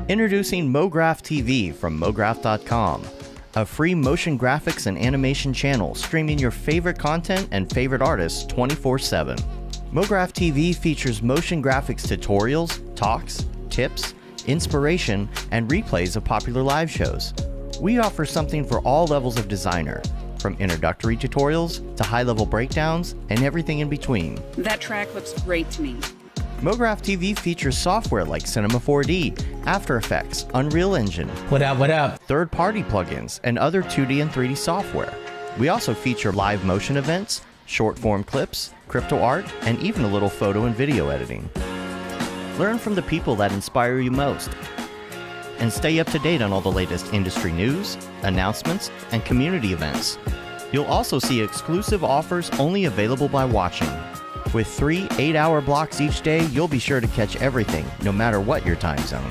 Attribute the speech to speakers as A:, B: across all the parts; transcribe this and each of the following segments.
A: Introducing MoGraph TV from MoGraph.com, a free motion graphics and animation channel streaming your favorite content and favorite artists 24/7. MoGraph TV features motion graphics tutorials, talks, tips, inspiration, and replays of popular live shows. We offer something for all levels of designer, from introductory tutorials to high-level breakdowns and everything in between.
B: That track looks great to me.
A: MoGraph TV features software like Cinema 4D, After Effects, Unreal Engine,
C: What up?
A: third-party plugins, and other 2D and 3D software. We also feature live motion events, short-form clips, crypto art, and even a little photo and video editing. Learn from the people that inspire you most, and stay up to date on all the latest industry news, announcements, and community events. You'll also see exclusive offers only available by watching. With 3 8-hour blocks each day, you'll be sure to catch everything, no matter what your time zone.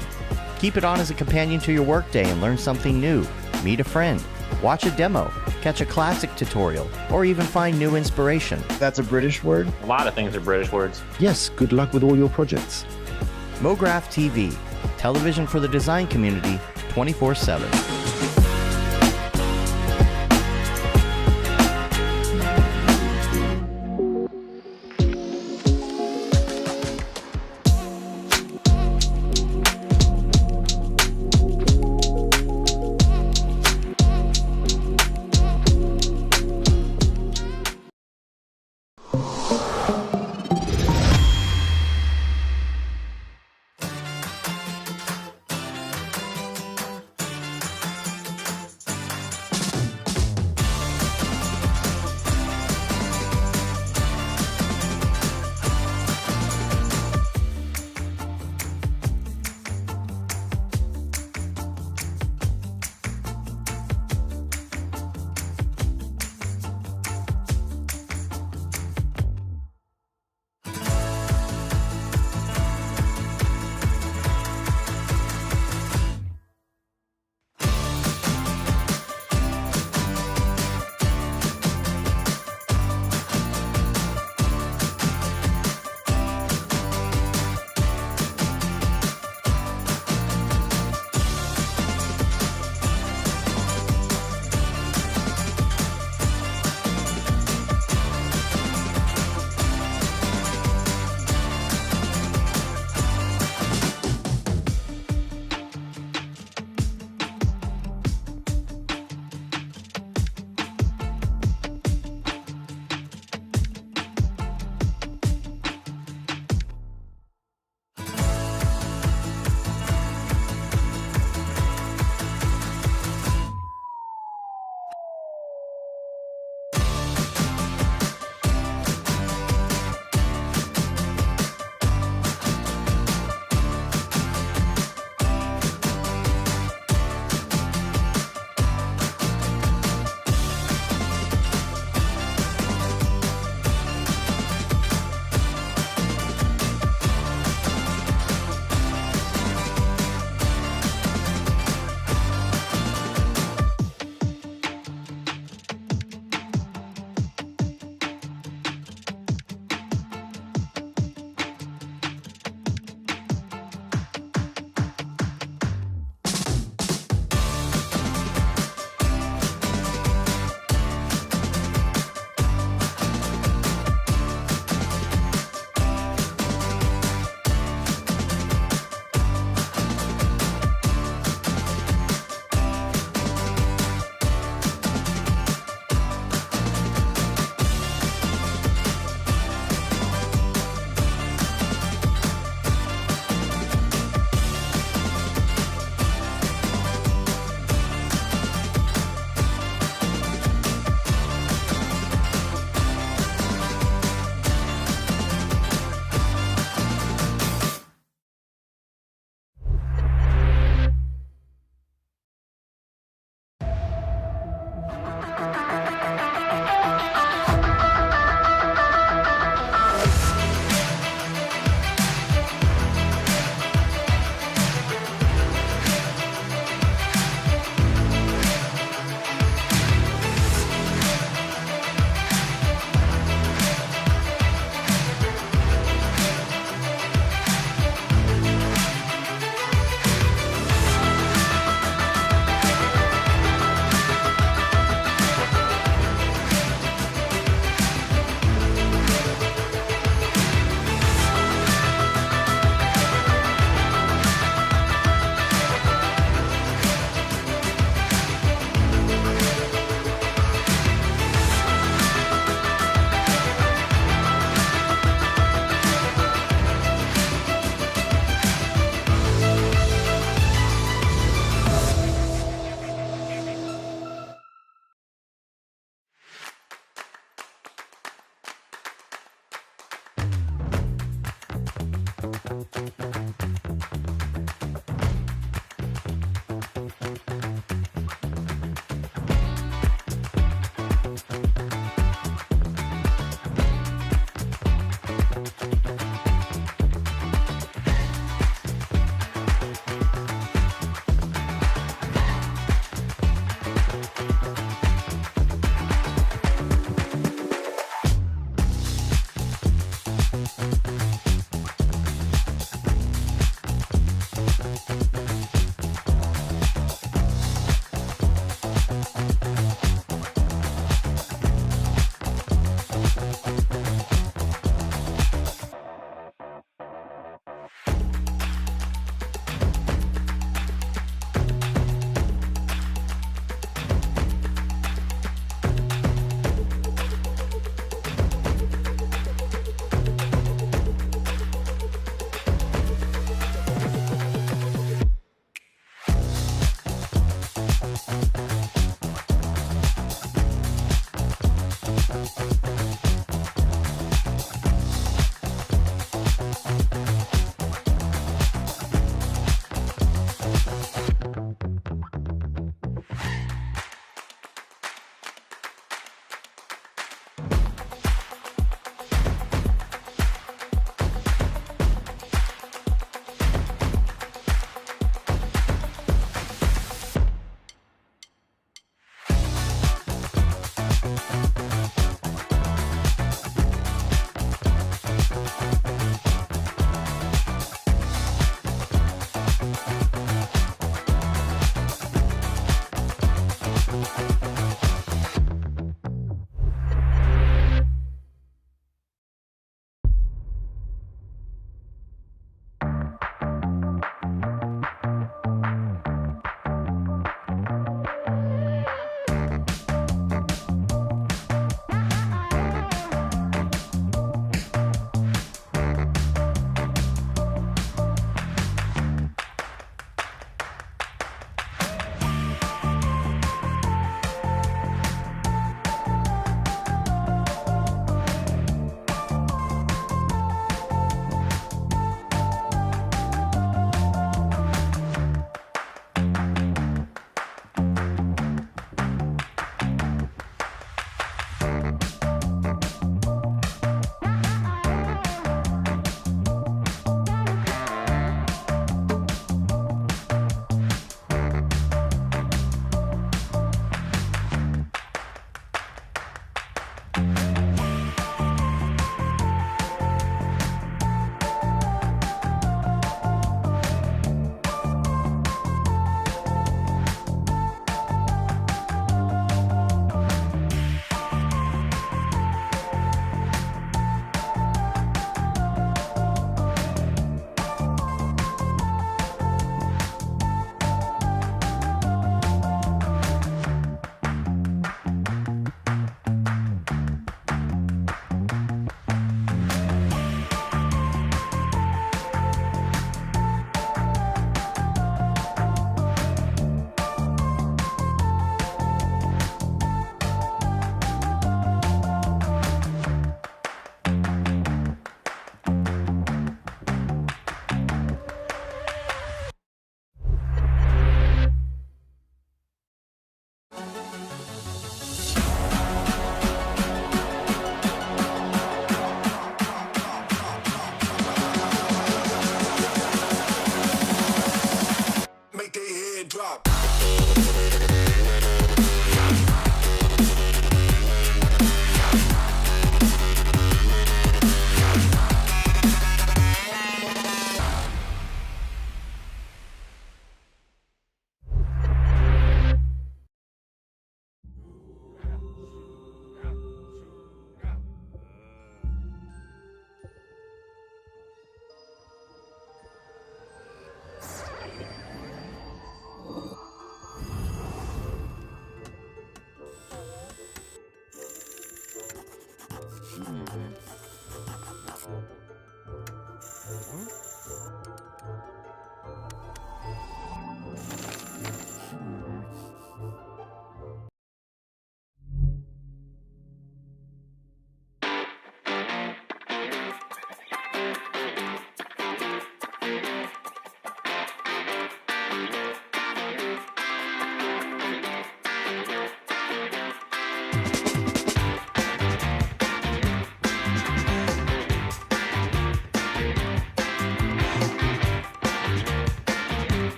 A: Keep it on as a companion to your workday and learn something new, meet a friend, watch a demo, catch a classic tutorial, or even find new inspiration.
D: That's a British word?
E: A lot of things are British words.
F: Yes, good luck with all your projects.
A: MoGraph TV, television for the design community 24/7.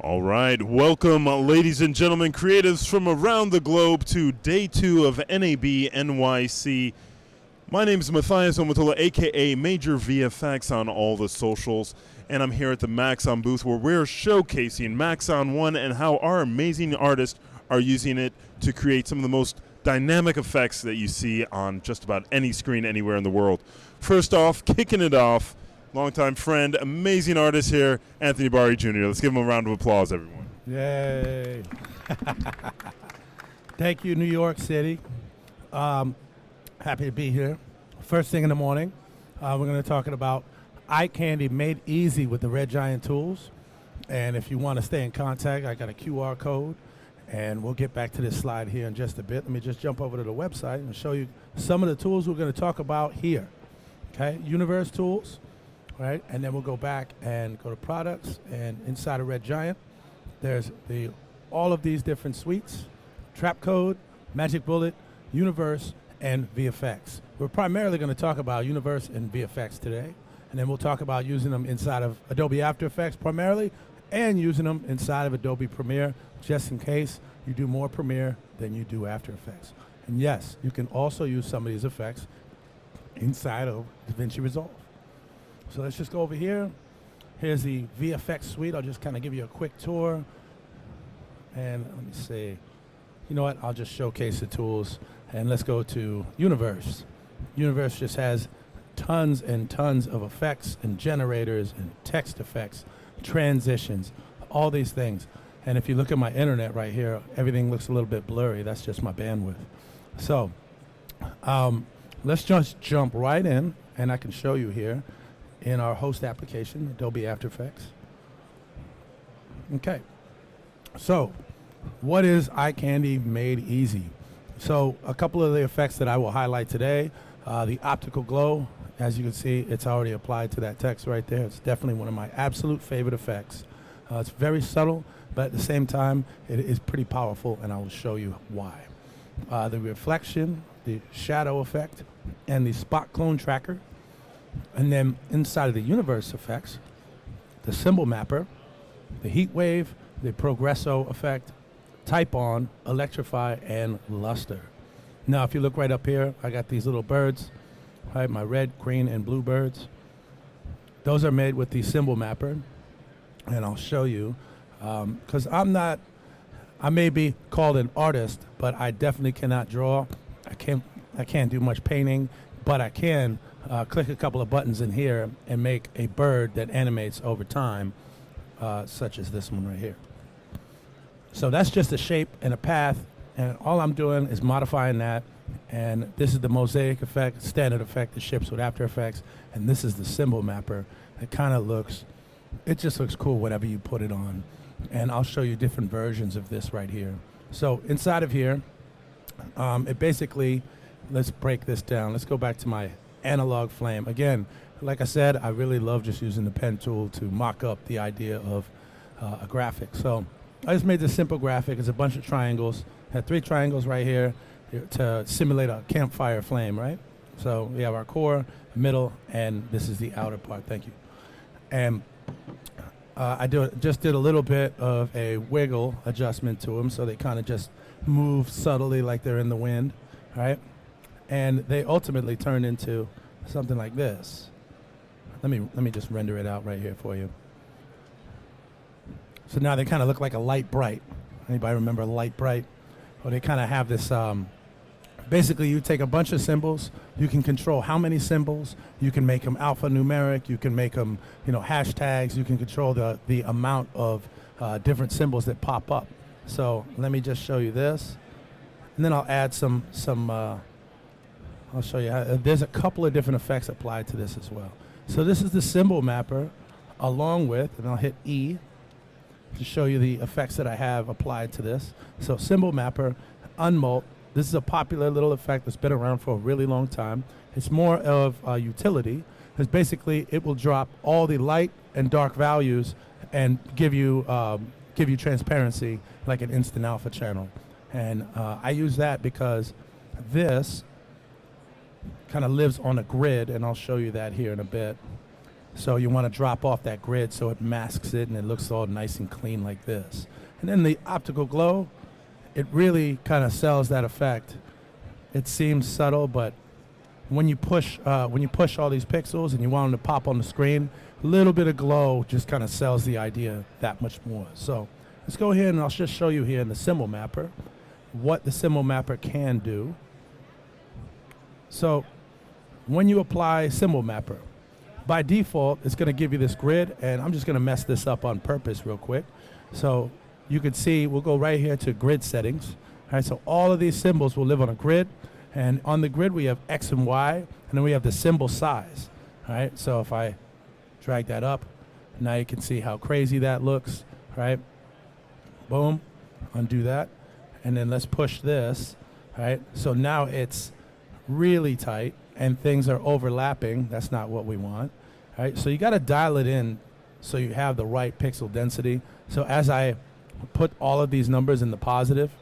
C: All right, welcome, ladies and gentlemen, creatives from around the globe to day 2 of NAB NYC. My name is Matthias Omatola, a.k.a. Major VFX on all the socials, and I'm here at the Maxon booth where we're showcasing Maxon 1 and how our amazing artists are using it to create some of the most dynamic effects that you see on just about any screen anywhere in the world. First off, kicking it off, longtime friend, amazing artist here, Anthony Bari Jr. Let's give him a round of applause, everyone.
D: Yay. Thank you, New York City. Happy to be here. First thing in the morning, we're going to talk about eye candy made easy with the Red Giant tools. And if you want to stay in contact, I got a QR code. And we'll get back to this slide here in just a bit. Let me just jump over to the website and show you some of the tools we're going to talk about here. Okay, Universe tools. Right, and then we'll go back and go to products, and inside of Red Giant, there's all of these different suites: Trap Code, Magic Bullet, Universe, and VFX. We're primarily going to talk about Universe and VFX today, and then we'll talk about using them inside of Adobe After Effects primarily, and using them inside of Adobe Premiere, just in case you do more Premiere than you do After Effects. And yes, you can also use some of these effects inside of DaVinci Resolve. So let's just go over here. Here's the VFX suite. I'll just kind of give you a quick tour. And let me see. You know what? I'll just showcase the tools. And let's go to Universe. Universe just has tons and tons of effects and generators and text effects, transitions, all these things. And if you look at my internet right here, everything looks a little bit blurry. That's just my bandwidth. So let's just jump right in, and I can show you here in our host application, Adobe After Effects. Okay, so what is eye candy made easy? So a couple of the effects that I will highlight today, the optical glow, as you can see, it's already applied to that text right there. It's definitely one of my absolute favorite effects. It's very subtle, but at the same time, it is pretty powerful, and I will show you why. The reflection, the shadow effect, and the spot clone tracker. And then inside of the Universe effects, the symbol mapper, the heat wave, the progresso effect, type on, electrify, and luster. Now, if you look right up here, I got these little birds, right? My red, green, and blue birds. Those are made with the symbol mapper, and I'll show you, because I may be called an artist, but I definitely cannot draw. I can't do much painting, but I can click a couple of buttons in here and make a bird that animates over time, such as this one right here. So that's just a shape and a path, and all I'm doing is modifying that. And this is the mosaic effect, standard effect that ships with After Effects, and this is the symbol mapper. It kind of looks, it just looks cool whenever you put it on. And I'll show you different versions of this right here. So inside of here, it basically, let's break this down. Let's go back to my analog flame. Again, like I said, I really love just using the pen tool to mock up the idea of a graphic. So I just made this simple graphic. It's a bunch of triangles. I had 3 triangles right here to simulate a campfire flame, right? So we have our core, middle, and this is the outer part. Thank you. And I just did a little bit of a wiggle adjustment to them, so they kind of just move subtly like they're in the wind, right? And they ultimately turn into something like this. Let me just render it out right here for you. So now they kind of look like a light bright. Anybody remember light bright? Well, they kind of have this. Basically, you take a bunch of symbols. You can control how many symbols. You can make them alphanumeric. You can make them, hashtags. You can control the amount of different symbols that pop up. So let me just show you this, and then I'll add some. I'll show you how. There's a couple of different effects applied to this as well. So this is the symbol mapper, along with, and I'll hit E to show you the effects that I have applied to this. So symbol mapper, unmult. This is a popular little effect that's been around for a really long time. It's more of a utility, because basically it will drop all the light and dark values and give you transparency like an instant alpha channel. And I use that because this kind of lives on a grid, and I'll show you that here in a bit. So you want to drop off that grid so it masks it and it looks all nice and clean like this. And then the optical glow, it really kind of sells that effect. It seems subtle, but when you push all these pixels and you want them to pop on the screen, a little bit of glow just kind of sells the idea that much more. So let's go ahead and I'll just show you here in the symbol mapper what the symbol mapper can do. So when you apply symbol mapper, by default, it's going to give you this grid, and I'm just going to mess this up on purpose real quick. So you can see, we'll go right here to grid settings. All right, so all of these symbols will live on a grid, and on the grid we have X and Y, and then we have the symbol size. All right, so if I drag that up, now you can see how crazy that looks, right? Boom, undo that, and then let's push this, right? So now it's really tight, and things are overlapping. That's not what we want. All right, so you got to dial it in so you have the right pixel density. So as I put all of these numbers in the positive,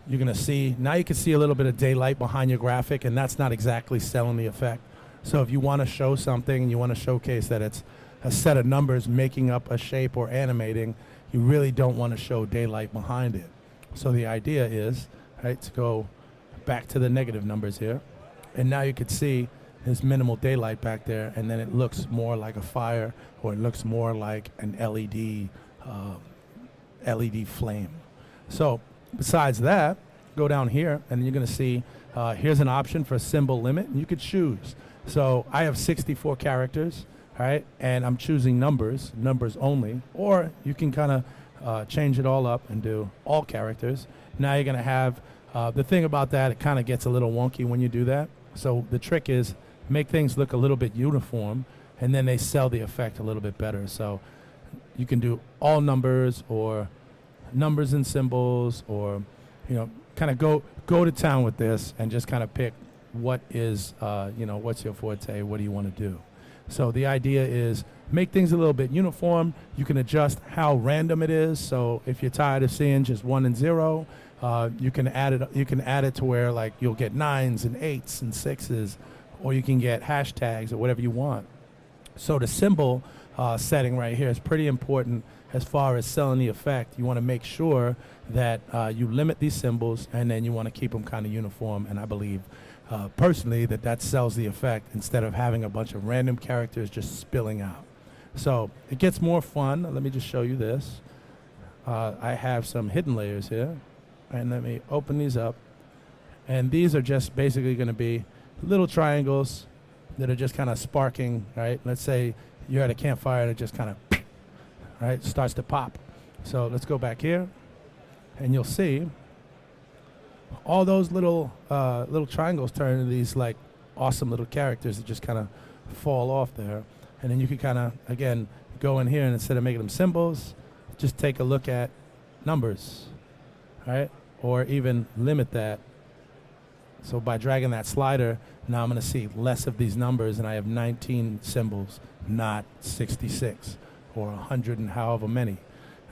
D: you're going to see, now you can see a little bit of daylight behind your graphic, and that's not exactly selling the effect. So if you want to show something and you want to showcase that it's a set of numbers making up a shape or animating, you really don't want to show daylight behind it. So the idea is, right, to go back to the negative numbers here. And now you can see there's minimal daylight back there, and then it looks more like a fire, or it looks more like an LED flame. So besides that, go down here, and you're going to see here's an option for symbol limit, and you could choose. So I have 64 characters, right, and I'm choosing numbers only, or you can kind of change it all up and do all characters. Now you're going to have the thing about that, it kind of gets a little wonky when you do that. So the trick is make things look a little bit uniform, and then they sell the effect a little bit better. So you can do all numbers or numbers and symbols, or kind of go to town with this and just kind of pick what is what's your forte, what do you want to do. So the idea is make things a little bit uniform. You can adjust how random it is. So if you're tired of seeing just 1 and 0, you can add it. You can add it to where like you'll get 9s and 8s and 6s, or you can get hashtags or whatever you want. So the symbol setting right here is pretty important as far as selling the effect. You want to make sure that you limit these symbols, and then you want to keep them kind of uniform. And I believe personally that sells the effect instead of having a bunch of random characters just spilling out. So it gets more fun. Let me just show you this. I have some hidden layers here. And let me open these up. And these are just basically going to be little triangles that are just kind of sparking, right? Let's say you're at a campfire and it just kind of, right, starts to pop. So let's go back here, and you'll see all those little triangles turn into these like awesome little characters that just kind of fall off there. And then you can kind of, again, go in here, and instead of making them symbols, just take a look at numbers. Right? Or even limit that. So by dragging that slider, now I'm going to see less of these numbers, and I have 19 symbols, not 66 or 100 and however many.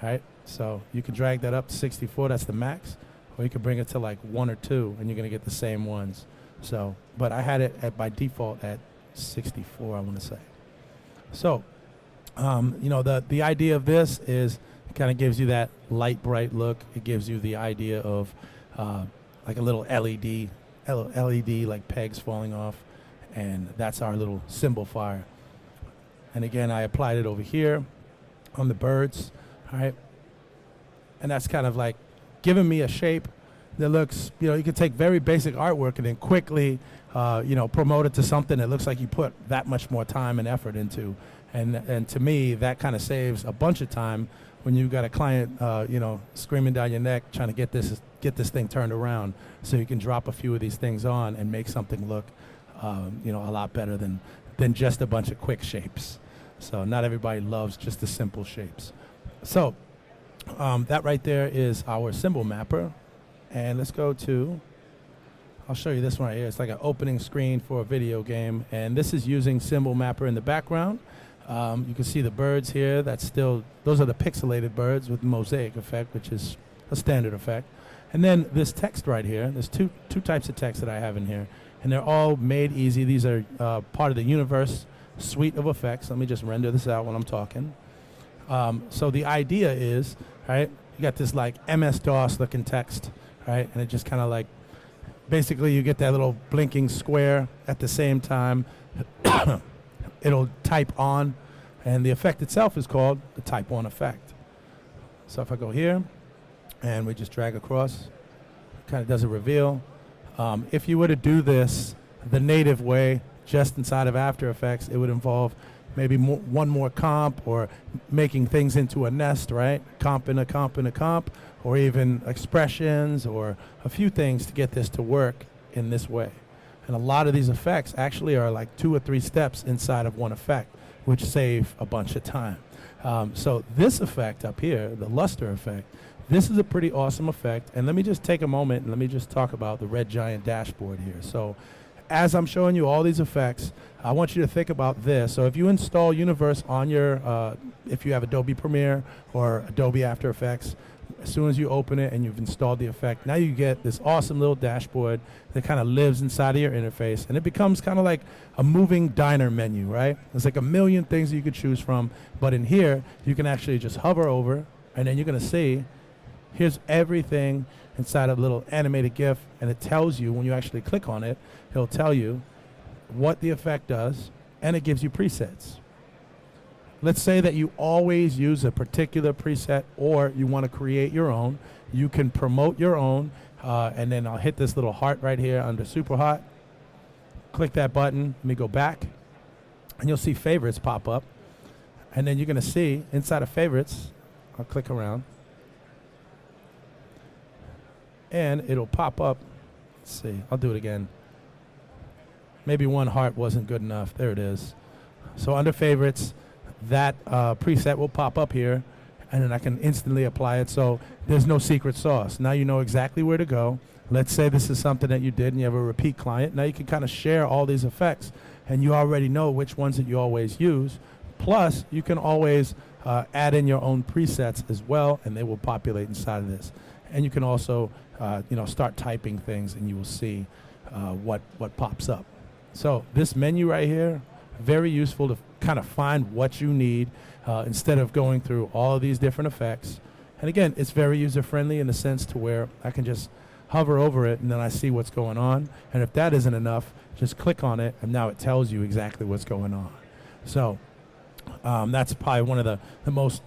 D: Right? So you can drag that up to 64, that's the max, or you can bring it to like 1 or 2, and you're going to get the same ones. So, but I had it by default at 64, I want to say. So, the idea of this is kind of gives you that light, bright look. It gives you the idea of like a little LED like pegs falling off, and that's our little symbol fire. And again, I applied it over here on the birds, all right? And that's kind of like giving me a shape that looks, you can take very basic artwork and then quickly, promote it to something that looks like you put that much more time and effort into. And to me, that kind of saves a bunch of time when you've got a client, screaming down your neck trying to get this thing turned around, so you can drop a few of these things on and make something look, a lot better than just a bunch of quick shapes. So not everybody loves just the simple shapes. So that right there is our symbol mapper, and let's go to. I'll show you this one right here. It's like an opening screen for a video game, and this is using symbol mapper in the background. You can see the birds here. Those are the pixelated birds with the mosaic effect, which is a standard effect. And then this text right here, there's two types of text that I have in here, and they're all made easy. These are part of the universe suite of effects. Let me just render this out when I'm talking. So the idea is, right, you got this like MS-DOS looking text, right, and it just kind of like, basically you get that little blinking square at the same time. It'll type on, and the effect itself is called the type on effect. So if I go here, and we just drag across, kind of does a reveal. If you were to do this the native way, just inside of After Effects, it would involve maybe one more comp, or making things into a nest, right? Comp in a comp in a comp, or even expressions, or a few things to get this to work in this way. And a lot of these effects actually are like 2 or 3 steps inside of one effect, which save a bunch of time. So this effect up here, the luster effect, this is a pretty awesome effect. And let me just take a moment and let me just talk about the red giant dashboard here. So as I'm showing you all these effects, I want you to think about this. So if you install Universe on your, if you have Adobe Premiere or Adobe After Effects, as soon as you open it and you've installed the effect, now you get this awesome little dashboard that kind of lives inside of your interface, and it becomes kind of like a moving diner menu, right? There's like a million things that you could choose from, but in here, you can actually just hover over, and then you're going to see, here's everything inside of a little animated GIF, and it tells you, when you actually click on it, it'll tell you what the effect does, and it gives you presets. Let's say that you always use a particular preset, or you want to create your own. You can promote your own, and then I'll hit this little heart right here under Super Hot. Click that button. Let me go back, and you'll see favorites pop up. And then you're going to see inside of favorites, I'll click around, and it'll pop up. Let's see. I'll do it again. Maybe one heart wasn't good enough. There it is. So under favorites, that preset will pop up here, and then I can instantly apply it. So there's no secret sauce. Now you know exactly where to go. Let's say this is something that you did and you have a repeat client. Now you can kind of share all these effects, and you already know which ones that you always use. Plus, you can always add in your own presets as well, and they will populate inside of this. And you can also start typing things, and you will see what pops up. So this menu right here, very useful to kind of find what you need instead of going through all of these different effects. And again, it's very user-friendly in the sense to where I can just hover over it, and then I see what's going on. And if that isn't enough, just click on it, and now it tells you exactly what's going on. So that's probably one of the most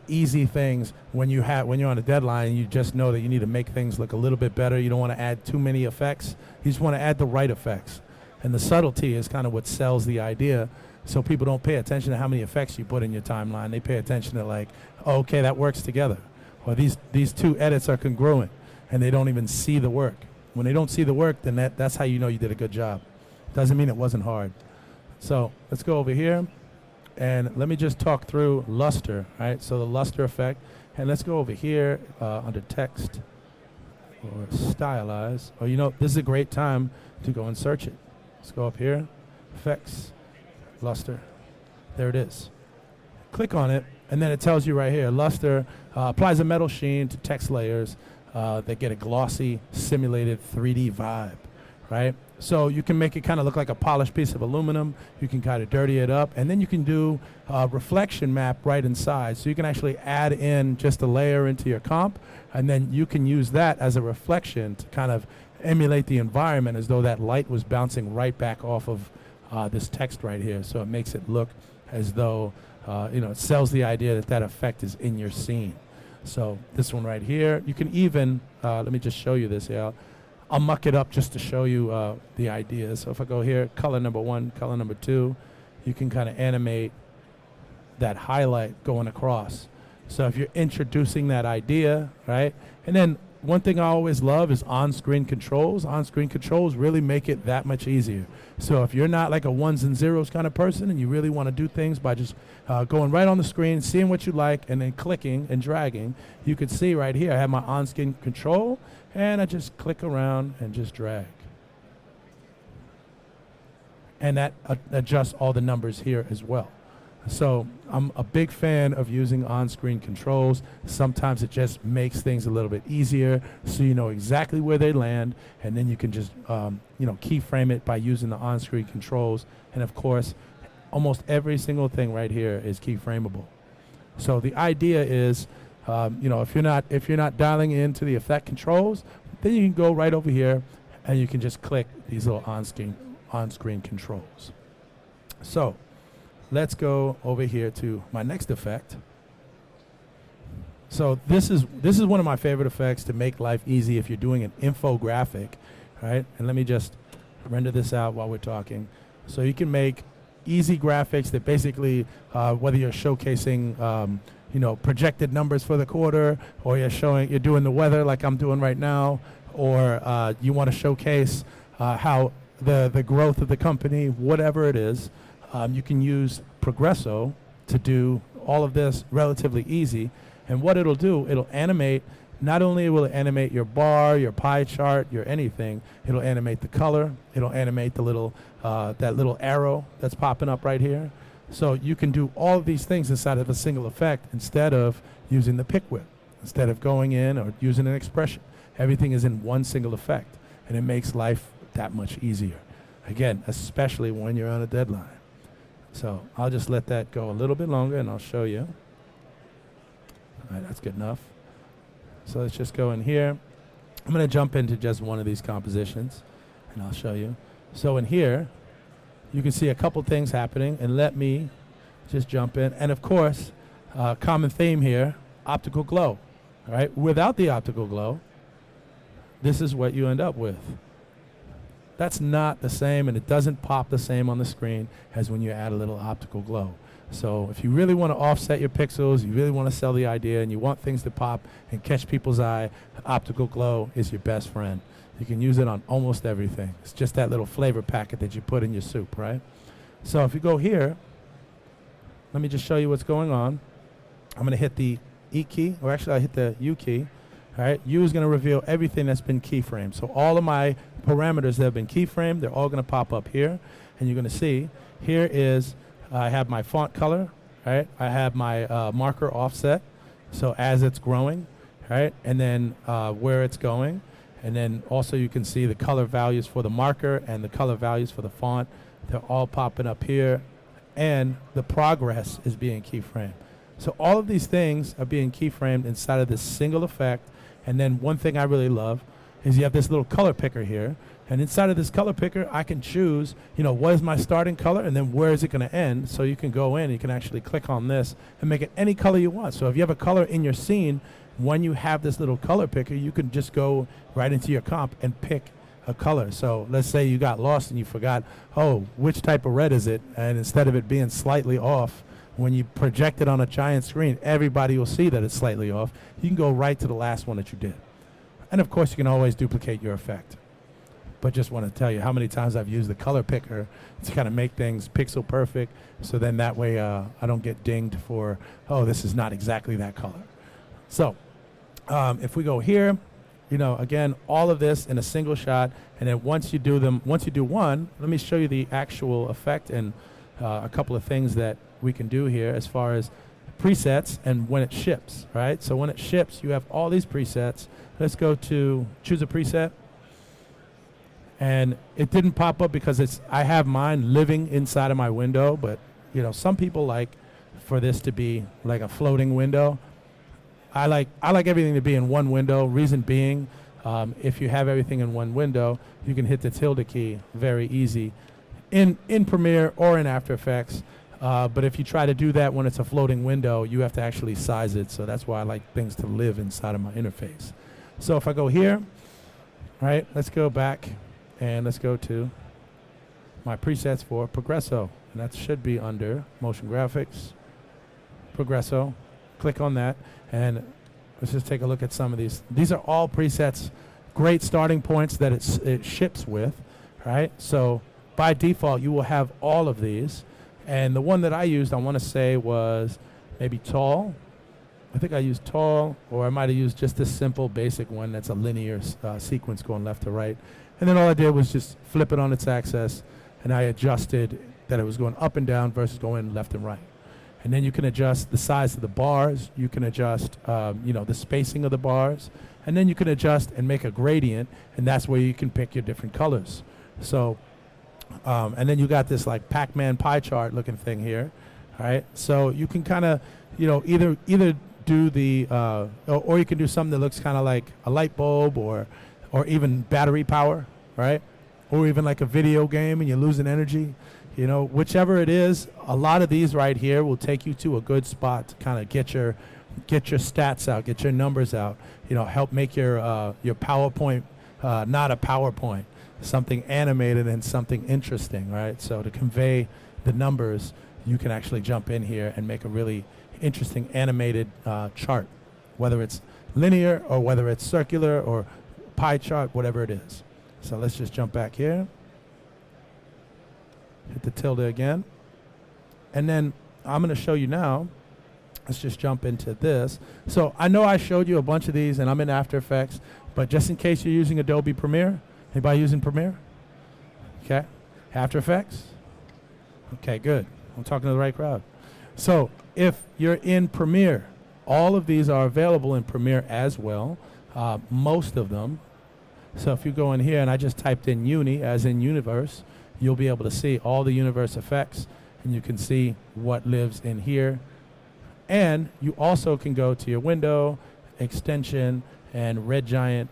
D: easy things when you're on a deadline. You just know that you need to make things look a little bit better. You don't want to add too many effects. You just want to add the right effects. And the subtlety is kind of what sells the idea. So people don't pay attention to how many effects you put in your timeline. They pay attention to like, oh, okay, that works together. Or these 2 edits are congruent, and they don't even see the work. When they don't see the work, then that's how you know you did a good job. Doesn't mean it wasn't hard. So let's go over here, and let me just talk through luster, right? So the luster effect, and let's go over here under text or stylize. Or this is a great time to go and search it. Let's go up here, effects, luster. There it is. Click on it, and then it tells you right here, luster applies a metal sheen to text layers that get a glossy, simulated 3D vibe, right? So you can make it kind of look like a polished piece of aluminum. You can kind of dirty it up, and then you can do a reflection map right inside. So you can actually add in just a layer into your comp, and then you can use that as a reflection to kind of emulate the environment as though that light was bouncing right back off of this text right here. So it makes it look as though, it sells the idea that that effect is in your scene. So this one right here, you can even, let me just show you this here. I'll muck it up just to show you the idea. So if I go here, color number 1, color number 2, you can kind of animate that highlight going across. So if you're introducing that idea, right? And then one thing I always love is on-screen controls. On-screen controls really make it that much easier. So if you're not like a ones and zeros kind of person and you really want to do things by just going right on the screen, seeing what you like, and then clicking and dragging, you can see right here I have my on-screen control, and I just click around and just drag. And that adjusts all the numbers here as well. So I'm a big fan of using on-screen controls. Sometimes it just makes things a little bit easier, so you know exactly where they land, and then you can just keyframe it by using the on-screen controls. And of course, almost every single thing right here is keyframeable. So the idea is, if you're not dialing into the effect controls, then you can go right over here and you can just click these little on-screen controls. So let's go over here to my next effect. So this is one of my favorite effects to make life easy if you're doing an infographic, right? And let me just render this out while we're talking. So you can make easy graphics that basically, whether you're showcasing, projected numbers for the quarter, or you're doing the weather like I'm doing right now, or you want to showcase how the growth of the company, whatever it is, you can use Progresso to do all of this relatively easy. And what it'll do, it'll animate. Not only will it animate your bar, your pie chart, your anything, it'll animate the color. It'll animate the little that little arrow that's popping up right here. So you can do all of these things inside of a single effect instead of using the pick whip, instead of going in or using an expression. Everything is in one single effect, and it makes life that much easier. Again, especially when you're on a deadline. So I'll just let that go a little bit longer, and I'll show you. All right, that's good enough. So let's just go in here. I'm going to jump into just one of these compositions, and I'll show you. So in here, you can see a couple things happening, and let me just jump in. And of course, common theme here, optical glow. All right, without the optical glow, this is what you end up with. That's not the same, and it doesn't pop the same on the screen as when you add a little optical glow. So if you really want to offset your pixels, you really want to sell the idea, and you want things to pop and catch people's eye, optical glow is your best friend. You can use it on almost everything. It's just that little flavor packet that you put in your soup, right? So if you go here, let me just show you what's going on. I'm going to hit the E key, or actually I hit the U key. All right, U is going to reveal everything that's been keyframed. So all of my parameters that have been keyframed, they're all going to pop up here. And you're going to see, here is, I have my font color, right? I have my marker offset, so as it's growing, right? And then where it's going. And then also you can see the color values for the marker and the color values for the font. They're all popping up here. And the progress is being keyframed. So all of these things are being keyframed inside of this single effect. And then one thing I really love is you have this little color picker here. And inside of this color picker, I can choose, what is my starting color and then where is it going to end. So you can go in, you can actually click on this and make it any color you want. So if you have a color in your scene, when you have this little color picker, you can just go right into your comp and pick a color. So let's say you got lost and you forgot, which type of red is it? And instead of it being slightly off, when you project it on a giant screen, everybody will see that it's slightly off. You can go right to the last one that you did. And of course, you can always duplicate your effect. But just want to tell you how many times I've used the color picker to kind of make things pixel perfect. So then that way I don't get dinged for, this is not exactly that color. So if we go here, again, all of this in a single shot. And then once you do one, let me show you the actual effect and a couple of things that we can do here as far as presets and when it ships, right? So when it ships, you have all these presets. Let's go to choose a preset. And it didn't pop up because I have mine living inside of my window, but some people like for this to be like a floating window. I like everything to be in one window. Reason being, if you have everything in one window, you can hit the tilde key very easy in Premiere or in After Effects. But if you try to do that when it's a floating window, you have to actually size it. So that's why I like things to live inside of my interface. So if I go here, right, let's go back. And let's go to my presets for Progresso. And that should be under Motion Graphics, Progresso. Click on that. And let's just take a look at some of these. These are all presets, great starting points that it ships with, right? So by default, you will have all of these. And the one that I used, I want to say, was maybe tall. I think I used tall, or I might have used just this simple basic one that's a linear sequence going left to right. And then all I did was just flip it on its axis, and I adjusted that it was going up and down versus going left and right. And then you can adjust the size of the bars. You can adjust, the spacing of the bars. And then you can adjust and make a gradient, and that's where you can pick your different colors. So And then you got this like Pac-Man pie chart looking thing here, all right? So you can kind of, either do the, or you can do something that looks kind of like a light bulb or even battery power, right? Or even like a video game and you're losing energy. Whichever it is, a lot of these right here will take you to a good spot to kind of get your stats out, get your numbers out, help make your PowerPoint not a PowerPoint, something animated and something interesting, right? So to convey the numbers, you can actually jump in here and make a really interesting animated chart, whether it's linear or whether it's circular or pie chart, whatever it is. So let's just jump back here. Hit the tilde again. And then I'm going to show you now. Let's just jump into this. So I know I showed you a bunch of these, and I'm in After Effects, but just in case you're using Adobe Premiere, anybody using Premiere? Okay. After Effects? Okay, good. I'm talking to the right crowd. So if you're in Premiere, all of these are available in Premiere as well, most of them. So if you go in here, and I just typed in Uni, as in Universe, you'll be able to see all the Universe effects, and you can see what lives in here. And you also can go to your window, extension, and Red Giant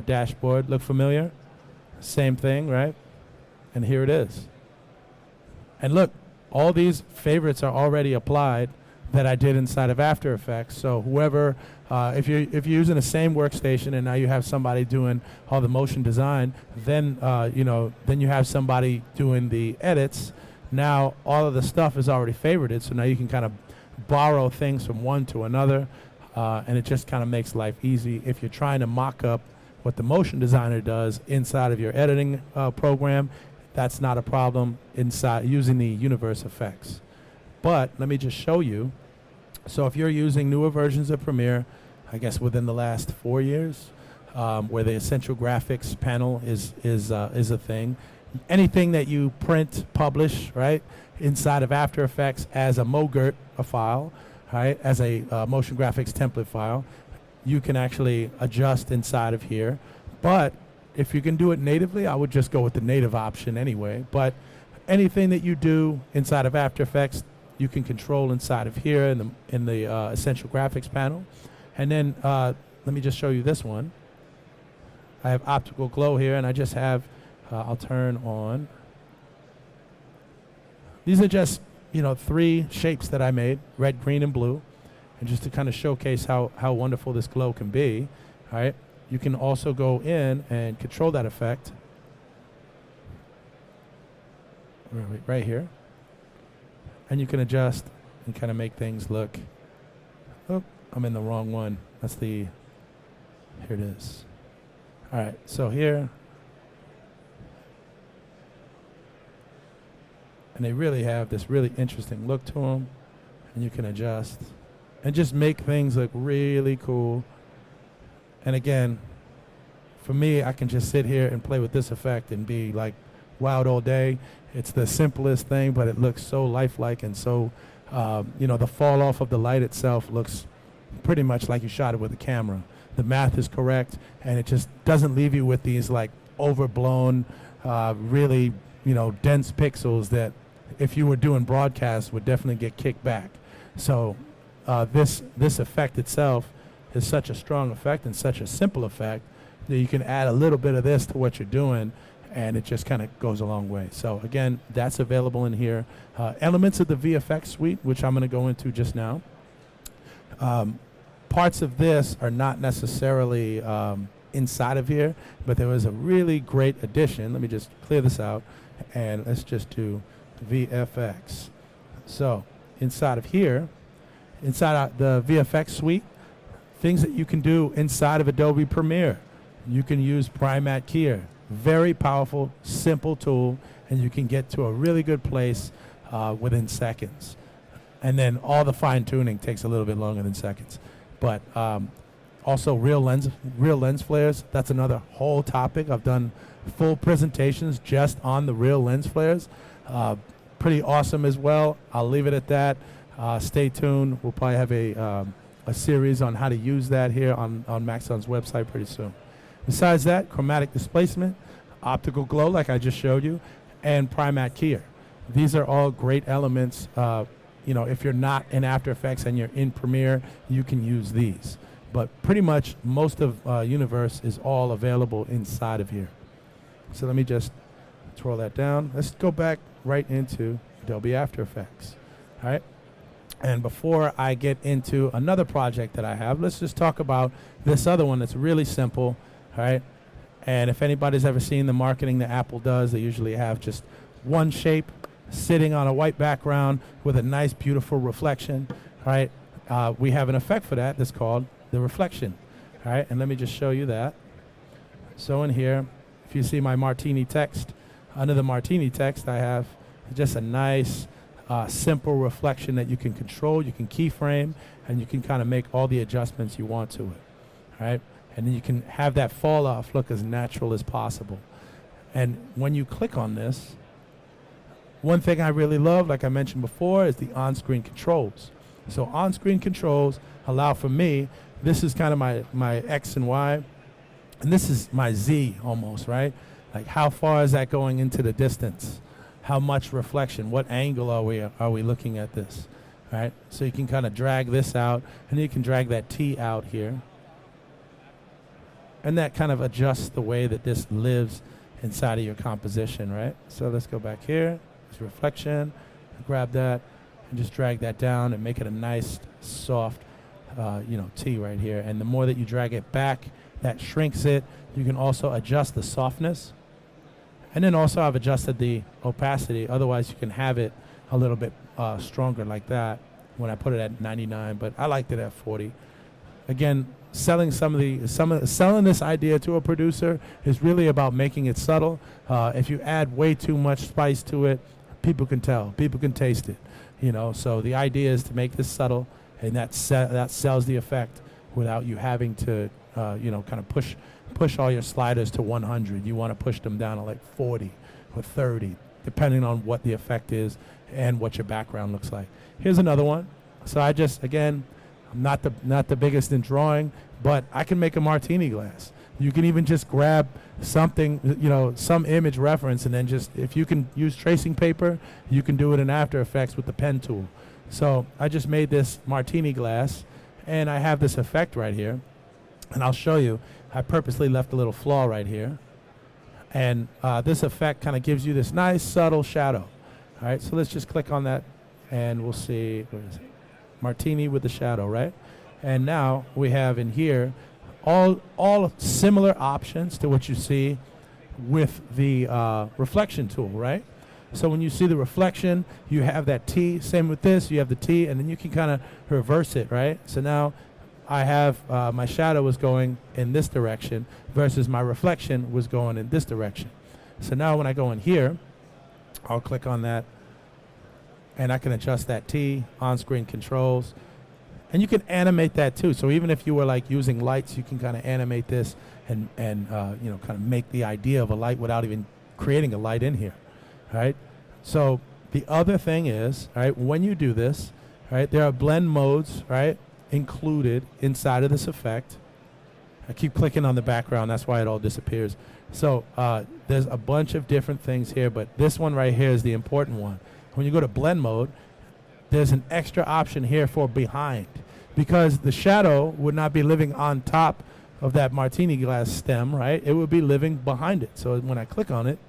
D: dashboard. Look familiar? Same thing, right? And here it is. And look, all these favorites are already applied that I did inside of After Effects. So whoever, if you're using the same workstation and now you have somebody doing all the motion design, then then you have somebody doing the edits. Now all of the stuff is already favorited, so now you can kind of borrow things from one to another, and it just kind of makes life easy. If you're trying to mock up what the motion designer does inside of your editing program, that's not a problem inside using the universe effects. But let me just show you. So if you're using newer versions of Premiere, I guess within the last 4 years, where the essential graphics panel is a thing, anything that you print, publish, right, inside of After Effects as a MOGRT, a file, right, as a motion graphics template file, you can actually adjust inside of here. But if you can do it natively, I would just go with the native option anyway. But anything that you do inside of After Effects, you can control inside of here in the essential graphics panel. And then let me just show you this one. I have optical glow here, and I just have, I'll turn on. These are just 3 shapes that I made, red, green, and blue, and just to kind of showcase how wonderful this glow can be. All right, you can also go in and control that effect. Right here. And you can adjust and kind of make things look. Oh, I'm in the wrong one. That's the, here it is. All right, so here. And they really have this really interesting look to them. And you can adjust and just make things look really cool. And again, for me, I can just sit here and play with this effect and be like wild all day. It's the simplest thing, but it looks so lifelike and so, the fall off of the light itself looks pretty much like you shot it with a camera. The math is correct, and it just doesn't leave you with these like overblown, really, dense pixels that if you were doing broadcast would definitely get kicked back. So this effect itself is such a strong effect and such a simple effect that you can add a little bit of this to what you're doing, and it just kind of goes a long way. So again, that's available in here. Elements of the VFX suite, which I'm going to go into just now. Parts of this are not necessarily inside of here, but there was a really great addition. Let me just clear this out, and let's just do VFX. So inside of here, inside the VFX suite, things that you can do inside of Adobe Premiere. You can use Primat Keyer. Very powerful, simple tool, and you can get to a really good place within seconds. And then all the fine tuning takes a little bit longer than seconds. But also real lens flares, that's another whole topic. I've done full presentations just on the real lens flares. Pretty awesome as well. I'll leave it at that. Stay tuned. We'll probably have a series on how to use that here on Maxon's website pretty soon. Besides that, chromatic displacement, optical glow like I just showed you, and Primat Keyer. These are all great elements. If you're not in After Effects and you're in Premiere, you can use these. But pretty much most of Universe is all available inside of here. So let me just twirl that down. Let's go back right into Adobe After Effects. All right. And before I get into another project that I have, let's just talk about this other one that's really simple. All right. And if anybody's ever seen the marketing that Apple does, they usually have just one shape sitting on a white background with a nice, beautiful reflection. All right. We have an effect for that that's called the reflection. All right. And let me just show you that. So in here, if you see my Martini text, under the Martini text, I have just a nice, simple reflection that you can control, you can keyframe, and you can kind of make all the adjustments you want to it. All right. And then you can have that fall off look as natural as possible. And when you click on this, one thing I really love, like I mentioned before, is the on-screen controls. So on-screen controls allow for me, this is kind of my X and Y, and this is my Z almost, right? Like how far is that going into the distance? How much reflection? What angle are we looking at this? Right? So you can kind of drag this out, and you can drag that T out here. And that kind of adjusts the way that this lives inside of your composition, right? So let's go back here. There's reflection. Grab that and just drag that down and make it a nice, soft, T right here. And the more that you drag it back, that shrinks it. You can also adjust the softness. And then also I've adjusted the opacity. Otherwise, you can have it a little bit stronger like that when I put it at 99. But I liked it at 40. Again, selling selling this idea to a producer is really about making it subtle. If you add way too much spice to it, people can tell. People can taste it. So the idea is to make this subtle, and that sells the effect without you having to, kind of push all your sliders to 100. You want to push them down to like 40 or 30, depending on what the effect is and what your background looks like. Here's another one. So I just, again, I'm not the biggest in drawing, but I can make a martini glass. You can even just grab something, some image reference, and then just, if you can use tracing paper, you can do it in After Effects with the pen tool. So I just made this martini glass, and I have this effect right here, and I'll show you. I purposely left a little flaw right here, and this effect kind of gives you this nice subtle shadow. All right, so let's just click on that, and we'll see, what is it? Martini with the shadow, right? And now we have in here all similar options to what you see with the reflection tool, right? So when you see the reflection, you have that T. Same with this, you have the T, and then you can kind of reverse it, right? So now I have my shadow was going in this direction versus my reflection was going in this direction. So now when I go in here, I'll click on that, and I can adjust that T, on-screen controls. And you can animate that too. So even if you were like using lights, you can kind of animate this and kind of make the idea of a light without even creating a light in here. All right. So the other thing is, all right, when you do this, all right, there are blend modes, right, included inside of this effect. I keep clicking on the background. That's why it all disappears. So there's a bunch of different things here, but this one right here is the important one. When you go to blend mode, there's an extra option here for behind, because the shadow would not be living on top of that martini glass stem, right? It would be living behind it. So when I click on it,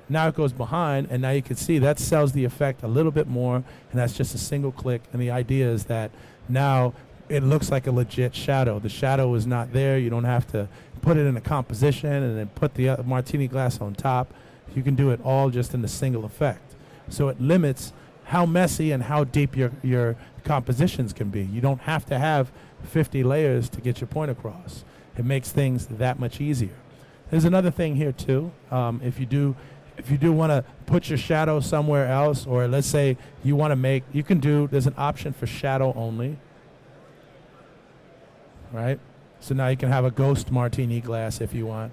D: now it goes behind, and now you can see that sells the effect a little bit more, and that's just a single click. And the idea is that now it looks like a legit shadow. The shadow is not there. You don't have to put it in a composition and then put the martini glass on top. You can do it all just in a single effect. So it limits how messy and how deep your compositions can be. You don't have to have 50 layers to get your point across. It makes things that much easier. There's another thing here too. If you do want to put your shadow somewhere else, or let's say you want to make, there's an option for shadow only, right? So now you can have a ghost martini glass if you want.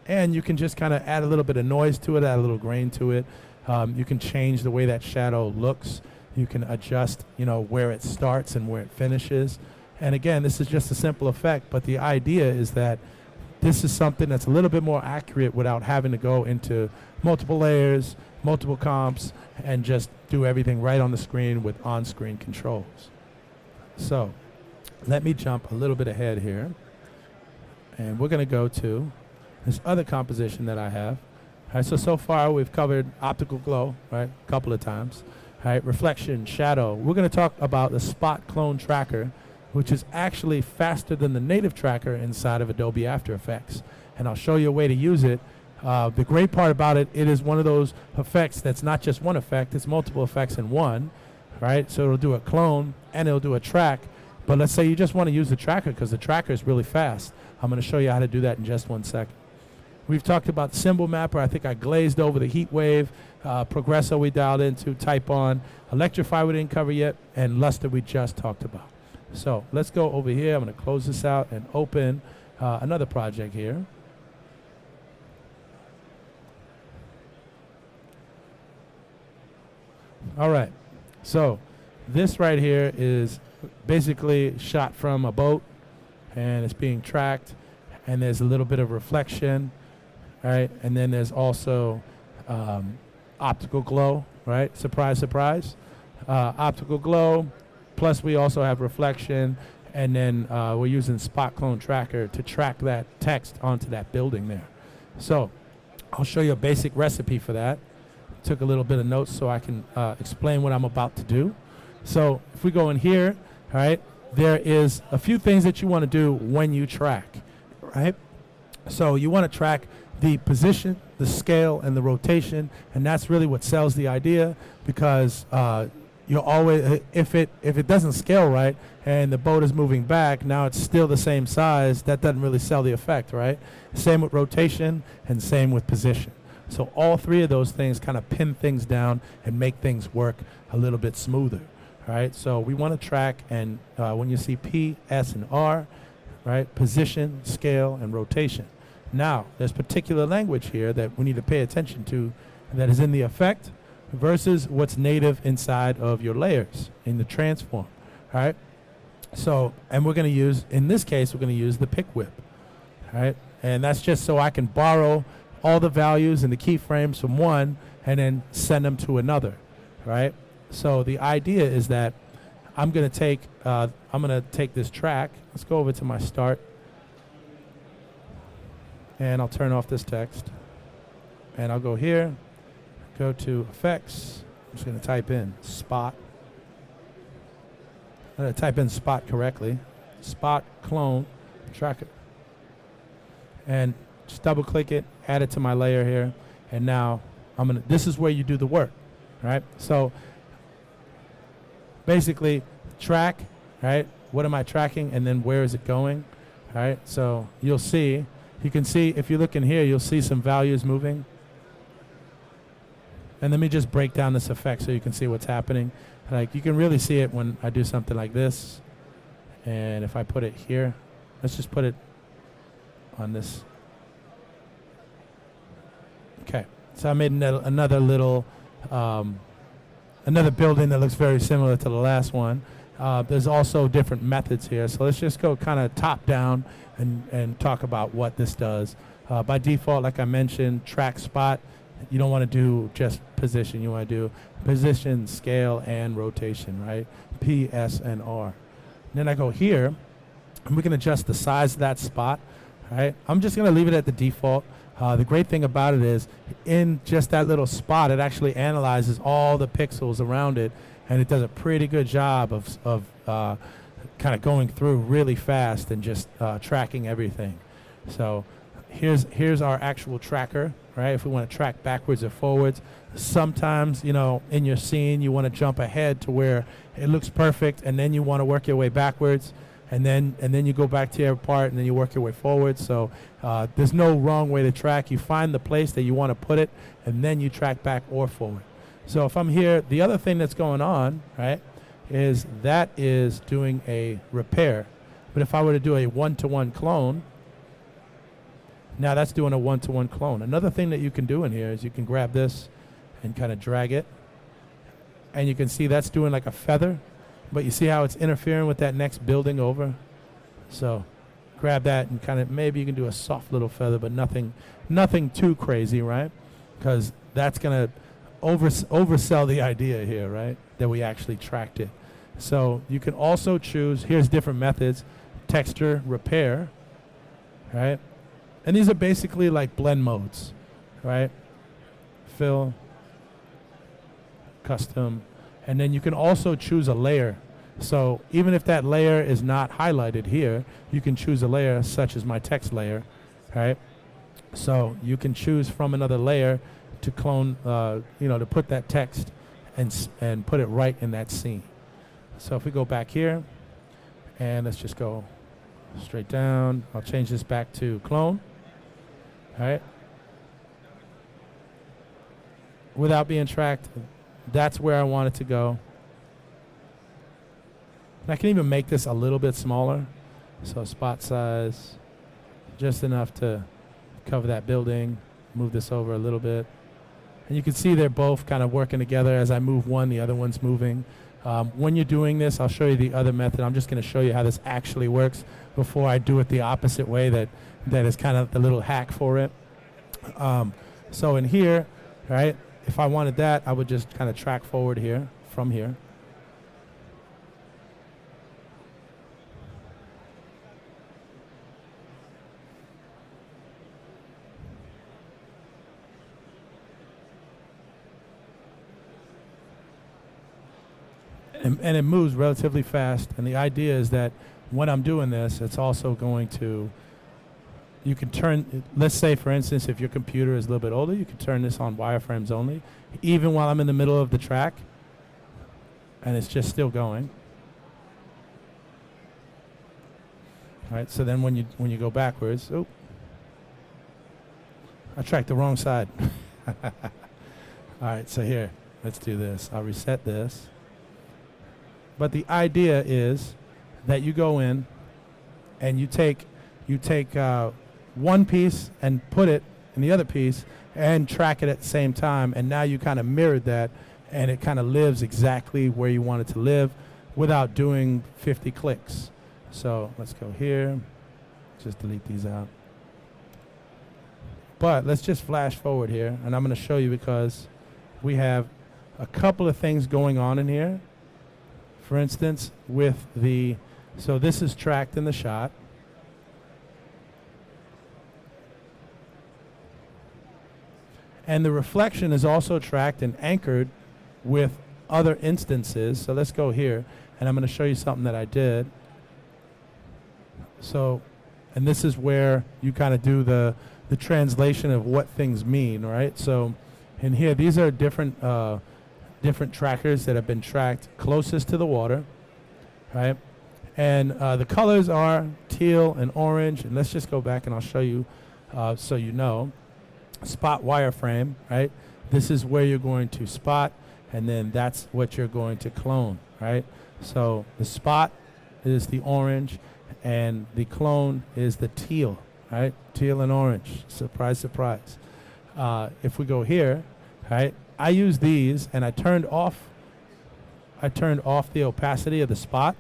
D: And you can just kind of add a little bit of noise to it, add a little grain to it. You can change the way that shadow looks. You can adjust, where it starts and where it finishes. And again, this is just a simple effect, but the idea is that this is something that's a little bit more accurate without having to go into multiple layers, multiple comps, and just do everything right on the screen with on-screen controls. So let me jump a little bit ahead here. And we're going to go to this other composition that I have. All right, so far we've covered optical glow, right, a couple of times. All right, reflection, shadow. We're going to talk about the spot clone tracker, which is actually faster than the native tracker inside of Adobe After Effects. And I'll show you a way to use it. The great part about it, it is one of those effects that's not just one effect, it's multiple effects in one, right? So it'll do a clone and it'll do a track. But let's say you just want to use the tracker because the tracker is really fast. I'm going to show you how to do that in just 1 second. We've talked about symbol mapper. I think I glazed over the heat wave. Progressor we dialed into, type on. Electrify we didn't cover yet, and luster we just talked about. So let's go over here. I'm going to close this out and open another project here. All right. So this right here is basically shot from a boat, and it's being tracked, and there's a little bit of reflection, right? And then there's also optical glow, right? Surprise, surprise. Optical glow, plus we also have reflection, and then we're using Spot Clone Tracker to track that text onto that building there. So I'll show you a basic recipe for that. Took a little bit of notes so I can explain what I'm about to do. So if we go in here, all right, there is a few things that you want to do when you track, right? So you want to track the position, the scale, and the rotation, and that's really what sells the idea, because you'll always, if it doesn't scale right and the boat is moving back, now it's still the same size, that doesn't really sell the effect, right? Same with rotation and same with position. So all three of those things kind of pin things down and make things work a little bit smoother. Right, so we want to track, and when you see P, S, and R, right, position, scale, and rotation. Now, there's particular language here that we need to pay attention to that is in the effect versus what's native inside of your layers in the transform, right? So, and we're going to use, in this case, we're going to use the pick whip, right? And that's just so I can borrow all the values and the keyframes from one and then send them to another, right? So the idea is that I'm going to take this track. Let's go over to my start, and I'll turn off this text, and I'll go here, go to effects. I'm just going to type in spot. I'm going to type in spot correctly, spot clone tracker, and just double click it, add it to my layer here, and now this is where you do the work, right? So basically track, right? What am I tracking, and then where is it going, right? So you can see if you look in here, you'll see some values moving. And let me just break down this effect so you can see what's happening. Like, you can really see it when I do something like this. And if I put it here, let's just put it on this. Okay, so I made another little another building that looks very similar to the last one. There's also different methods here. So let's just go kind of top down and talk about what this does. By default, like I mentioned, track spot. You don't want to do just position. You want to do position, scale, and rotation, right? P, S, and R. And then I go here, and we can adjust the size of that spot, right? I'm just going to leave it at the default. The great thing about it is, in just that little spot, it actually analyzes all the pixels around it, and it does a pretty good job of kind of going through really fast and just tracking everything. So here's our actual tracker, right? If we want to track backwards or forwards, sometimes, you know, in your scene, you want to jump ahead to where it looks perfect, and then you want to work your way backwards. And then you go back to your part, and then you work your way forward. So there's no wrong way to track. You find the place that you want to put it, and then you track back or forward. So if I'm here, the other thing that's going on, right, is that is doing a repair. But if I were to do a one-to-one clone, now that's doing a one-to-one clone. Another thing that you can do in here is you can grab this and kind of drag it, and you can see that's doing like a feather. But you see how it's interfering with that next building over? So grab that and kind of, maybe you can do a soft little feather, but nothing too crazy, right? Because that's going to oversell the idea here, right? That we actually tracked it. So you can also choose, here's different methods, texture, repair, right? And these are basically like blend modes, right? Fill, custom, and then you can also choose a layer. So even if that layer is not highlighted here, you can choose a layer such as my text layer, right? So you can choose from another layer to clone, to put that text and put it right in that scene. So if we go back here, and let's just go straight down. I'll change this back to clone, all right? Without being tracked, that's where I want it to go. And I can even make this a little bit smaller. So spot size, just enough to cover that building. Move this over a little bit. And you can see they're both kind of working together. As I move one, the other one's moving. When you're doing this, I'll show you the other method. I'm just going to show you how this actually works before I do it the opposite way that is kind of the little hack for it. So in here, right, if I wanted that, I would just kind of track forward here from here. And it moves relatively fast. And the idea is that when I'm doing this, it's also going to, you can turn, let's say, for instance, if your computer is a little bit older, you can turn this on wireframes only, even while I'm in the middle of the track, and it's just still going. All right, so then when you go backwards, oh, I tracked the wrong side. All right, so here, let's do this. I'll reset this. But the idea is that you go in and you take one piece and put it in the other piece and track it at the same time, and now you kind of mirrored that, and it kind of lives exactly where you want it to live without doing 50 clicks. So let's go here, just delete these out. But let's just flash forward here, and I'm going to show you because we have a couple of things going on in here. For instance, with so this is tracked in the shot. And the reflection is also tracked and anchored with other instances. So let's go here, and I'm going to show you something that I did. So, and this is where you kind of do the translation of what things mean, right? So in here, these are different trackers that have been tracked closest to the water, right? And the colors are teal and orange. And let's just go back and I'll show you so you know. Spot wireframe, right? This is where you're going to spot, and then that's what you're going to clone, right? So the spot is the orange, and the clone is the teal, right? Teal and orange. Surprise, surprise. If we go here, right? I use these, and I turned off the opacity of the spot,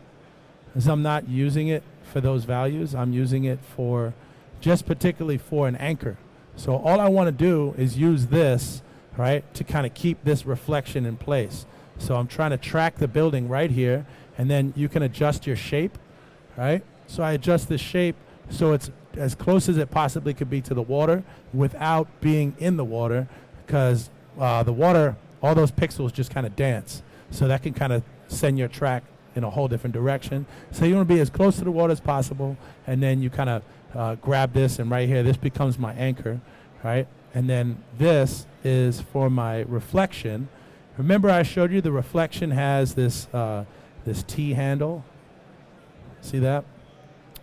D: because I'm not using it for those values. I'm using it for just particularly for an anchor. So all I want to do is use this, right, to kind of keep this reflection in place. So I'm trying to track the building right here, and then you can adjust your shape, right? So I adjust the shape so it's as close as it possibly could be to the water without being in the water, because the water, all those pixels just kind of dance. So that can kind of send your track in a whole different direction. So you want to be as close to the water as possible, and then you kind of grab this, and right here, this becomes my anchor, right? And then this is for my reflection. Remember I showed you the reflection has this this T handle. See that?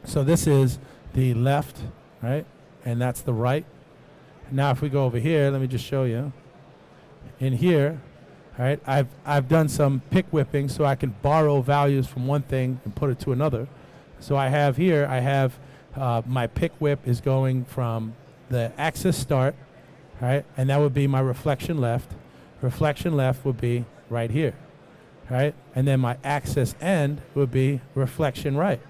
D: So this is the left, right? And that's the right. Now if we go over here, let me just show you. In here, all right, I've done some pick whipping so I can borrow values from one thing and put it to another. So I have here, my pick whip is going from the axis start, right? And that would be my reflection left. Reflection left would be right here, right? And then my axis end would be reflection right,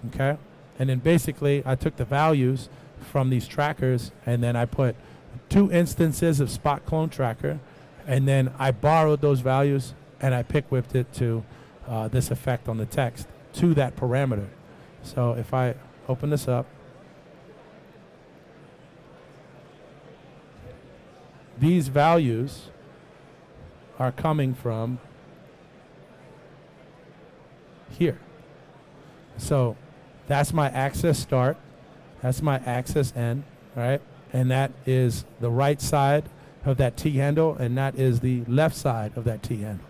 D: okay? And then basically I took the values from these trackers, and then I put 2 instances of spot clone tracker, and then I borrowed those values and I pick whipped it to this effect on the text to that parameter. So if I open this up, these values are coming from here. So that's my axis start, that's my axis end, right? And that is the right side of that T handle, and that is the left side of that T handle.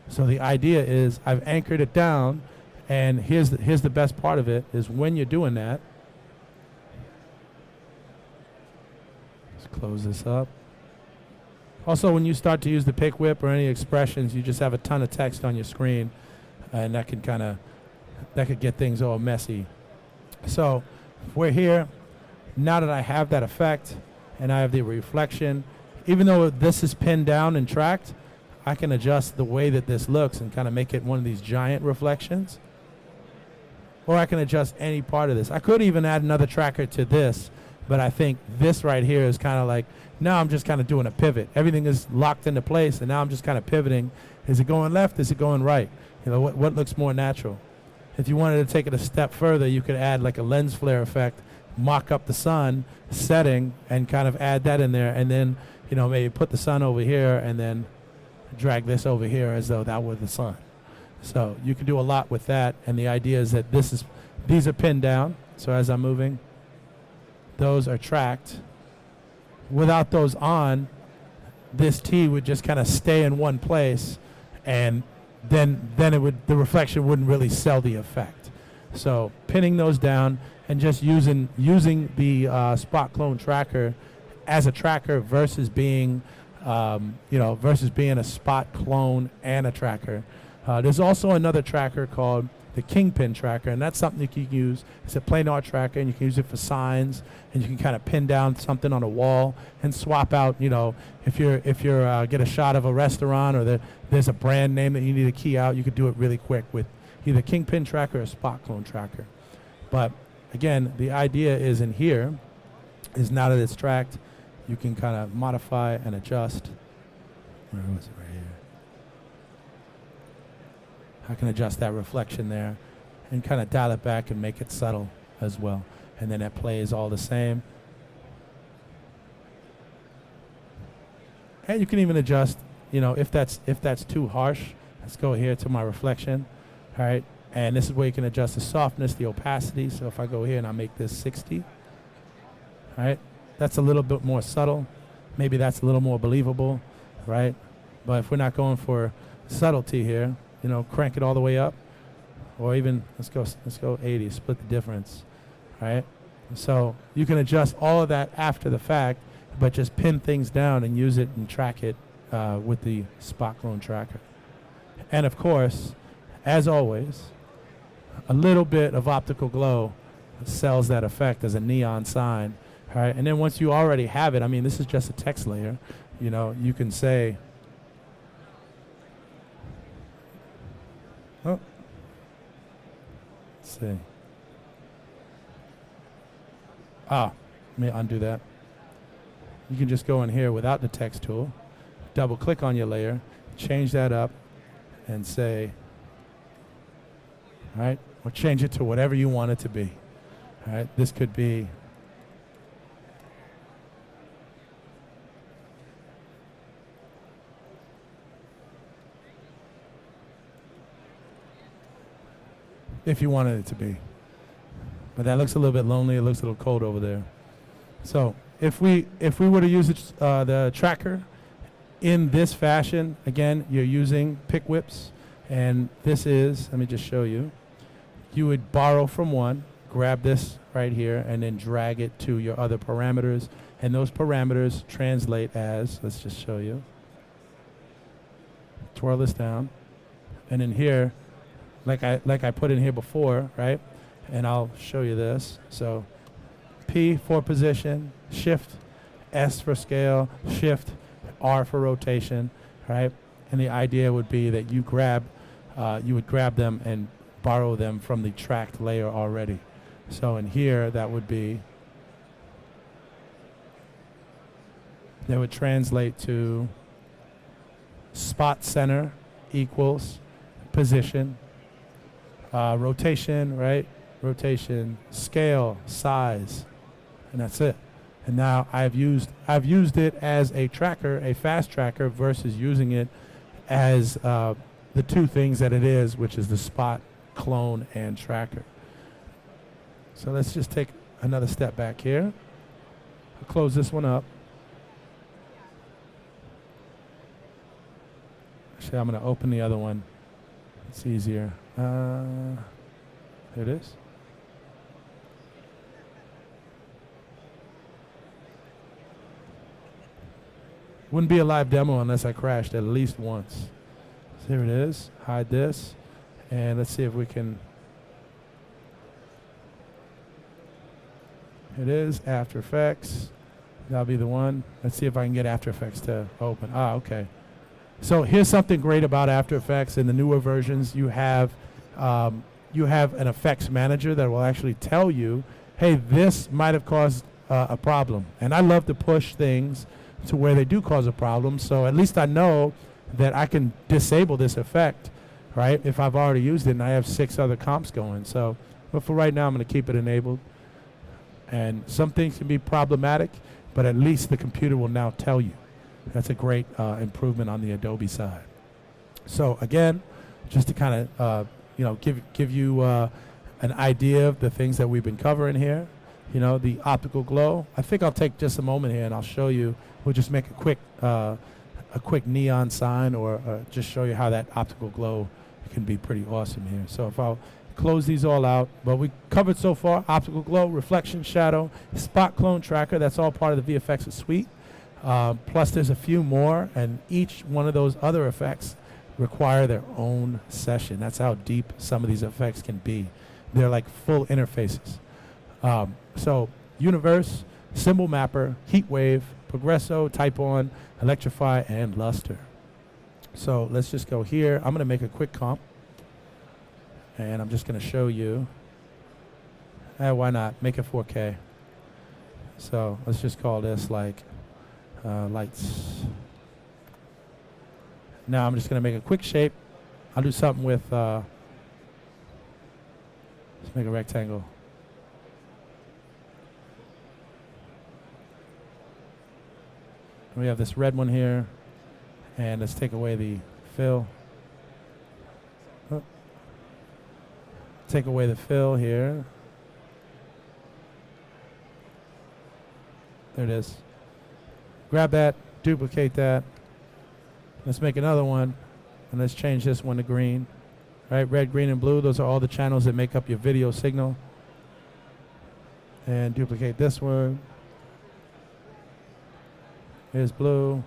D: So the idea is I've anchored it down, and here's the best part of it is when you're doing that. Let's close this up. Also, when you start to use the pick whip or any expressions, you just have a ton of text on your screen, and that could get things all messy. So we're here. Now that I have that effect and I have the reflection, even though this is pinned down and tracked, I can adjust the way that this looks and kind of make it one of these giant reflections. Or I can adjust any part of this. I could even add another tracker to this, but I think this right here is kind of like, now I'm just kind of doing a pivot. Everything is locked into place, and now I'm just kind of pivoting. Is it going left? Is it going right? You know, what looks more natural? If you wanted to take it a step further, you could add like a lens flare effect, mock up the sun setting, and kind of add that in there, and then, you know, maybe put the sun over here and then drag this over here as though that were the sun. So you can do a lot with that, and the idea is that these are pinned down, so as I'm moving, those are tracked. Without those on, this T would just kind of stay in one place, and then the reflection wouldn't really sell the effect. So pinning those down and just using the spot clone tracker as a tracker versus being a spot clone and a tracker. There's also another tracker called the Kingpin tracker, and that's something you can use. It's a planar tracker, and you can use it for signs, and you can kind of pin down something on a wall and swap out. You know, if you're get a shot of a restaurant or there's a brand name that you need to key out, you could do it really quick with either Kingpin tracker or spot clone tracker. But again, the idea is in here is now that it's tracked, you can kind of modify and adjust. Where was it? Right here. I can adjust that reflection there and kind of dial it back and make it subtle as well. And then that plays all the same. And you can even adjust, you know, if that's too harsh. Let's go here to my reflection. All right. And this is where you can adjust the softness, the opacity. So if I go here and I make this 60, all right, that's a little bit more subtle. Maybe that's a little more believable, right? But if we're not going for subtlety here, you know, crank it all the way up, or even let's go 80, split the difference, right? So you can adjust all of that after the fact, but just pin things down and use it and track it with the spot clone tracker. And of course, as always, a little bit of optical glow sells that effect as a neon sign, all right? And then once you already have it, I mean, this is just a text layer, you know, you can say, oh, let's see. Let me undo that. You can just go in here without the text tool, double click on your layer, change that up, and say, all right, or change it to whatever you want it to be. All right, this could be if you wanted it to be. But that looks a little bit lonely. It looks a little cold over there. So if we were to use the tracker in this fashion, again, you're using pick whips, and this is, let me just show you. You would borrow from one, grab this right here, and then drag it to your other parameters, and those parameters translate as, let's just show you. Twirl this down, and in here, like I put in here before, right? And I'll show you this. So P for position, Shift S for scale, Shift R for rotation, right? And the idea would be that you would grab them and borrow them from the tracked layer already. So in here, that would translate to spot center equals position, rotation, right? Rotation, scale, size, and that's it. And now I've used it as a tracker, a fast tracker, versus using it as the two things that it is, which is the spot, clone, and tracker. So let's just take another step back here. I'll close this one up. Actually, I'm going to open the other one. It's easier. There it is. Wouldn't be a live demo unless I crashed at least once. So here it is. Hide this. And let's see if we can. It is After Effects. That'll be the one. Let's see if I can get After Effects to open. Ah, okay. So here's something great about After Effects. In the newer versions, you have an effects manager that will actually tell you, hey, this might have caused a problem. And I love to push things to where they do cause a problem. So at least I know that I can disable this effect, right? If I've already used it and I have 6 other comps going. So, but for right now, I'm going to keep it enabled. And some things can be problematic, but at least the computer will now tell you. That's a great improvement on the Adobe side. So again, just to kind of give you an idea of the things that we've been covering here. You know, the optical glow. I think I'll take just a moment here and I'll show you. We'll just make a quick neon sign, or just show you how that optical glow can be pretty awesome here. So if I'll close these all out, but we covered so far optical glow, reflection, shadow, spot, clone, tracker. That's all part of the VFX suite. Plus there's a few more, and each one of those other effects require their own session. That's how deep some of these effects can be. They're like full interfaces. So universe, symbol mapper, heat wave, progresso, type on, electrify, and luster. So let's just go here. I'm going to make a quick comp, and I'm just going to show you. Why not? Make it 4K. So let's just call this like lights. Now I'm just going to make a quick shape. I'll do something with, let's make a rectangle. We have this red one here, and let's take away the fill. Take away the fill here. There it is. Grab that, duplicate that. Let's make another one, and let's change this one to green. All right, red, green, and blue, those are all the channels that make up your video signal. And duplicate this one. Here's blue.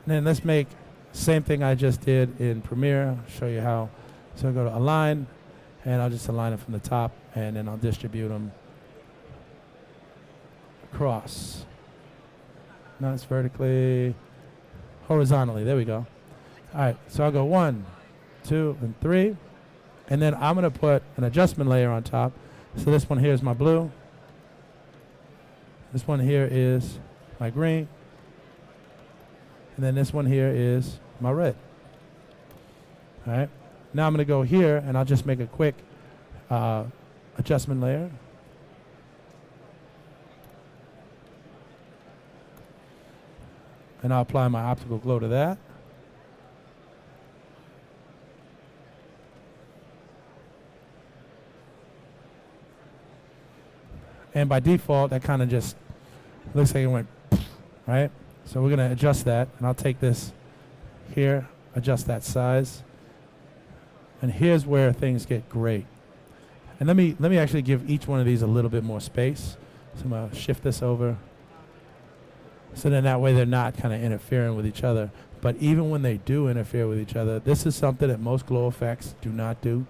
D: And then let's make same thing I just did in Premiere. I'll show you how. So I'll go to Align, and I'll just align it from the top, and then I'll distribute them across. Now it's vertically, horizontally. There we go. All right, so I'll go 1, 2, and 3. And then I'm going to put an adjustment layer on top. So this one here is my blue. This one here is my green. And then this one here is my red. All right. Now I'm going to go here, and I'll just make a quick adjustment layer. And I'll apply my optical glow to that. And by default, that kind of just looks like it went, right? So we're going to adjust that, and I'll take this here, adjust that size. And here's where things get great. And let me actually give each one of these a little bit more space. So I'm going to shift this over. So then that way they're not kind of interfering with each other. But even when they do interfere with each other, this is something that most glow effects do not do.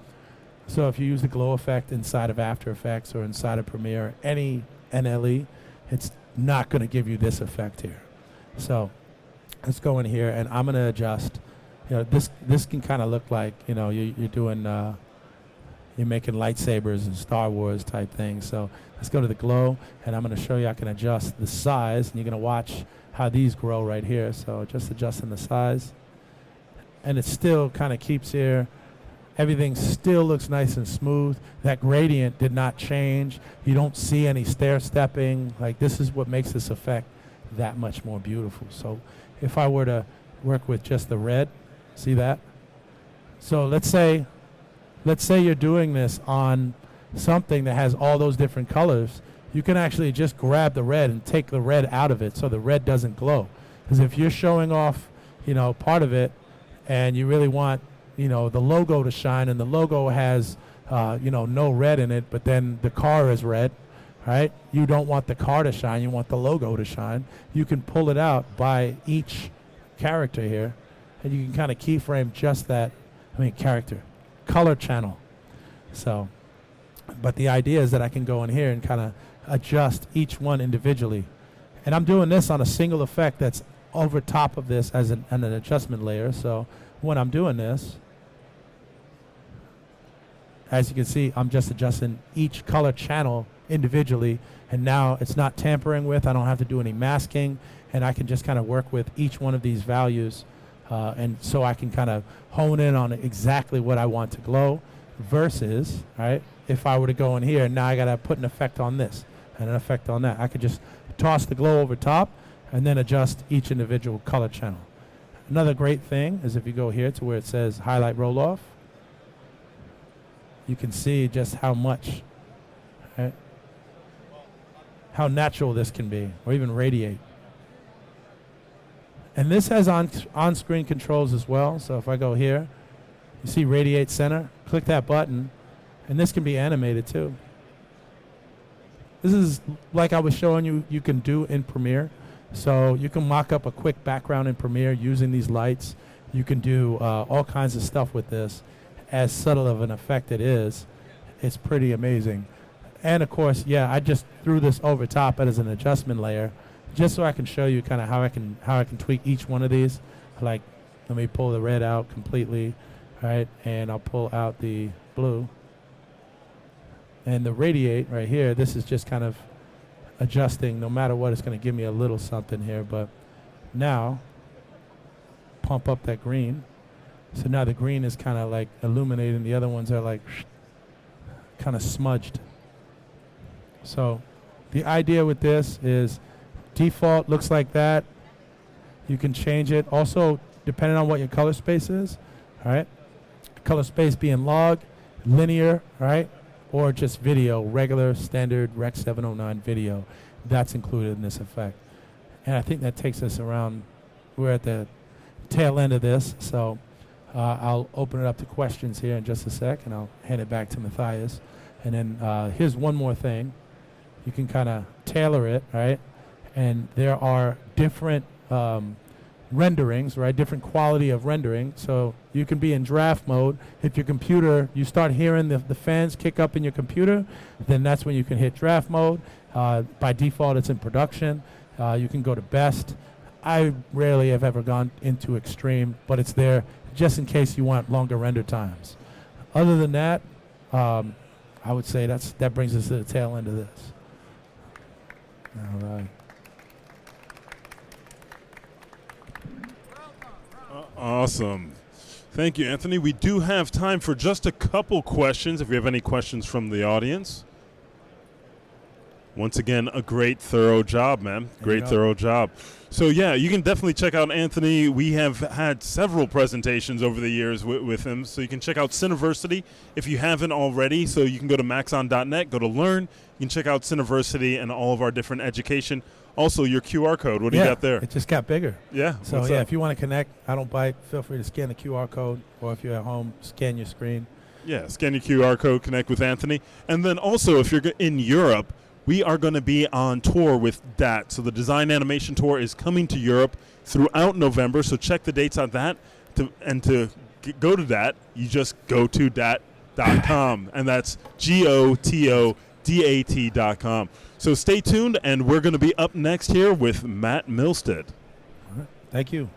D: So if you use the glow effect inside of After Effects or inside of Premiere, any NLE, it's not going to give you this effect here. So let's go in here, and I'm going to adjust. You know, this can kind of look like, you know, you're doing you're making lightsabers and Star Wars type things. So let's go to the glow, and I'm going to show you I can adjust the size, and you're going to watch how these grow right here. So just adjusting the size, and it still kind of keeps here. Everything still looks nice and smooth. That gradient did not change. You don't see any stair stepping. Like, this is what makes this effect that much more beautiful. So if I were to work with just the red, see that? So let's say you're doing this on something that has all those different colors. You can actually just grab the red and take the red out of it so the red doesn't glow. Because if you're showing off, part of it, and you really want, the logo to shine, and the logo has, no red in it, but then the car is red, right? You don't want the car to shine. You want the logo to shine. You can pull it out by each character here, and you can kind of keyframe just that, character, color channel. So, but the idea is that I can go in here and kind of adjust each one individually. And I'm doing this on a single effect that's over top of this as an adjustment layer. So when I'm doing this, as you can see, I'm just adjusting each color channel individually, and now it's not tampering with. I don't have to do any masking, and I can just kind of work with each one of these values, and so I can kind of hone in on exactly what I want to glow, versus, right, if I were to go in here, now I got to put an effect on this and an effect on that. I could just toss the glow over top and then adjust each individual color channel. Another great thing is if you go here to where it says highlight roll off, you can see just how much, right, how natural this can be, or even radiate. And this has on-screen controls as well. So if I go here, you see radiate center, click that button, and this can be animated too. This is like I was showing you, you can do in Premiere. So you can mock up a quick background in Premiere using these lights. You can do all kinds of stuff with this. As subtle of an effect it is, it's pretty amazing. And of course, yeah, I just threw this over top as an adjustment layer, just so I can show you kind of how I can tweak each one of these. Like, let me pull the red out completely, right? And I'll pull out the blue. And the radiate right here, this is just kind of adjusting. No matter what, it's going to give me a little something here. But now, pump up that green. So now the green is kind of like illuminating. The other ones are like kind of smudged. So the idea with this is default looks like that. You can change it. Also, depending on what your color space is, all right? Color space being log, linear, right? Or just video, regular, standard Rec 709 video. That's included in this effect. And I think that takes us around, we're at the tail end of this, so I'll open it up to questions here in just a sec, and I'll hand it back to Matthias. And then here's one more thing. You can kind of tailor it, right? And there are different renderings, right? Different quality of rendering. So you can be in draft mode. If your computer, you start hearing the fans kick up in your computer, then that's when you can hit draft mode. By default, it's in production. You can go to best. I rarely have ever gone into extreme, but it's there just in case you want longer render times. Other than that, I would say that brings us to the tail end of this. All right.
C: Awesome. Thank you, Anthony. We do have time for just a couple questions if you have any questions from the audience. Once again, a great, thorough job, man. Great, thorough job. So, yeah, you can definitely check out Anthony. We have had several presentations over the years with him. So you can check out Cineversity if you haven't already. So you can go to maxon.net, go to Learn. You can check out Cineversity and all of our different education. Also, your QR code. What do you got there?
D: It just got bigger.
C: Yeah.
D: So, yeah, if you want to connect, I don't bite, feel free to scan the QR code. Or if you're at home, scan your screen.
C: Yeah, scan your QR code, connect with Anthony. And then also, if you're in Europe, we are going to be on tour with DAT. So the Design Animation Tour is coming to Europe throughout November. So check the dates on that. To go to DAT, you just go to dat.com. And that's GOTODAT.com. So stay tuned, and we're going to be up next here with Matt Milstead.
D: All right. Thank you.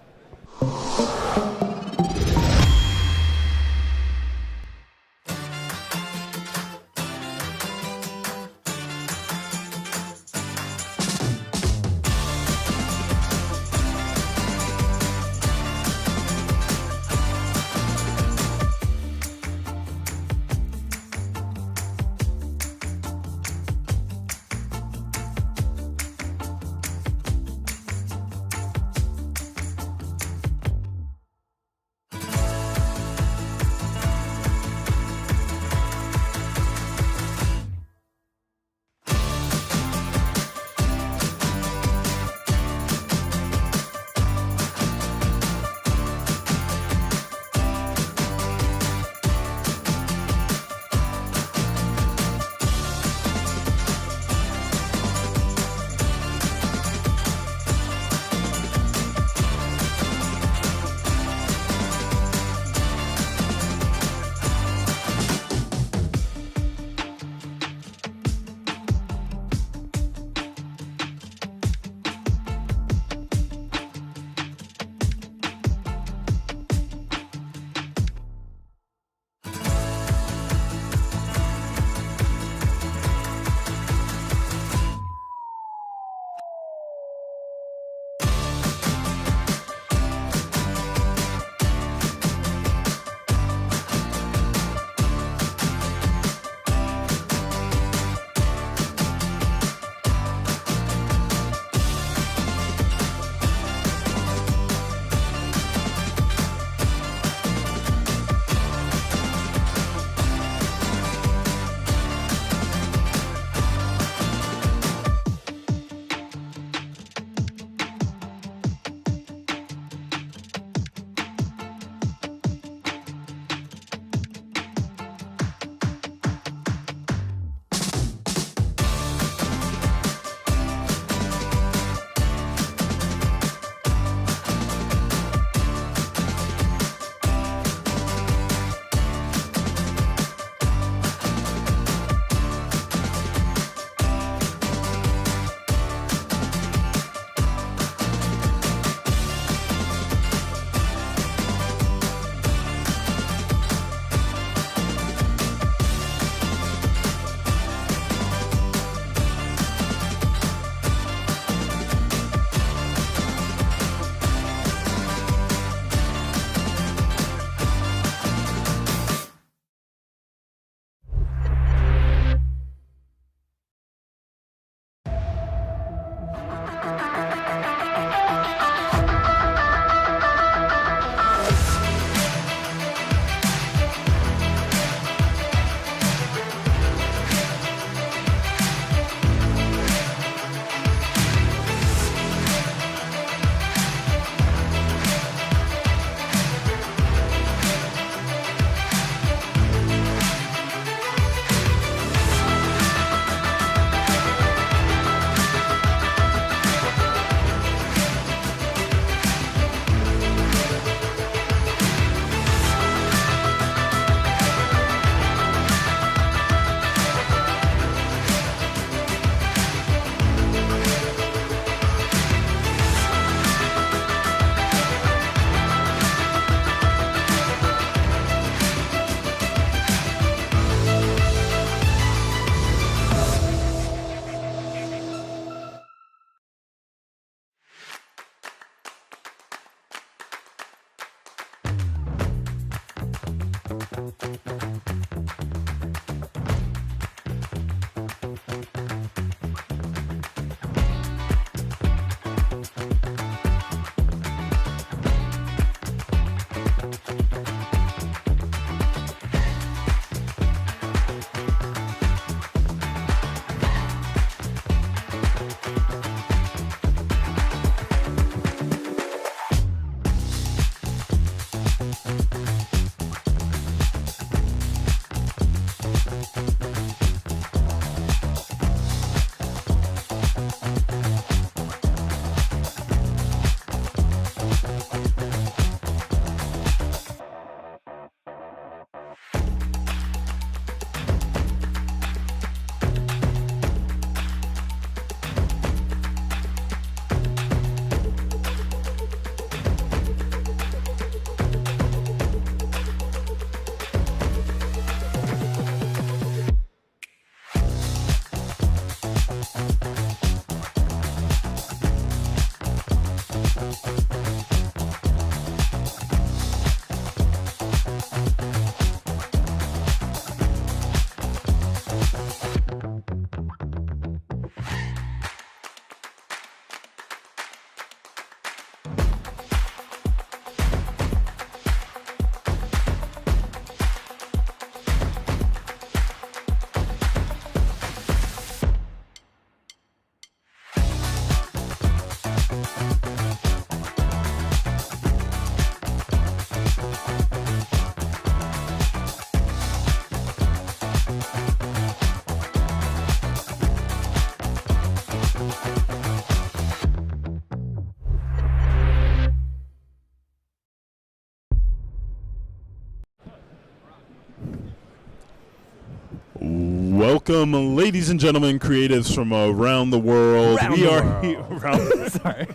C: Welcome, ladies and gentlemen, creatives from around the world. Sorry.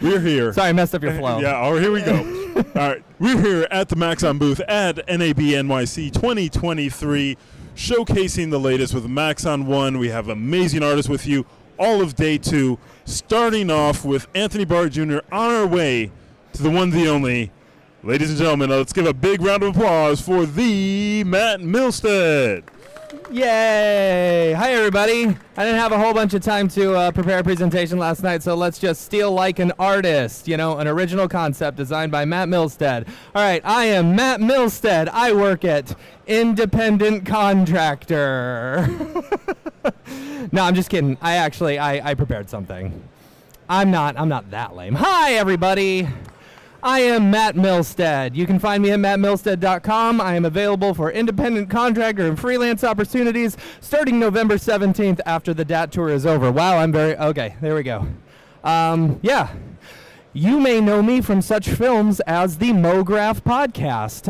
C: We're here.
E: Sorry, I messed up your flow.
C: Yeah, here we go. All right. We're here at the Maxon booth at NAB NYC 2023, showcasing the latest with Maxon 1. We have amazing artists with you all of day 2, starting off with Anthony Barr Jr. on our way to the one, the only. Ladies and gentlemen, let's give a big round of applause for the Matt Milstead.
E: Yay! Hi, everybody. I didn't have a whole bunch of time to prepare a presentation last night, so let's just steal like an artist, an original concept designed by Matt Milstead. All right, I am Matt Milstead. I work at Independent Contractor. No, I'm just kidding. I prepared something. I'm not that lame. Hi, everybody. I am Matt Milstead. You can find me at mattmilstead.com. I am available for independent contractor and freelance opportunities starting November 17th after the DAT tour is over. Wow, okay, there we go. Yeah. You may know me from such films as the MoGraph podcast.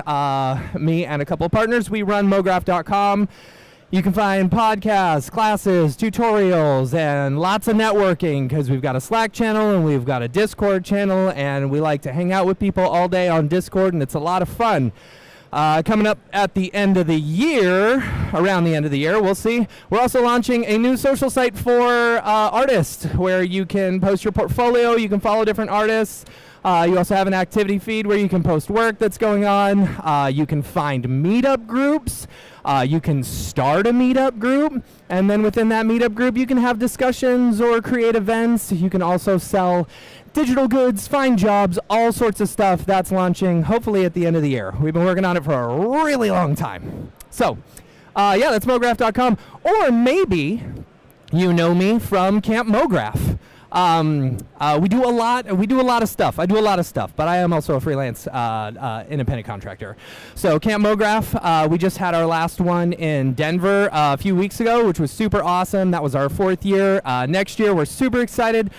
E: Me and a couple of partners, we run MoGraph.com. You can find podcasts, classes, tutorials, and lots of networking because we've got a Slack channel and we've got a Discord channel, and we like to hang out with people all day on Discord, and it's a lot of fun. Coming up at the end of the year, around the end of the year, we'll see. We're also launching a new social site for artists where you can post your portfolio, you can follow different artists. You also have an activity feed where you can post work that's going on. You can find meetup groups. You can start a meetup group, and then within that meetup group, you can have discussions or create events. You can also sell digital goods, find jobs, all sorts of stuff. That's launching hopefully at the end of the year. We've been working on it for a really long time. So, yeah, that's MoGraph.com. Or maybe you know me from Camp MoGraph. We do a lot of stuff. I do a lot of stuff, but I am also a freelance independent contractor. So Camp MoGraph, we just had our last one in Denver a few weeks ago, which was super awesome. That was our 4th year. Next year, we're super excited.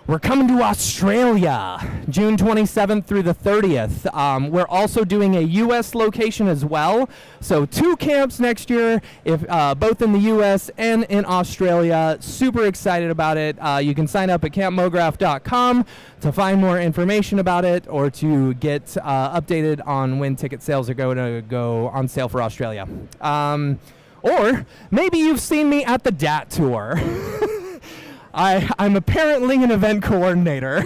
E: We're coming to Australia, June 27th through the 30th. We're also doing a U.S. location as well. So 2 camps next year, both in the U.S. and in Australia. Super excited about it. You can sign up at campmograph.com to find more information about it or to get updated on when ticket sales are going to go on sale for Australia. Or maybe you've seen me at the DAT tour. I'm apparently an event coordinator.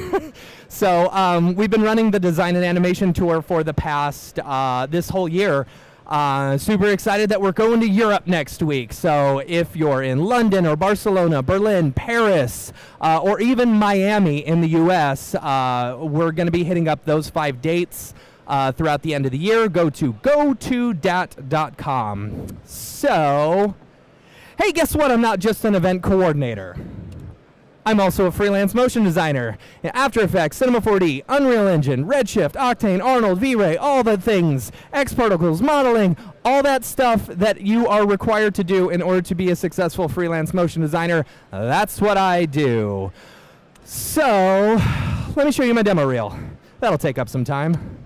E: So we've been running the design and animation tour for the past, this whole year. Super excited that we're going to Europe next week. So if you're in London or Barcelona, Berlin, Paris, or even Miami in the US, we're going to be hitting up those 5 dates throughout the end of the year. Go to gotodat.com. So, hey, guess what? I'm not just an event coordinator. I'm also a freelance motion designer. After Effects, Cinema 4D, Unreal Engine, Redshift, Octane, Arnold, V-Ray, all the things, X-Particles, modeling, all that stuff that you are required to do in order to be a successful freelance motion designer. That's what I do. So, let me show you my demo reel. That'll take up some time.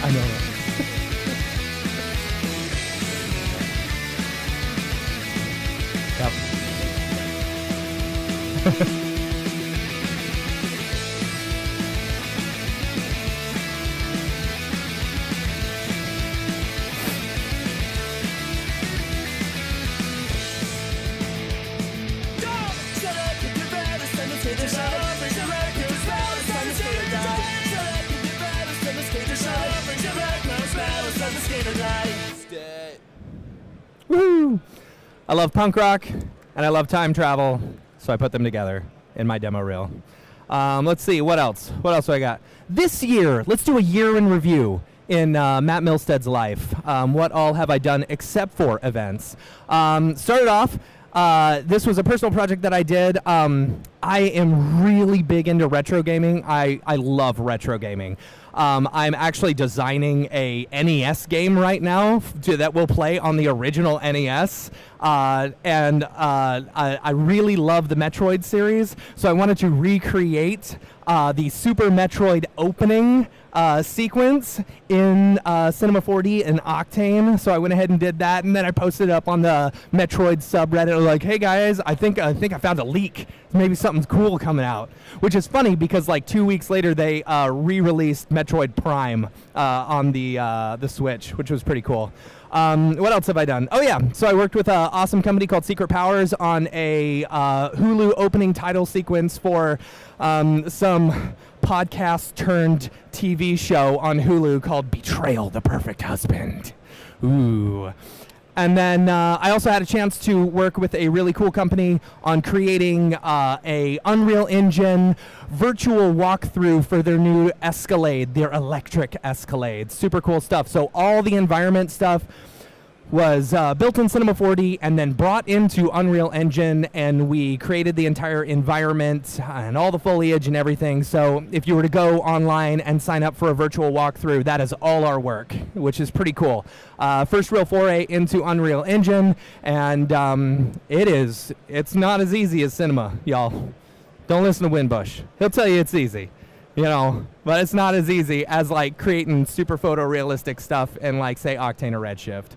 E: I know that. Yep. Woo! I love punk rock and I love time travel, so I put them together in my demo reel. Let's see, what else? What else do I got? This year, let's do a year in review in Matt Milstead's life. What all have I done except for events? Started off, this was a personal project that I did. I am really big into retro gaming. I love retro gaming. I'm actually designing a NES game right now that will play on the original NES. And I really love the Metroid series, so I wanted to recreate the Super Metroid opening sequence in Cinema 4D and Octane. So I went ahead and did that, and then I posted it up on the Metroid subreddit like, hey guys, I think I found a leak. Maybe something's cool coming out. Which is funny because like 2 weeks later they re-released Metroid Prime on the Switch, which was pretty cool. What else have I done? Oh yeah, so I worked with an awesome company called Secret Powers on a Hulu opening title sequence for some podcast turned TV show on Hulu called Betrayal: The Perfect Husband. Ooh. And then I also had a chance to work with a really cool company on creating a Unreal Engine virtual walkthrough for their new Escalade, their electric Escalade. Super cool stuff. So all the environment stuff was built in Cinema 4D and then brought into Unreal Engine, and we created the entire environment and all the foliage and everything. So if you were to go online and sign up for a virtual walkthrough, that is all our work, which is pretty cool. First real foray into Unreal Engine, and it's not as easy as cinema, y'all. Don't listen to Winbush. He'll tell you it's easy. You know, but it's not as easy as like creating super photorealistic stuff in like say Octane or Redshift.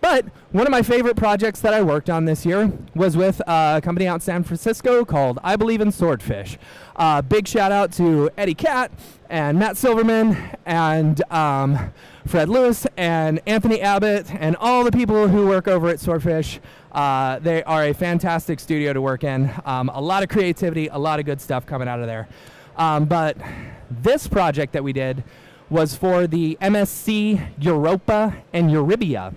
E: But one of my favorite projects that I worked on this year was with a company out in San Francisco called I Believe in Swordfish. Big shout out to Eddie Catt and Matt Silverman and Fred Lewis and Anthony Abbott and all the people who work over at Swordfish. They are a fantastic studio to work in. A lot of creativity, a lot of good stuff coming out of there. But this project that we did was for the MSC Europa and Eurybia,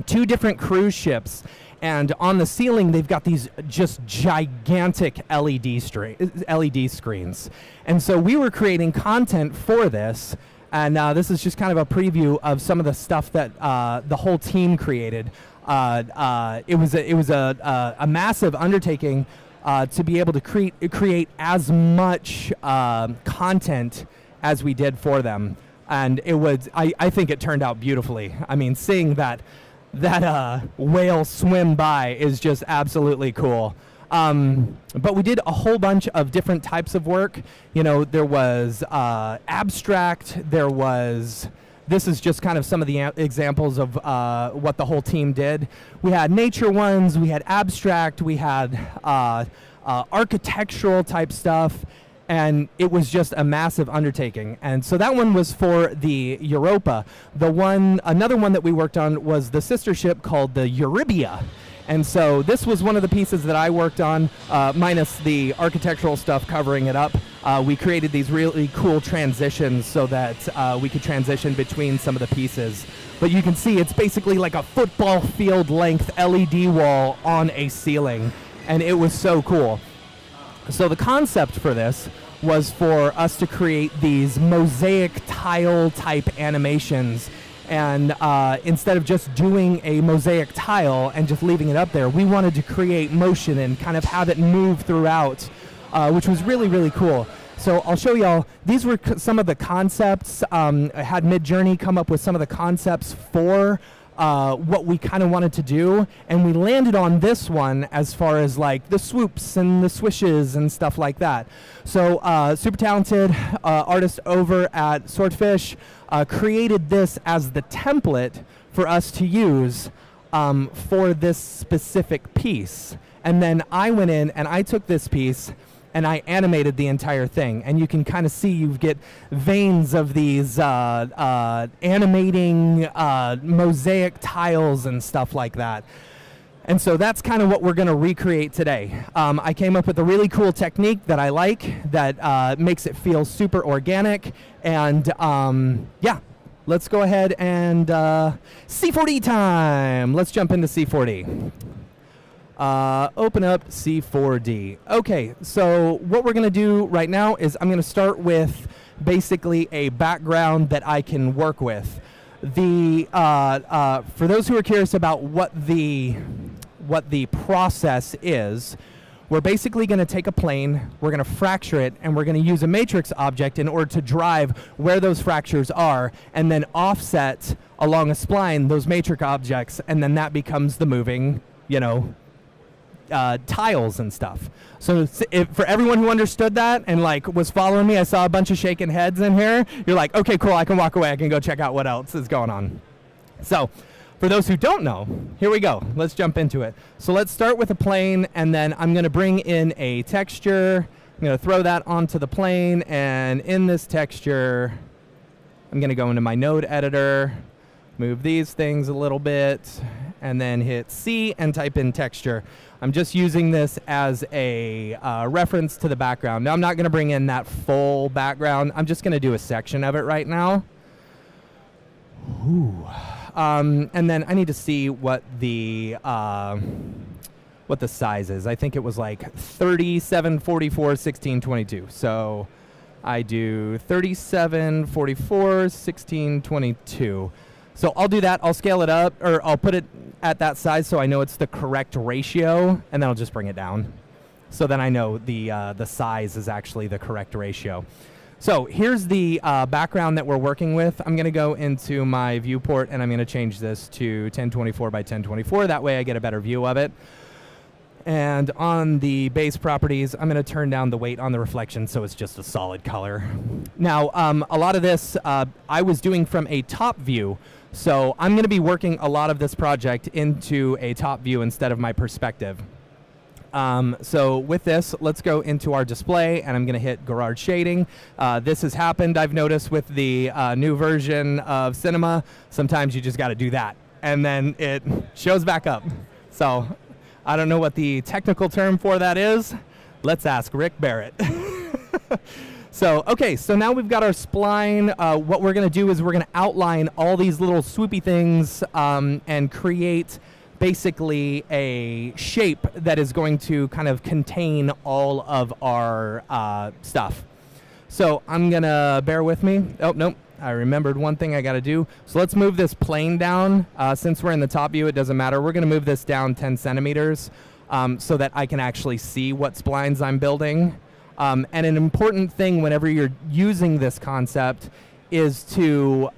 E: 2 different cruise ships. And on the ceiling, they've got these just gigantic LED screens. And so we were creating content for this. And this is just kind of a preview of some of the stuff that the whole team created. It was a massive undertaking to be able to create as much content as we did for them, and it was I think it turned out beautifully. I mean, seeing that whale swim by is just absolutely cool. But we did a whole bunch of different types of work. You know, there was abstract. This is just kind of some of the examples of what the whole team did. We had nature ones, we had abstract, we had architectural type stuff, and it was just a massive undertaking. And so that one was for the Europa. Another one that we worked on was the sister ship called the Eurybia. And so this was one of the pieces that I worked on, minus the architectural stuff covering it up. We created these really cool transitions so that we could transition between some of the pieces. But you can see it's basically like a football field length LED wall on a ceiling. And it was so cool. So the concept for this was for us to create these mosaic tile type animations. And instead of just doing a mosaic tile and just leaving it up there, we wanted to create motion and kind of have it move throughout, which was really, really cool. So I'll show y'all. These were some of the concepts. I had Midjourney come up with some of the concepts for what we kind of wanted to do, and we landed on this one as far as like the swoops and the swishes and stuff like that. So super talented artist over at Swordfish created this as the template for us to use for this specific piece. And then I went in and I took this piece and I animated the entire thing. And you can kind of see you get veins of these animating mosaic tiles and stuff like that. And so that's kind of what we're going to recreate today. I came up with a really cool technique that I like that makes it feel super organic. And yeah, let's go ahead and C4D time. Let's jump into C4D. Open up C4D. Okay, so what we're going to do right now is I'm going to start with basically a background that I can work with. For those who are curious about what the process is, we're basically going to take a plane, we're going to fracture it, and we're going to use a matrix object in order to drive where those fractures are, and then offset along a spline those matrix objects, and then that becomes the moving, tiles and stuff. So for everyone who understood that and like was following me, I saw a bunch of shaking heads in here. You're like, okay, cool, I can walk away. I can go check out what else is going on. So for those who don't know, here we go. Let's jump into it. So let's start with a plane, and then I'm going to bring in a texture. I'm going to throw that onto the plane, and in this texture, I'm going to go into my node editor, move these things a little bit, and then hit C and type in texture. I'm just using this as a reference to the background. Now, I'm not going to bring in that full background. I'm just going to do a section of it right now. Ooh. And then I need to see what the size is. I think it was like 37, 44, 16, 22. So I do 37, 44, 16, 22. So I'll do that. I'll scale it up, or I'll put it at that size so I know it's the correct ratio, and then I'll just bring it down. So then I know the size is actually the correct ratio. So here's the background that we're working with. I'm going to go into my viewport, and I'm going to change this to 1024 by 1024. That way I get a better view of it. And on the base properties, I'm going to turn down the weight on the reflection so it's just a solid color. Now, a lot of this I was doing from a top view. So I'm going to be working a lot of this project into a top view instead of my perspective. So with this, let's go into our display, and I'm going to hit garage shading. This has happened, I've noticed, with the new version of Cinema. Sometimes you just got to do that, and then it shows back up. So I don't know what the technical term for that is. Let's ask Rick Barrett. So, okay, so now we've got our spline. What we're going to do is we're going to outline all these little swoopy things and create basically a shape that is going to kind of contain all of our stuff. So I'm going to, bear with me. Oh, nope. I remembered one thing I got to do. So let's move this plane down. Since we're in the top view, it doesn't matter. We're going to move this down 10 centimeters so that I can actually see what splines I'm building. And an important thing whenever you're using this concept is to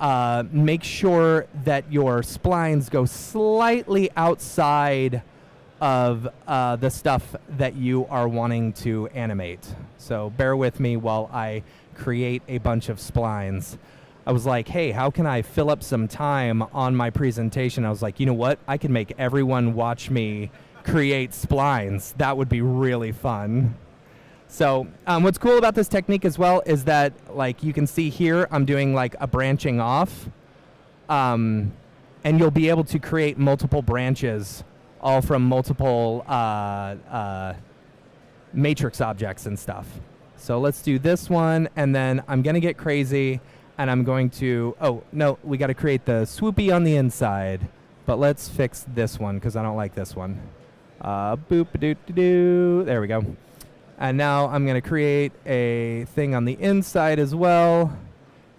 E: make sure that your splines go slightly outside of the stuff that you are wanting to animate. So bear with me while I create a bunch of splines. I was like, hey, how can I fill up some time on my presentation? I was like, you know what? I can make everyone watch me create splines. That would be really fun. So what's cool about this technique as well is that, like, you can see here, I'm doing like a branching off. And you'll be able to create multiple branches, all from multiple matrix objects and stuff. So let's do this one, and then I'm going to get crazy, and I'm going to, oh, no, we got to create the swoopy on the inside. But let's fix this one, because I don't like this one. Boop-a-doo-doo-doo. There we go. And now I'm going to create a thing on the inside as well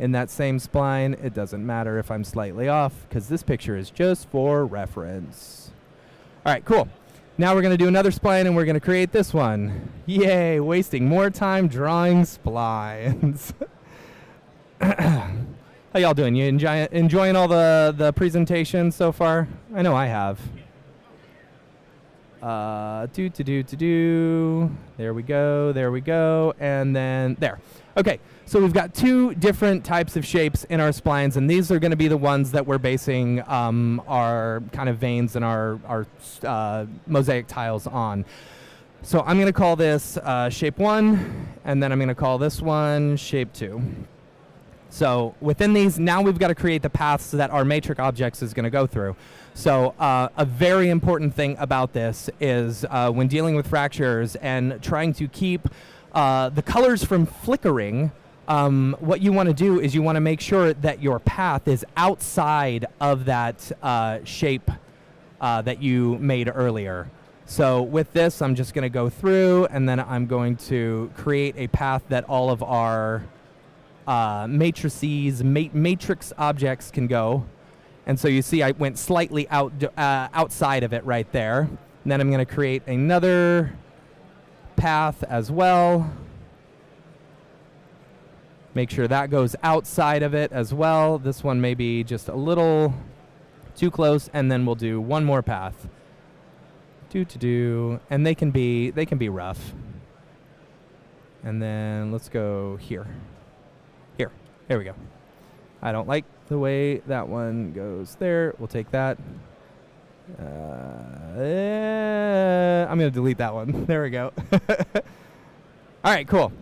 E: in that same spline. It doesn't matter if I'm slightly off, because this picture is just for reference. All right, cool. Now we're going to do another spline, and we're going to create this one. Yay, wasting more time drawing splines. How y'all doing? You enjoying all the presentation so far? I know I have. There we go, and then there. Okay, so we've got two different types of shapes in our splines, and these are going to be the ones that we're basing our kind of veins and our mosaic tiles on. So I'm going to call this shape 1, and then I'm going to call this one shape 2. So within these, now we've got to create the paths that our matrix objects is going to go through. So a very important thing about this is when dealing with fractures and trying to keep the colors from flickering, what you want to do is you want to make sure that your path is outside of that shape that you made earlier. So with this, I'm just going to go through, and then I'm going to create a path that all of our matrices, matrix objects can go. And so you see I went slightly outside of it right there. And then I'm going to create another path as well. Make sure that goes outside of it as well. This one may be just a little too close, and then we'll do one more path. And they can be rough. And then let's go here. Here we go. I don't like the way that one goes there. We'll take that. I'm going to delete that one. There we go. All right, cool.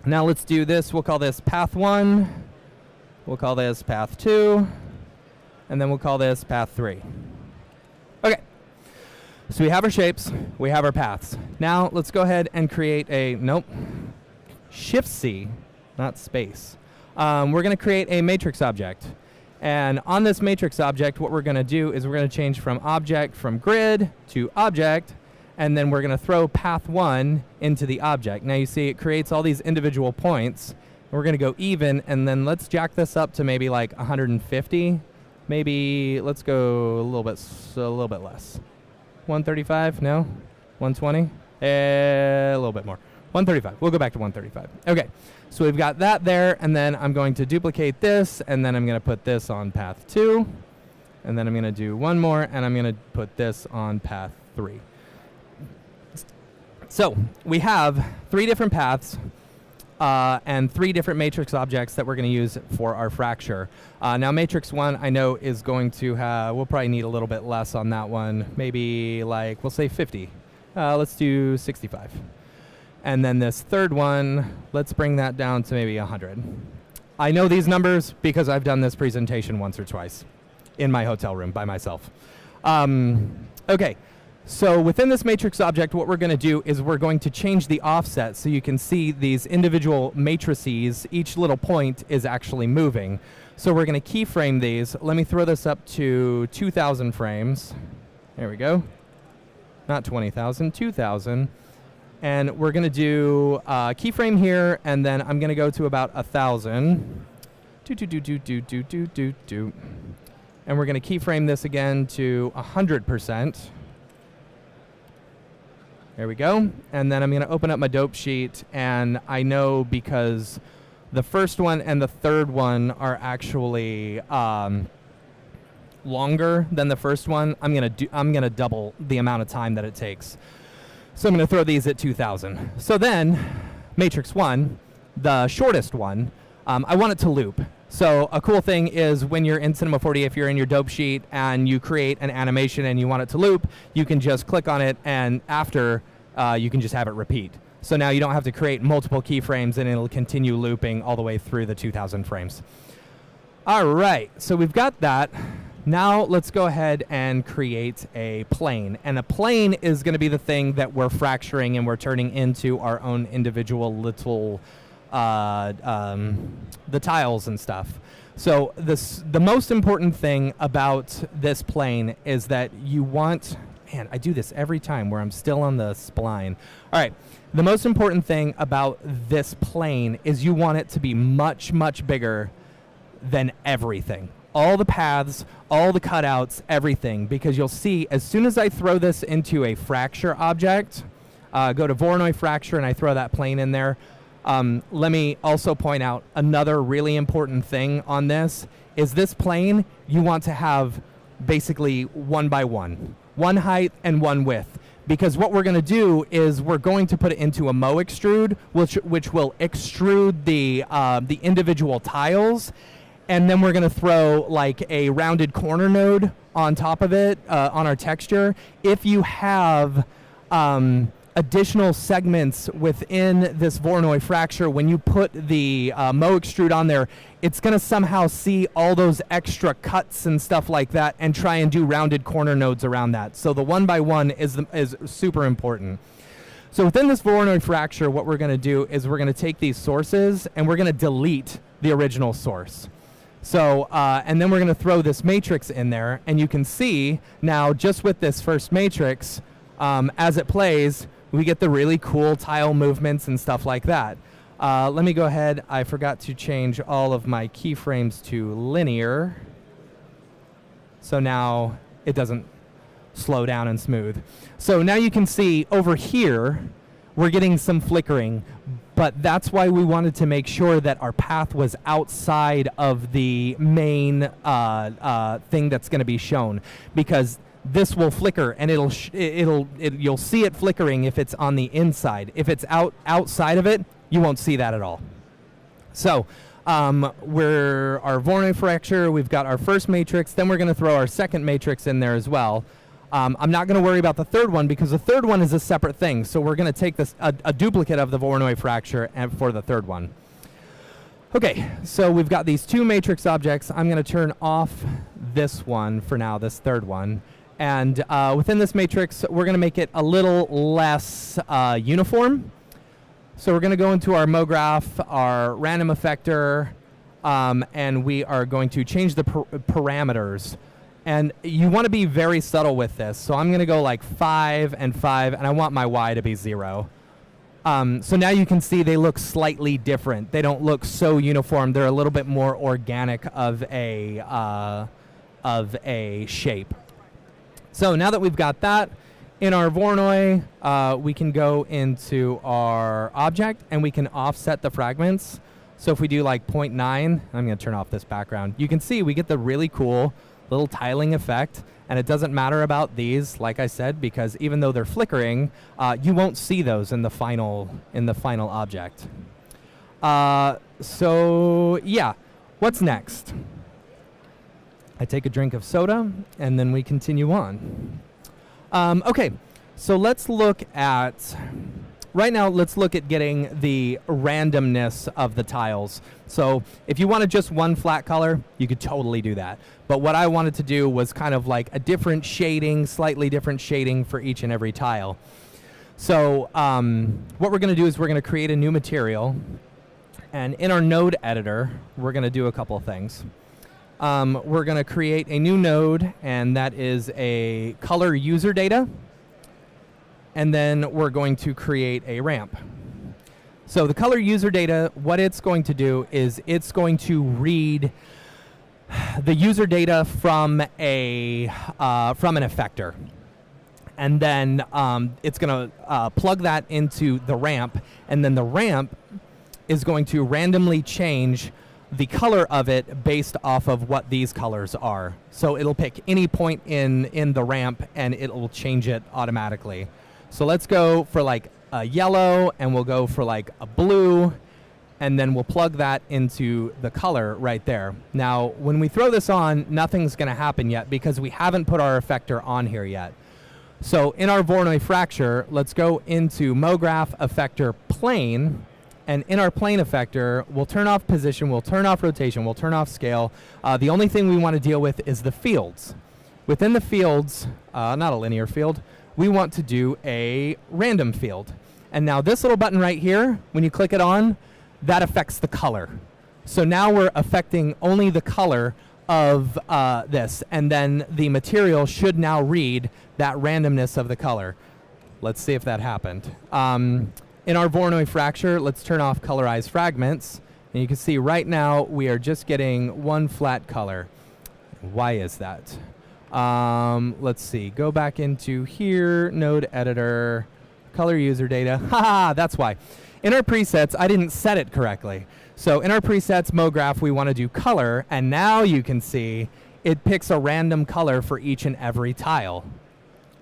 E: Now let's do this. We'll call this path 1. We'll call this path 2. And then we'll call this path 3. Okay. So we have our shapes. We have our paths. Now let's go ahead and create a, Shift-C, not space. We're going to create a matrix object. And on this matrix object, what we're going to do is we're going to change from grid to object, and then we're going to throw path 1 into the object. Now you see it creates all these individual points. We're going to go even, and then let's jack this up to maybe like 150. Maybe let's go a little bit less. 135? No? 120? A little bit more. 135. We'll go back to 135. Okay. So we've got that there, and then I'm going to duplicate this, and then I'm going to put this on path 2, and then I'm going to do one more, and I'm going to put this on path 3. So we have 3 different paths and 3 different matrix objects that we're going to use for our fracture. Now matrix 1 I know is going to have, we'll probably need a little bit less on that one, maybe like, we'll say 50. Let's do 65. And then this third one, let's bring that down to maybe 100. I know these numbers because I've done this presentation once or twice in my hotel room by myself. Okay, so within this matrix object, what we're going to do is we're going to change the offset so you can see these individual matrices. Each little point is actually moving. So we're going to keyframe these. Let me throw this up to 2,000 frames. There we go. Not 20,000, 2,000. And we're going to do keyframe here, and then I'm going to go to about 1,000. And we're going to keyframe this again to 100%. There we go. And then I'm going to open up my dope sheet, and I know because the first one and the third one are actually longer than the first one, I'm going to double the amount of time that it takes. So I'm going to throw these at 2,000. So then, matrix 1, the shortest one, I want it to loop. So a cool thing is when you're in Cinema 4D, if you're in your dope sheet and you create an animation and you want it to loop, you can just click on it, and after you can just have it repeat. So now you don't have to create multiple keyframes, and it'll continue looping all the way through the 2,000 frames. All right, so we've got that. Now let's go ahead and create a plane. And a plane is going to be the thing that we're fracturing and we're turning into our own individual little, the tiles and stuff. So the most important thing about this plane is that you want, man, I do this every time where I'm still on the spline. All right, the most important thing about this plane is you want it to be much, much bigger than everything. All the paths, all the cutouts, everything, because you'll see as soon as I throw this into a fracture object, go to Voronoi fracture and I throw that plane in there. Let me also point out another really important thing on this is this plane you want to have basically 1 by 1, 1 height and 1 width. Because what we're going to do is we're going to put it into a Mo extrude, which will extrude the individual tiles. And then we're going to throw like a rounded corner node on top of it on our texture. If you have additional segments within this Voronoi fracture, when you put the Mo extrude on there, it's going to somehow see all those extra cuts and stuff like that and try and do rounded corner nodes around that. So the 1 by 1 is super important. So within this Voronoi fracture, what we're going to do is we're going to take these sources and we're going to delete the original source. So, and then we're going to throw this matrix in there, and you can see now just with this first matrix, as it plays, we get the really cool tile movements and stuff like that. Let me go ahead. I forgot to change all of my keyframes to linear. So now it doesn't slow down and smooth. So now you can see over here, we're getting some flickering, but that's why we wanted to make sure that our path was outside of the main thing that's going to be shown, because this will flicker and you'll see it flickering if it's on the inside. If it's outside of it, you won't see that at all. So we're our Voronoi fracture, we've got our first matrix, then we're going to throw our second matrix in there as well. I'm not going to worry about the third one because the third one is a separate thing. So we're going to take this a duplicate of the Voronoi fracture and for the third one. Okay, so we've got these two matrix objects. I'm going to turn off this one for now, this third one. And within this matrix, we're going to make it a little less uniform. So we're going to go into our MoGraph, our random effector, and we are going to change the parameters. And you want to be very subtle with this. So I'm going to go like 5 and 5, and I want my Y to be 0. So now you can see they look slightly different. They don't look so uniform. They're a little bit more organic of a shape. So now that we've got that, in our Voronoi, we can go into our object, and we can offset the fragments. So if we do like 0.9, I'm going to turn off this background. You can see we get the really cool little tiling effect, and it doesn't matter about these, like I said, because even though they're flickering, you won't see those in the final object. So yeah, what's next? I take a drink of soda, and then we continue on. Okay, so let's look at. Right now, let's look at getting the randomness of the tiles. So if you wanted just one flat color, you could totally do that. But what I wanted to do was kind of like a different shading, slightly different shading for each and every tile. So what we're going to do is we're going to create a new material. And in our node editor, we're going to do a couple of things. We're going to create a new node, and that is a color user data. And then we're going to create a ramp. So the color user data, what it's going to do is it's going to read the user data from an effector. And then it's going to plug that into the ramp, and then the ramp is going to randomly change the color of it based off of what these colors are. So it'll pick any point in the ramp, and it'll change it automatically. So let's go for like a yellow, and we'll go for like a blue, and then we'll plug that into the color right there. Now, when we throw this on, nothing's going to happen yet because we haven't put our effector on here yet. So in our Voronoi fracture, let's go into MoGraph effector plane, and in our plane effector, we'll turn off position, we'll turn off rotation, we'll turn off scale. The only thing we want to deal with is the fields. Within the fields, not a linear field, we want to do a random field. And now this little button right here, when you click it on, that affects the color. So now we're affecting only the color of this, and then the material should now read that randomness of the color. Let's see if that happened. In our Voronoi fracture, let's turn off colorize fragments, and you can see right now we are just getting one flat color. Why is that? Let's see, go back into here, node editor, color user data. Haha, that's why. In our presets, I didn't set it correctly. So in our presets, MoGraph, we want to do color, and now you can see it picks a random color for each and every tile.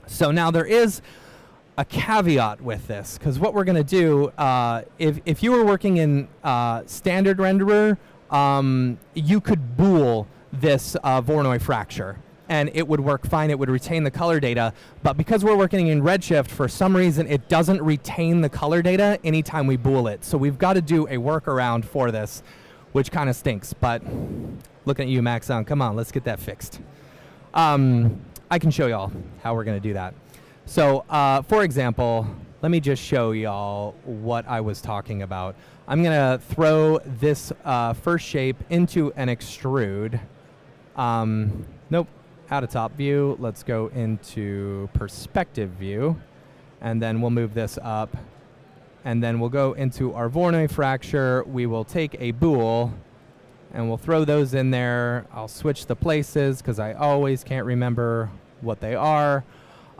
E: So now there is a caveat with this, because what we're going to do, if you were working in standard renderer, you could bool this Voronoi fracture, and it would work fine. It would retain the color data. But because we're working in Redshift, for some reason, it doesn't retain the color data anytime we bool it. So we've got to do a workaround for this, which kind of stinks. But looking at you, Maxon, come on, let's get that fixed. I can show y'all how we're going to do that. So, for example, let me just show y'all what I was talking about. I'm going to throw this first shape into an extrude. Nope. Out of top view, let's go into perspective view, and then we'll move this up, and then we'll go into our Voronoi fracture. We will take a bool, and we'll throw those in there. I'll switch the places because I always can't remember what they are.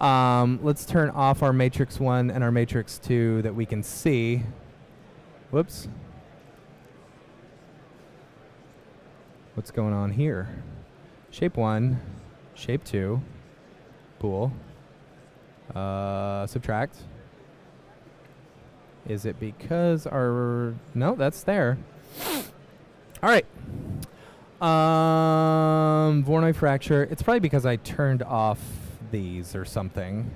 E: Let's turn off our matrix 1 and our matrix 2 that we can see. Whoops. What's going on here? Shape 1, shape 2, bool, subtract. Is it because our... No, that's there. All right. Voronoi fracture. It's probably because I turned off these or something.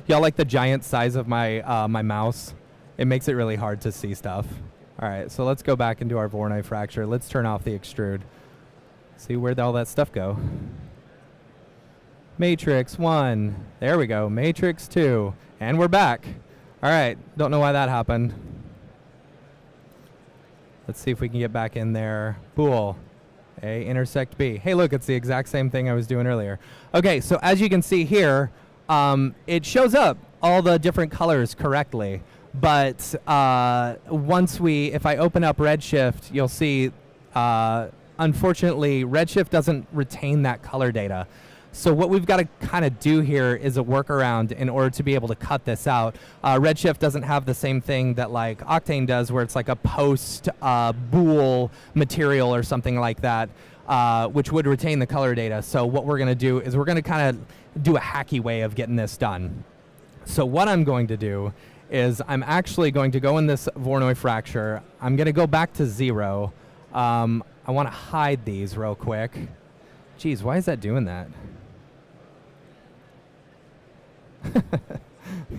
E: Y'all like the giant size of my my mouse? It makes it really hard to see stuff. All right, so let's go back into our Voronoi fracture. Let's turn off the extrude. See where'd all that stuff go. Matrix 1. There we go. Matrix 2. And we're back. All right. Don't know why that happened. Let's see if we can get back in there. Bool. A intersect B. Hey, look, it's the exact same thing I was doing earlier. Okay, so as you can see here, it shows up all the different colors correctly. But if I open up Redshift, you'll see, unfortunately, Redshift doesn't retain that color data. So what we've got to kind of do here is a workaround in order to be able to cut this out. Redshift doesn't have the same thing that like Octane does, where it's like a post bool material or something like that, which would retain the color data. So what we're going to do is we're going to kind of do a hacky way of getting this done. So what I'm going to do is I'm actually going to go in this Voronoi fracture. I'm going to go back to 0. I want to hide these real quick. Geez, why is that doing that?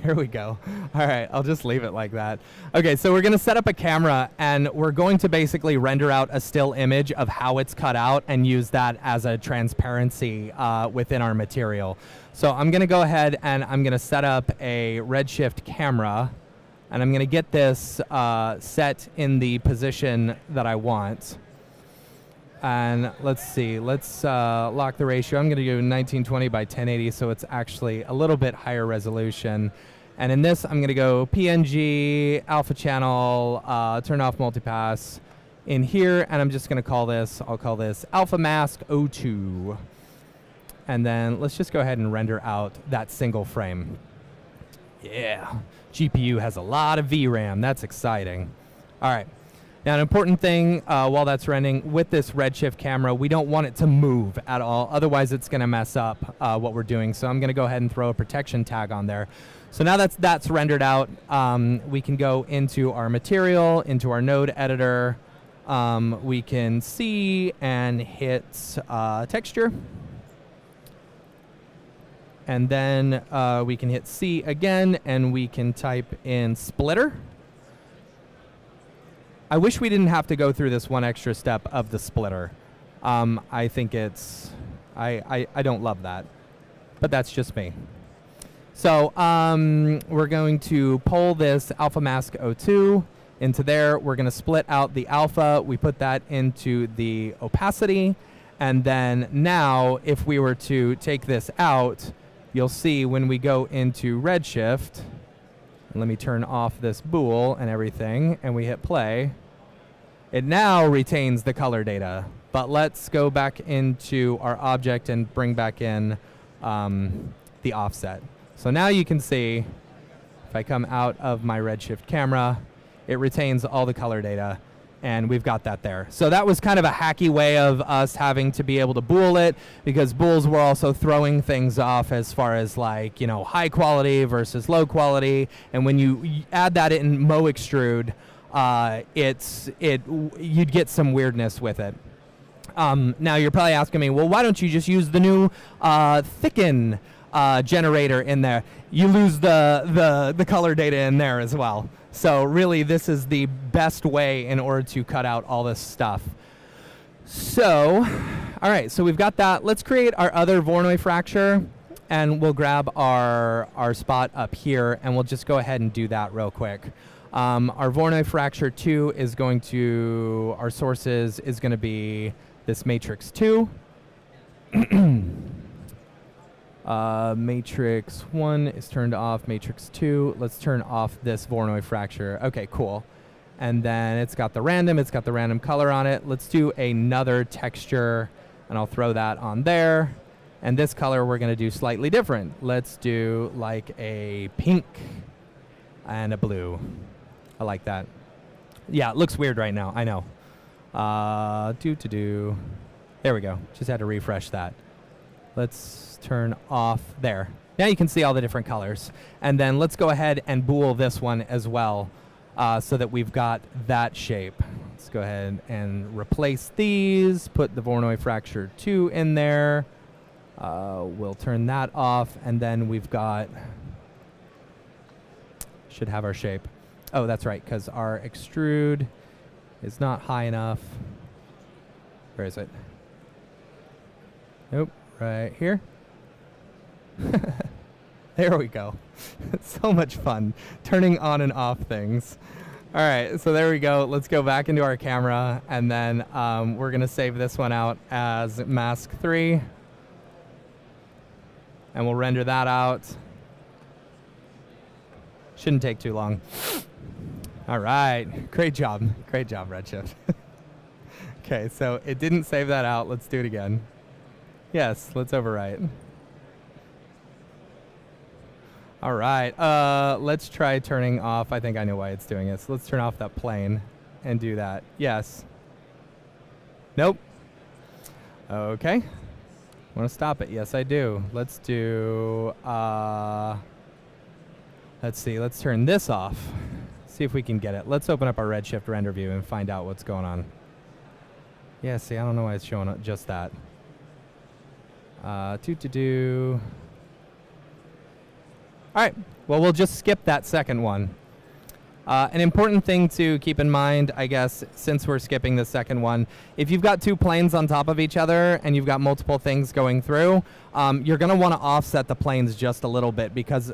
E: Here we go. All right, I'll just leave it like that. Okay, so we're going to set up a camera, and we're going to basically render out a still image of how it's cut out and use that as a transparency within our material. So I'm going to go ahead and I'm going to set up a Redshift camera, and I'm going to get this set in the position that I want. And let's see, let's lock the ratio. I'm going to do 1920 by 1080, so it's actually a little bit higher resolution. And in this, I'm going to go PNG, alpha channel, turn off multipass in here, and I'm just going to call this, I'll call this alpha mask 02. And then let's just go ahead and render out that single frame. Yeah, GPU has a lot of VRAM. That's exciting. All right. Now, an important thing while that's running with this Redshift camera, we don't want it to move at all. Otherwise, it's going to mess up what we're doing. So I'm going to go ahead and throw a protection tag on there. So now that's rendered out, we can go into our material, into our node editor. We can see and hit texture. And then we can hit C again, and we can type in splitter. I wish we didn't have to go through this one extra step of the splitter. I think it's, I don't love that, but that's just me. So we're going to pull this alpha mask 02 into there. We're going to split out the alpha. We put that into the opacity. And then now, if we were to take this out, you'll see when we go into Redshift, let me turn off this bool and everything, and we hit play. It now retains the color data, but let's go back into our object and bring back in the offset. So now you can see, if I come out of my Redshift camera, it retains all the color data, and we've got that there. So that was kind of a hacky way of us having to be able to bool it, because bools were also throwing things off as far as like, you know, high quality versus low quality. And when you add that in Mo extrude, you'd get some weirdness with it. Now you're probably asking me, well, why don't you just use the new thicken generator in there? You lose the color data in there as well. So really, this is the best way in order to cut out all this stuff. So, all right, so we've got that. Let's create our other Voronoi fracture, and we'll grab our spot up here, and we'll just go ahead and do that real quick. Our Voronoi fracture 2 is going to, our sources is going to be this matrix 2. Matrix 1 is turned off. Matrix 2, let's turn off this Voronoi fracture. Okay, cool. And then it's got the random color on it. Let's do another texture, and I'll throw that on there. And this color we're going to do slightly different. Let's do like a pink and a blue. I like that. Yeah, it looks weird right now. I know. There we go. Just had to refresh that. Let's turn off there. Now you can see all the different colors. And then let's go ahead and bool this one as well so that we've got that shape. Let's go ahead and replace these. Put the Voronoi Fracture 2 in there. We'll turn that off, and then we've got, should have our shape. Oh, that's right, because our extrude is not high enough. Where is it? Nope, right here. There we go. So much fun turning on and off things. All right, so there we go. Let's go back into our camera, and then we're going to save this one out as mask 3. And we'll render that out. Shouldn't take too long. All right. Great job. Great job, Redshift. Okay, so it didn't save that out. Let's do it again. Yes, let's overwrite. All right. Let's try turning off. I think I know why it's doing it. So let's turn off that plane and do that. Yes. Nope. Okay. Want to stop it? Yes, I do. Let's do, let's see, let's turn this off. See if we can get it. Let's open up our Redshift render view and find out what's going on. Yeah, see, I don't know why it's showing up just that. All right, well, we'll just skip that second one. An important thing to keep in mind, I guess, since we're skipping the second one, if you've got two planes on top of each other and you've got multiple things going through, you're going to want to offset the planes just a little bit because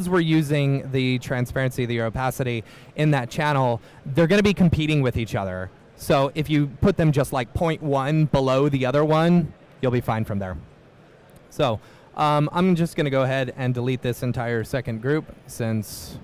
E: we're using the transparency, the opacity in that channel, they're going to be competing with each other. So if you put them just like 0.1 below the other one, you'll be fine from there. So I'm just going to go ahead and delete this entire second group since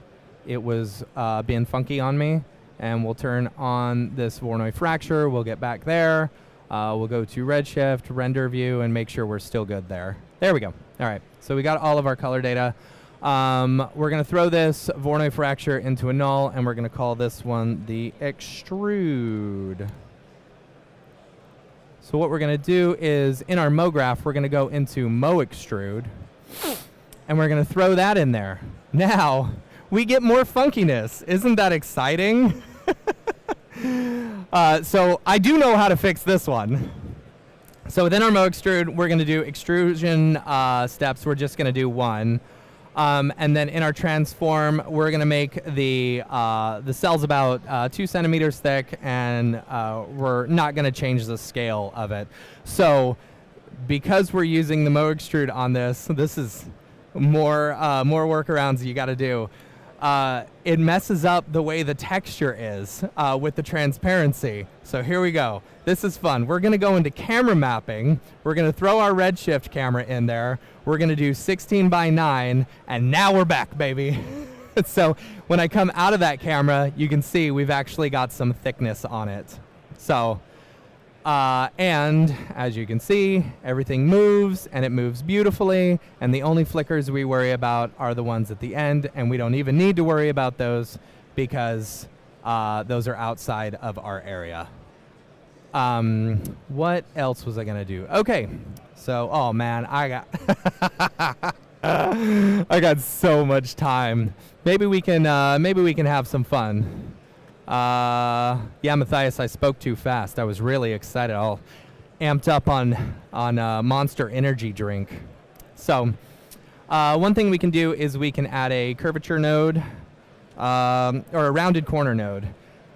E: it was being funky on me, and we'll turn on this Voronoi Fracture. We'll get back there. We'll go to Redshift, render view, and make sure we're still good there. There we go. All right, so we got all of our color data. We're going to throw this Voronoi Fracture into a null, and we're going to call this one the extrude. So what we're going to do is, in our MoGraph, we're going to go into MoExtrude, and we're going to throw that in there. Now, we get more funkiness. Isn't that exciting? So I do know how to fix this one. So within our MoExtrude, we're going to do extrusion steps. We're just going to do one. And then in our transform, we're going to make the cells about 2 centimeters thick, and we're not going to change the scale of it. So because we're using the MoExtrude on this, this is more workarounds you got to do. It messes up the way the texture is with the transparency. So here we go. This is fun. We're going to go into camera mapping. We're going to throw our Redshift camera in there. We're going to do 16:9, and now we're back, baby. So when I come out of that camera, you can see we've actually got some thickness on it. So, and as you can see, everything moves, and it moves beautifully, and the only flickers we worry about are the ones at the end, and we don't even need to worry about those because those are outside of our area. What else was I going to do? Okay, so, oh man, I got so much time. Maybe we can have some fun. Yeah, Matthias, I spoke too fast. I was really excited. All amped up on Monster Energy drink. So one thing we can do is we can add a curvature node or a rounded corner node.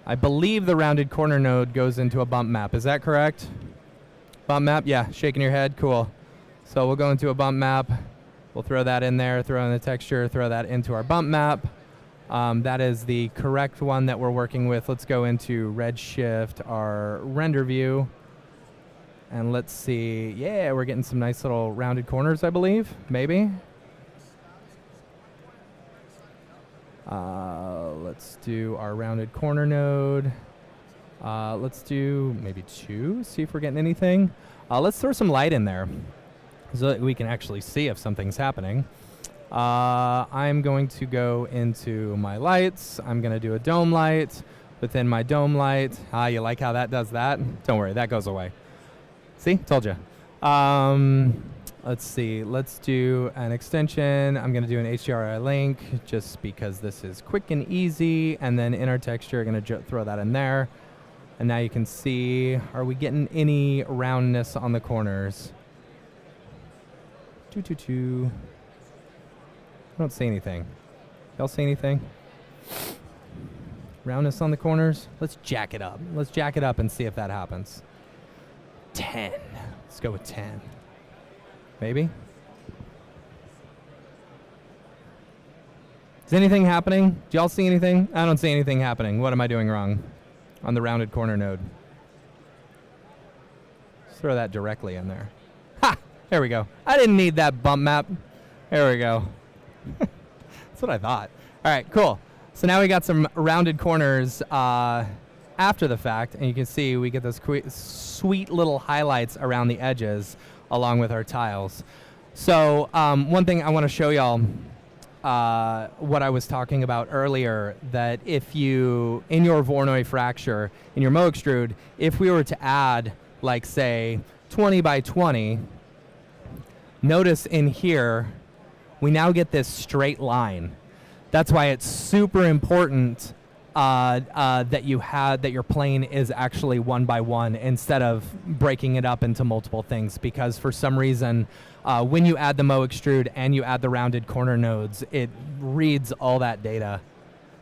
E: I believe the rounded corner node goes into a bump map. Is that correct? Bump map? Yeah, shaking your head. Cool. So we'll go into a bump map. We'll throw that in there, throw in the texture, throw that into our bump map. That is the correct one that we're working with. Let's go into Redshift, our render view. And let's see. Yeah, we're getting some nice little rounded corners, I believe. Maybe. Let's do our rounded corner node. Let's do maybe 2, see if we're getting anything. Let's throw some light in there so that we can actually see if something's happening. I'm going to go into my lights. I'm going to do a dome light within my dome light. You like how that does that? Don't worry, that goes away. See? Told you. Let's see. Let's do an extension. I'm going to do an HDRI link just because this is quick and easy. And then inner texture, I'm going to throw that in there. And now you can see, are we getting any roundness on the corners? I don't see anything. Y'all see anything? Roundness on the corners? Let's jack it up. Let's jack it up and see if that happens. 10. Let's go with 10. Maybe? Is anything happening? Do y'all see anything? I don't see anything happening. What am I doing wrong on the rounded corner node? Let's throw that directly in there. Ha! There we go. I didn't need that bump map. There we go. That's what I thought. All right, cool. So now we got some rounded corners after the fact, and you can see we get those sweet little highlights around the edges along with our tiles. So one thing I want to show y'all, what I was talking about earlier, that if you, in your Voronoi fracture, in your Mo extrude, if we were to add, like, say, 20 by 20, notice in here, we now get this straight line. That's why it's super important that your plane is actually 1 by 1 instead of breaking it up into multiple things, because for some reason, when you add the Mo extrude and you add the rounded corner nodes, it reads all that data.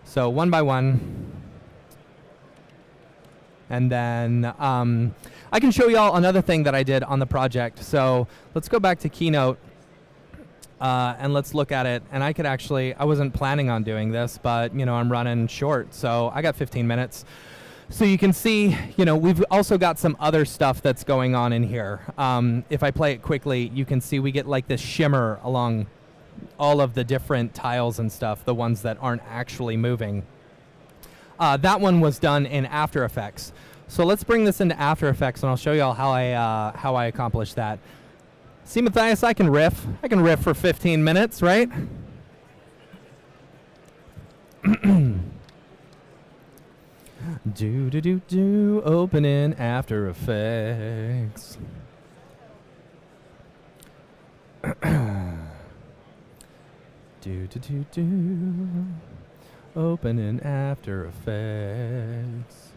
E: So 1 by 1. And then I can show y'all another thing that I did on the project. So let's go back to Keynote. And let's look at it. And I could actually, I wasn't planning on doing this, but, you know, I'm running short. So I got 15 minutes. So you can see, you know, we've also got some other stuff that's going on in here. If I play it quickly, you can see we get like this shimmer along all of the different tiles and stuff, the ones that aren't actually moving. That one was done in After Effects. So let's bring this into After Effects, and I'll show y'all how I accomplished that. See, Matthias, I can riff. I can riff for 15 minutes, right? Do, open in After Effects. do, open in After Effects.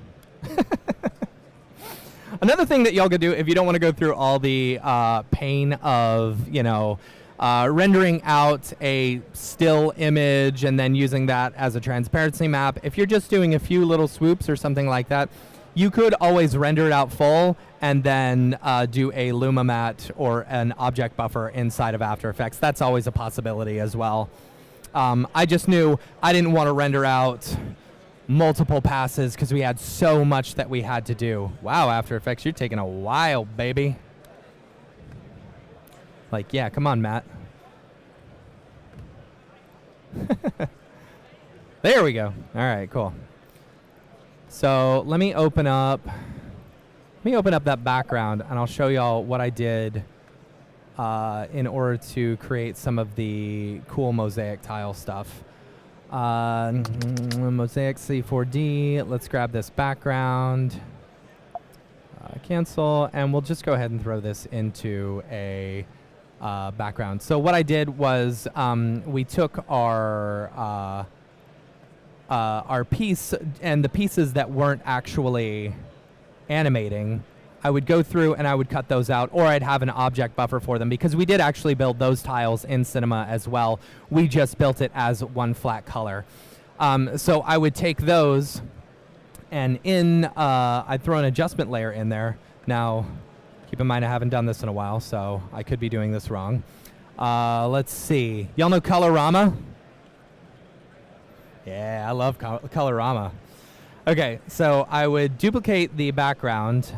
E: Another thing that y'all could do if you don't want to go through all the pain of, you know, rendering out a still image and then using that as a transparency map, if you're just doing a few little swoops or something like that, you could always render it out full and then do a Luma mat or an object buffer inside of After Effects. That's always a possibility as well. I just knew I didn't want to render out multiple passes because we had so much that we had to do. Wow, After Effects, you're taking a while, baby. Like, yeah, come on, Matt. There we go. All right, cool. So let me open up that background, and I'll show y'all what I did in order to create some of the cool mosaic tile stuff. Mosaic C4D. Let's grab this background. Cancel, and we'll just go ahead and throw this into a background. So what I did was we took our piece and the pieces that weren't actually animating. I would go through and I would cut those out, or I'd have an object buffer for them, because we did actually build those tiles in Cinema as well. We just built it as one flat color. So I would take those, and I'd throw an adjustment layer in there. Now, keep in mind I haven't done this in a while, so I could be doing this wrong. Let's see. Y'all know Colorama? Yeah, I love Colorama. Okay, so I would duplicate the background.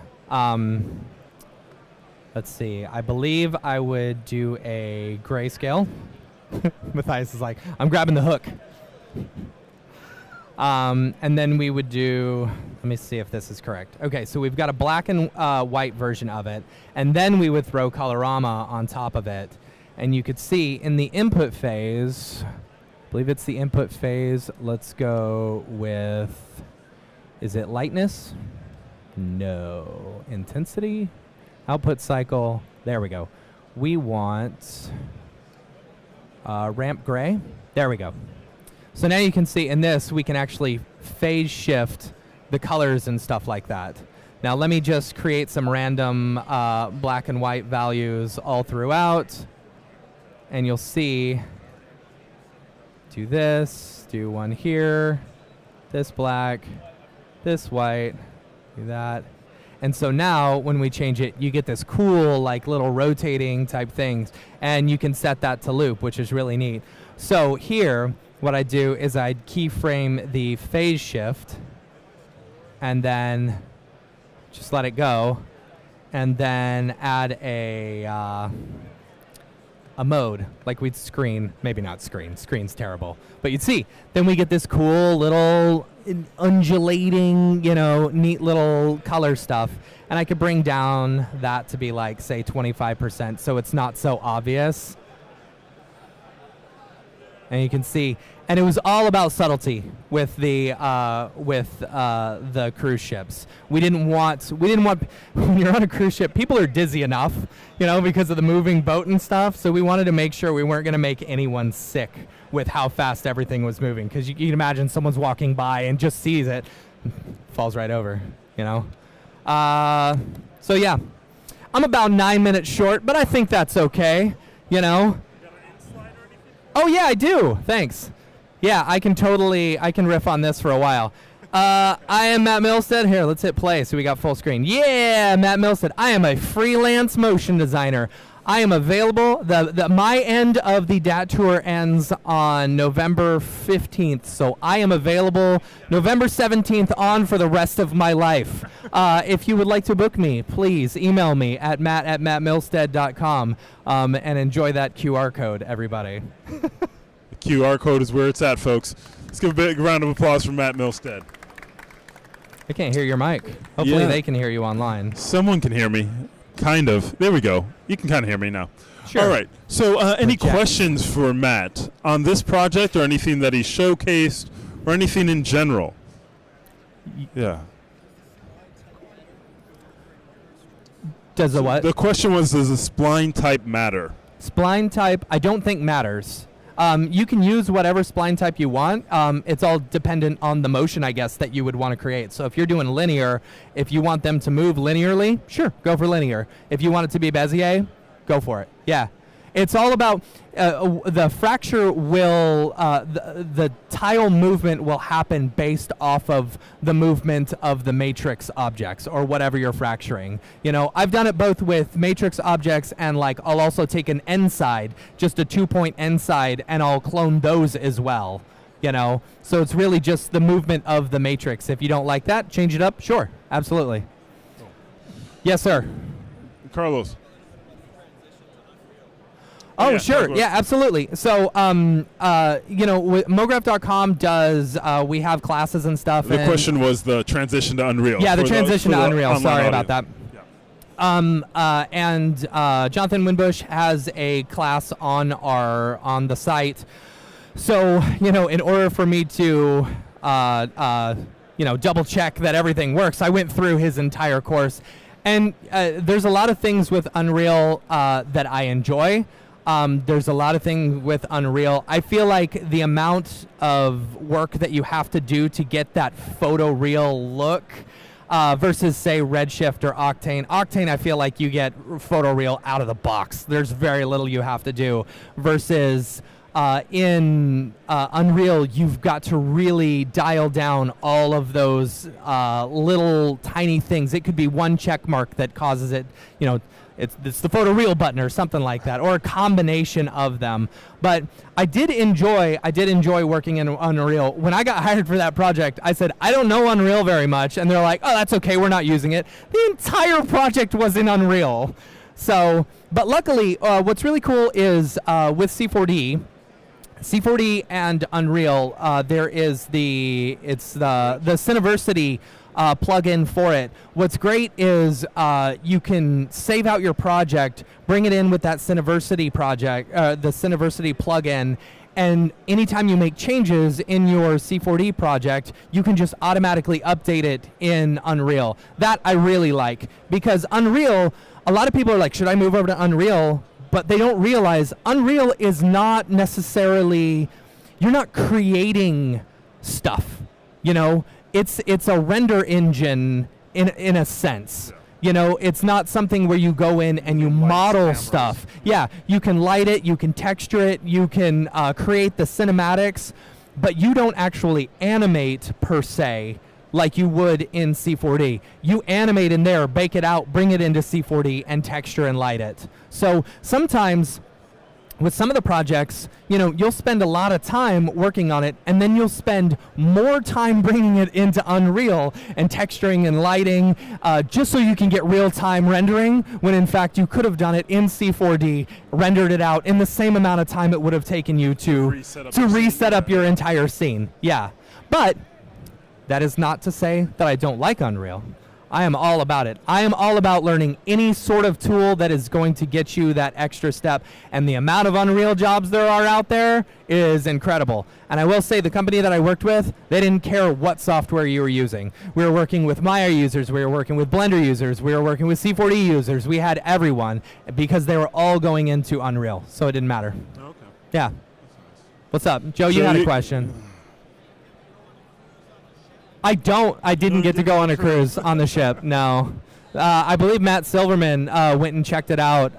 E: Let's see. I believe I would do a grayscale. Matthias is like, I'm grabbing the hook. And then we would do, let me see if this is correct. Okay, so we've got a black and white version of it, and then we would throw colorama on top of it. And you could see in the input phase, I believe it's the input phase, let's go with, is it lightness? No. Intensity? Output cycle, there we go. We want ramp gray, there we go. So now you can see in this, we can actually phase shift the colors and stuff like that. Now let me just create some random black and white values all throughout. And you'll see, do this, do one here, this black, this white, do that. And so now when we change it, you get this cool like little rotating type things. And you can set that to loop, which is really neat. So here, what I do is I keyframe the phase shift and then just let it go and then add a mode like we'd screen, maybe not screen, screen's terrible, but you'd see, then we get this cool little undulating, you know, neat little color stuff. And I could bring down that to be like, say 25% so it's not so obvious. And you can see, and it was all about subtlety with the cruise ships. We didn't want when you're on a cruise ship, people are dizzy enough, you know, because of the moving boat and stuff. So we wanted to make sure we weren't going to make anyone sick with how fast everything was moving, because you can imagine someone's walking by and just sees it, falls right over, you know. So yeah, I'm about 9 minutes short, but I think that's okay, you know. Oh yeah, I do. Thanks. Yeah, I can riff on this for a while. I am Matt Milstead. Here, let's hit play so we got full screen. Yeah, Matt Milstead. I am a freelance motion designer. I am available. My end of the DAT tour ends on November 15th, so I am available November 17th on for the rest of my life. If you would like to book me, please email me at matt@mattmilstead.com and enjoy that QR code, everybody.
C: The QR code is where it's at, folks. Let's give a big round of applause for Matt Milstead.
E: I can't hear your mic. Hopefully they can hear you online.
C: Someone can hear me. Kind of. There we go. You can kind of hear me now.
E: Sure.
C: All right. So any questions for Matt on this project or anything that he showcased or anything in general? Yeah.
E: Does the what?
C: The question was, does the spline type matter?
E: Spline type, I don't think matters. You can use whatever spline type you want. It's all dependent on the motion, I guess, that you would want to create. So if you're doing linear, if you want them to move linearly, sure, go for linear. If you want it to be Bezier, go for it. Yeah. It's all about the fracture will, the tile movement will happen based off of the movement of the matrix objects or whatever you're fracturing. You know, I've done it both with matrix objects and like I'll also take an end side, just a 2-point end side, and I'll clone those as well. You know, so it's really just the movement of the matrix. If you don't like that, change it up. Sure, absolutely. Yes, sir.
C: Carlos.
E: Oh,
C: yeah,
E: sure. Yeah, absolutely. So, you know, MoGraph.com does, we have classes and stuff.
C: The question was the transition to Unreal.
E: Yeah, the transition to Unreal. Sorry about that.
C: Yeah.
E: And Jonathan Winbush has a class on the site. So, you know, in order for me to, you know, double check that everything works, I went through his entire course. And there's a lot of things with Unreal that I enjoy. There's a lot of things with Unreal. I feel like the amount of work that you have to do to get that photoreal look versus, say, Redshift or Octane. Octane, I feel like you get photoreal out of the box. There's very little you have to do. Versus in Unreal, you've got to really dial down all of those little tiny things. It could be one check mark that causes it, you know, it's the photoreal button or something like that, or a combination of them. But I did enjoy working in Unreal. When I got hired for that project, I said, I don't know Unreal very much. And they're like, oh, that's okay, we're not using it. The entire project was in Unreal. So, but luckily, what's really cool is with C4D, C4D and Unreal, there is the Cineversity plugin for it. What's great is you can save out your project, bring it in with that Cineversity project, the Cineversity plugin, and anytime you make changes in your C4D project, you can just automatically update it in Unreal. That I really like, because Unreal, a lot of people are like, should I move over to Unreal? But they don't realize Unreal is not necessarily, you're not creating stuff, you know? It's a render engine in a sense. You know, it's not something where you go in and you model stuff. Yeah, you can light it, you can texture it, you can create the cinematics, but you don't actually animate per se like you would in C4D. You animate in there, bake it out, bring it into C4D, and texture and light it. So sometimes with some of the projects, you know, you'll spend a lot of time working on it, and then you'll spend more time bringing it into Unreal and texturing and lighting, just so you can get real-time rendering, when in fact you could have done it in C4D, rendered it out in the same amount of time it would have taken you to reset up your entire scene. Yeah, but that is not to say that I don't like Unreal. I am all about it. I am all about learning any sort of tool that is going to get you that extra step. And the amount of Unreal jobs there are out there is incredible. And I will say, the company that I worked with, they didn't care what software you were using. We were working with Maya users, we were working with Blender users, we were working with C4D users. We had everyone, because they were all going into Unreal, so it didn't matter.
C: Okay.
E: Yeah. What's up? Joe, you had a question. I didn't get to go on a cruise on the ship, no. I believe Matt Silverman went and checked it out,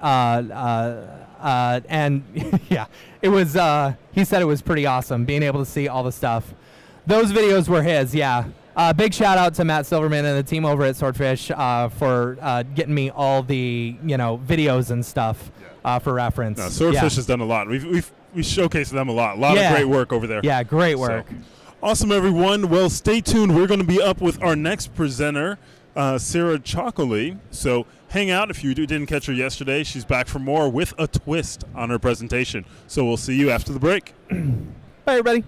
E: and yeah, it was, he said it was pretty awesome, being able to see all the stuff. Those videos were his, yeah. Big shout out to Matt Silverman and the team over at Swordfish for getting me all the, you know, videos and stuff for reference.
C: No, Swordfish has done a lot. We showcased them a lot. A lot of great work over there.
E: Yeah, great work.
C: So. Awesome, everyone. Well, stay tuned. We're going to be up with our next presenter, Sarah Chocoley. So hang out. If you didn't catch her yesterday, she's back for more with a twist on her presentation. So we'll see you after the break.
E: Bye, everybody.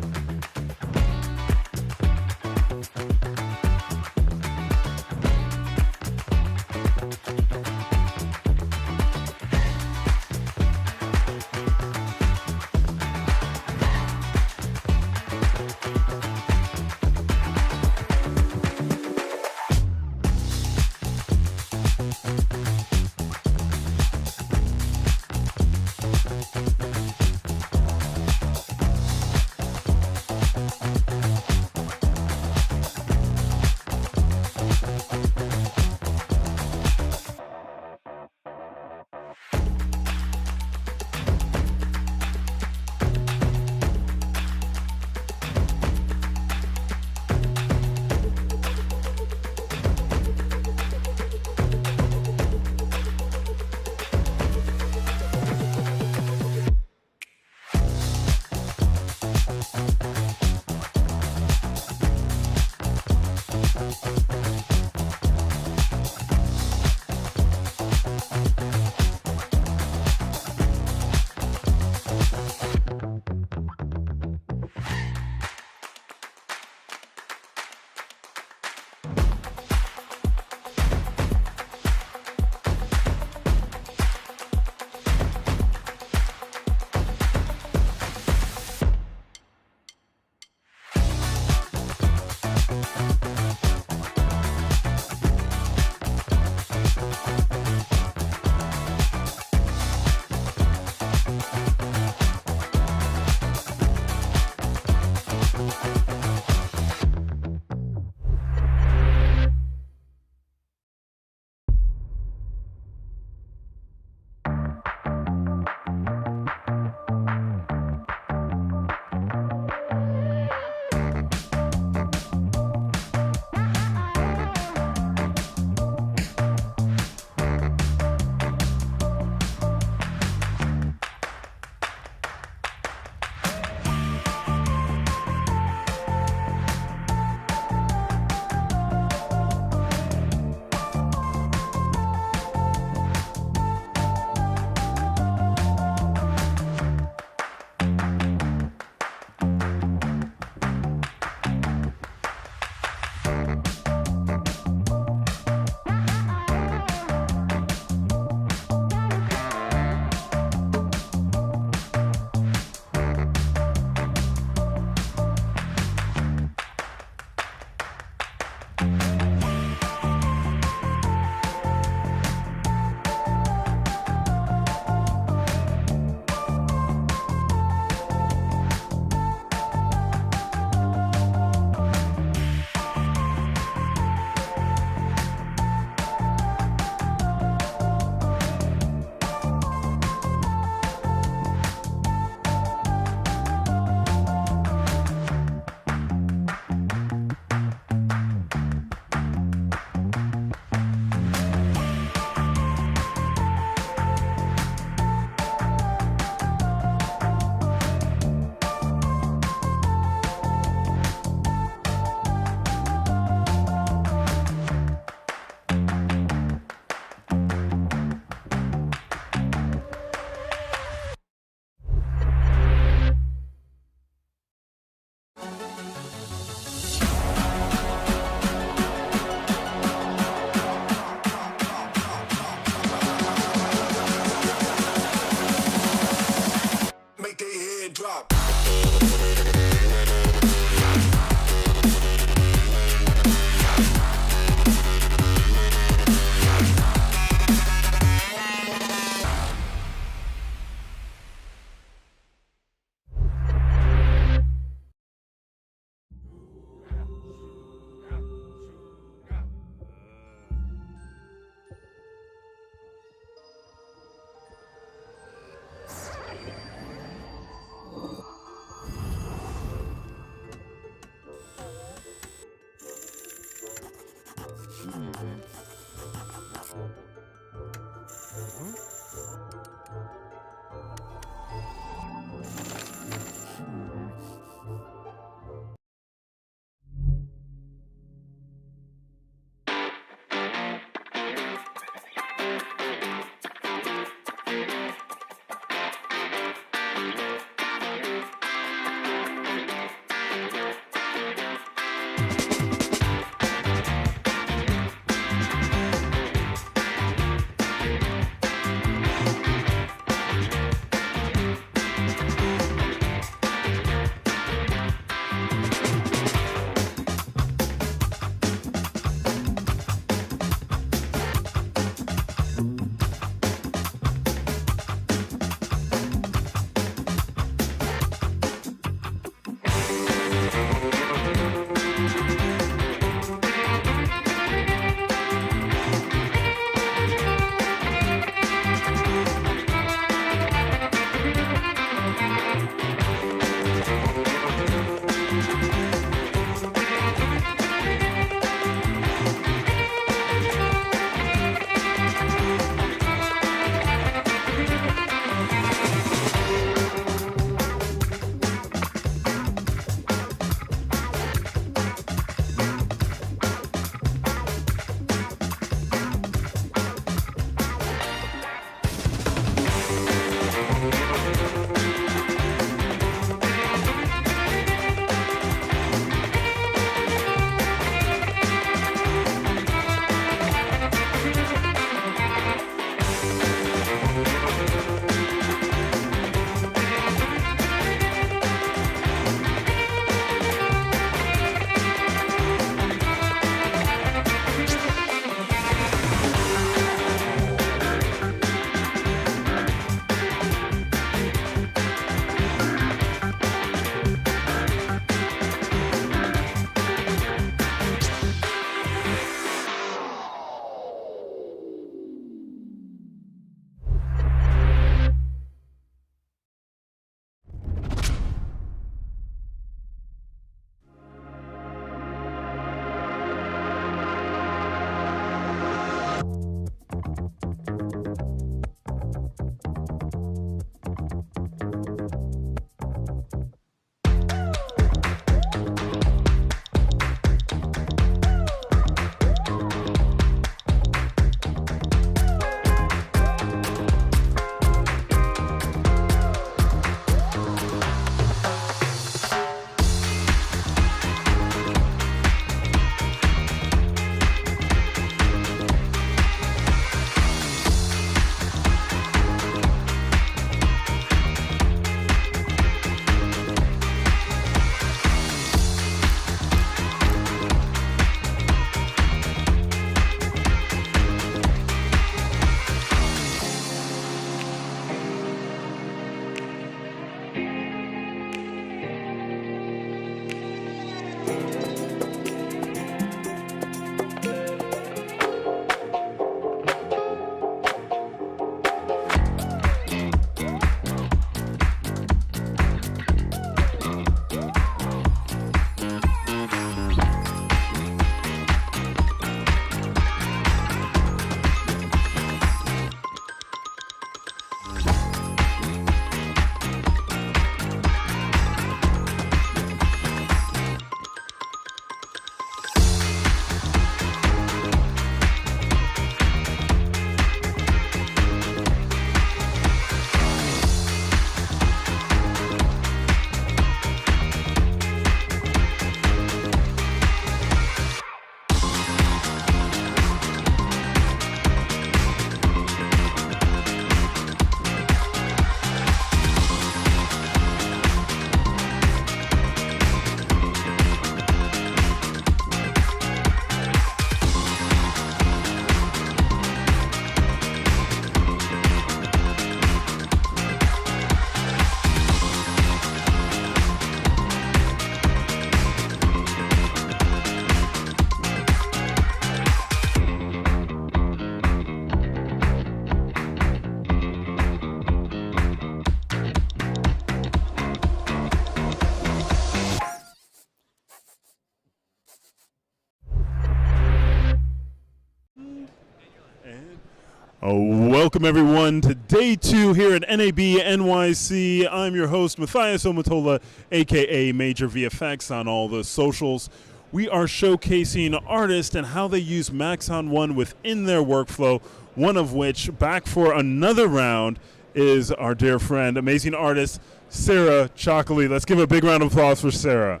C: Welcome everyone to day 2 here at NAB NYC. I'm your host Matthias Omatola, aka Major VFX on all the socials. We are showcasing artists and how they use Maxon 1 within their workflow, one of which, back for another round, is our dear friend, amazing artist, Sarah Chocoley. Let's give a big round of applause for Sarah.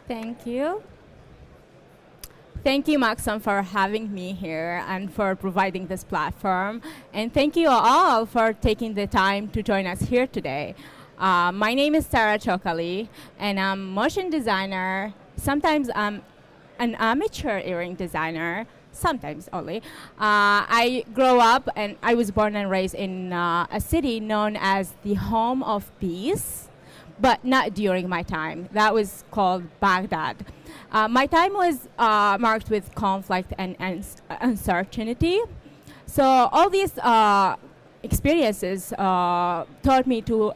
G: Thank you. Thank you, Maxon, for having me here and for providing this platform. And thank you all for taking the time to join us here today. My name is Sarah Chocoley, and I'm a motion designer. Sometimes I'm an amateur earring designer, sometimes only. I grew up and I was born and raised in a city known as the home of peace, but not during my time. That was called Baghdad. My time was marked with conflict and uncertainty. So all these experiences taught me to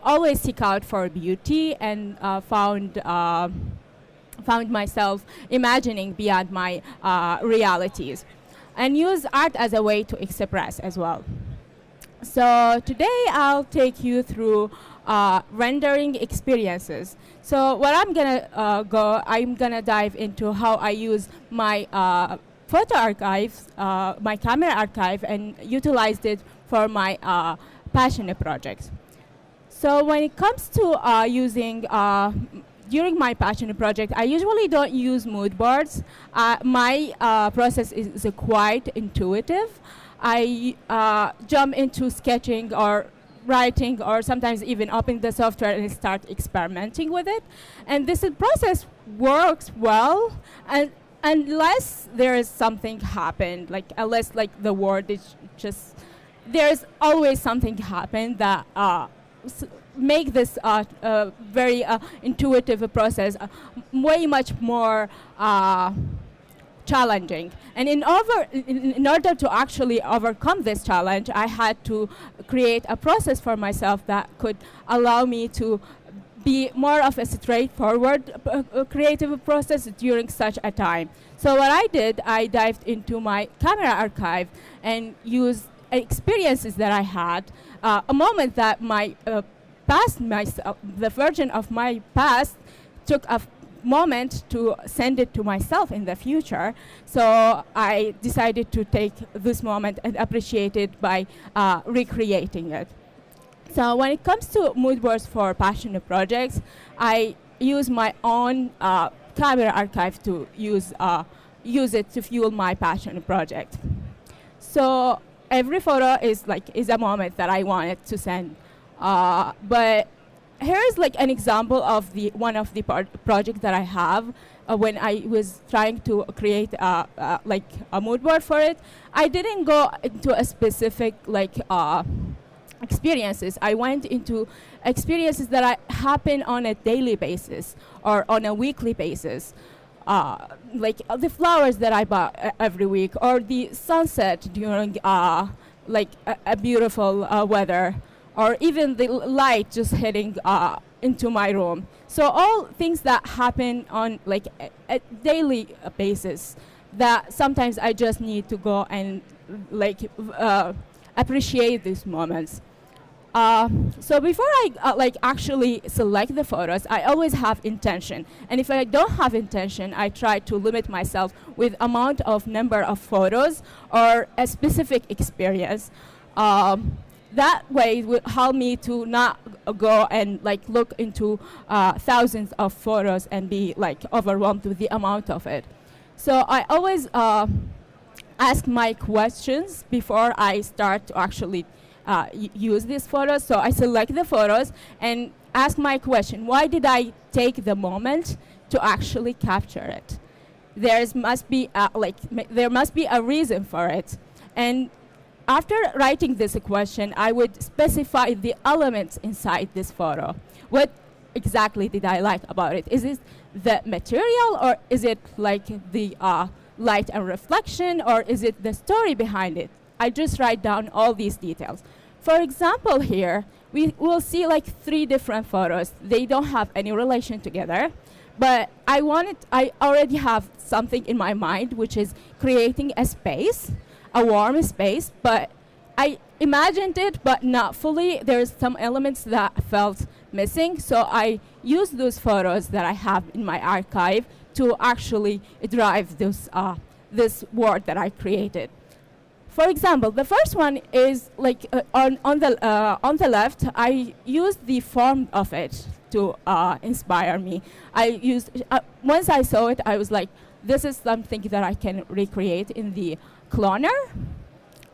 G: always seek out for beauty and found myself imagining beyond my realities and use art as a way to express as well. So today I'll take you through rendering experiences. So what I'm gonna dive into how I use my photo archives, my camera archive, and utilized it for my passion projects. So when it comes to using during my passion project, I usually don't use mood boards. My process is quite intuitive. I jump into sketching or writing, or sometimes even open the software and start experimenting with it. And this process works well, and unless there is something happened, like unless like the word is just, there's always something happen that make this very intuitive process way much more challenging. And in order to actually overcome this challenge, I had to create a process for myself that could allow me to be more of a straightforward creative process during such a time. So what I did, I dived into my camera archive and used experiences that I had, a moment that my past myself, the version of my past, took a moment to send it to myself in the future. So I decided to take this moment and appreciate it by recreating it. So when it comes to mood boards for passion projects, I use my own camera archive to use it to fuel my passion project. So every photo is a moment that I wanted to send. But here is like an example of one of the projects that I have when I was trying to create like a mood board for it. I didn't go into a specific experiences. I went into experiences that happen on a daily basis or on a weekly basis. Like the flowers that I buy every week, or the sunset during like a beautiful weather, or even the light just hitting into my room. So all things that happen on like a daily basis that sometimes I just need to go and like appreciate these moments. So before I actually select the photos, I always have intention. And if I don't have intention, I try to limit myself with amount of number of photos or a specific experience. That way it will help me to not go and like look into thousands of photos and be like overwhelmed with the amount of it. So I always ask my questions before I start to actually use these photos. So I select the photos and ask my question: why did I take the moment to actually capture it? There must be a reason for it. And after writing this question, I would specify the elements inside this photo. What exactly did I like about it? Is it the material, or is it like the light and reflection, or is it the story behind it? I just write down all these details. For example, here, we will see like 3 different photos. They don't have any relation together, But I already have something in my mind, which is creating a space, a warm space, but I imagined it, but not fully. There's some elements that felt missing, so I used those photos that I have in my archive to actually drive this world that I created. For example, the first one is like on the left. I used the form of it to inspire me. I used once I saw it, I was like, this is something that I can recreate in the cloner.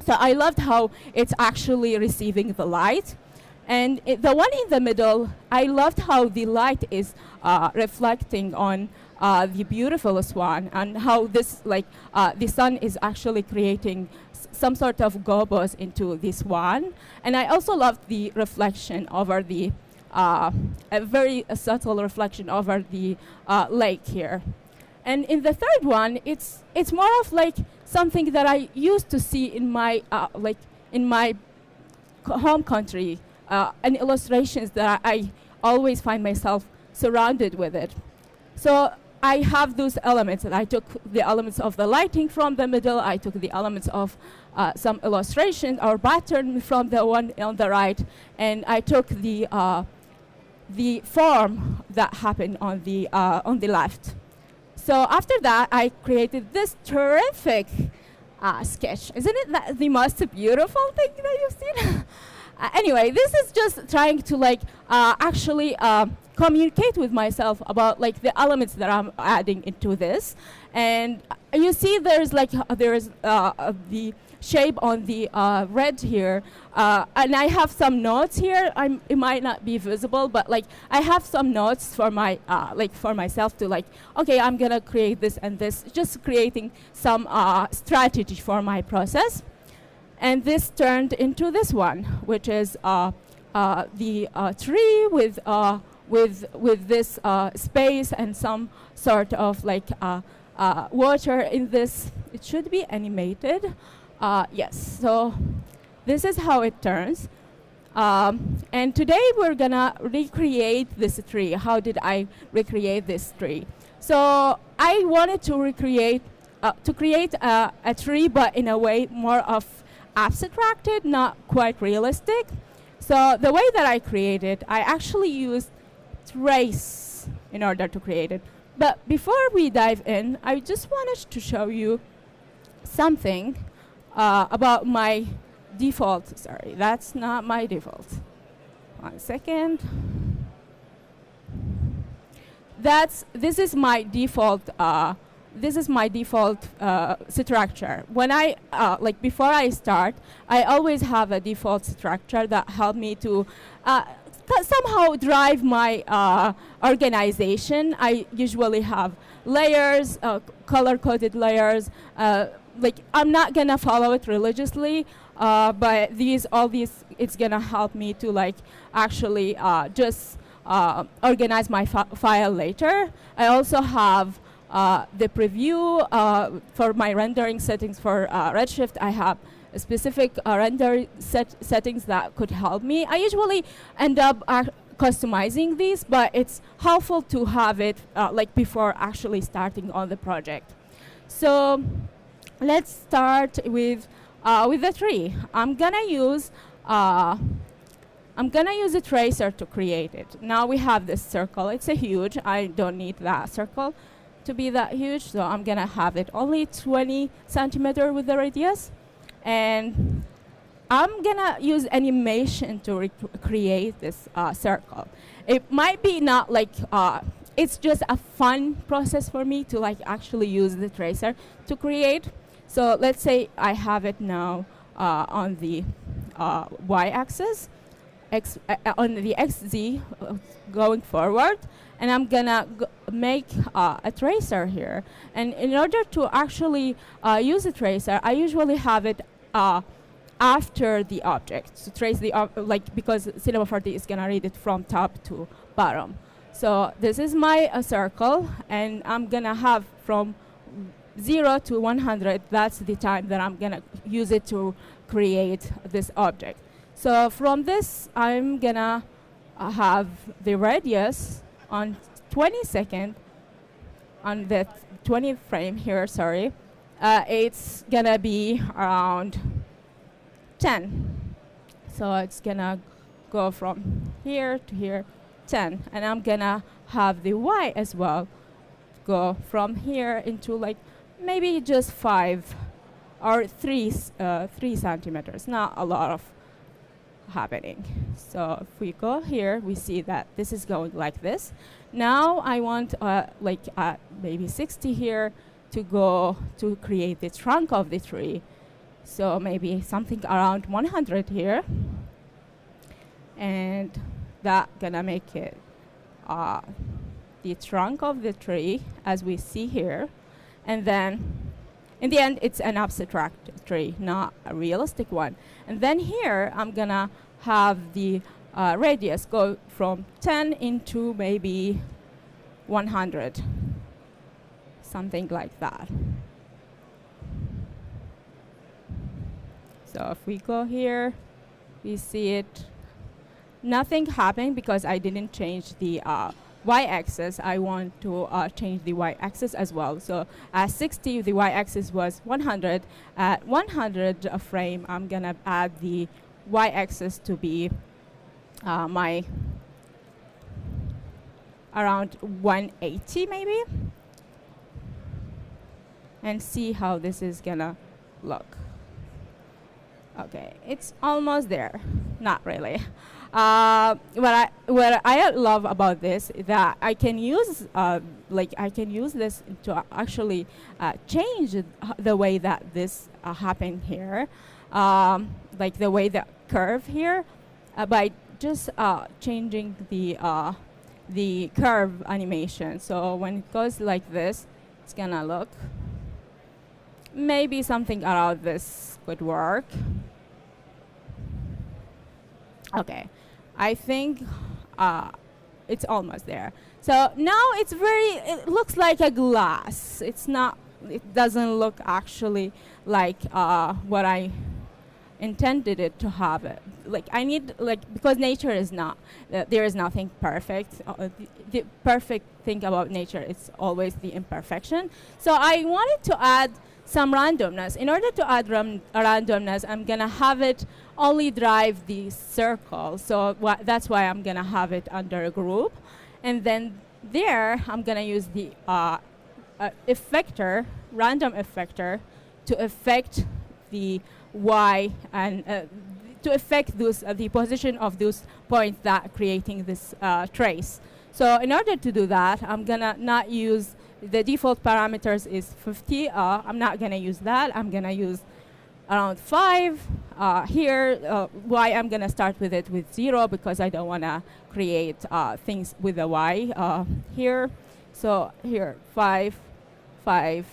G: So I loved how it's actually receiving the light. And the one in the middle, I loved how the light is reflecting on the beautiful swan, and how this, the sun is actually creating some sort of gobos into the swan. And I also loved the reflection over the, a very subtle reflection over the lake here. And in the third one, it's more of like something that I used to see in my in my home country, and illustrations that I always find myself surrounded with it. So I have those elements, and I took the elements of the lighting from the middle. I took the elements of some illustration or pattern from the one on the right, and I took the form that happened on the left. So after that, I created this terrific sketch. Isn't it that the most beautiful thing that you've seen? Anyway, this is just trying to actually communicate with myself about the elements that I'm adding into this. And you see there's the shape on the red here, and I have some notes here. It might not be visible, but I have some notes for my for myself to okay, I'm gonna create this and this, just creating some strategy for my process. And this turned into this one, which is the tree with this space and some sort of water in this. It should be animated. Yes, so this is how it turns. And today we're gonna recreate this tree. How did I recreate this tree? So I wanted to create a tree, but in a way more of abstracted, not quite realistic. So the way that I created, I actually used trace in order to create it. But before we dive in, I just wanted to show you something about my default. Sorry, that's not my default. 1 second. This is my default. This is my default structure. When I before I start, I always have a default structure that help me to somehow drive my organization. I usually have layers, color-coded layers. I'm not gonna follow it religiously, but all these, it's gonna help me to actually just organize my file later. I also have the preview for my rendering settings for Redshift. I have specific render settings that could help me. I usually end up customizing these, but it's helpful to have it before actually starting on the project. So let's start with the tree. I'm gonna use a tracer to create it. Now we have this circle. It's a huge. I don't need that circle to be that huge, so I'm gonna have it only 20 centimeter with the radius, and I'm gonna use animation to create this circle. It might be not it's just a fun process for me to actually use the tracer to create. So let's say I have it now on the y-axis, on the xz going forward, and I'm gonna make a tracer here. And in order to actually use a tracer, I usually have it after the object to trace the because Cinema 4D is gonna read it from top to bottom. So this is my circle, and I'm gonna have from 0 to 100. That's the time that I'm gonna use it to create this object. So from this, I'm gonna have the radius on 20 seconds on the 20th frame here, sorry, it's gonna be around 10. So it's gonna go from here to here, 10. And I'm gonna have the Y as well go from here into like maybe just 5 or 3 centimeters, not a lot of happening. So if we go here, we see that this is going like this. Now I want maybe 60 here to go to create the trunk of the tree. So maybe something around 100 here. And that gonna make it the trunk of the tree as we see here. And then in the end, it's an abstract tree, not a realistic one. And then here, I'm gonna have the radius go from 10 into maybe 100, something like that. So if we go here, we see it. Nothing happened because I didn't change the y-axis. I want to change the y-axis as well. So at 60, the y-axis was 100. At 100 frame, I'm gonna add the y-axis to be my around 180 maybe, and see how this is gonna look. Okay, it's almost there. Not really. What I love about this is that I can use this to actually change the way that this happened here, like the way the curve here, by just changing the curve animation. So when it goes like this, it's gonna look maybe something around this would work. Okay, I think it's almost there. So now it looks like a glass. It doesn't look actually like what I intended it to have. Because nature is not, there is nothing perfect. The perfect thing about nature is always the imperfection. So I wanted to add some randomness. In order to add randomness, I'm gonna have it only drive the circle. So that's why I'm gonna have it under a group. And then there, I'm gonna use the effector, random effector, to affect the Y and to affect the position of those points that creating this trace. So in order to do that, I'm gonna not use the default parameters is 50. I'm not gonna use that. I'm gonna use around 5 here. Y, I'm gonna start with it with 0 because I don't wanna create things with a Y here. So here, 5, 5,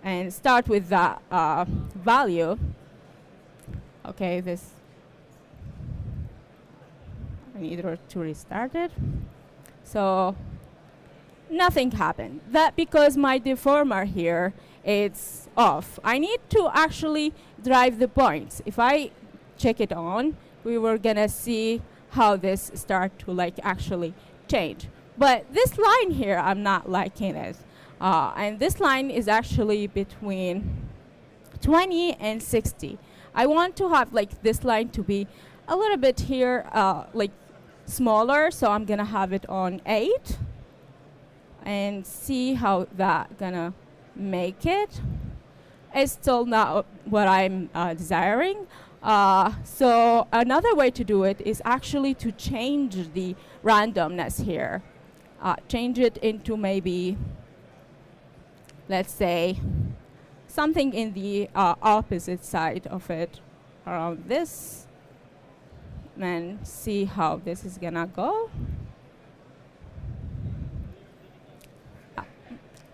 G: and start with that value. Okay, I need to restart it. So nothing happened. That because my deformer here, it's off. I need to actually drive the points. If I check it on, we were gonna see how this start to actually change. But this line here, I'm not liking it. And this line is actually between 20 and 60. I want to have this line to be a little bit here, smaller. So I'm gonna have it on 8 and see how that gonna make it. It's still not what I'm desiring. So another way to do it is actually to change the randomness here. Change it into maybe, let's say, something in the opposite side of it, around this, and see how this is gonna go.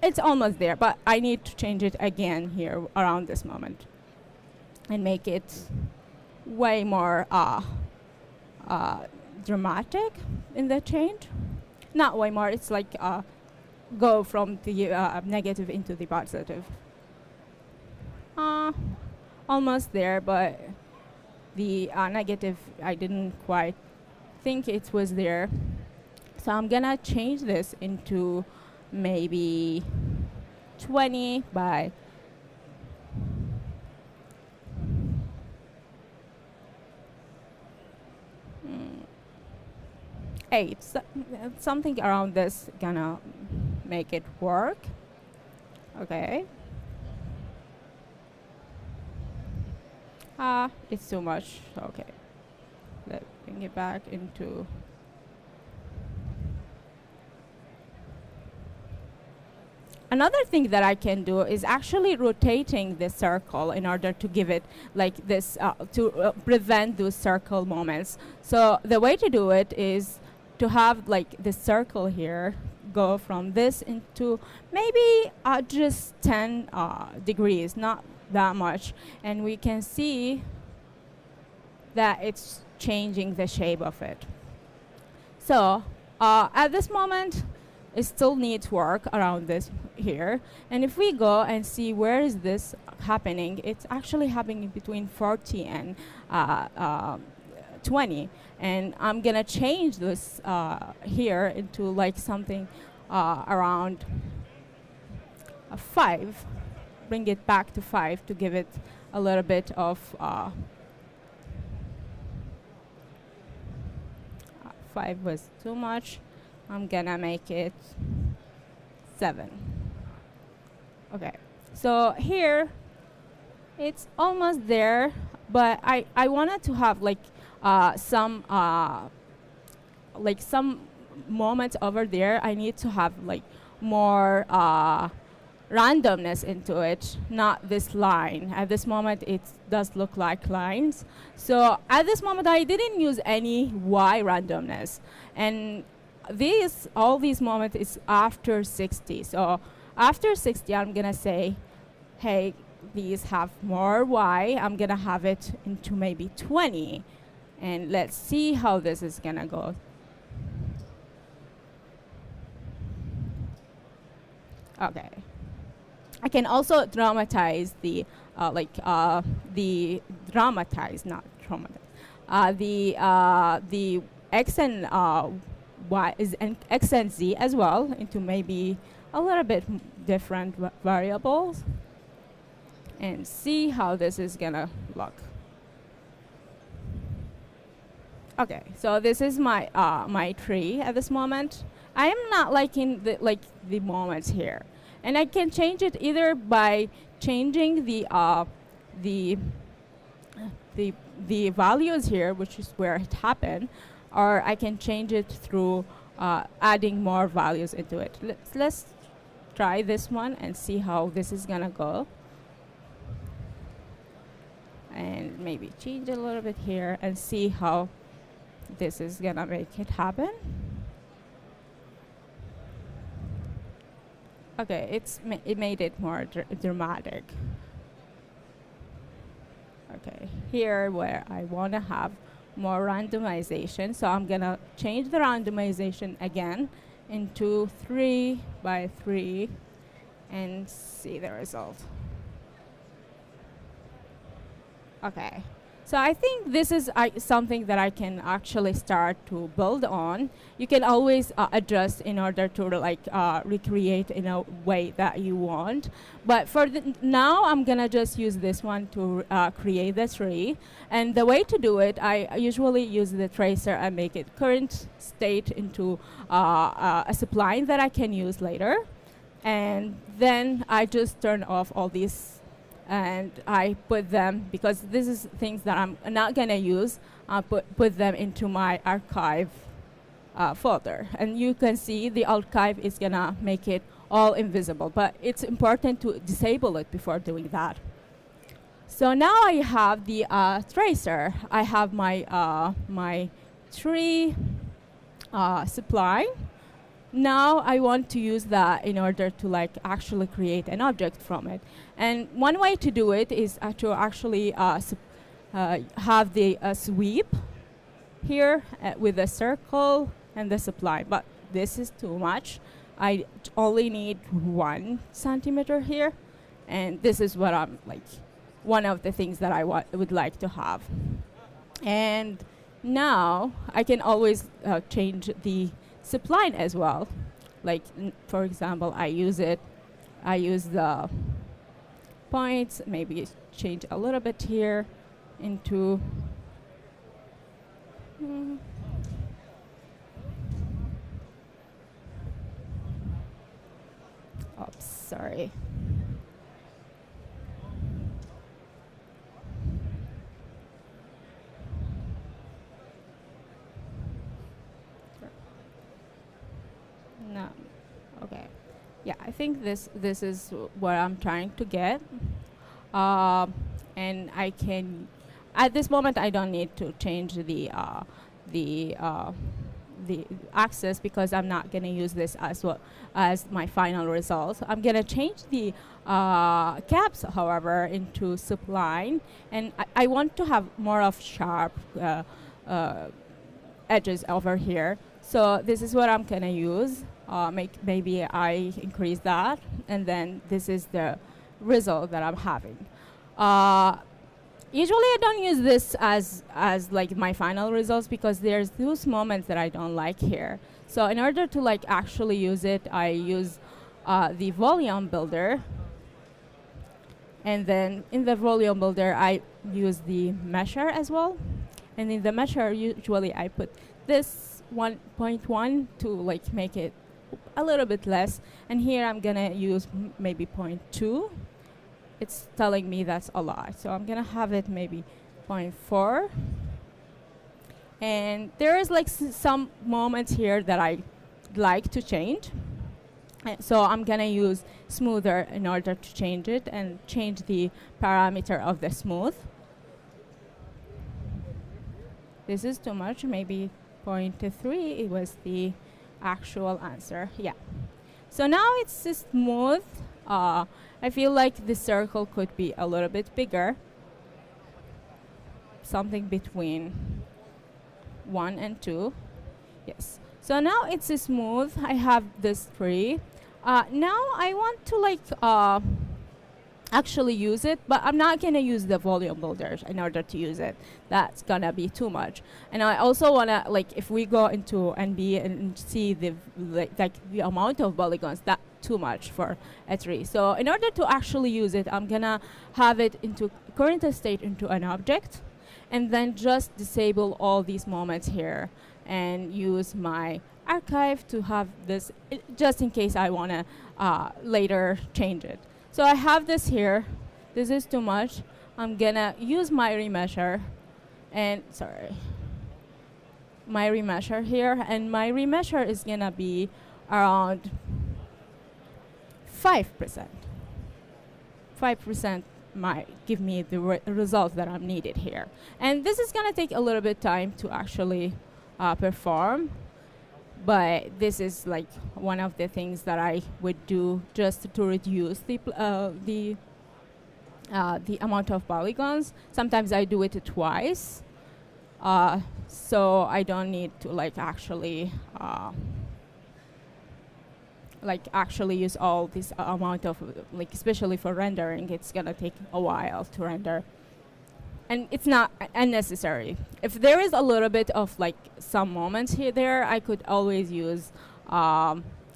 G: It's almost there, but I need to change it again here around this moment and make it way more dramatic in the change. Not way more, it's go from the negative into the positive. Almost there, but the negative, I didn't quite think it was there. So I'm gonna change this into maybe 20 by 8. Something around this gonna make it work. Okay. It's too much. Okay. Let's bring it back into. Another thing that I can do is actually rotating the circle in order to give it like this, to prevent those circle moments. So the way to do it is to have like the circle here go from this into maybe just 10 degrees, not that much. And we can see that it's changing the shape of it. So at this moment, it still needs work around this here. And if we go and see where is this happening, it's actually happening between 40 and 20. And I'm gonna change this here into like something around 5. Bring it back to 5 to give it a little bit of 5 was too much. I'm gonna make it 7. Okay, so here it's almost there, but I wanted to have like some moments over there. I need to have like more randomness into it, not this line. At this moment, it does look like lines. So at this moment, I didn't use any Y randomness, and all these moments is after 60. So after 60, I'm gonna say, hey, these have more Y. I'm gonna have it into maybe 20, and let's see how this is gonna go. Okay. I can also dramatize the the X and Y is and X and Z as well into maybe a little bit different variables, and see how this is gonna look. Okay, so this is my my tree at this moment. I am not liking the moments here, and I can change it either by changing the values here, which is where it happened, or I can change it through adding more values into it. Let's try this one and see how this is gonna go. And maybe change a little bit here and see how this is gonna make it happen. Okay, it made it more dramatic. Okay, here where I want to have more randomization, so I'm gonna change the randomization again into 3 by 3 and see the result. Okay, so I think this is something that I can actually start to build on. You can always adjust in order to recreate in a way that you want. But for now, I'm gonna just use this one to create the tree. And the way to do it, I usually use the tracer and make it current state into a spline that I can use later. And then I just turn off all these and I put them, because this is things that I'm not gonna use, put them into my archive folder. And you can see the archive is gonna make it all invisible, but it's important to disable it before doing that. So now I have the tracer. I have my, my tree supply. Now I want to use that in order to actually create an object from it. And one way to do it is to actually have the sweep here with a circle and the supply. But this is too much. I only need 1 centimeter here. And this is what I'm one of the things that I would like to have. And now I can always change the spline as well. like for example, I use the points, maybe change a little bit here into oops, sorry. No. Okay. Yeah, I think this is what I'm trying to get. And I can, at this moment, I don't need to change the axis because I'm not going to use this as my final result. I'm going to change the caps, however, into spline, and I want to have more of sharp edges over here. So this is what I'm going to use. Maybe I increase that, and then this is the result that I'm having. Usually I don't use this as like my final results because there's those moments that I don't like here. So in order to like actually use it, I use the volume builder, and then in the volume builder I use the measure as well. And in the measure, usually I put this 1.1 to like make it a little bit less, and here I'm gonna use maybe 0.2. It's telling me that's a lot, so I'm gonna have it maybe 0.4. And there is like some moments here that I like to change, so I'm gonna use smoother in order to change it and change the parameter of the smooth. This is too much, maybe 0.3. It was the actual answer. Yeah. So now it's smooth. I feel like the circle could be a little bit bigger. Something between 1 and 2. Yes. So now it's smooth. I have this 3. Now I want to like actually use it, but I'm not gonna use the volume builders in order to use it. That's gonna be too much. And I also wanna, like, if we go into NB and see the the amount of polygons, that's too much for a tree. So in order to actually use it, I'm gonna have it into current state into an object, and then just disable all these moments here and use my archive to have this just in case I wanna later change it. So I have this here. This is too much. I'm gonna use my remeasure, and my remeasure here, and my remeasure is gonna be around 5%. 5% might give me the result that I'm needed here. And this is gonna take a little bit time to actually perform. But this is like one of the things that I would do just to reduce the amount of polygons. Sometimes I do it twice, so I don't need to like actually use all this amount of like, especially for rendering. It's gonna take a while to render. And it's not unnecessary. If there is a little bit of like some moments here there, I could always use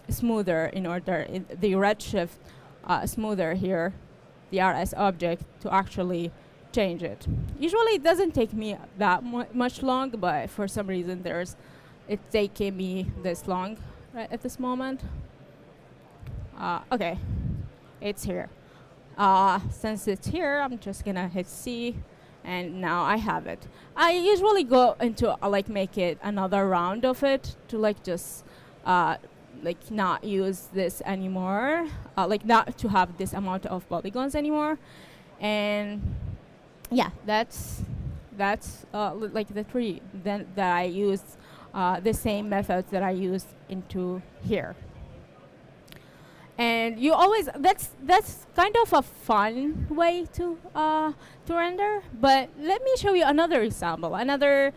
G: smoother in order, the redshift smoother here, the RS object, to actually change it. Usually it doesn't take me that much long, but for some reason it's taking me this long right at this moment. Okay, it's here. Since it's here, I'm just gonna hit C. And now I have it. I usually go into like make it another round of it to like just like not use this anymore, like not to have this amount of polygons anymore. And yeah, that's like the 3 then that I used the same methods that I used into here. And you always, that's kind of a fun way to render. But let me show you another example, another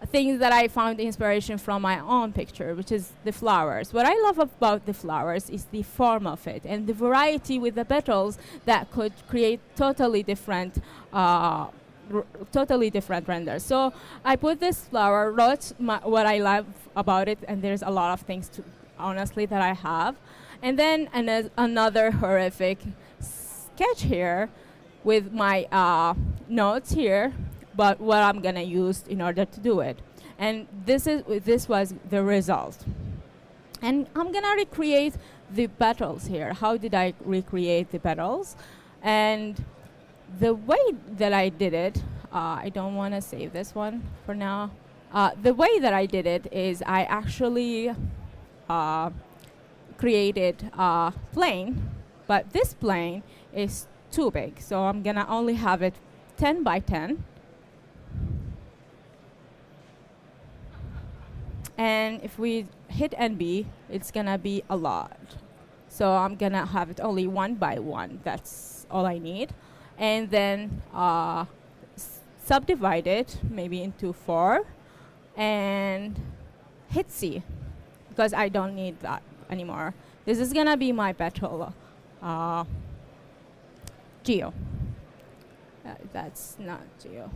G: thing that I found inspiration from my own picture, which is the flowers. What I love about the flowers is the form of it and the variety with the petals that could create totally different renders. So I put this flower, wrote what I love about it, and there's a lot of things honestly, that I have. And then another horrific sketch here with my notes here, but what I'm gonna use in order to do it. And this was the result. And I'm gonna recreate the petals here. How did I recreate the petals? And the way that I did it, I don't wanna save this one for now. The way that I did it is I actually created a plane, but this plane is too big, so I'm gonna only have it 10 by 10. And if we hit NB, it's gonna be a lot. So I'm gonna have it only 1 by 1. That's all I need. And then subdivide it maybe into 4 and hit C, because I don't need that anymore. This is gonna be my petal geo. That's not geo.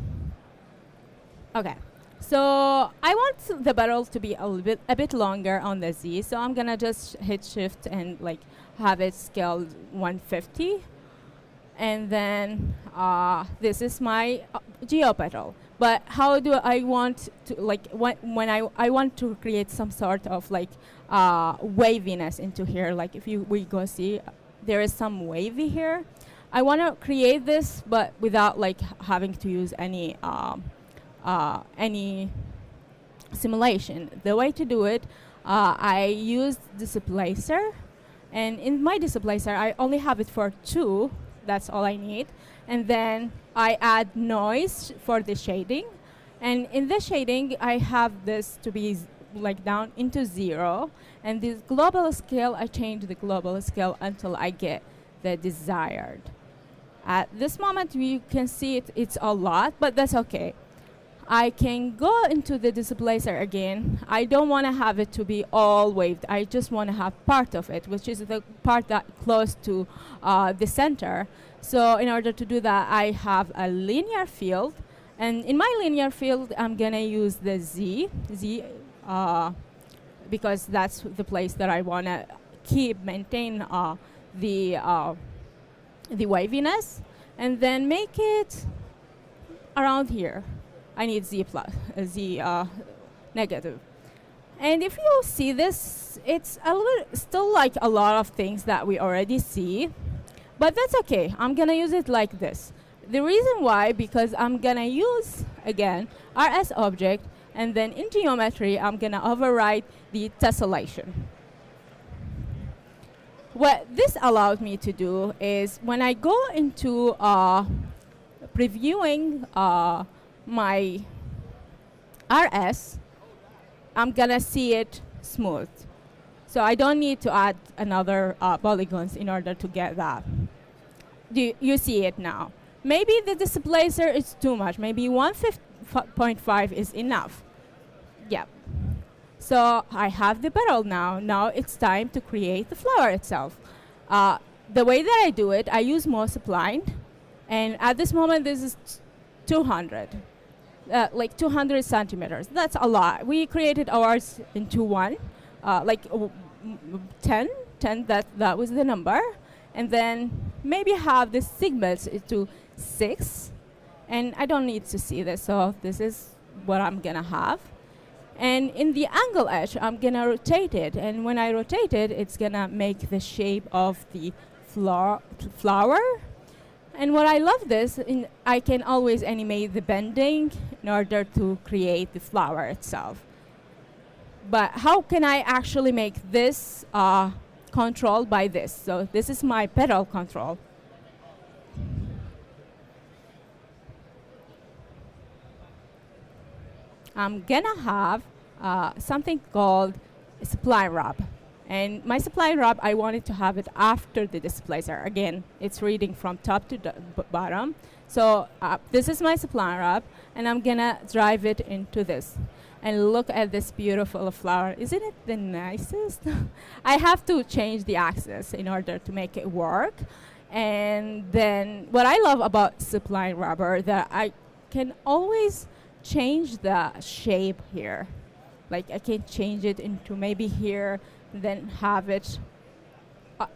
G: Okay. So I want the petals to be a bit longer on the Z, so I'm gonna just hit shift and like have it scaled 150. And then this is my geo petal. But how do I want to, like, when I want to create some sort of like waviness into here, like if we go see, there is some wavy here. I want to create this, but without like having to use any simulation. The way to do it, I use displacer, and in my displacer, I only have it for 2. That's all I need. And then I add noise for the shading. And in the shading, I have this to be like down into 0. And this global scale, I change the global scale until I get the desired. At this moment, you can see it's a lot, but that's okay. I can go into the displacer again. I don't want to have it to be all waved. I just want to have part of it, which is the part that close to the center. So in order to do that, I have a linear field. And in my linear field, I'm going to use the Z, because that's the place that I want to maintain the waviness. And then make it around here. I need Z negative. And if you see this, it's still like a lot of things that we already see, but that's okay. I'm gonna use it like this. The reason why, because I'm gonna use, again, RS object, and then in geometry, I'm gonna override the tessellation. What this allowed me to do is when I go into previewing my RS, I'm gonna see it smooth. So I don't need to add another polygons in order to get that. You see it now. Maybe the displacer is too much. Maybe 1.5 is enough. Yeah. So I have the petal now. Now it's time to create the flower itself. The way that I do it, I use multiplying. And at this moment, this is 200. Like 200 centimeters. That's a lot. We created ours into 1, like 10, that was the number. And then maybe have the segments to 6. And I don't need to see this, so this is what I'm gonna have. And in the angle edge, I'm gonna rotate it. And when I rotate it, it's gonna make the shape of the flower. And what I love this, I can always animate the bending in order to create the flower itself. But how can I actually make this controlled by this? So this is my petal control. I'm gonna have something called a supply wrap. And my supply wrap, I wanted to have it after the displacer. Again, it's reading from top to bottom. So this is my supply wrap, and I'm gonna drive it into this. And look at this beautiful flower. Isn't it the nicest? I have to change the axis in order to make it work. And then what I love about supply rubber, that I can always change the shape here. like I can change it into maybe here, then have it.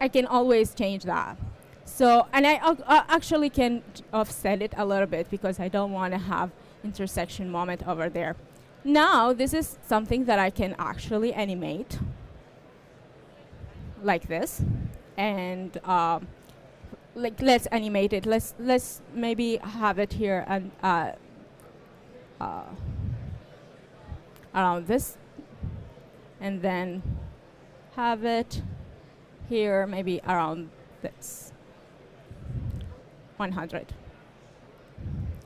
G: I can always change that. So, and I actually can offset it a little bit because I don't want to have intersection moment over there. Now, this is something that I can actually animate like this. And like, let's animate it. Let's maybe have it here and around this, and then have it here maybe around this 100.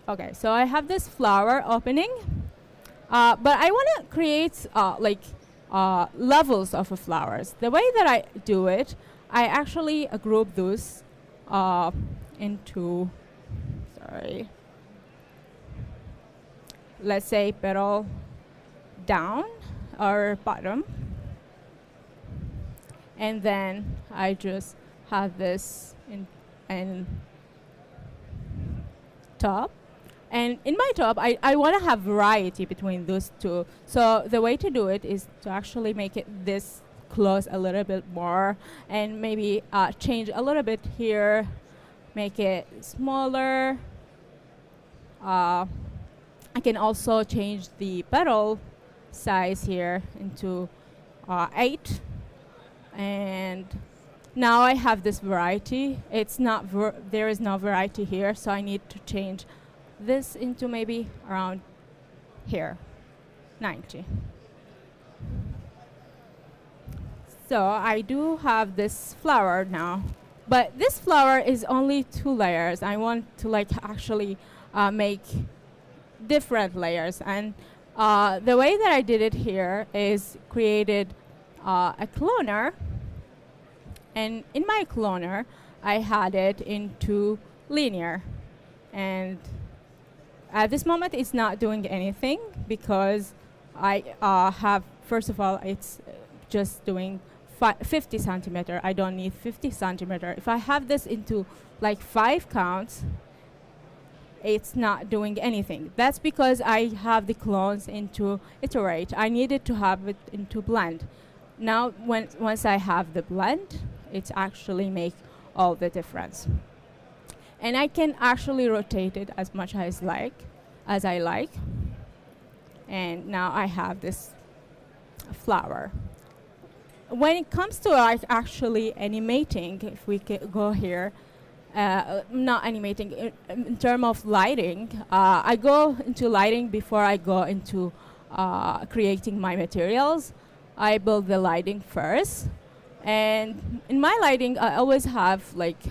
G: Okay, so I have this flower opening, but I want to create levels of flowers. The way that I do it, I actually group those into, let's say petal down or bottom. And then I just have this in top. And in my top, I want to have variety between those two. So the way to do it is to actually make it this close a little bit more, and maybe change a little bit here, make it smaller. I can also change the petal size here into 8. And now I have this variety. It's not there is no variety here, so I need to change this into maybe around here, 90. So I do have this flower now, but this flower is only 2 layers. I want to like actually make different layers, and the way that I did it here is created a cloner, and in my cloner I had it into linear, and at this moment it's not doing anything because I have, first of all, it's just doing 50 centimeter. I don't need 50 centimeter. If I have this into like 5 counts, it's not doing anything. That's because I have the clones into iterate. I needed to have it into blend. Now, once I have the blend, it actually make all the difference. And I can actually rotate it as much as I like. And now I have this flower. When it comes to actually animating, if we go here, not animating, in terms of lighting, I go into lighting before I go into creating my materials. I build the lighting first. And in my lighting, I always have like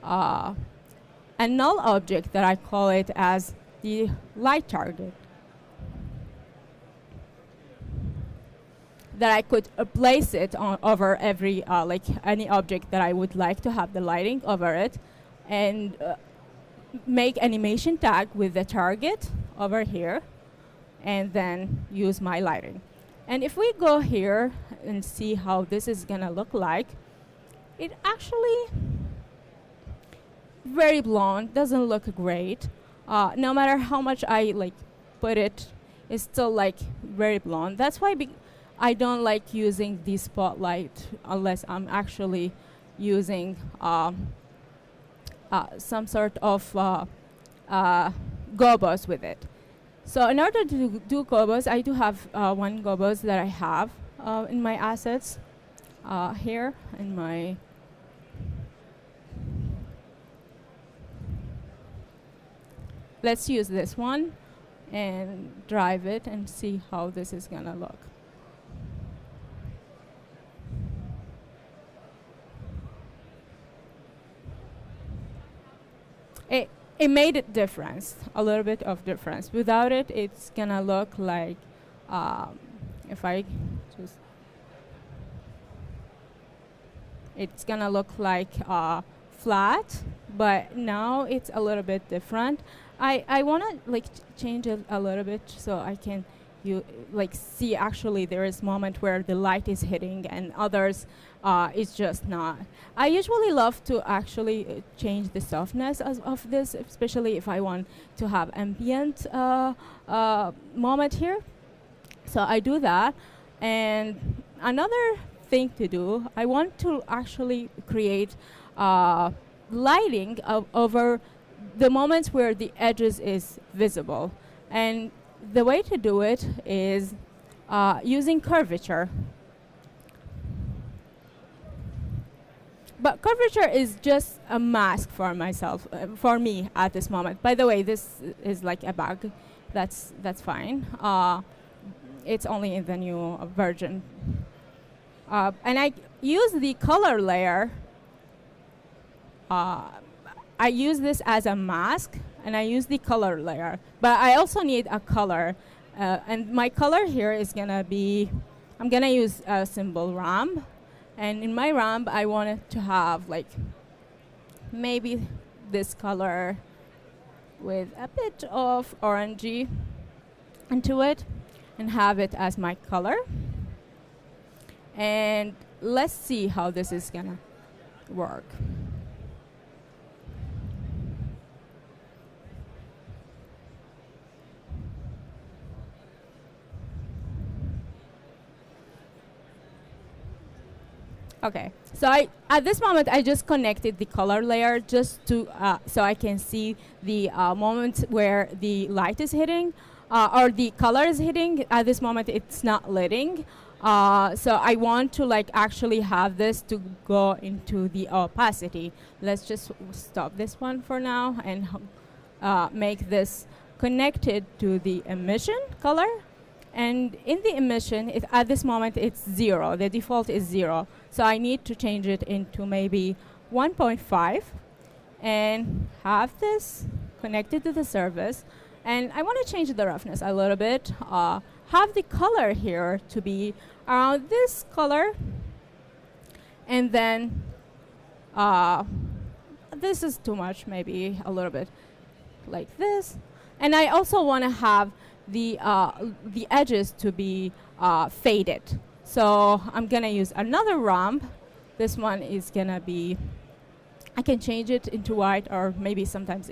G: a null object that I call it as the light target, that I could place it on over every, like any object that I would like to have the lighting over it, and make animation tag with the target over here, and then use my lighting. And if we go here and see how this is gonna look like, it actually very blonde, doesn't look great. No matter how much I like put it, it's still like very blonde. That's why I don't like using the spotlight unless I'm actually using some sort of gobos with it. So in order to do gobos, I do have one gobos that I have in my assets here in my. Let's use this one and drive it and see how this is gonna look. It made a difference, a little bit of difference. Without it, it's gonna look like, if I just, it's gonna look like flat, but now it's a little bit different. I wanna like change it a little bit so I can like see actually there is moment where the light is hitting and others it's just not. I usually love to actually change the softness of this, especially if I want to have ambient moment here. So I do that. And another thing to do, I want to actually create lighting over the moments where the edges is visible. And the way to do it is using curvature. But curvature is just a mask for myself, for me at this moment. By the way, this is like a bug. That's fine. It's only in the new version. And I use the color layer. I use this as a mask, and I use the color layer. But I also need a color. And my color here is going to be, I'm going to use a symbol ramp. And in my ramp, I wanted to have like maybe this color with a bit of orangey into it and have it as my color. And let's see how this is gonna work. Okay, so at this moment I just connected the color layer just to so I can see the moment where the light is hitting or the color is hitting. At this moment it's not lighting, so I want to like actually have this to go into the opacity. Let's just stop this one for now and make this connected to the emission color. And in the emission, at this moment, it's 0. The default is 0. So I need to change it into maybe 1.5 and have this connected to the surface. And I want to change the roughness a little bit. Have the color here to be around this color. And then this is too much, maybe a little bit like this. And I also want to have the edges to be faded. So I'm gonna use another ramp. This one is gonna be, I can change it into white, or maybe sometimes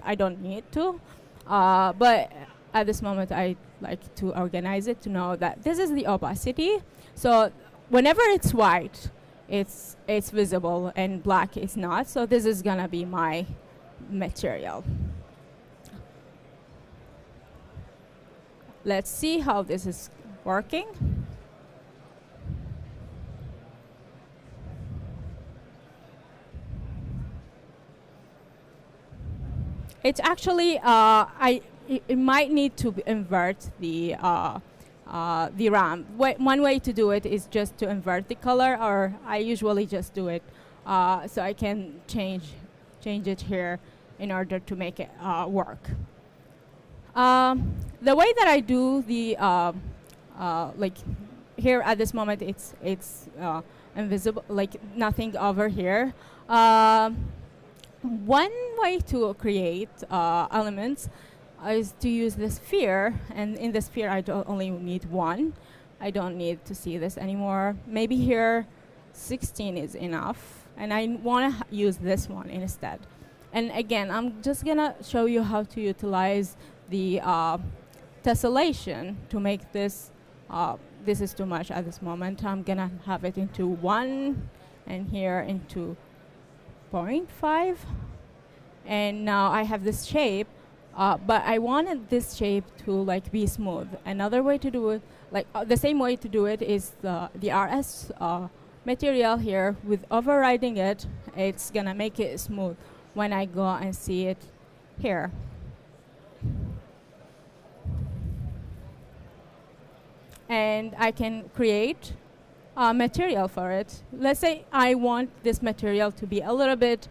G: I don't need to. But at this moment I like to organize it to know that this is the opacity. So whenever it's white, it's visible and black is not. So this is gonna be my material. Let's see how this is working. It's actually, it might need to invert the ramp. One way to do it is just to invert the color, or I usually just do it so I can change it here in order to make it work. The way that I do the like here at this moment, it's invisible, like nothing over here. One way to create elements is to use the sphere, and in the sphere I only need one. I don't need to see this anymore. Maybe here 16 is enough, and I want to use this one instead. And again, I'm just gonna show you how to utilize the tessellation to make this. This is too much at this moment. I'm gonna have it into 1, and here into 0.5, and now I have this shape. But I wanted this shape to like be smooth. Another way to do it, like the same way to do it, is the RS material here. With overriding it, it's gonna make it smooth when I go and see it here. And I can create material for it. Let's say I want this material to be a little bit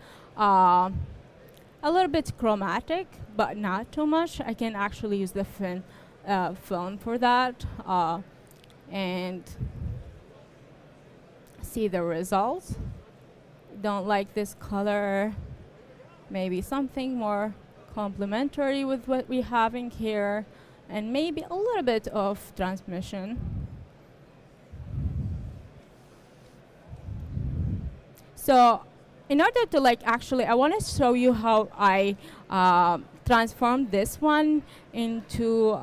G: chromatic, but not too much. I can actually use the film for that and see the results. Don't like this color. Maybe something more complementary with what we're having here, and maybe a little bit of transmission. So in order to like actually, I want to show you how I transform this one into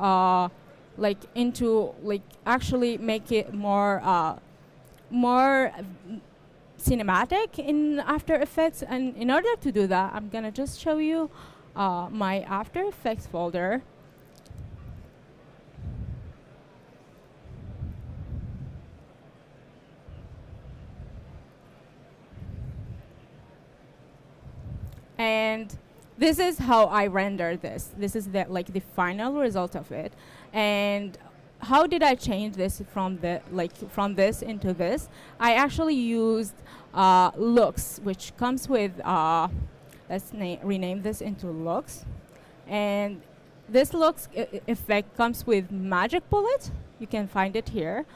G: like into like actually make it more cinematic in After Effects. And in order to do that, I'm gonna just show you my After Effects folder. And this is how I render this. This is the like the final result of it. And how did I change this from this into this? I actually used looks, which comes with let's rename this into looks. And this looks effect comes with magic bullet. You can find it here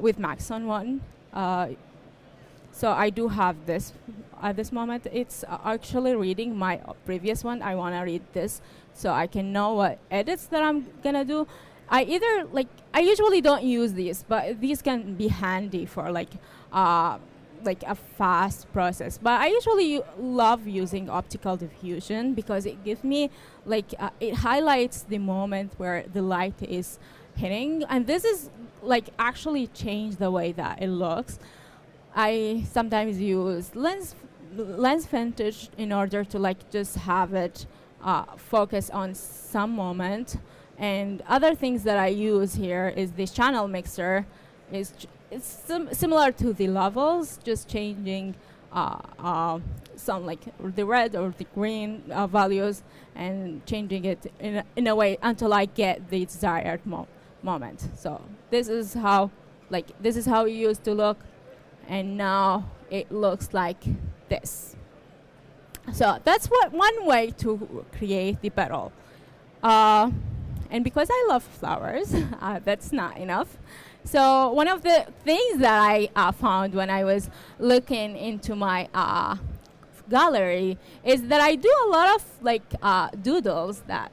G: with Maxon one. So I do have this at this moment. It's actually reading my previous one. I want to read this so I can know what edits that I'm gonna do. I usually don't use these, but these can be handy for like a fast process. But I usually love using optical diffusion because it gives me it highlights the moment where the light is hitting, and this is like actually change the way that it looks. I sometimes use lens vintage in order to like just have it focus on some moment. And other things that I use here is this channel mixer. It's similar to the levels, just changing some like the red or the green values and changing it in a way until I get the desired moment. So this is how it used to look, and now it looks like this. So that's one way to create the petal. And because I love flowers, that's not enough. So one of the things that I found when I was looking into my gallery is that I do a lot of doodles that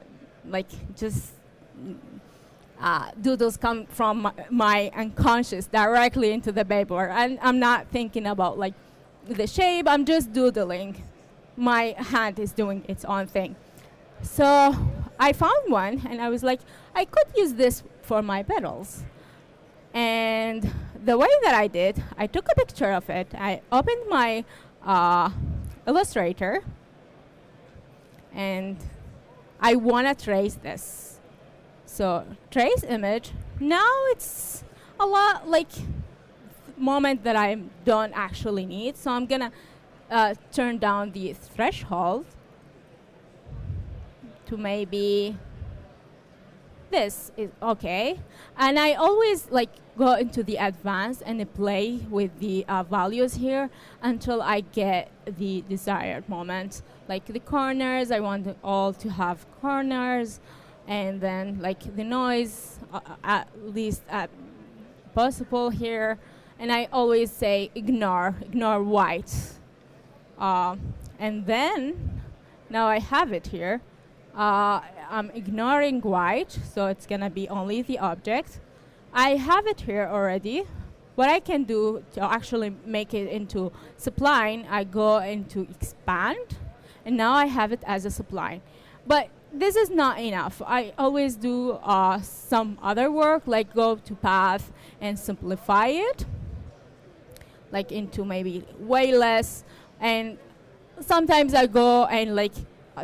G: doodles come from my unconscious directly into the paper, and I'm not thinking about like the shape. I'm just doodling. My hand is doing its own thing. So I found one, and I was like, I could use this for my petals. And the way that I did, I took a picture of it. I opened my Illustrator, and I want to trace this. So trace image. Now it's a lot like moment that I don't actually need. So I'm gonna turn down the threshold to maybe this is okay. And I always like go into the advanced and play with the values here until I get the desired moment. Like the corners, I want it all to have corners, and then like the noise at least at possible here. And I always say ignore white. And then now I have it here. I'm ignoring white, so it's gonna be only the object. I have it here already. What I can do to actually make it into spline, I go into expand, and now I have it as a spline. But this is not enough. I always do some other work, like go to path and simplify it, like into maybe way less. And sometimes I go and like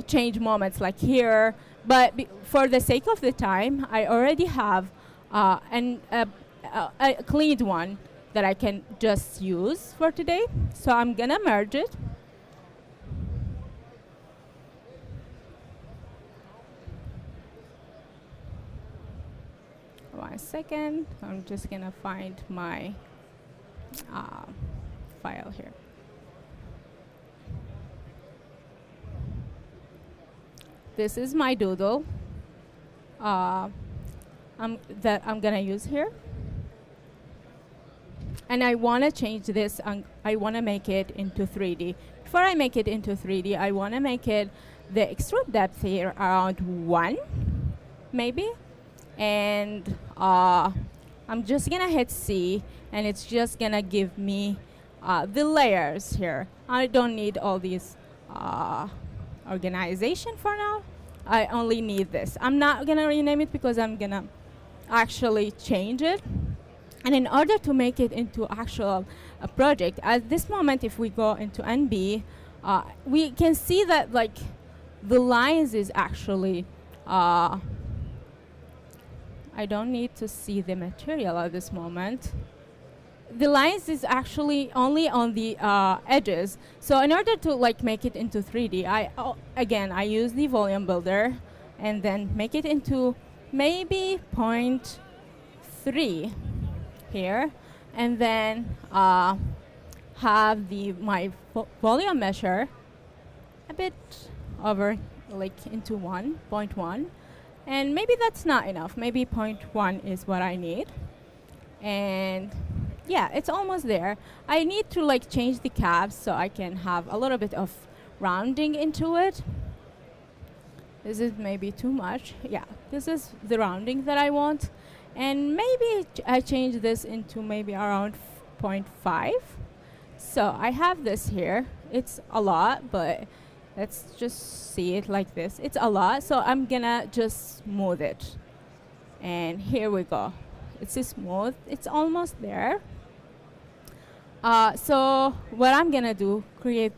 G: change moments like here, but for the sake of the time, I already have a cleaned one that I can just use for today. So I'm gonna merge it. One second, I'm just gonna find my file here. This is my doodle that I'm gonna use here. And I wanna change this, I wanna make it into 3D. Before I make it into 3D, I wanna make it the extrude depth here around 1, maybe. And I'm just gonna hit C, and it's just gonna give me the layers here. I don't need all these organization for now. I only need this. I'm not gonna rename it because I'm gonna actually change it. And in order to make it into actual a project, at this moment, if we go into NB, we can see that like the lines is actually, I don't need to see the material at this moment. The lines is actually only on the edges. So in order to like make it into 3D, again, I use the volume builder and then make it into maybe 0.3 here, and then have my volume measure a bit over like into 1.1, and maybe that's not enough. Maybe 0.1 is what I need, and yeah, it's almost there. I need to like change the caps so I can have a little bit of rounding into it. This is maybe too much. Yeah, this is the rounding that I want. And maybe I change this into maybe around 0.5. So I have this here. It's a lot, but let's just see it like this. It's a lot, so I'm gonna just smooth it. And here we go. It's smooth. It's almost there. So what I'm gonna do, create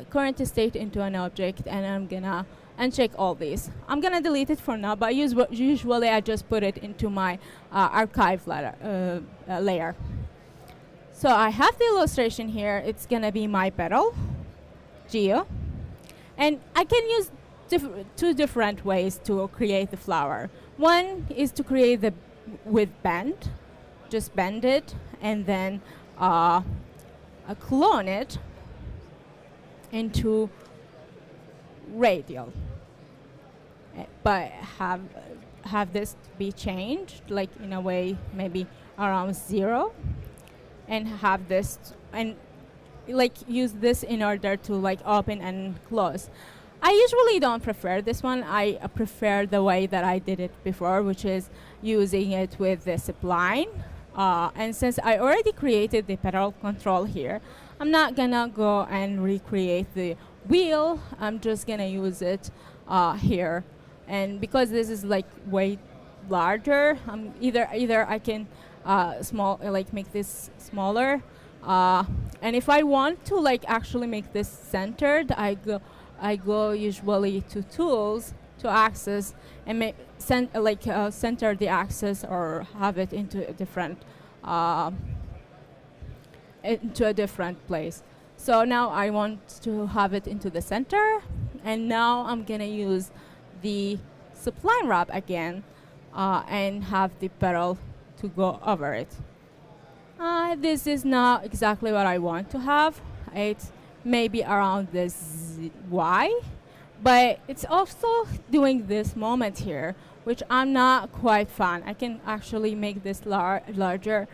G: current state into an object, and I'm gonna uncheck all these. I'm gonna delete it for now, but usually I just put it into my archive layer. So I have the illustration here. It's gonna be my petal, geo, and I can use two different ways to create the flower. One is to create the with bend, just bend it, and then clone it into radial, but have this be changed like in a way maybe around 0, and have this and like use this in order to like open and close. I usually don't prefer this one. I prefer the way that I did it before, which is using it with the spline. And since I already created the petal control here, I'm not gonna go and recreate the wheel. I'm just gonna use it here. And because this is like way larger, either I can make this smaller. And if I want to like actually make this centered, I go usually to tools to access and center the axis or have it into a different place. So now I want to have it into the center, and now I'm gonna use the spline wrap again and have the petal to go over it. This is not exactly what I want to have. It's maybe around this Y, but it's also doing this moment here, which I'm not quite fan. I can actually make this larger,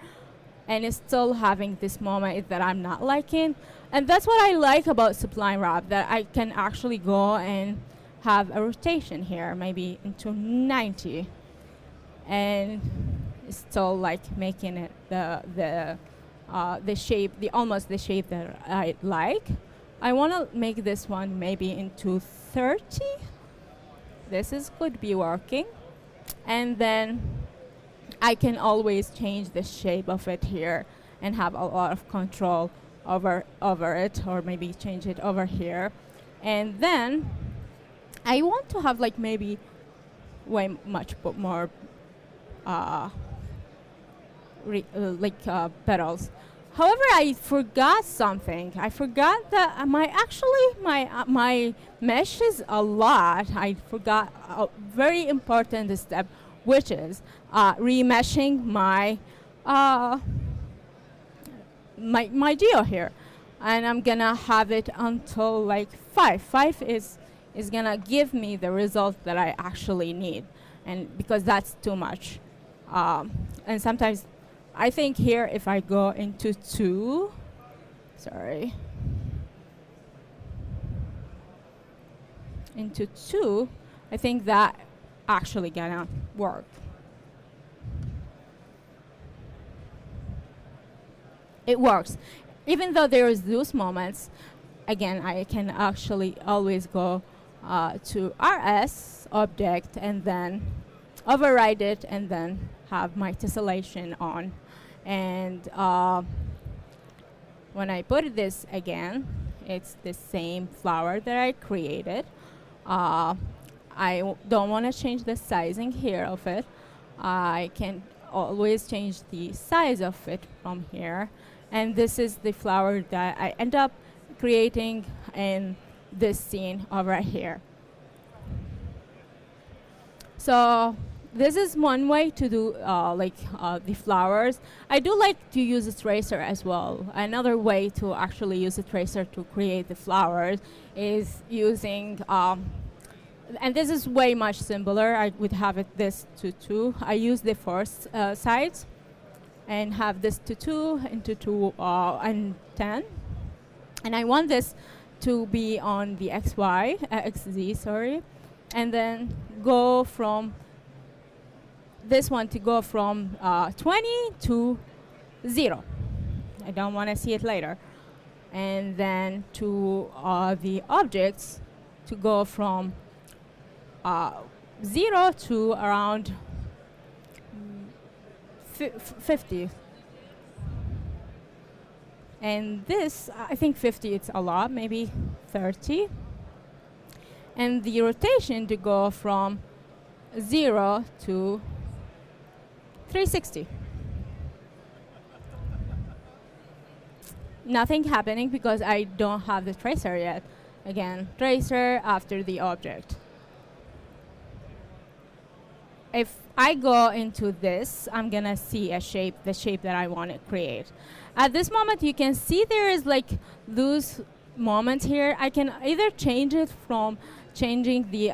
G: and it's still having this moment that I'm not liking. And that's what I like about spline wrap, that I can actually go and have a rotation here, maybe into 90, and it's still like making it the shape, almost the shape that I like. I want to make this one maybe into 30. This could be working, and then I can always change the shape of it here and have a lot of control over it, or maybe change it over here. And then I want to have like maybe way much more petals. However, I forgot something. I forgot that my mesh is a lot. I forgot a very important step, which is remeshing my my geo here, and I'm gonna have it until like 5. 5 is gonna give me the result that I actually need, and because that's too much. And sometimes I think here if I go into 2, into 2, I think that actually gonna work. It works. Even though there is those moments, again, I can actually always go to RS object and then override it and then have my tessellation on. And when I put this again, it's the same flower that I created. I don't want to change the sizing here of it. I can always change the size of it from here. And this is the flower that I end up creating in this scene over here. So this is one way to do the flowers. I do like to use a tracer as well. Another way to actually use a tracer to create the flowers is using, and this is way much simpler. I would have it this to 2. I use the first sides and have this to 2 into 2 and 10. And I want this to be on the XZ, sorry. And then go from this one to go from 20 to 0. I don't want to see it later. And then to the objects to go from 0 to around 50. And this, I think 50 it's a lot, maybe 30. And the rotation to go from 0 to 360. Nothing happening because I don't have the tracer yet. Again, tracer after the object. If I go into this, I'm gonna see a shape, the shape that I want to create. At this moment, you can see there is like loose moments here. I can either change it from changing the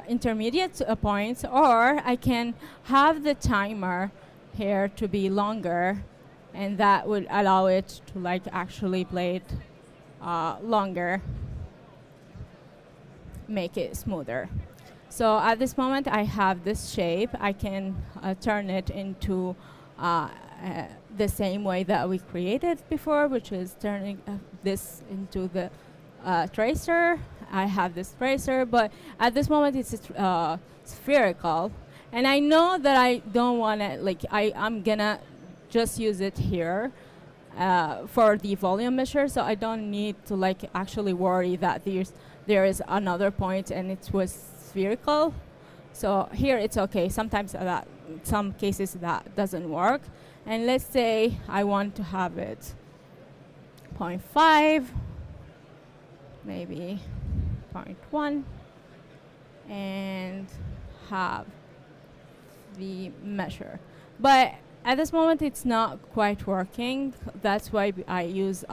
G: intermediate points, or I can have the timer here to be longer, and that would allow it to like actually play it longer, make it smoother. So at this moment I have this shape. I can turn it into the same way that we created before, which is turning this into the tracer. I have this tracer, but at this moment it's spherical. And I know that I don't want to, like, I'm gonna just use it here for the volume measure, so I don't need to like actually worry that there is another point and it was spherical. So here it's okay. Sometimes some cases that doesn't work. And let's say I want to have it 0.5, maybe 0.1, and have the measure. But at this moment it's not quite working. That's why I use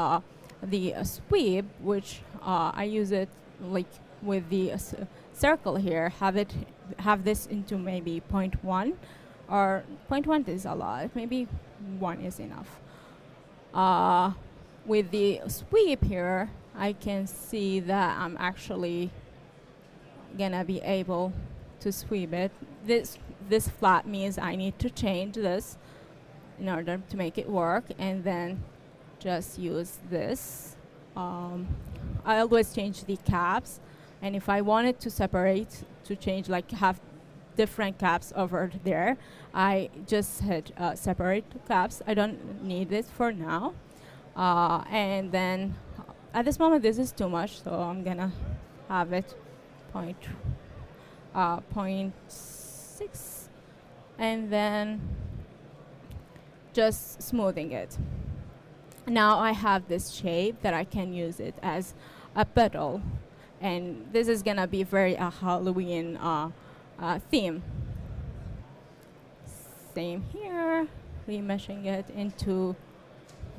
G: the sweep, which I use it like with the circle here. Have this into maybe 0.1, or 0.1 is a lot. Maybe 1 is enough. With the sweep here, I can see that I'm actually gonna be able to sweep it. This flat means I need to change this in order to make it work, and then just use this. I always change the caps, and if I wanted to separate, to change, like have different caps over there, I just hit separate caps. I don't need it for now. And then at this moment this is too much, so I'm gonna have it 0.6, and then just smoothing it. Now I have this shape that I can use it as a petal, and this is gonna be very Halloween theme. Same here, remeshing it into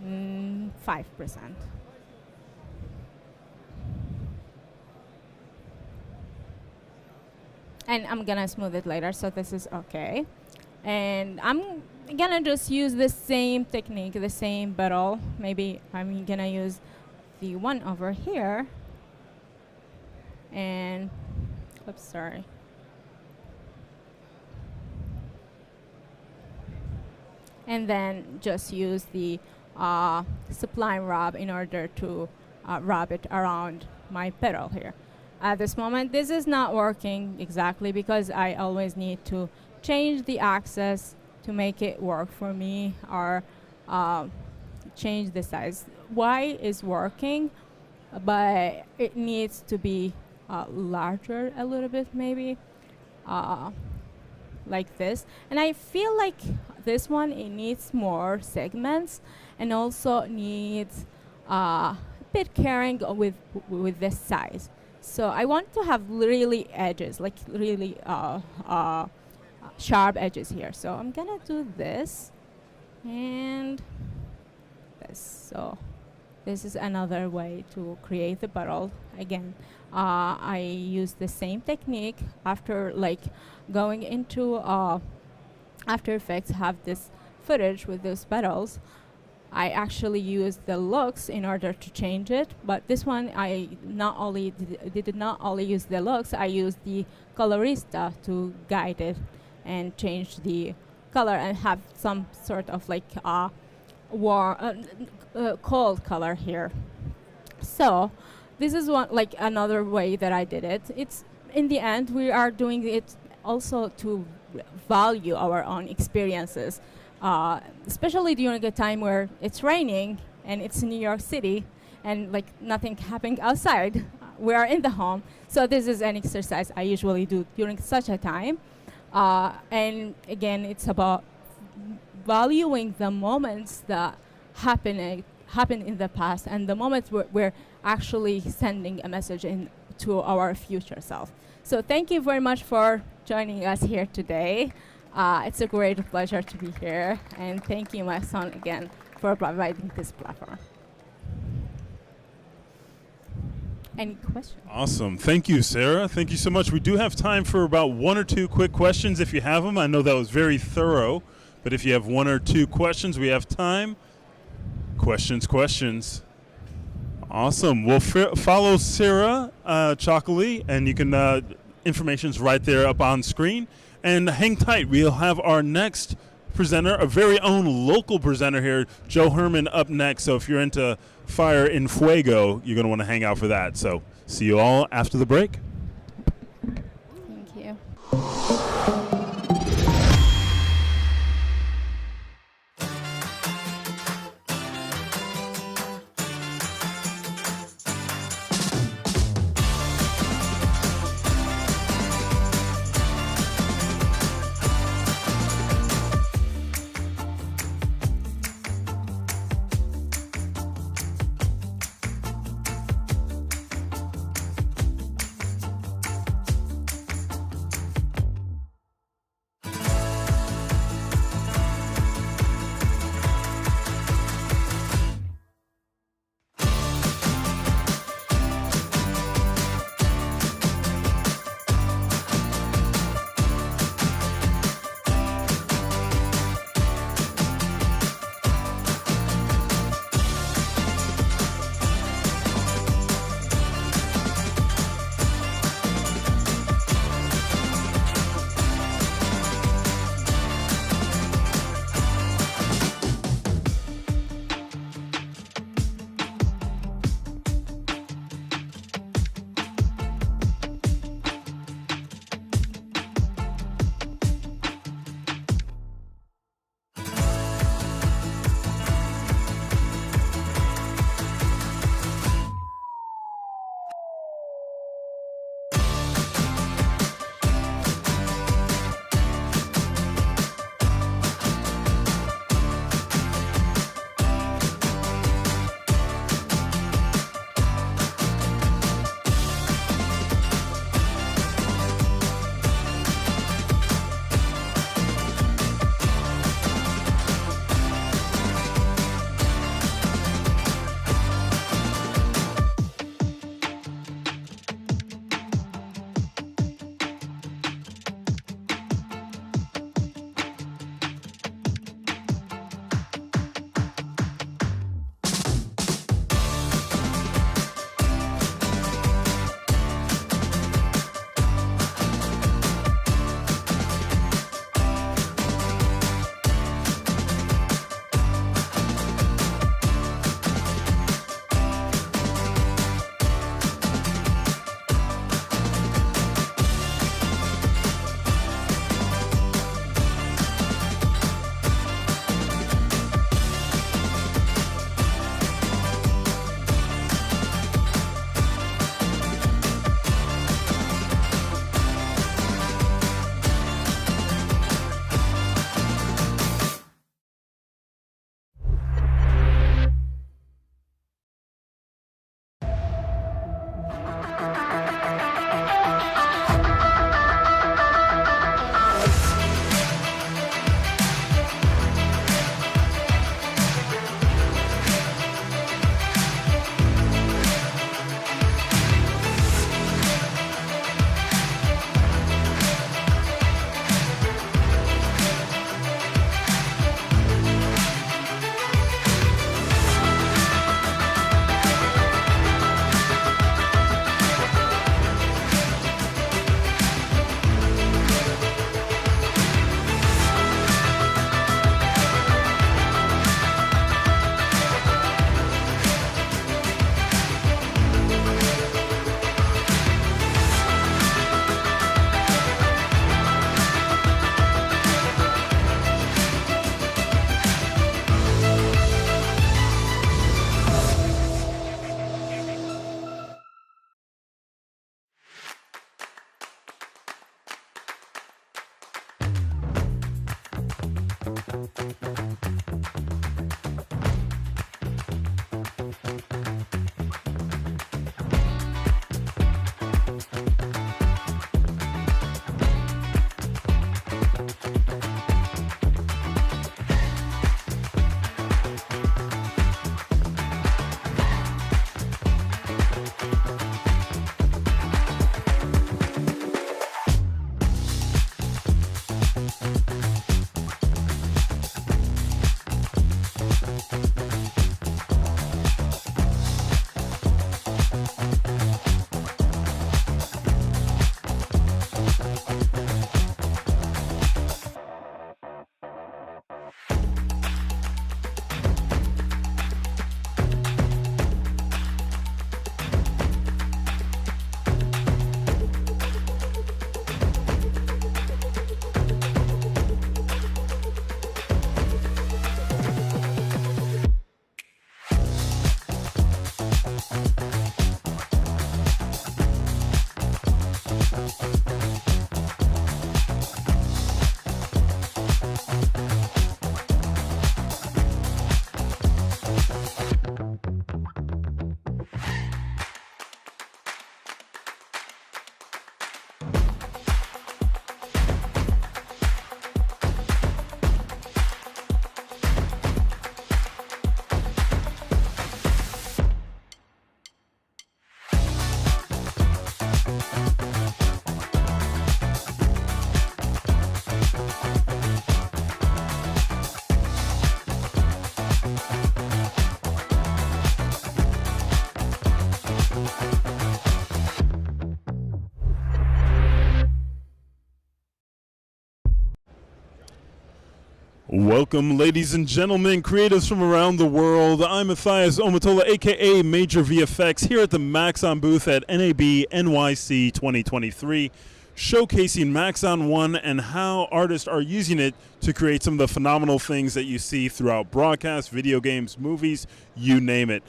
G: 5%. And I'm gonna smooth it later, so this is okay. And I'm gonna just use the same technique, the same bevel. Maybe I'm gonna use the one over here. And, oops, sorry. And then just use the sublime rub in order to wrap it around my petal here. at this moment. This is not working exactly because I always need to change the axis to make it work for me, or change the size. Y is working, but it needs to be larger a little bit, maybe like this. And I feel like this one, it needs more segments and also needs a bit caring with the size. So I want to have really edges, like really sharp edges here. So I'm gonna do this and this. So this is another way to create the bottle. Again, I use the same technique after like going into After Effects, have this footage with those petals. I actually used the looks in order to change it, but this one I did not only use the looks, I used the colorista to guide it and change the color and have some sort of like cold color here. So this is one, like another way that I did it. It's in the end, we are doing it also to value our own experiences, especially during a time where it's raining and it's New York City and like nothing happening outside. We are in the home. So this is an exercise I usually do during such a time. And again, it's about valuing the moments that happened in the past and the moments where we're actually sending a message to our future self. So thank you very much for joining us here today. It's a great pleasure to be here. And thank you, Maxon, again, for providing this platform. Any questions?
C: Awesome. Thank you, Sarah. Thank you so much. We do have time for about one or two quick questions if you have them. I know that was very thorough, but if you have one or two questions, we have time. Questions. Awesome. Well, follow Sarah Chocolate, and you can information's right there up on screen. And hang tight. We'll have our next presenter, a very own local presenter here, Joe Herman, up next. So if you're into Fire in Fuego, you're going to want to hang out for that. So see you all after the break.
G: Thank you.
C: Welcome, ladies and gentlemen, creatives from around the world. I'm Matthias Omatola, a.k.a. Major VFX, here at the Maxon booth at NAB NYC 2023, showcasing Maxon 1 and how artists are using it to create some of the phenomenal things that you see throughout broadcasts, video games, movies, you name it.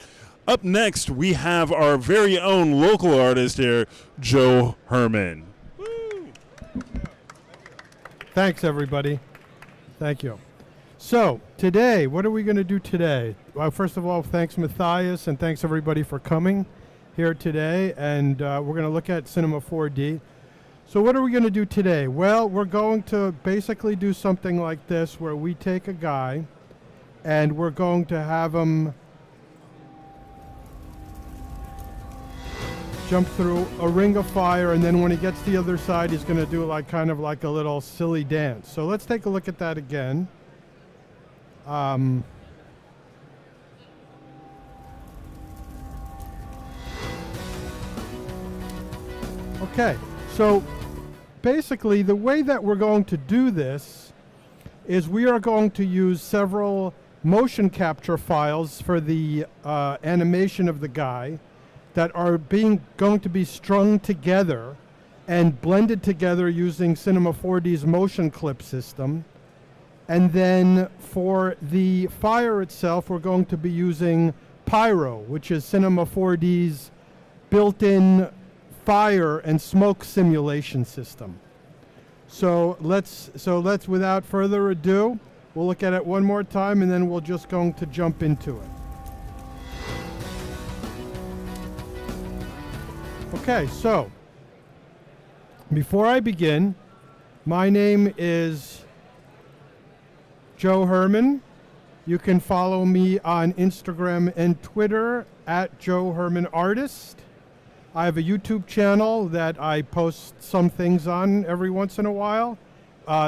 C: Up next, we have our very own local artist here, Joe Herman.
H: Woo. Thanks, everybody. Thank you. So today, what are we going to do today? Well, first of all, thanks Matthias, and thanks everybody for coming here today. And we're going to look at Cinema 4D. So what are we going to do today? Well, we're going to basically do something like this, where we take a guy and we're going to have him jump through a ring of fire, and then when he gets to the other side, he's going to do like kind of like a little silly dance. So let's take a look at that again. Okay, so basically the way that we're going to do this is we are going to use several motion capture files for the animation of the guy that are going to be strung together and blended together using Cinema 4D's motion clip system. And then for the fire itself, we're going to be using Pyro, which is Cinema 4D's built-in fire and smoke simulation system. So let's without further ado, we'll look at it one more time, and then we're just going to jump into it. Okay, so before I begin, my name is Joe Herman. You can follow me on Instagram and Twitter at Joe Herman Artist. I have a YouTube channel that I post some things on every once in a while,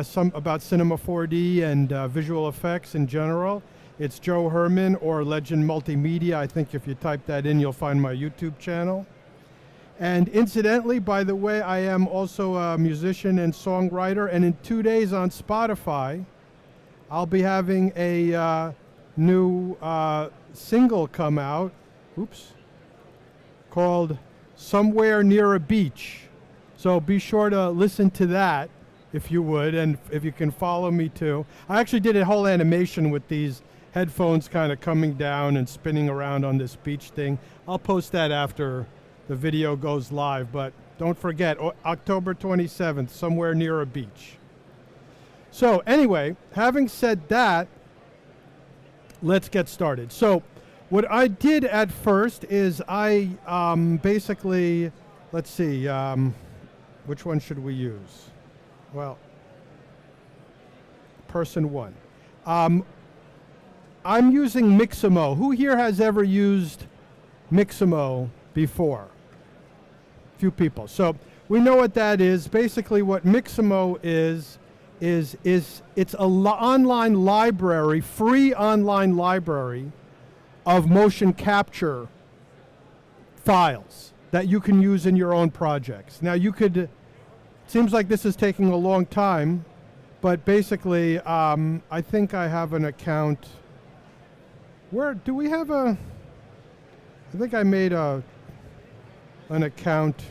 H: some about Cinema 4D and visual effects in general. It's Joe Herman or Legend Multimedia. I think if you type that in, you'll find my YouTube channel. And incidentally, by the way, I am also a musician and songwriter, and in 2 days on Spotify, I'll be having a new single come out, called Somewhere Near a Beach. So be sure to listen to that, if you would, and if you can follow me too. I actually did a whole animation with these headphones kind of coming down and spinning around on this beach thing. I'll post that after the video goes live, but don't forget, October 27th, Somewhere Near a Beach. So anyway, having said that, let's get started. So what I did at first is I basically, let's see, which one should we use? Well, person one. I'm using Mixamo. Who here has ever used Mixamo before? Few people. So we know what that is. Basically what Mixamo is it's a online library, free online library of motion capture files that you can use in your own projects. Now you could, it seems like this is taking a long time, but basically I think I have an account. Where do we have a, I think I made an account.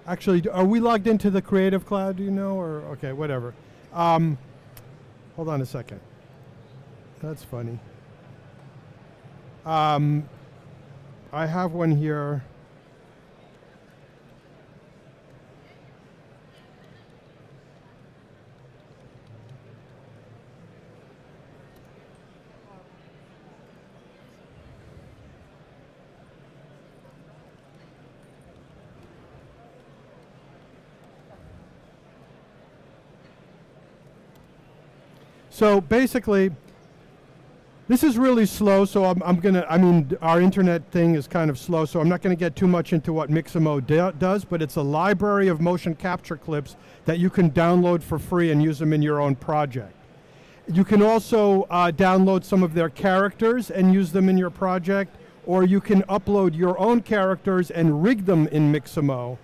H: Actually, are we logged into the Creative Cloud, do you know? Or okay, whatever. Hold on a second. That's funny. I have one here. So basically, this is really slow, so our internet thing is kind of slow, so I'm not going to get too much into what Mixamo does, but it's a library of motion capture clips that you can download for free and use them in your own project. You can also download some of their characters and use them in your project, or you can upload your own characters and rig them in Mixamo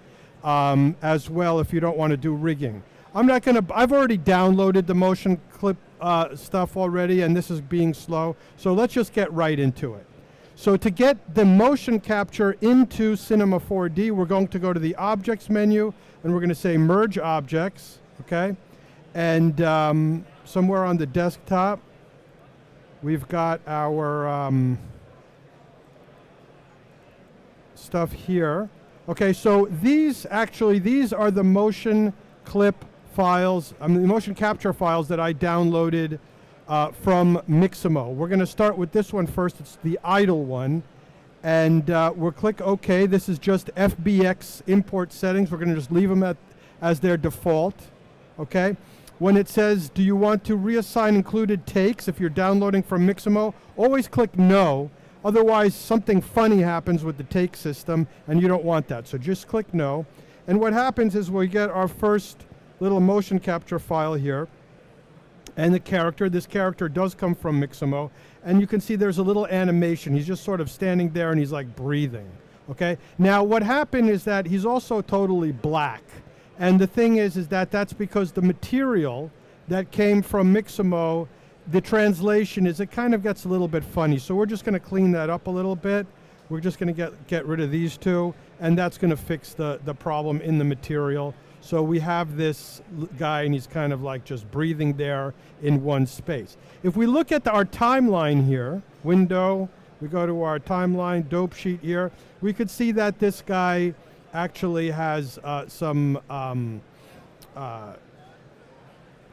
H: as well if you don't want to do rigging. I've already downloaded the motion clip stuff already, and this is being slow, so let's just get right into it. So to get the motion capture into Cinema 4D, we're going to go to the Objects menu, and we're going to say Merge Objects, okay? And somewhere on the desktop, we've got our stuff here. Okay, so these are the motion clip files, the motion capture files that I downloaded from Mixamo. We're going to start with this one first. It's the idle one. And we'll click OK. This is just FBX import settings. We're going to just leave them as their default. Okay. When it says, do you want to reassign included takes if you're downloading from Mixamo, always click no. Otherwise, something funny happens with the take system, and you don't want that. So just click no. And what happens is we get our first little motion capture file here, and this character does come from Mixamo, and you can see there's a little animation. He's just sort of standing there and he's like breathing. Okay, now what happened is that he's also totally black, and the thing is that that's because the material that came from Mixamo, the translation is, it kind of gets a little bit funny, so we're just going to clean that up a little bit. We're just going to get rid of these two, and that's going to fix the problem in the material. So we have this guy, and he's kind of like just breathing there in one space. If we look at our timeline here, window, we go to our timeline, dope sheet here, we could see that this guy actually has some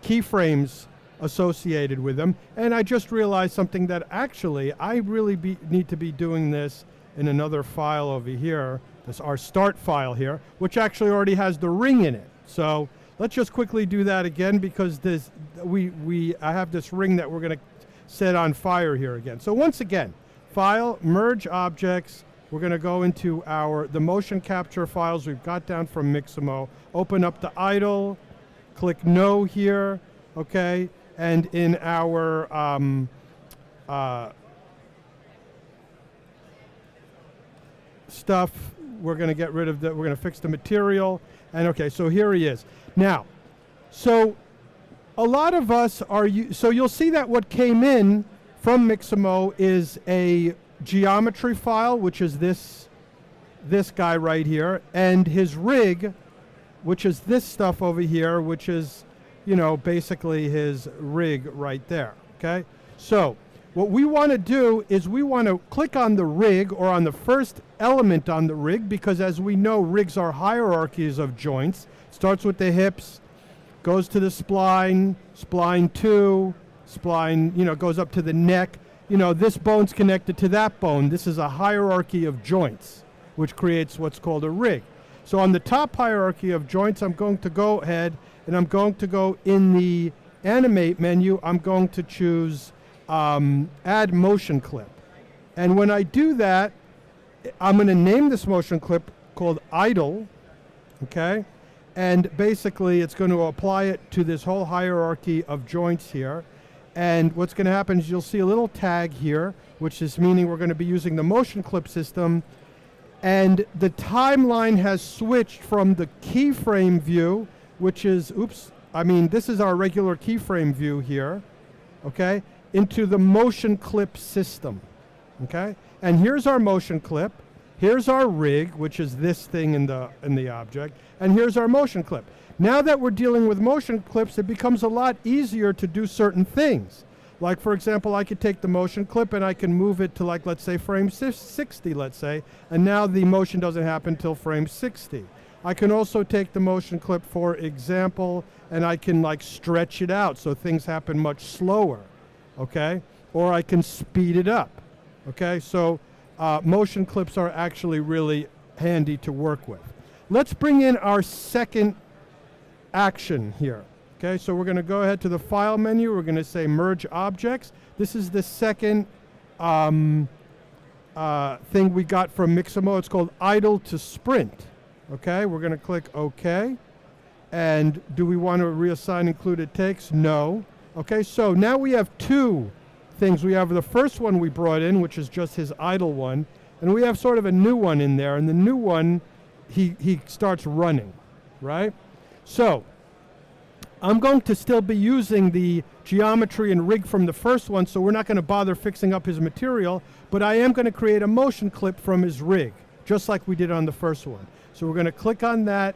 H: keyframes associated with them. And I just realized something, that actually I really need to be doing this in another file over here. That's our start file here, which actually already has the ring in it. So let's just quickly do that again, because I have this ring that we're going to set on fire here again. So once again, File, Merge Objects. We're going to go into the motion capture files we've got down from Mixamo. Open up the idle, click no here, okay? And in our stuff, we're going to get rid of we're going to fix the material. And okay, so here he is. Now, so a lot of us so you'll see that what came in from Mixamo is a geometry file, which is this guy right here, and his rig, which is this stuff over here, which is, basically his rig right there, okay? So what we want to do is we want to click on the rig, or on the first element on the rig, because as we know, rigs are hierarchies of joints. Starts with the hips, goes to the spline, spline 2, spline, goes up to the neck. This bone's connected to that bone. This is a hierarchy of joints, which creates what's called a rig. So on the top hierarchy of joints, I'm going to go ahead and I'm going to go in the animate menu. I'm going to choose add motion clip. And when I do that, I'm going to name this motion clip called idle, okay? And basically, it's going to apply it to this whole hierarchy of joints here. And what's going to happen is you'll see a little tag here, which is meaning we're going to be using the motion clip system. And the timeline has switched from the keyframe view, which is, this is our regular keyframe view here, okay, into the motion clip system, okay? And here's our motion clip. Here's our rig, which is this thing in the object, and here's our motion clip. Now that we're dealing with motion clips, it becomes a lot easier to do certain things. Like, for example, I could take the motion clip and I can move it to, like, let's say frame 60, let's say, and now the motion doesn't happen till frame 60. I can also take the motion clip, for example, and I can, like, stretch it out so things happen much slower, okay? Or I can speed it up, okay? So motion clips are actually really handy to work with. Let's bring in our second action here. Okay, so we're going to go ahead to the File menu. We're going to say Merge Objects. This is the second thing we got from Mixamo. It's called Idle to Sprint. Okay, we're going to click OK. And do we want to reassign included takes? No. Okay, so now we have two things. We have the first one we brought in, which is just his idle one. And we have sort of a new one in there. And the new one, he starts running, right? So I'm going to still be using the geometry and rig from the first one, so we're not going to bother fixing up his material, but I am going to create a motion clip from his rig, just like we did on the first one. So we're going to click on that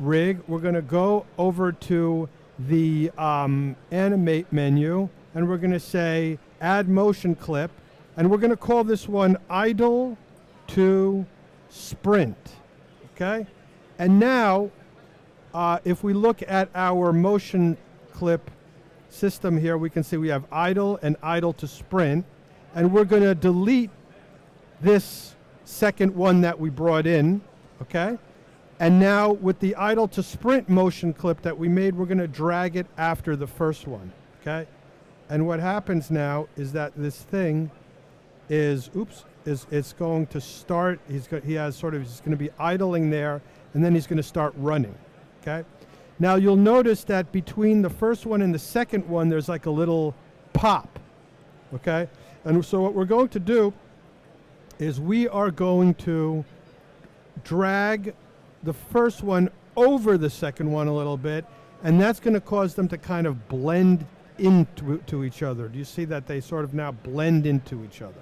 H: rig. We're going to go over to the animate menu, and we're going to say add motion clip, and we're going to call this one idle to sprint, okay? And now, if we look at our motion clip system here, we can see we have idle and idle to sprint. And we're going to delete this second one that we brought in, okay? And now with the idle to sprint motion clip that we made, we're going to drag it after the first one, okay? And what happens now is that this thing is it's going to start, he's going to be idling there, and then he's going to start running. Okay. Now you'll notice that between the first one and the second one, there's like a little pop. Okay. And so what we're going to do is we are going to drag the first one over the second one a little bit, and that's going to cause them to kind of blend into each other. Do you see that they sort of now blend into each other?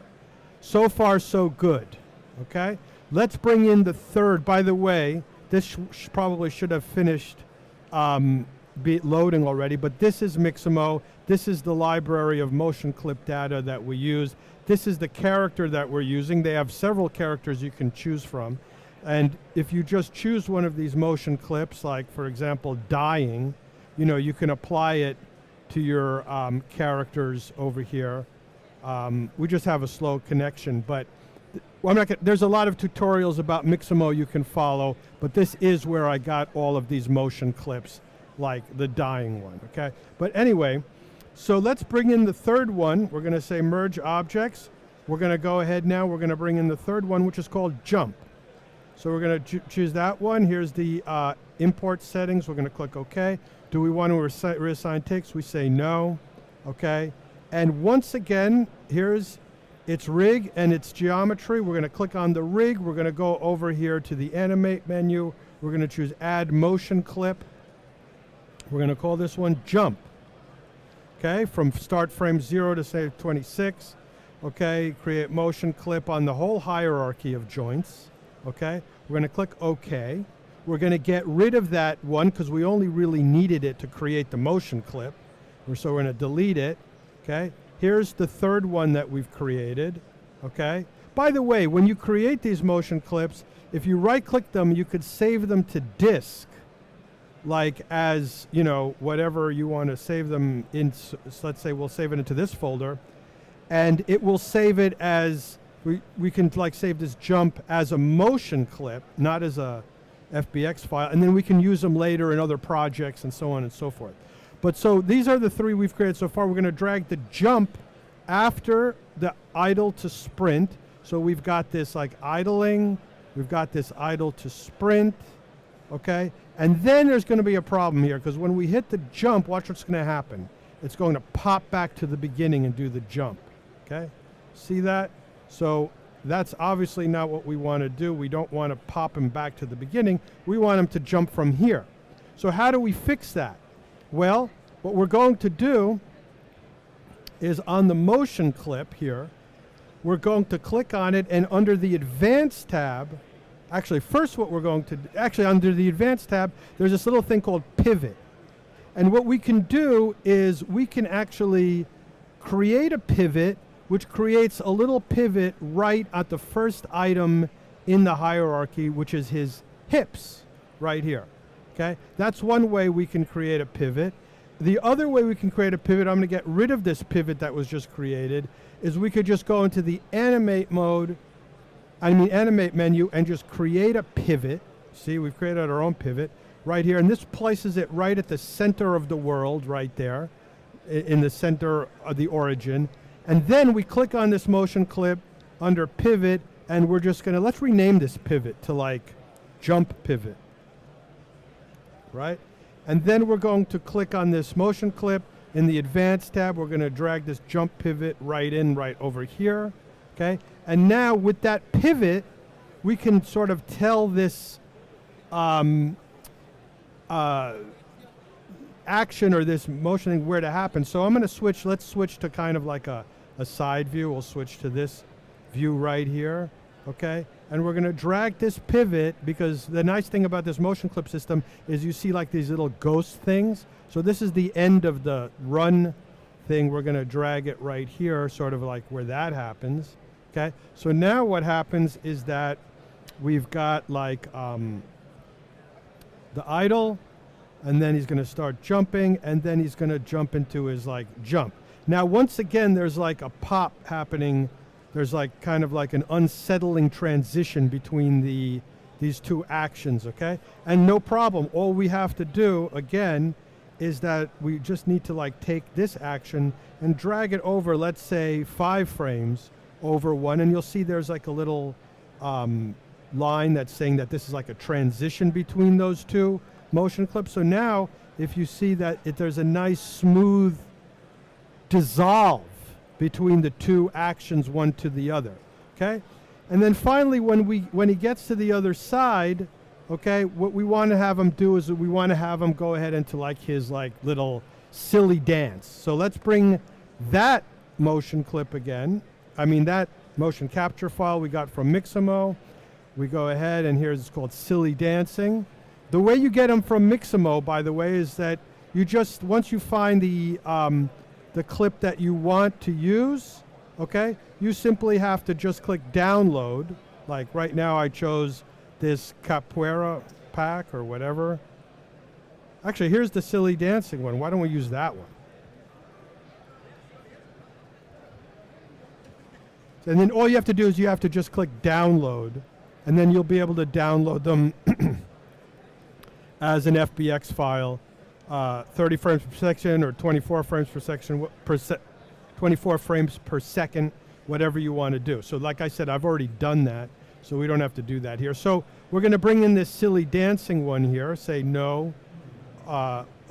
H: So far, so good. Okay. Let's bring in the third. By the way, this probably should have finished loading already, but this is Mixamo. This is the library of motion clip data that we use. This is the character that we're using. They have several characters you can choose from. And if you just choose one of these motion clips, like, for example, dying, you can apply it to your characters over here. We just have a slow connection, but there's a lot of tutorials about Mixamo you can follow, but this is where I got all of these motion clips, like the dying one, okay? But anyway, so let's bring in the third one. We're going to say Merge Objects. We're going to go ahead now. We're going to bring in the third one, which is called Jump. So we're going to choose that one. Here's the import settings. We're going to click OK. Do we want to reassign takes? We say no, okay? And once again, here's its rig and its geometry. We're going to click on the rig. We're going to go over here to the animate menu. We're going to choose add motion clip. We're going to call this one jump. Okay, from start frame 0 to say 26. Okay, create motion clip on the whole hierarchy of joints. Okay, we're going to click OK. We're going to get rid of that one because we only really needed it to create the motion clip. So we're going to delete it. Okay. Here's the third one that we've created, okay? By the way, when you create these motion clips, if you right-click them, you could save them to disk, like as, you know, whatever you want to save them in. So let's say we'll save it into this folder, and it will save it as, we can like save this jump as a motion clip, not as a FBX file, and then we can use them later in other projects and so on and so forth. But so these are the three we've created so far. We're going to drag the jump after the idle to sprint. So we've got this like idling, we've got this idle to sprint, okay? And then there's going to be a problem here, because when we hit the jump, watch what's going to happen. It's going to pop back to the beginning and do the jump, okay? See that? So that's obviously not what we want to do. We don't want to pop him back to the beginning. We want him to jump from here. So how do we fix that? Well, what we're going to do is on the motion clip here, we're going to click on it, and under the Advanced tab, actually first what we're going to do, actually under the Advanced tab, there's this little thing called Pivot. And what we can do is we can actually create a pivot, which creates a little pivot right at the first item in the hierarchy, which is his hips right here. Okay, that's one way we can create a pivot. The other way we can create a pivot, I'm going to get rid of this pivot that was just created, is we could just go into the animate mode, animate menu, and just create a pivot. See, we've created our own pivot right here, and this places it right at the center of the world, right there, in the center of the origin. And then we click on this motion clip under pivot, and we're just going to, let's rename this pivot to like jump pivot. Right? And then we're going to click on this motion clip. In the Advanced tab, we're going to drag this jump pivot right over here. Okay? And now with that pivot, we can sort of tell this action or this motioning where to happen. So I'm going to switch, let's switch to kind of like a side view. We'll switch to this view right here. Okay? And we're going to drag this pivot, because the nice thing about this motion clip system is you see like these little ghost things. So this is the end of the run thing. We're going to drag it right here, sort of like where that happens. Okay. So now what happens is that we've got like the idle, and then he's going to start jumping, and then he's going to jump into his like jump. Now, once again, there's like a pop happening. There's like kind of like an unsettling transition between these two actions, okay? And no problem. All we have to do, again, is that we just need to like take this action and drag it over, let's say 5 frames over one, and you'll see there's like a little line that's saying that this is like a transition between those two motion clips. So now, if you see that there's a nice smooth dissolve between the two actions, one to the other, okay? And then finally, when he gets to the other side, okay, what we want to have him do is we want to have him go ahead into like his like little silly dance. So let's bring that motion clip again. That motion capture file we got from Mixamo. We go ahead, and here's, it's called Silly Dancing. The way you get them from Mixamo, by the way, is that you just, once you find the clip that you want to use, okay, you simply have to just click download. Like right now I chose this capoeira pack or whatever. Actually, here's the Silly Dancing one. Why don't we use that one? And then all you have to do is you have to just click download, and then you'll be able to download them as an FBX file. 30 frames per second or 24 frames per section, 24 frames per second, whatever you want to do. So like I said, I've already done that, so we don't have to do that here. So we're going to bring in this Silly Dancing one here, say no,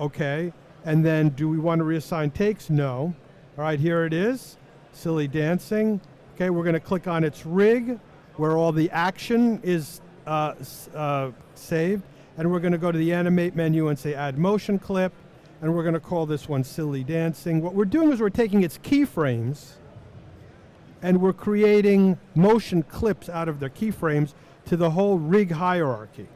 H: okay, and then do we want to reassign takes? No. All right, here it is, Silly Dancing. Okay, we're going to click on its rig where all the action is saved. And we're going to go to the Animate menu and say Add Motion Clip, and we're going to call this one Silly Dancing. What we're doing is we're taking its keyframes, and we're creating motion clips out of their keyframes to the whole rig hierarchy.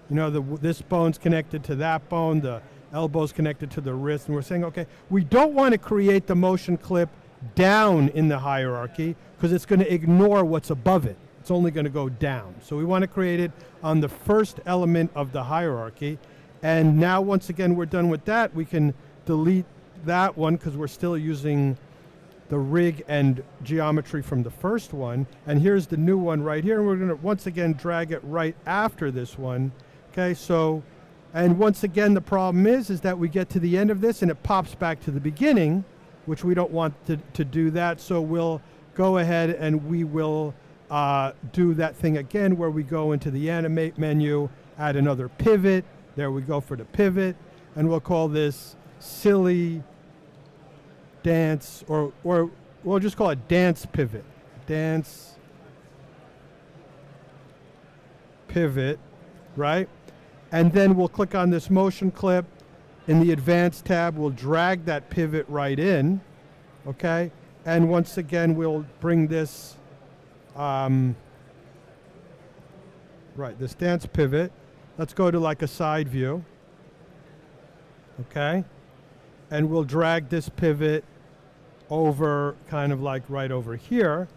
H: You know, this bone's connected to that bone, the elbow's connected to the wrist, and we're saying, okay, we don't want to create the motion clip down in the hierarchy because it's going to ignore what's above it. It's only going to go down. So we want to create it on the first element of the hierarchy. And now, once again, we're done with that. We can delete that one because we're still using the rig and geometry from the first one. And here's the new one right here. And we're going to, once again, drag it right after this one. Okay, so, and once again, the problem is that we get to the end of this and it pops back to the beginning, which we don't want to do that. So we'll go ahead and we will do that thing again where we go into the animate menu, add another pivot. There we go for the pivot. And we'll call this silly dance, or we'll just call it dance pivot. Dance pivot, right? And then we'll click on this motion clip. In the advanced tab, we'll drag that pivot right in, okay? And once again, we'll bring this, this dance pivot. Let's go to like a side view, okay? And we'll drag this pivot over kind of like right over here,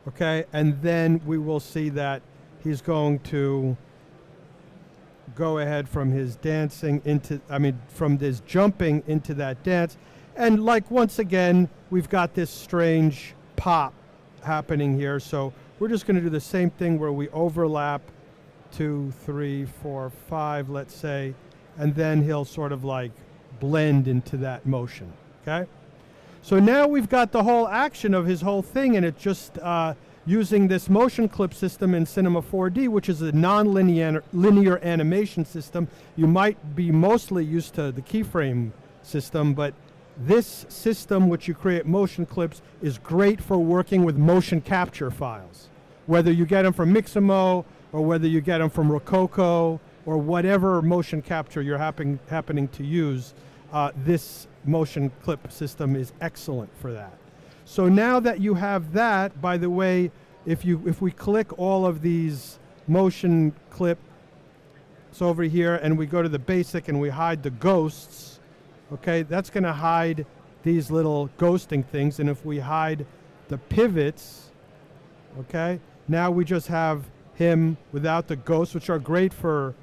H: okay? And then we will see that he's going to go ahead from his dancing into, from this jumping into that dance. And like, once again, we've got this strange pop happening here. So we're just going to do the same thing where we overlap 2, 3, 4, 5, let's say, and then he'll sort of like blend into that motion, okay? So now we've got the whole action of his whole thing, and it's just using this motion clip system in Cinema 4D, which is a non-linear animation system. You might be mostly used to the keyframe system, but this system, which you create motion clips, is great for working with motion capture files. Whether you get them from Mixamo, or whether you get them from Rococo, or whatever motion capture you're happening to use, this motion clip system is excellent for that. So now that you have that, by the way, if we click all of these motion clips over here and we go to the basic and we hide the ghosts, okay, that's going to hide these little ghosting things. And if we hide the pivots, okay, now we just have him without the ghosts, which are great for,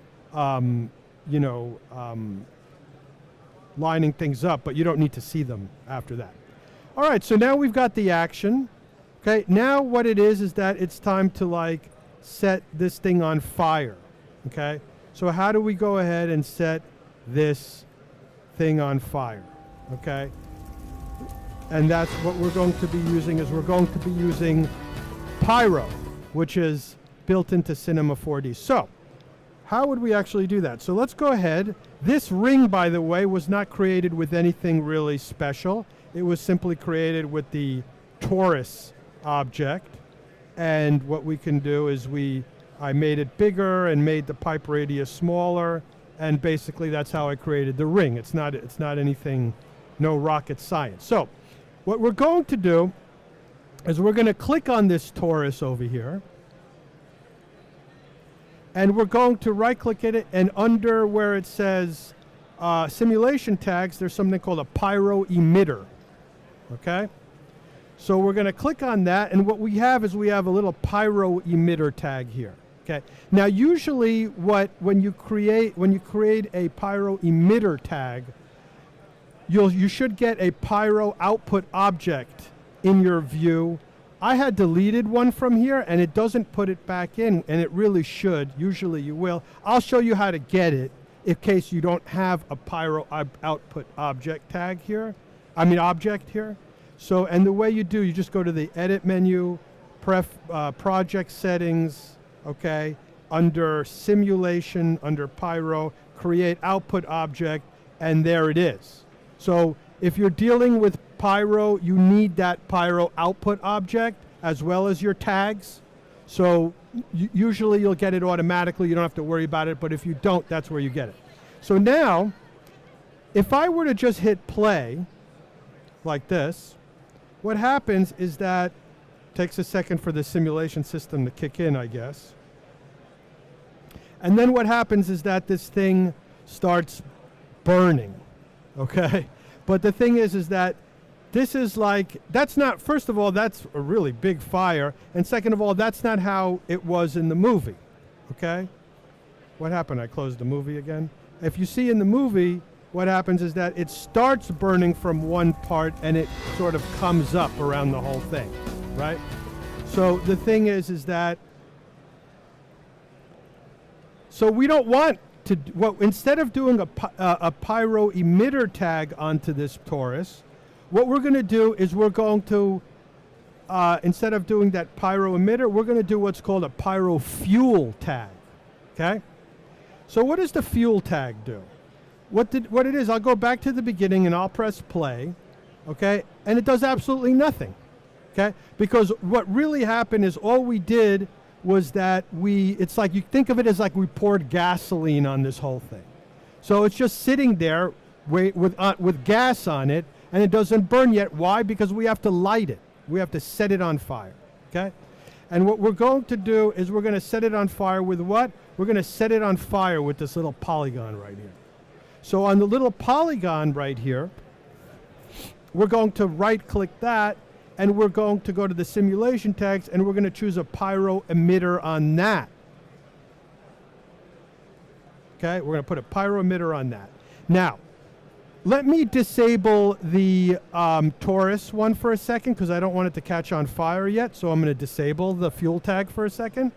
H: lining things up, but you don't need to see them after that. All right, so now we've got the action. Okay, now what it is that it's time to like set this thing on fire. Okay, so how do we go ahead and set this thing on fire? Okay, and that's what we're going to be using. Is we're going to be using Pyro, which is built into Cinema 4D. So how would we actually do that? So let's go ahead. This ring, by the way, was not created with anything really special. It was simply created with the torus object. And what we can do is I made it bigger and made the pipe radius smaller. And basically that's how I created the ring. It's not anything, no rocket science. So what we're going to do is we're going to click on this torus over here. And we're going to right-click it, and under where it says simulation tags, there's something called a pyro emitter. Okay? So we're going to click on that, and what we have is we have a little pyro emitter tag here. Okay? Now, usually when you create a pyro emitter tag, you should get a pyro output object in your view. I had deleted one from here, and it doesn't put it back in, and it really should. Usually you will. I'll show you how to get it in case you don't have a pyro output object tag here. Object here. So, and the way you do, you just go to the edit menu, project settings, okay, under simulation, under pyro, create output object, and there it is. So if you're dealing with Pyro, you need that Pyro output object as well as your tags. So usually you'll get it automatically. You don't have to worry about it. But if you don't, that's where you get it. So now, if I were to just hit play like this, what happens is that it takes a second for the simulation system to kick in, I guess. And then what happens is that this thing starts burning, okay? But the thing is that this is like, that's not, first of all, that's a really big fire. And second of all, that's not how it was in the movie, okay? What happened? I closed the movie again? if you see in the movie, what happens is that it starts burning from one part and it sort of comes up around the whole thing, right? So the thing is that, so we don't want to, instead of doing a pyro emitter tag onto this torus, what we're going to do is we're going to, instead of doing that pyro emitter, we're going to do what's called a pyro fuel tag, okay? So what does the fuel tag do? What it is, I'll go back to the beginning and I'll press play, okay? And it does absolutely nothing, okay? Because what really happened is all we did was that it's like, you think of it as like we poured gasoline on this whole thing. So it's just sitting there with gas on it, and it doesn't burn yet. Why? Because we have to light it. We have to set it on fire, okay? And what we're going to do is we're going to set it on fire with what? We're going to set it on fire with this little polygon right here. So on the little polygon right here, we're going to right-click that, and we're going to go to the simulation tags, and we're going to choose a pyro emitter on that. Okay, we're going to put a pyro emitter on that. Now, let me disable the torus one for a second, because I don't want it to catch on fire yet, so I'm going to disable the fuel tag for a second.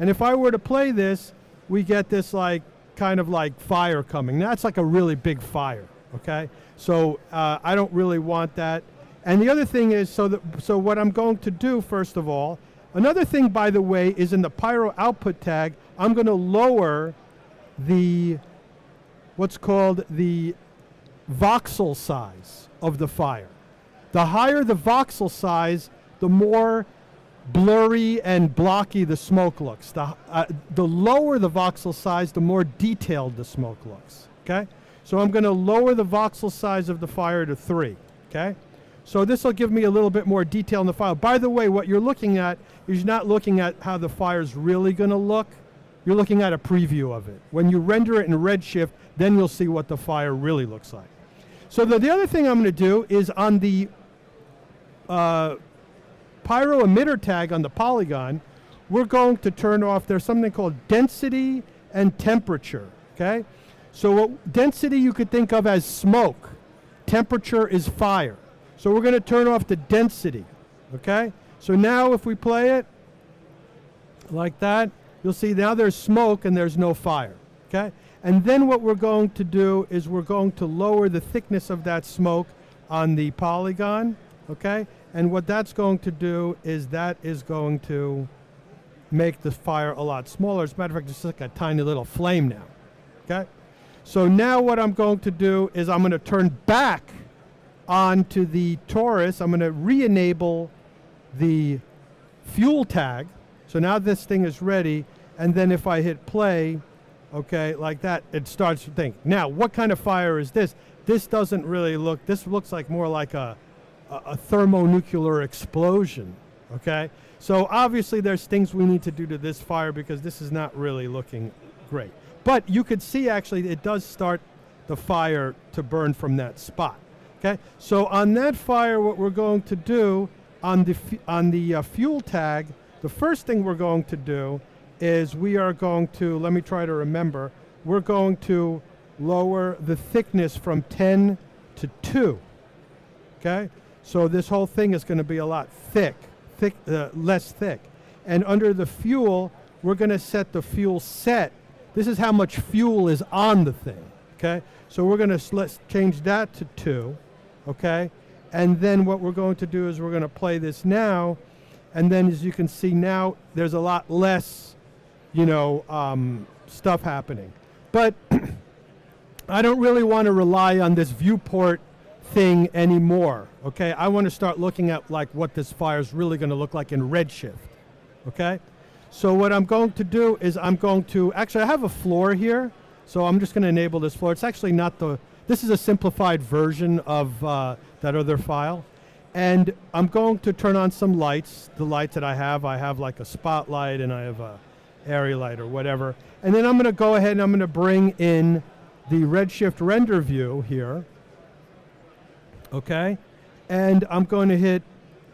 H: And if I were to play this, we get this like kind of like fire coming. That's like a really big fire, okay? So I don't really want that. And the other thing is, so what I'm going to do, first of all, another thing, by the way, is in the pyro output tag, I'm going to lower the, what's called the voxel size of the fire. The higher the voxel size, the more blurry and blocky the smoke looks. The lower the voxel size, the more detailed the smoke looks, okay? So I'm going to lower the voxel size of the fire to 3, okay? So this will give me a little bit more detail in the file. By the way, what you're looking at is you're not looking at how the fire's really going to look. You're looking at a preview of it. When you render it in Redshift, then you'll see what the fire really looks like. So the other thing I'm going to do is on the pyro emitter tag on the polygon, we're going to turn off, there's something called density and temperature, okay? So density you could think of as smoke. Temperature is fire. So we're going to turn off the density, okay? So now if we play it like that, you'll see now there's smoke and there's no fire, okay? And then what we're going to do is we're going to lower the thickness of that smoke on the polygon, okay? And what that's going to do is that is going to make the fire a lot smaller. As a matter of fact, it's like a tiny little flame now, okay? So now what I'm going to do is I'm going to turn back onto the torus. I'm going to re-enable the fuel tag. So now this thing is ready, and then if I hit play, okay, like that, it starts to think. Now, what kind of fire is this? This doesn't really look, this looks like more like a thermonuclear explosion, okay? So obviously there's things we need to do to this fire because this is not really looking great. But you could see actually it does start the fire to burn from that spot, okay? So on that fire, what we're going to do on the fuel tag, the first thing we're going to do is we are going to, let me try to remember, we're going to lower the thickness from 10 to 2, okay? So this whole thing is going to be a lot less thick. And under the fuel, we're going to set the fuel set. This is how much fuel is on the thing, okay? So we're going to let's change that to 2, okay? And then what we're going to do is we're going to play this now. And then as you can see now, there's a lot less, you know, stuff happening. But I don't really want to rely on this viewport thing anymore, okay? I want to start looking at like what this fire is really going to look like in Redshift, okay? So what I'm going to do is I'm going to, actually I have a floor here, so I'm just going to enable this floor. It's actually not this is a simplified version of that other file. And I'm going to turn on some lights, the lights that I have like a spotlight and I have a area light or whatever. And then I'm going to go ahead and I'm going to bring in the Redshift render view here, okay? And I'm going to hit,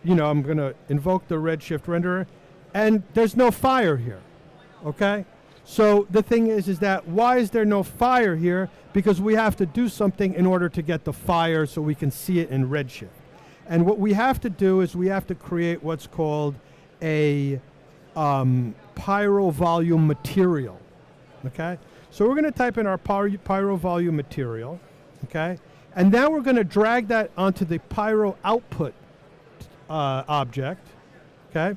H: you know, I'm going to invoke the Redshift renderer, and there's no fire here, okay? So the thing is that why is there no fire here? Because we have to do something in order to get the fire so we can see it in Redshift. And what we have to do is we have to create what's called a pyro volume material. Okay? So we're going to type in our pyro volume material. Okay? And now we're going to drag that onto the pyro output object. Okay?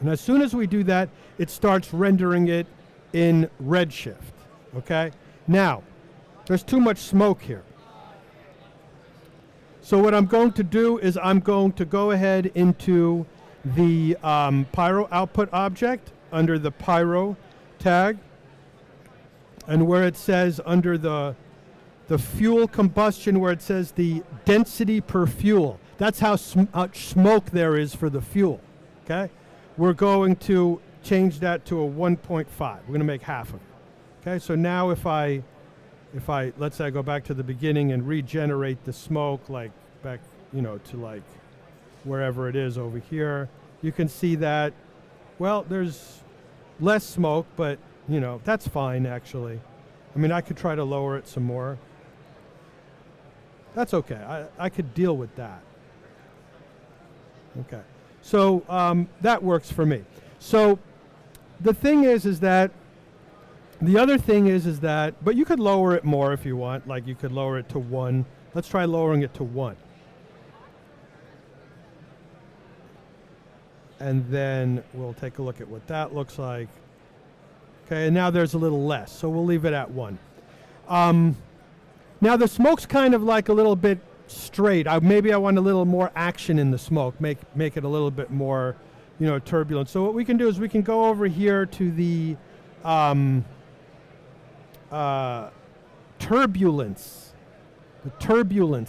H: And as soon as we do that, it starts rendering it in Redshift. Okay? Now, there's too much smoke here. So what I'm going to do is I'm going to go ahead into the pyro output object under the pyro tag, and where it says under the fuel combustion, where it says the density per fuel. That's how much smoke there is for the fuel. Okay? We're going to change that to a 1.5. We're going to make half of it. Okay, so now if I let's say I go back to the beginning and regenerate the smoke, like back, to like wherever it is over here, you can see that, well, there's less smoke, but that's fine actually. I mean, I could try to lower it some more. That's okay. I could deal with that. Okay. So that works for me. So the thing is that the other thing is that, but you could lower it more if you want. Like you could lower it to 1. Let's try lowering it to 1. And then we'll take a look at what that looks like. Okay, and now there's a little less, so we'll leave it at 1. Now the smoke's kind of like a little bit straight. Maybe I want a little more action in the smoke, make it a little bit more, turbulent. So what we can do is we can go over here to the turbulence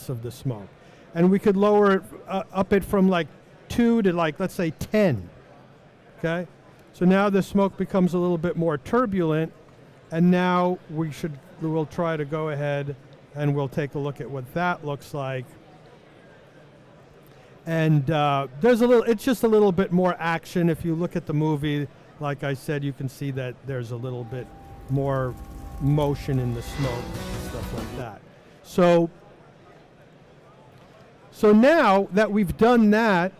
H: of the smoke, and we could lower it up it from like 2 to like, let's say 10. Okay, so now the smoke becomes a little bit more turbulent, and now we'll try to go ahead and we'll take a look at what that looks like. And it's just a little bit more action. If you look at the movie, like I said, you can see that there's a little bit more motion in the smoke and stuff like that. So now that we've done that,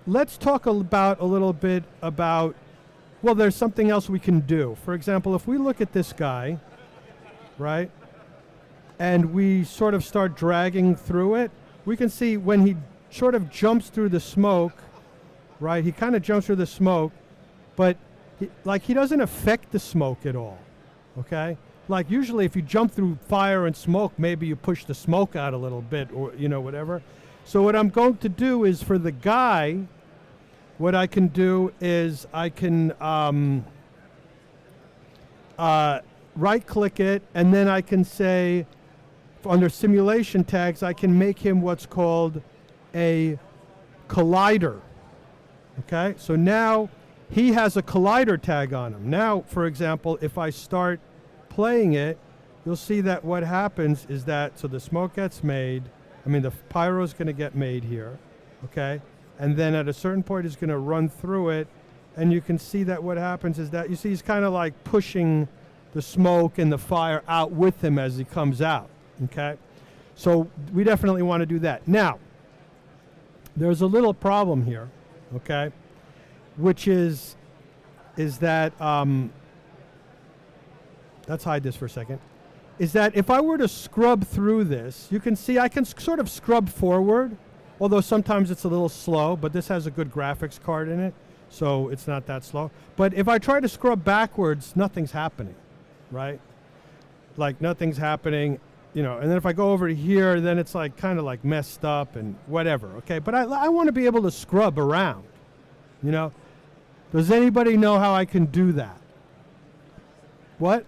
H: let's talk a little bit about, well, there's something else we can do. For example, if we look at this guy, right, and we sort of start dragging through it, we can see when he sort of jumps through the smoke, right, he kind of jumps through the smoke, but he doesn't affect the smoke at all, okay? Like usually if you jump through fire and smoke, maybe you push the smoke out a little bit or, whatever. So what I'm going to do is for the guy, what I can do is I can right-click it, and then I can say, under simulation tags, I can make him what's called a collider. Okay, so now he has a collider tag on him. Now, for example, if I start playing it, you'll see that what happens is that, so the smoke gets made, the pyro is going to get made here, okay? And then at a certain point, it's going to run through it, and you can see that what happens is that, you see he's kind of like pushing the smoke and the fire out with him as he comes out, okay? So we definitely want to do that. Now, there's a little problem here, okay? Which is that, let's hide this for a second, is that if I were to scrub through this, you can see I can sort of scrub forward, although sometimes it's a little slow, but this has a good graphics card in it, so it's not that slow. But if I try to scrub backwards, nothing's happening, right? Like nothing's happening, and then if I go over here, then it's like kind of like messed up and whatever, okay? But I want to be able to scrub around, Does anybody know how I can do that? What?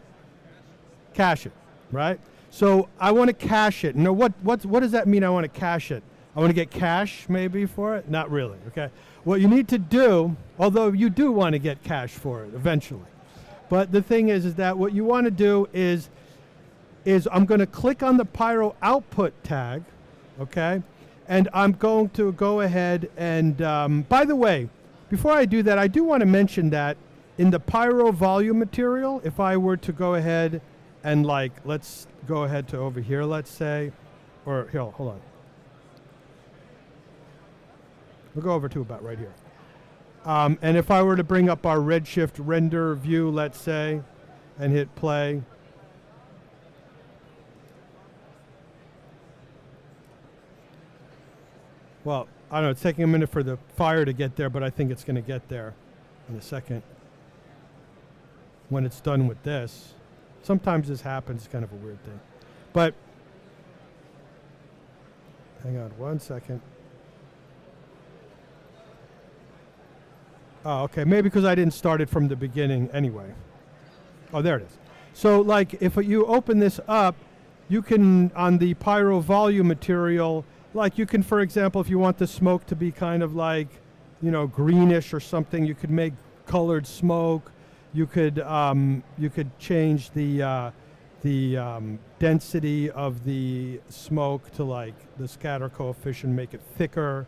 H: Cache it, right? So I want to cache it. Now, what does that mean? I want to cache it. I want to get cash maybe for it? Not really. Okay. What you need to do, although you do want to get cash for it eventually, but the thing is that what you want to do is I'm going to click on the pyro output tag, okay, and I'm going to go ahead and by the way, before I do that, I do want to mention that in the pyro volume material, if I were to go ahead and like, let's go ahead to over here, let's say, or here, hold on. We'll go over to about right here. And if I were to bring up our Redshift render view, let's say, and hit play. Well, I don't know, it's taking a minute for the fire to get there, but I think it's going to get there in a second when it's done with this. Sometimes this happens, it's kind of a weird thing. But, hang on 1 second. Oh, okay, maybe because I didn't start it from the beginning anyway. Oh, there it is. So, like, if you open this up, you can, on the pyro volume material, like you can, for example, if you want the smoke to be kind of like, you know, greenish or something, you could make colored smoke. You could change the density of the smoke to like the scatter coefficient, make it thicker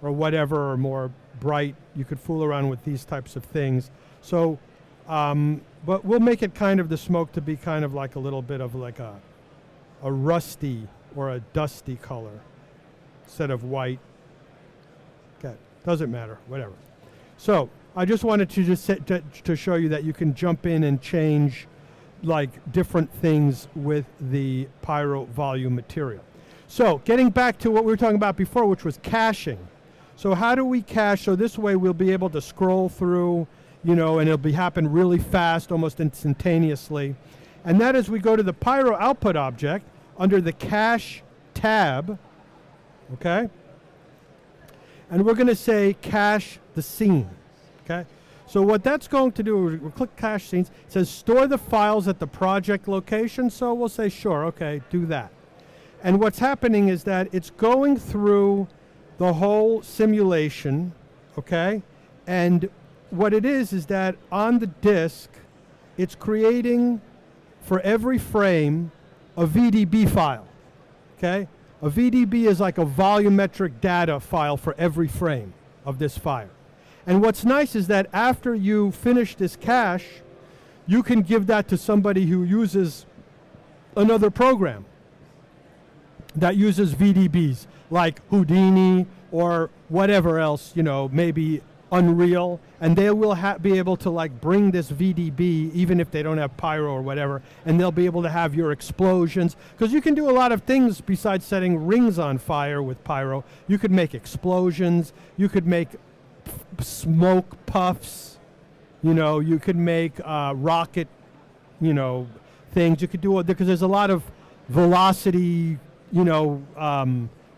H: or whatever, or more bright. You could fool around with these types of things. So, but we'll make it kind of the smoke to be kind of like a little bit of like a rusty or a dusty color instead of white. Okay, doesn't matter, whatever. So I just wanted to just to show you that you can jump in and change like different things with the pyro volume material. So getting back to what we were talking about before, which was caching. So how do we cache? So this way we'll be able to scroll through, you know, and it'll happen really fast, almost instantaneously. And that is, we go to the pyro output object under the cache tab, okay? And we're going to say cache the scene, okay? So what that's going to do, we'll click cache scenes. It says store the files at the project location. So we'll say, sure, okay, do that. And what's happening is that it's going through the whole simulation, okay? And what it is that on the disk, it's creating for every frame a VDB file, okay? A VDB is like a volumetric data file for every frame of this file. And what's nice is that after you finish this cache, you can give that to somebody who uses another program that uses VDBs, like Houdini or whatever else, you know, maybe Unreal, and they will be able to like bring this VDB, even if they don't have pyro or whatever, and they'll be able to have your explosions, because you can do a lot of things besides setting rings on fire with pyro. You could make explosions, you could make smoke puffs, you know, you could make rocket, you know, things. You could do it because there's a lot of velocity, you know,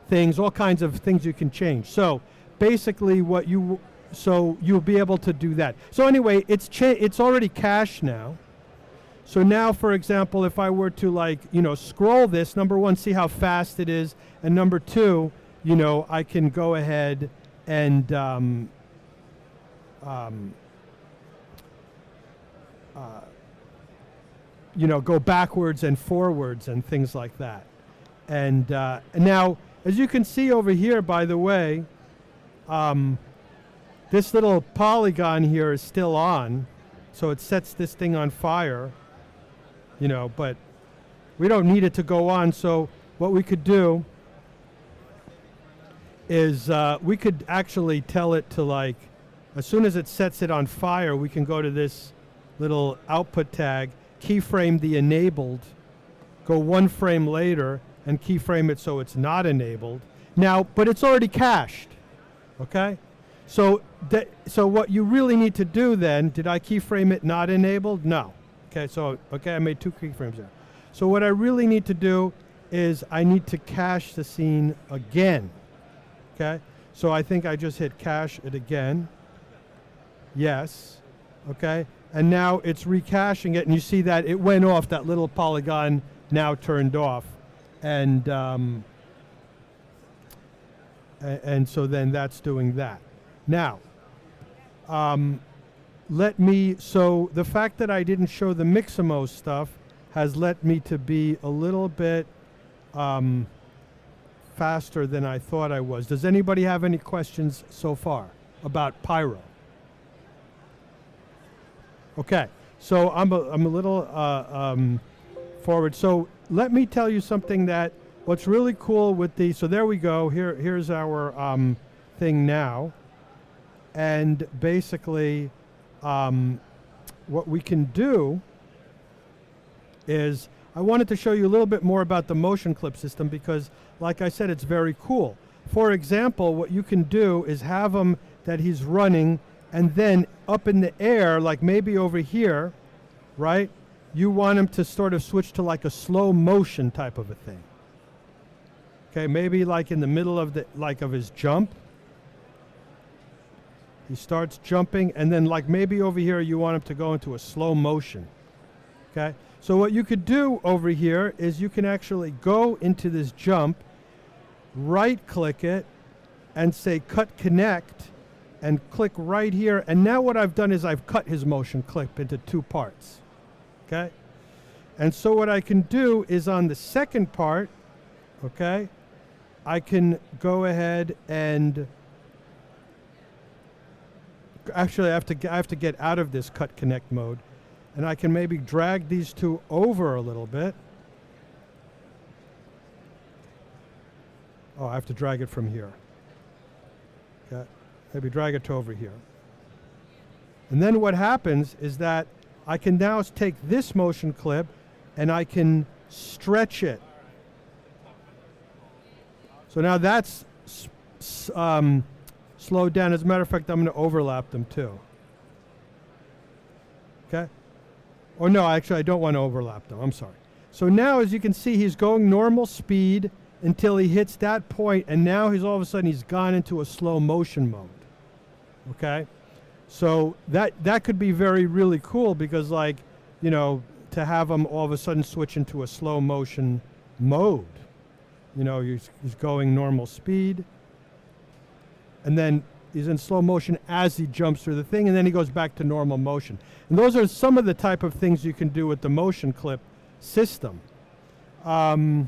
H: things, all kinds of things you can change. So basically what you, so you'll be able to do that. So anyway, it's already cached now. So now, for example, if I were to like, you know, scroll this, number one, see how fast it is, and number two, you know, I can go ahead and you know, go backwards and forwards and things like that. And now, as you can see over here, by the way, this little polygon here is still on, so it sets this thing on fire, you know, but we don't need it to go on. So what we could do is we could actually tell it to, like, as soon as it sets it on fire, we can go to this little output tag, keyframe the enabled, go one frame later, and keyframe it so it's not enabled. Now, but it's already cached, okay? So what you really need to do then, did I keyframe it not enabled? No. Okay, so, okay, I made two keyframes there. So what I really need to do is I need to cache the scene again, okay? So I think I just hit cache it again. Yes, okay? And now it's recaching it, and you see that it went off, that little polygon now turned off. And so then that's doing that. Now, so the fact that I didn't show the Mixamo stuff has led me to be a little bit faster than I thought I was. Does anybody have any questions so far about Pyro? Okay, so I'm a little forward. So let me tell you something that what's really cool with the, so there we go. Here's our thing now. And basically what we can do is, I wanted to show you a little bit more about the motion clip system because, like I said, it's very cool. For example, what you can do is have him that he's running, and then up in the air, like maybe over here, right? You want him to sort of switch to like a slow motion type of a thing. Okay, maybe like in the middle of the of his jump. He starts jumping, and then like maybe over here you want him to go into a slow motion. Okay? So what you could do over here is you can actually go into this jump, right-click it, and say Cut Connect, and click right here. And now what I've done is I've cut his motion clip into 2 parts. Okay? And so what I can do is on the second part, okay, I can go ahead and actually I have to get out of this Cut Connect mode. And I can maybe drag these 2 over a little bit. Oh, I have to drag it from here. Okay. Maybe drag it to over here. And then what happens is that I can now take this motion clip and I can stretch it. So now that's slowed down. As a matter of fact, I'm going to overlap them too. Okay? Or no, actually, I don't want to overlap them. I'm sorry. So now, as you can see, he's going normal speed until he hits that point, and now he's all of a sudden he's gone into a slow motion mode. Okay? So that could be really cool because, like, you know, to have him all of a sudden switch into a slow motion mode. You know, he's going normal speed, and then he's in slow motion as he jumps through the thing, and then he goes back to normal motion. And those are some of the type of things you can do with the motion clip system. You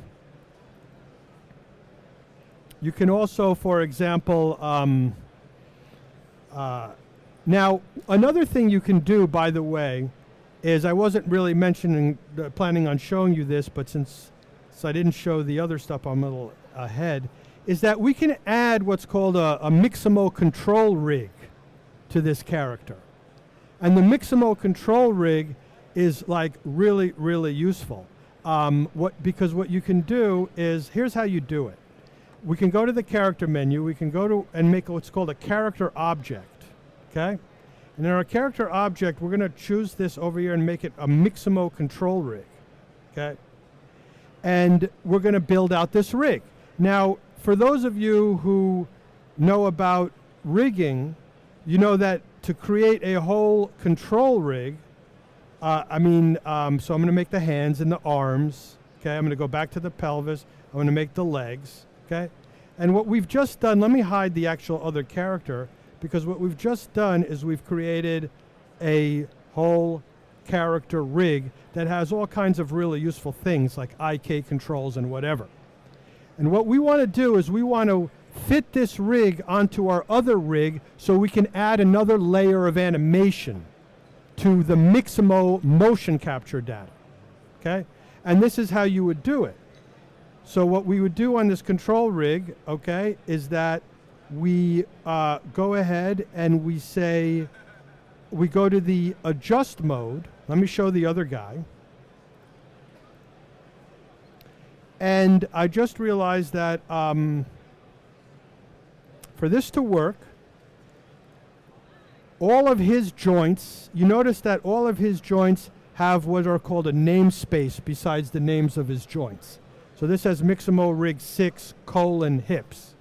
H: can also, for example, now another thing you can do, by the way, is I wasn't really planning on showing you this, but since I didn't show the other stuff, I'm a little ahead, is that we can add what's called a Maxon control rig to this character. And the Maxon control rig is like really useful. Because what you can do is, here's how you do it. We can go to the character menu, we can go to and make what's called a character object, okay? And in our character object, we're gonna choose this over here and make it a Maxon control rig, okay? And we're gonna build out this rig. Now, for those of you who know about rigging, you know that to create a whole control rig, so I'm going to make the hands and the arms, okay? I'm going to go back to the pelvis. I'm going to make the legs, okay? And what we've just done, let me hide the actual other character, because what we've just done is we've created a whole character rig that has all kinds of really useful things like IK controls and whatever. And what we want to do is we want to fit this rig onto our other rig so we can add another layer of animation to the Maxon motion capture data, okay? And this is how you would do it. So what we would do on this control rig, okay, is that we go ahead and we say, we go to the adjust mode. Let me show the other guy. And I just realized that for this to work, all of his joints, you notice that all of his joints have what are called a namespace besides the names of his joints. So this has Maxon rig 6 : hips.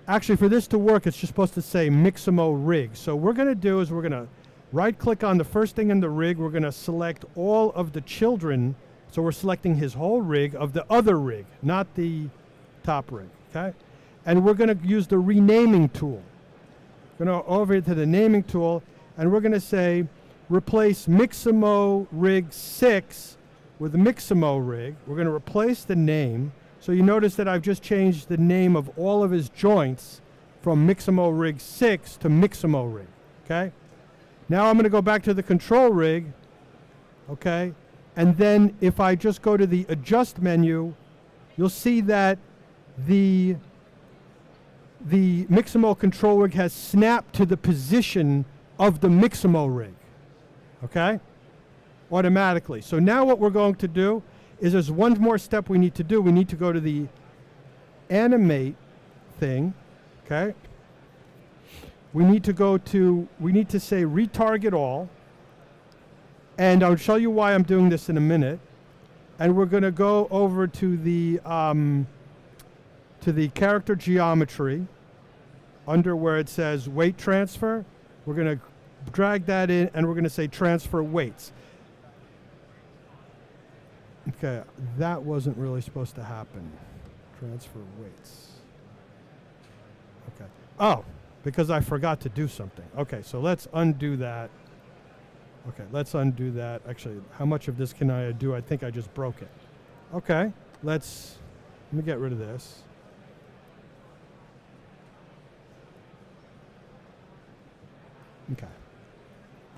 H: Actually, for this to work, it's just supposed to say Maxon rig. So what we're going to do is we're going to right-click on the first thing in the rig. We're going to select all of the children. So we're selecting his whole rig of the other rig, not the top rig, okay? And we're going to use the renaming tool. We're going to over to the naming tool, and we're going to say replace Maxon rig 6 with Maxon rig. We're going to replace the name. So you notice that I've just changed the name of all of his joints from Maxon rig 6 to Maxon rig, okay? Now I'm going to go back to the control rig, okay? And then if I just go to the adjust menu, you'll see that the Mixamo control rig has snapped to the position of the Mixamo rig, okay? Automatically. So now what we're going to do is there's one more step we need to do. We need to go to the animate thing, okay? We need to say retarget all, and I'll show you why I'm doing this in a minute. And we're going to go over to the character geometry under where it says weight transfer. We're going to drag that in, and we're going to say transfer weights. Okay, that wasn't really supposed to happen. Transfer weights. Okay. Oh, because I forgot to do something. Okay, so let's undo that. Okay, let's undo that. Actually, how much of this can I do? I think I just broke it. Okay, let me get rid of this. Okay.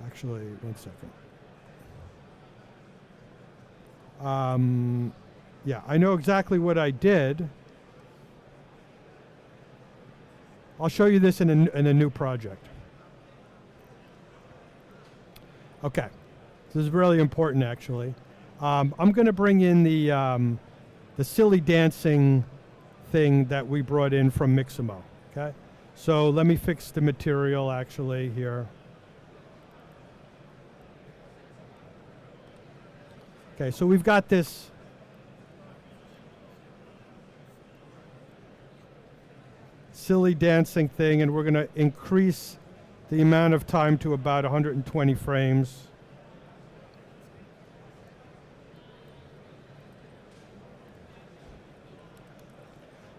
H: Actually, one second. Yeah, I know exactly what I did. I'll show you this in a new project. Okay, this is really important actually. I'm going to bring in the silly dancing thing that we brought in from Mixamo. Okay, so let me fix the material actually here. Okay, so we've got this silly dancing thing, and we're going to increase the amount of time to about 120 frames.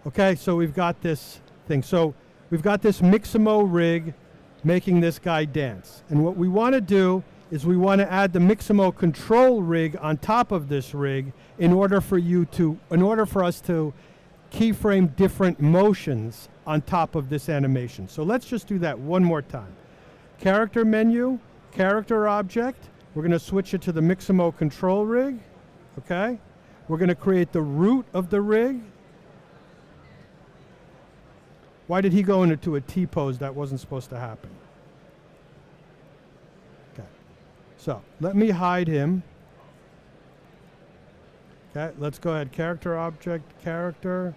H: Okay, so we've got this thing. So we've got this Mixamo rig making this guy dance. And what we want to do is we want to add the Mixamo control rig on top of this rig in order for us to keyframe different motions on top of this animation. So let's just do that one more time. Character menu, character object. We're going to switch it to the Mixamo control rig. Okay? We're going to create the root of the rig. Why did he go into a T-pose? That wasn't supposed to happen. Okay. So let me hide him. Okay, let's go ahead. Character object, character.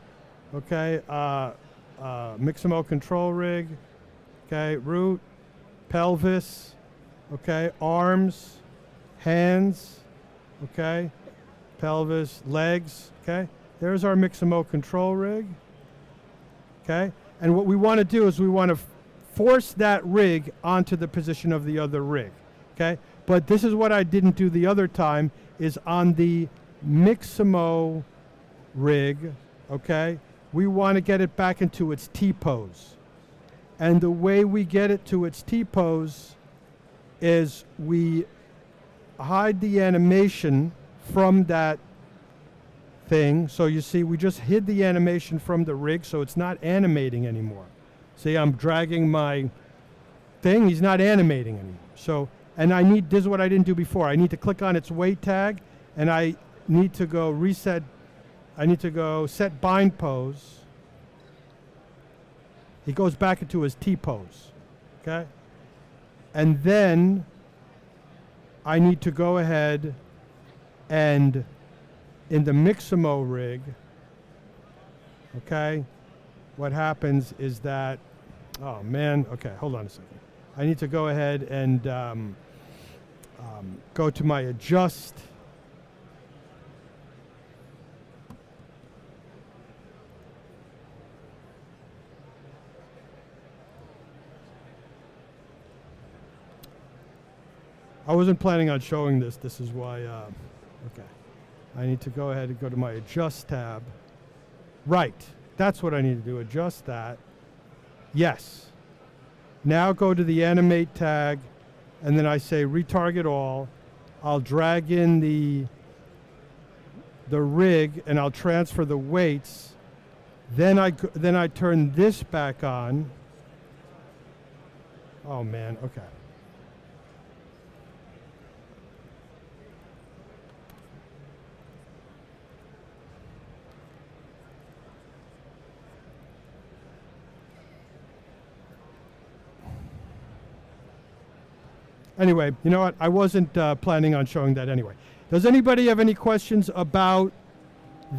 H: Okay, Mixamo control rig. Okay, root, pelvis. Okay, arms, hands. Okay, pelvis, legs. Okay, there's our Mixamo control rig. Okay, and what we want to do is we want to force that rig onto the position of the other rig. Okay, but this is what I didn't do the other time, is on the Mixamo rig, okay, we want to get it back into its T-pose. And the way we get it to its T-pose is we hide the animation from that thing. So you see, we just hid the animation from the rig, so it's not animating anymore. See, I'm dragging my thing, he's not animating anymore. So, and this is what I didn't do before. I need to click on its weight tag, and I need to go reset, I need to go set bind pose. He goes back into his T-pose, okay? And then I need to go ahead and in the Mixamo rig, okay, what happens is that, oh man, okay, hold on a second. I need to go ahead and go to my adjust. I wasn't planning on showing this. This is why, okay. I need to go ahead and go to my adjust tab. Right, that's what I need to do, adjust that. Yes. Now go to the animate tag, and then I say retarget all. I'll drag in the rig, and I'll transfer the weights. Then I turn this back on. Oh man, okay. Anyway, you know what? I wasn't planning on showing that anyway. Does anybody have any questions about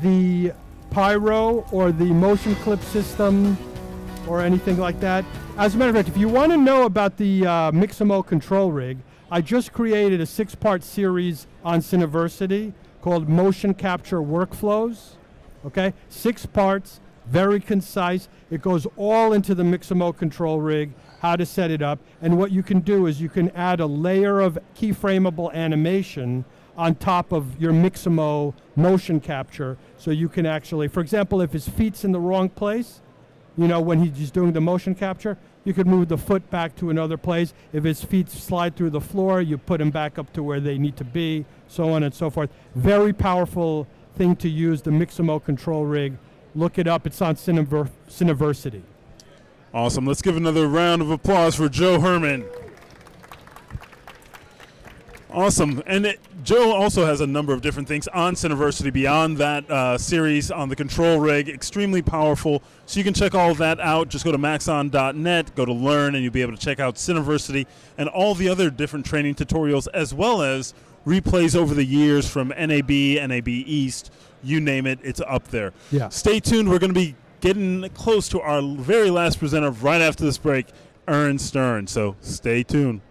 H: the pyro or the motion clip system or anything like that? As a matter of fact, if you want to know about the Mixamo control rig, I just created a 6-part series on Cineversity called Motion Capture Workflows. Okay, 6 parts, very concise. It goes all into the Mixamo control rig, how to set it up, and what you can do is you can add a layer of keyframeable animation on top of your Mixamo motion capture, so you can actually, for example, if his feet's in the wrong place, you know, when he's doing the motion capture, you could move the foot back to another place. If his feet slide through the floor, you put them back up to where they need to be, so on and so forth. Very powerful thing to use, the Mixamo control rig. Look it up. It's on Cineversity.
C: Awesome. Let's give another round of applause for Joe Herman. Awesome. And Joe also has a number of different things on Cineversity beyond that series on the control rig. Extremely powerful. So you can check all of that out. Just go to maxon.net, go to Learn, and you'll be able to check out Cineversity and all the other different training tutorials, as well as replays over the years from NAB, NAB East, you name it, it's up there.
H: Yeah.
C: Stay tuned. We're going to be getting close to our very last presenter right after this break, Ern Stern. So stay tuned.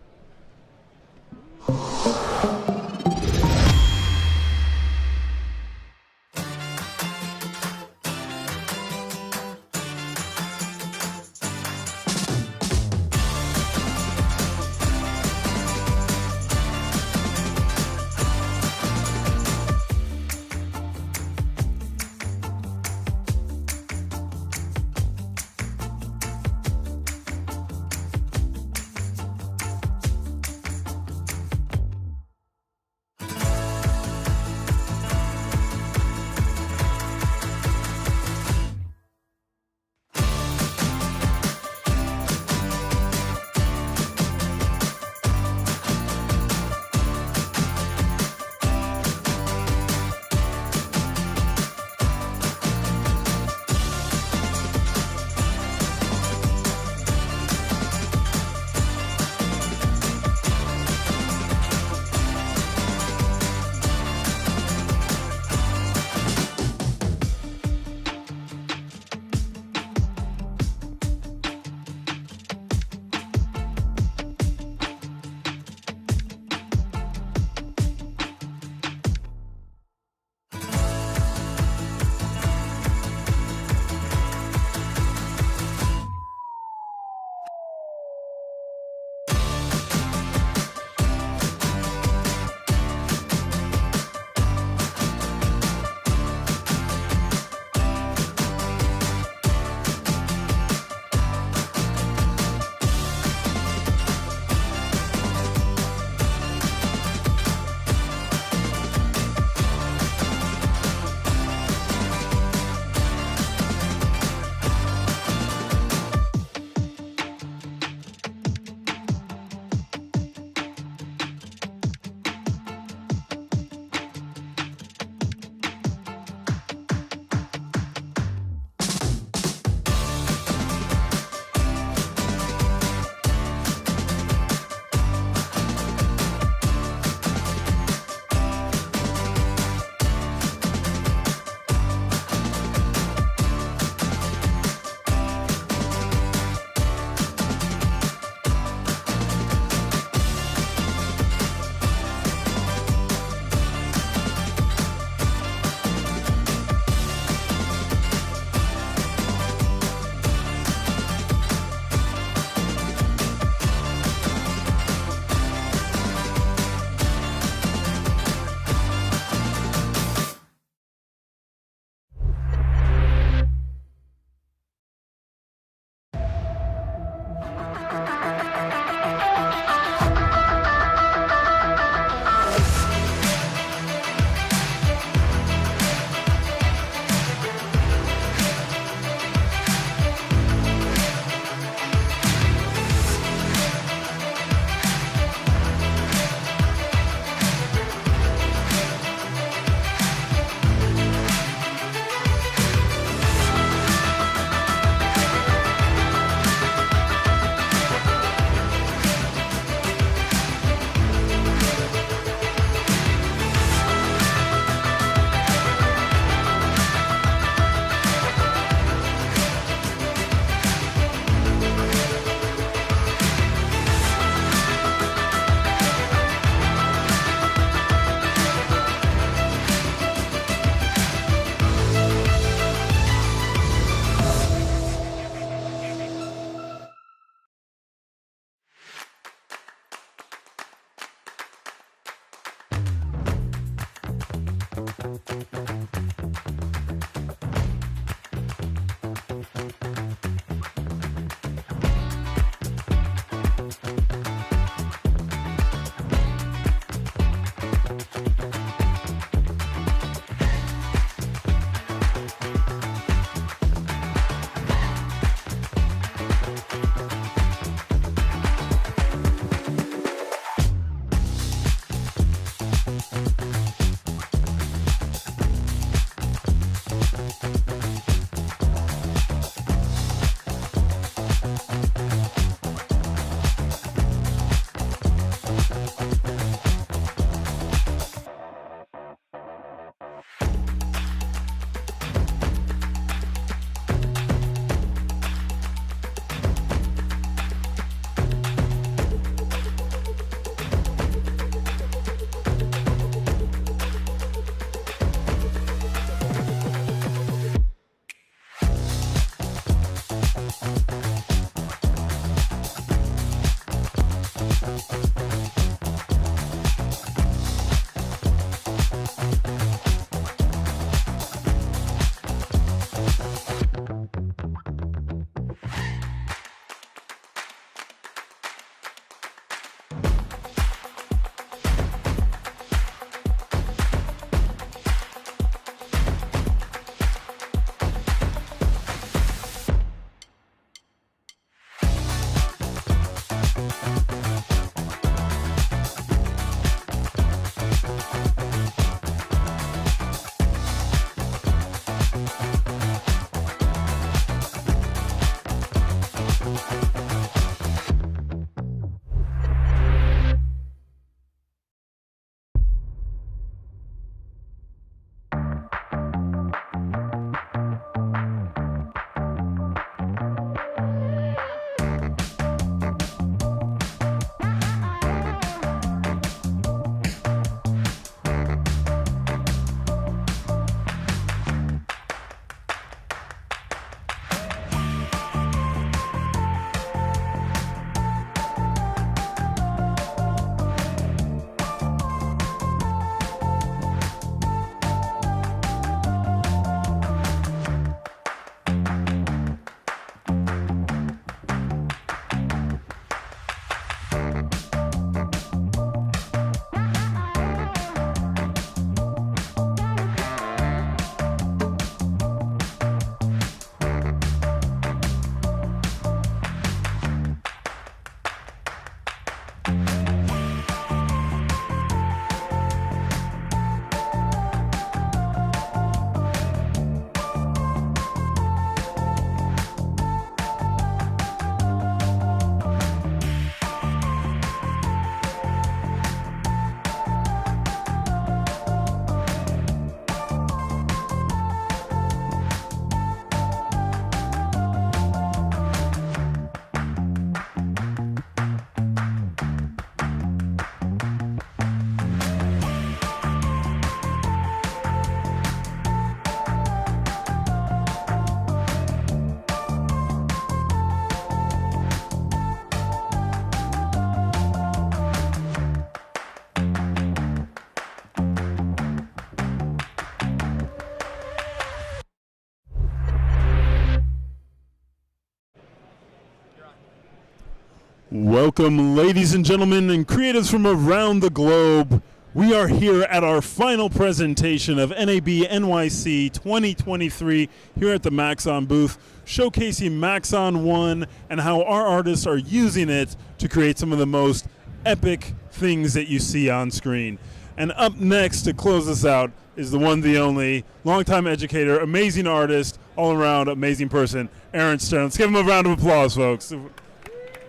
C: Welcome, ladies and gentlemen, and creatives from around the globe. We are here at our final presentation of NAB NYC 2023 here at the Maxon booth, showcasing Maxon 1 and how our artists are using it to create some of the most epic things that you see on screen. And up next to close us out is the one, the only, longtime educator, amazing artist, all-around amazing person, Aaron Stern. Let's give him a round of applause, folks.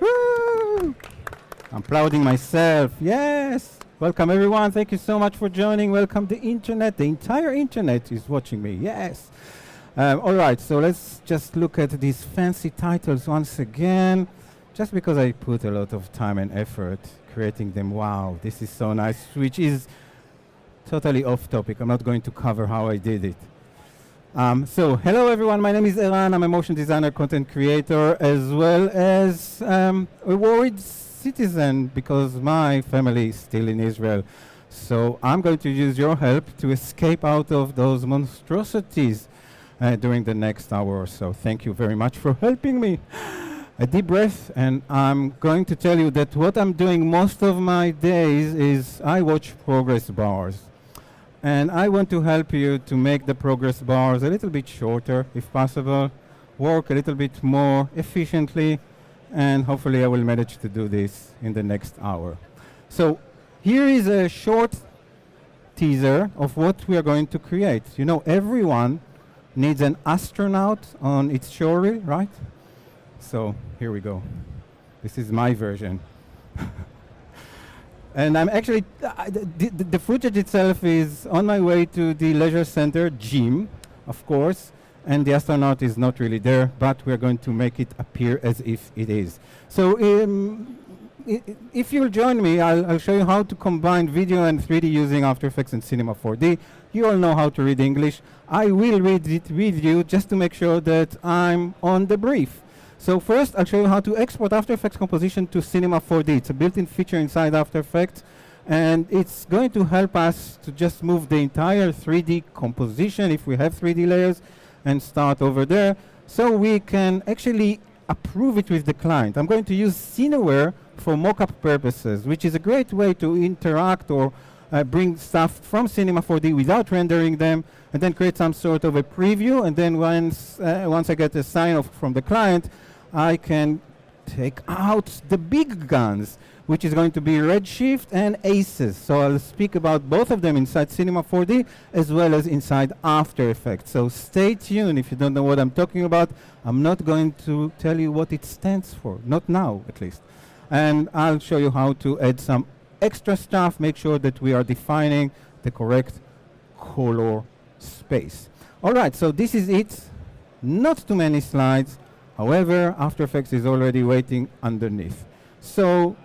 I: Woo! I'm applauding myself. Yes. Welcome, everyone. Thank you so much for joining. Welcome the internet. The entire internet is watching me. Yes. All right. So let's just look at these fancy titles once again. Just because I put a lot of time and effort creating them. Wow, this is so nice, which is totally off topic. I'm not going to cover how I did it. So hello everyone, my name is Eran. I'm a motion designer, content creator, as well as a worried citizen because my family is still in Israel. So I'm going to use your help to escape out of those monstrosities during the next hour or so. Thank you very much for helping me. A deep breath, and I'm going to tell you that what I'm doing most of my days is I watch progress bars. And I want to help you to make the progress bars a little bit shorter, if possible, work a little bit more efficiently, and hopefully I will manage to do this in the next hour. So here is a short teaser of what we are going to create. You know, everyone needs an astronaut on its shore, right? So here we go. This is my version. And I'm actually, the footage itself is on my way to the leisure center gym, of course, and the astronaut is not really there, but we're going to make it appear as if it is. So if you'll join me, I'll show you how to combine video and 3D using After Effects and Cinema 4D. You all know how to read English. I will read it with you just to make sure that I'm on the brief. So first, I'll show you how to export After Effects composition to Cinema 4D. It's a built-in feature inside After Effects, and it's going to help us to just move the entire 3D composition, if we have 3D layers, and start over there, so we can actually approve it with the client. I'm going to use Cineware for mockup purposes, which is a great way to interact or bring stuff from Cinema 4D without rendering them, and then create some sort of a preview, and then once I get a sign-off from the client, I can take out the big guns, which is going to be Redshift and Aces. So I'll speak about both of them inside Cinema 4D as well as inside After Effects. So stay tuned if you don't know what I'm talking about. I'm not going to tell you what it stands for, not now at least. And I'll show you how to add some extra stuff, make sure that we are defining the correct color space. All right, so this is it. Not too many slides. However, After Effects is already waiting underneath. So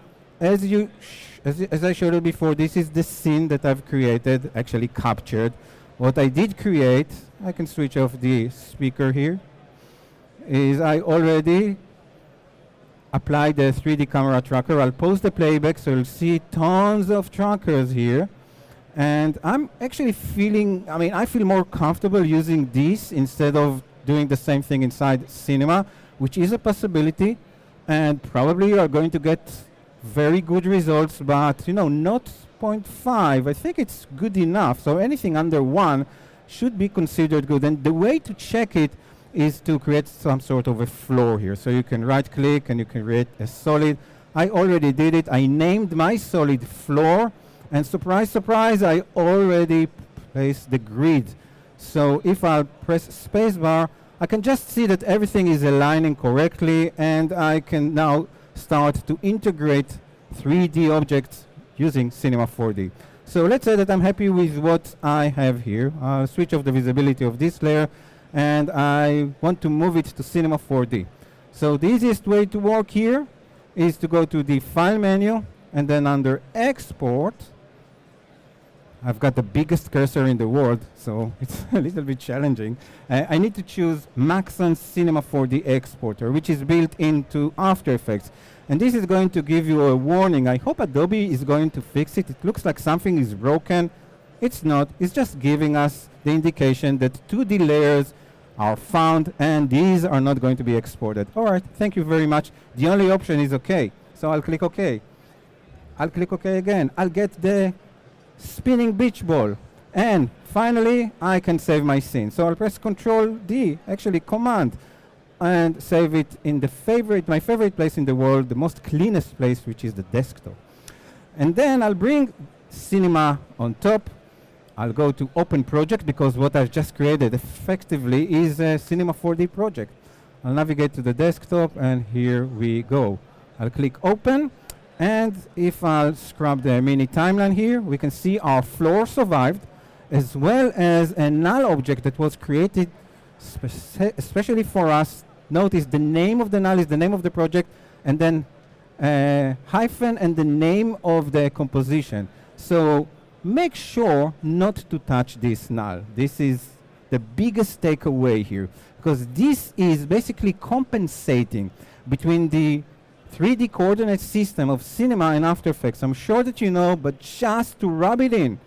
I: as I showed you before, this is the scene that I've created, actually captured. What I did create, I can switch off the speaker here, is I already applied the 3D camera tracker. I'll pause the playback so you'll see tons of trackers here. And I'm actually feeling, I feel more comfortable using this instead of doing the same thing inside Cinema, which is a possibility, and probably you are going to get very good results, but not 0.5. I think it's good enough. So anything under 1 should be considered good. And the way to check it is to create some sort of a floor here. So you can right click and you can create a solid. I already did it. I named my solid floor, and surprise, surprise, I already placed the grid. So if I press spacebar, I can just see that everything is aligning correctly, and I can now start to integrate 3D objects using Cinema 4D. So let's say that I'm happy with what I have here. I'll switch off the visibility of this layer, and I want to move it to Cinema 4D. So the easiest way to work here is to go to the File menu, and then under Export, I've got the biggest cursor in the world, so it's a little bit challenging. I need to choose Maxon Cinema 4D Exporter, which is built into After Effects. And this is going to give you a warning. I hope Adobe is going to fix it. It looks like something is broken. It's not. It's just giving us the indication that 2D layers are found, and these are not going to be exported. All right, thank you very much. The only option is OK. So I'll click OK. I'll click OK again. I'll get the spinning beach ball, and finally I can save my scene. So I'll press Control D, actually Command, and save it in my favorite place in the world, the most cleanest place, which is the desktop. And then I'll bring Cinema on top. I'll go to Open Project, because what I've just created effectively is a Cinema 4D project. I'll navigate to the desktop, and here we go. I'll click Open. And if I'll scrub the mini timeline here, we can see our floor survived, as well as a null object that was created especially for us. Notice the name of the null is the name of the project, and then hyphen and the name of the composition. So make sure not to touch this null. This is the biggest takeaway here, because this is basically compensating between the 3D coordinate system of Cinema and After Effects. I'm sure that you know, but just to rub it in,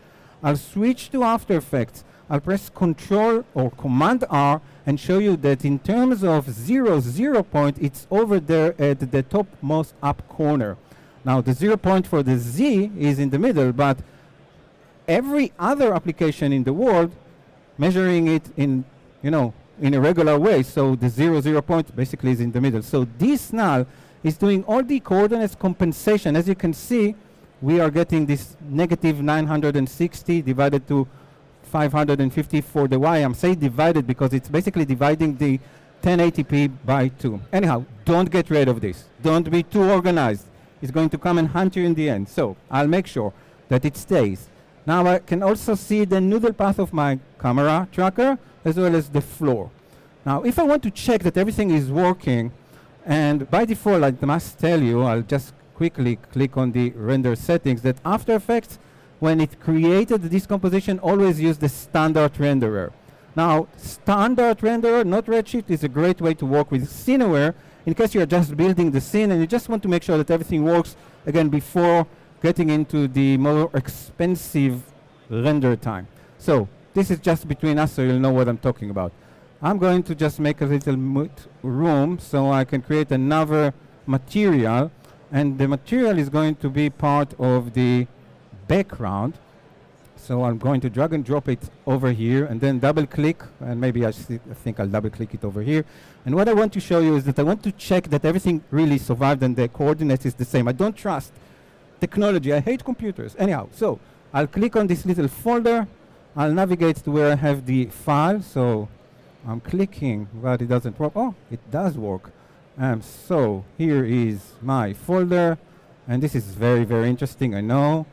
I: I'll switch to After Effects. I'll press Control or Command R and show you that in terms of 0 point, it's over there at the topmost up corner. Now, the 0 point for the Z is in the middle, but every other application in the world measuring it in, in a regular way. So the 0 point basically is in the middle. So this null is doing all the coordinates compensation. As you can see, we are getting this negative 960 divided to 550 for the Y. I'm saying divided because it's basically dividing the 1080p by 2. Anyhow, don't get rid of this. Don't be too organized. It's going to come and hunt you in the end. So I'll make sure that it stays. Now I can also see the noodle path of my camera tracker as well as the floor. Now if I want to check that everything is working, and by default I must tell you, I'll just quickly click on the render settings, that After Effects, when it created this composition, always used the standard renderer. Now standard renderer, not Redshift, is a great way to work with Cineware in case you're just building the scene and you just want to make sure that everything works again before getting into the more expensive render time. So this is just between us, so you'll know what I'm talking about. I'm going to just make a little room so I can create another material, and the material is going to be part of the background. So I'm going to drag and drop it over here and then double click, and maybe I think I'll double click it over here. And what I want to show you is that I want to check that everything really survived and the coordinates is the same. I don't trust technology. I hate computers. Anyhow, so I'll click on this little folder. I'll navigate to where I have the file. So I'm clicking, but it doesn't work. Oh, it does work. So here is my folder, and this is very, very interesting, I know.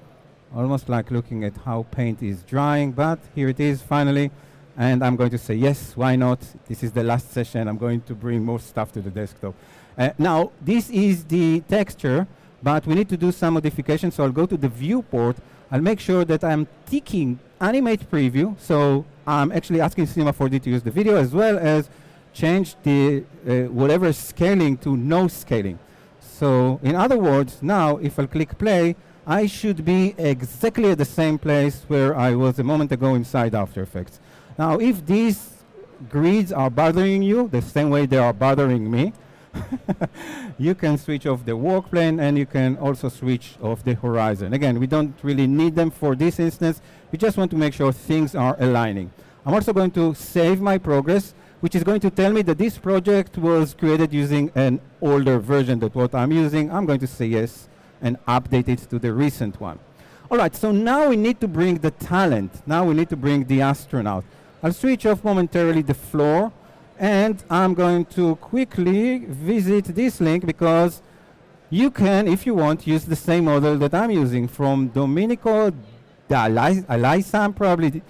I: Almost like looking at how paint is drying, but here it is finally. And I'm going to say, yes, why not? This is the last session. I'm going to bring more stuff to the desktop. Now, this is the texture, but we need to do some modifications. So I'll go to the viewport. I'll make sure that I'm ticking animate preview. So I'm actually asking Cinema 4D to use the video, as well as change the whatever scaling to no scaling. So in other words, now if I click play, I should be exactly at the same place where I was a moment ago inside After Effects. Now, if these grids are bothering you the same way they are bothering me, you can switch off the work plane, and you can also switch off the horizon. Again, we don't really need them for this instance. We just want to make sure things are aligning. I'm also going to save my progress, which is going to tell me that this project was created using an older version than what I'm using. I'm going to say yes and update it to the recent one. All right, so now we need to bring the talent. Now we need to bring the astronaut. I'll switch off momentarily the floor, and I'm going to quickly visit this link because you can, if you want, use the same model that I'm using from Domenico D'Alaisa. I'm probably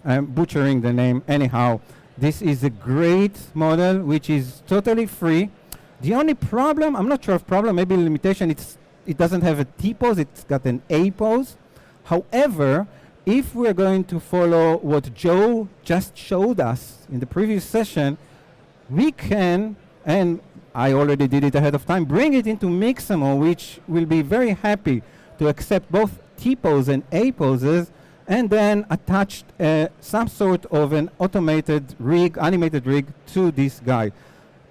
I: butchering the name. Anyhow, this is a great model which is totally free. The only problem, I'm not sure of problem, maybe limitation, it doesn't have a T pose, it's got an A pose. However, if we're going to follow what Joe just showed us in the previous session, we can, and I already did it ahead of time, bring it into Maxon, which will be very happy to accept both T pose and A poses, and then attach some sort of an automated rig, animated rig to this guy.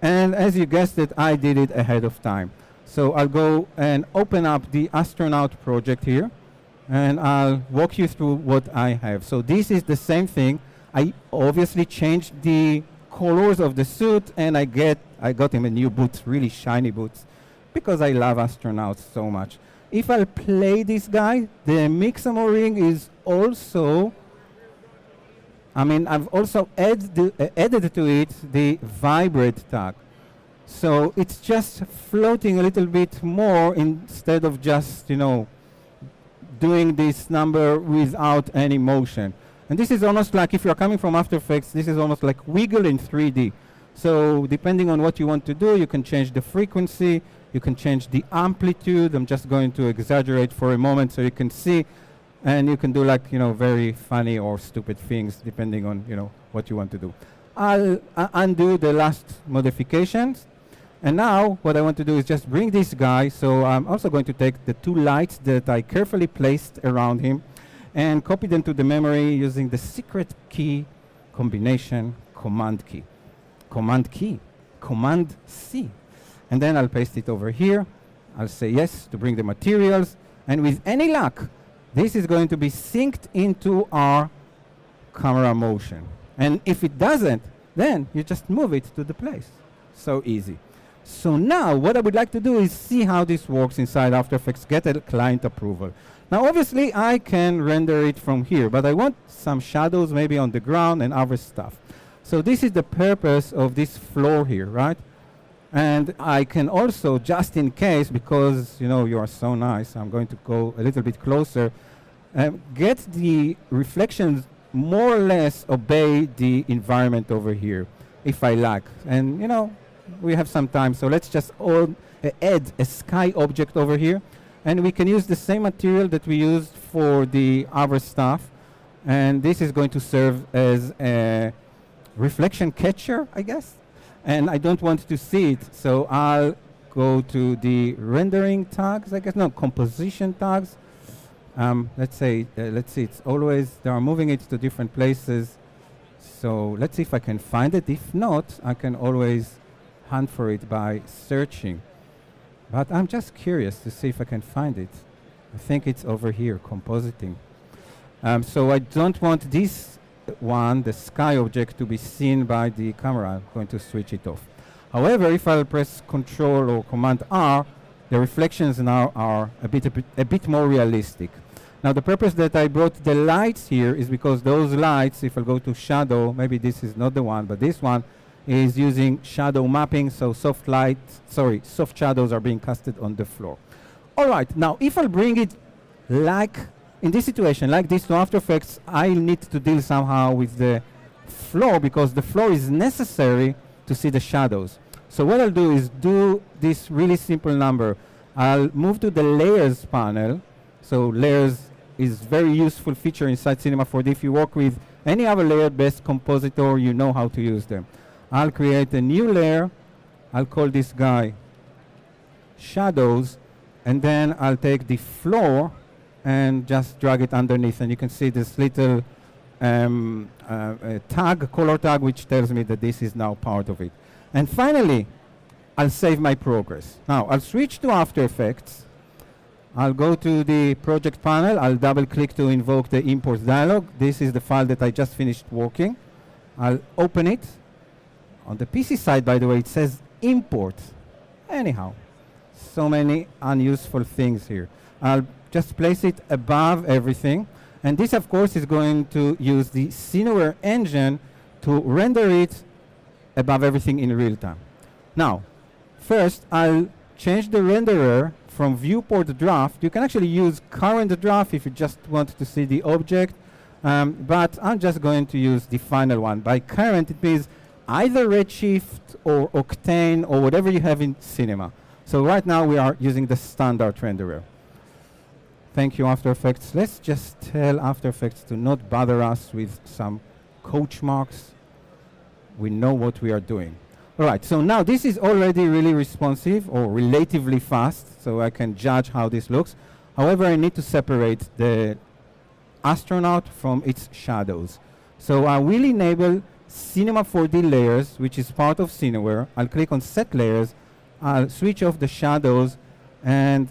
I: And as you guessed it, I did it ahead of time. So I'll go and open up the astronaut project here, and I'll walk you through what I have. So this is the same thing. I obviously changed the colors of the suit, and I got him a new boots, really shiny boots, because I love astronauts so much. If I'll play this guy, the Maxon ring is also, I've also added to it the vibrate tag. So it's just floating a little bit more instead of just, doing this number without any motion. And this is almost like, if you're coming from After Effects, this is almost like wiggle in 3D. So depending on what you want to do, you can change the frequency, you can change the amplitude. I'm just going to exaggerate for a moment so you can see, and you can do like, very funny or stupid things depending on, what you want to do. I'll undo the last modifications. And now what I want to do is just bring this guy. So I'm also going to take the two lights that I carefully placed around him and copy them to the memory using the secret key combination command key. Command key, command C. And then I'll paste it over here. I'll say yes to bring the materials. And with any luck, this is going to be synced into our camera motion. And if it doesn't, then you just move it to the place. So easy. So now what I would like to do is see how this works inside After Effects, get a client approval. Now obviously I can render it from here, but I want some shadows maybe on the ground and other stuff. So this is the purpose of this floor here, right? And I can also, just in case, because you know you are so nice, I'm going to go a little bit closer, get the reflections more or less obey the environment over here, if I like. And you know, we have some time, so let's just add a sky object over here. And we can use the same material that we used for the other stuff. And this is going to serve as a reflection catcher, I guess. And I don't want to see it, so I'll go to the rendering tags, I guess. No, composition tags. Let's see, it's always, they are moving it to different places. So let's see if I can find it. If not, I can always hunt for it by searching. But I'm just curious to see if I can find it. I think it's over here, compositing. So I don't want this one, the sky object, to be seen by the camera. I'm going to switch it off. However, if I'll press Control or Command R, the reflections now are a bit more realistic. Now the purpose that I brought the lights here is because those lights, if I go to shadow, maybe this is not the one, but this one is using shadow mapping, so soft shadows are being casted on the floor. All right, now if I'll bring it like, in this situation, like this to After Effects, I need to deal somehow with the floor because the floor is necessary to see the shadows. So what I'll do is do this really simple number. I'll move to the Layers panel. So Layers is very useful feature inside Cinema 4D. If you work with any other layer-based compositor, you know how to use them. I'll create a new layer. I'll call this guy Shadows. And then I'll take the floor and just drag it underneath. And you can see this little tag, color tag, which tells me that this is now part of it. And finally, I'll save my progress. Now, I'll switch to After Effects. I'll go to the project panel. I'll double-click to invoke the import dialog. This is the file that I just finished working. I'll open it. On the PC side, by the way, it says import. Anyhow, so many unuseful things here. I'll just place it above everything. And this, of course, is going to use the Cineware engine to render it above everything in real time. Now, first, I'll change the renderer from viewport draft. You can actually use current draft if you just want to see the object. But I'm just going to use the final one. By current, it means either Redshift or Octane or whatever you have in Cinema. So right now, we are using the standard renderer. Thank you, After Effects. Let's just tell After Effects to not bother us with some coach marks. We know what we are doing. All right, so now this is already really responsive or relatively fast, so I can judge how this looks. However, I need to separate the astronaut from its shadows. So I will enable Cinema 4D layers, which is part of Cineware. I'll click on Set Layers. I'll switch off the shadows, and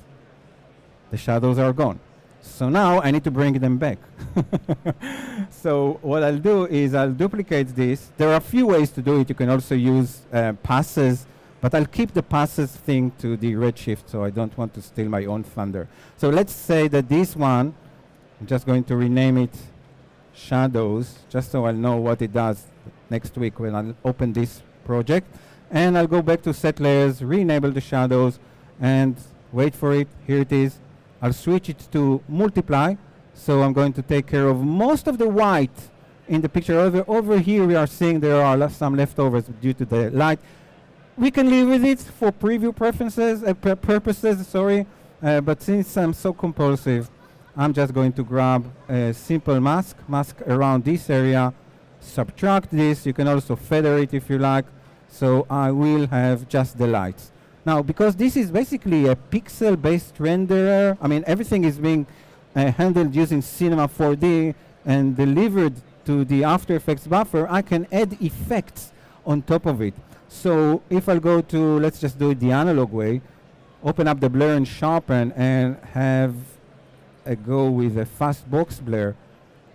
I: the shadows are gone. So now I need to bring them back. So what I'll do is I'll duplicate this. There are a few ways to do it. You can also use passes, but I'll keep the passes thing to the Redshift, so I don't want to steal my own thunder. So let's say that this one, I'm just going to rename it Shadows, just so I'll know what it does next week when I'll open this project. And I'll go back to Set Layers, re-enable the shadows, and wait for it. Here it is. I'll switch it to multiply. So I'm going to take care of most of the white in the picture. Over here, we are seeing there are some leftovers due to the light. We can live with it for preview purposes, but since I'm so compulsive, I'm just going to grab a simple mask around this area, subtract this. You can also feather it if you like. So I will have just the lights. Now, because this is basically a pixel-based renderer, I mean, everything is being handled using Cinema 4D and delivered to the After Effects buffer, I can add effects on top of it. So if I go to, let's just do it the analog way, open up the blur and sharpen and have a go with a fast box blur,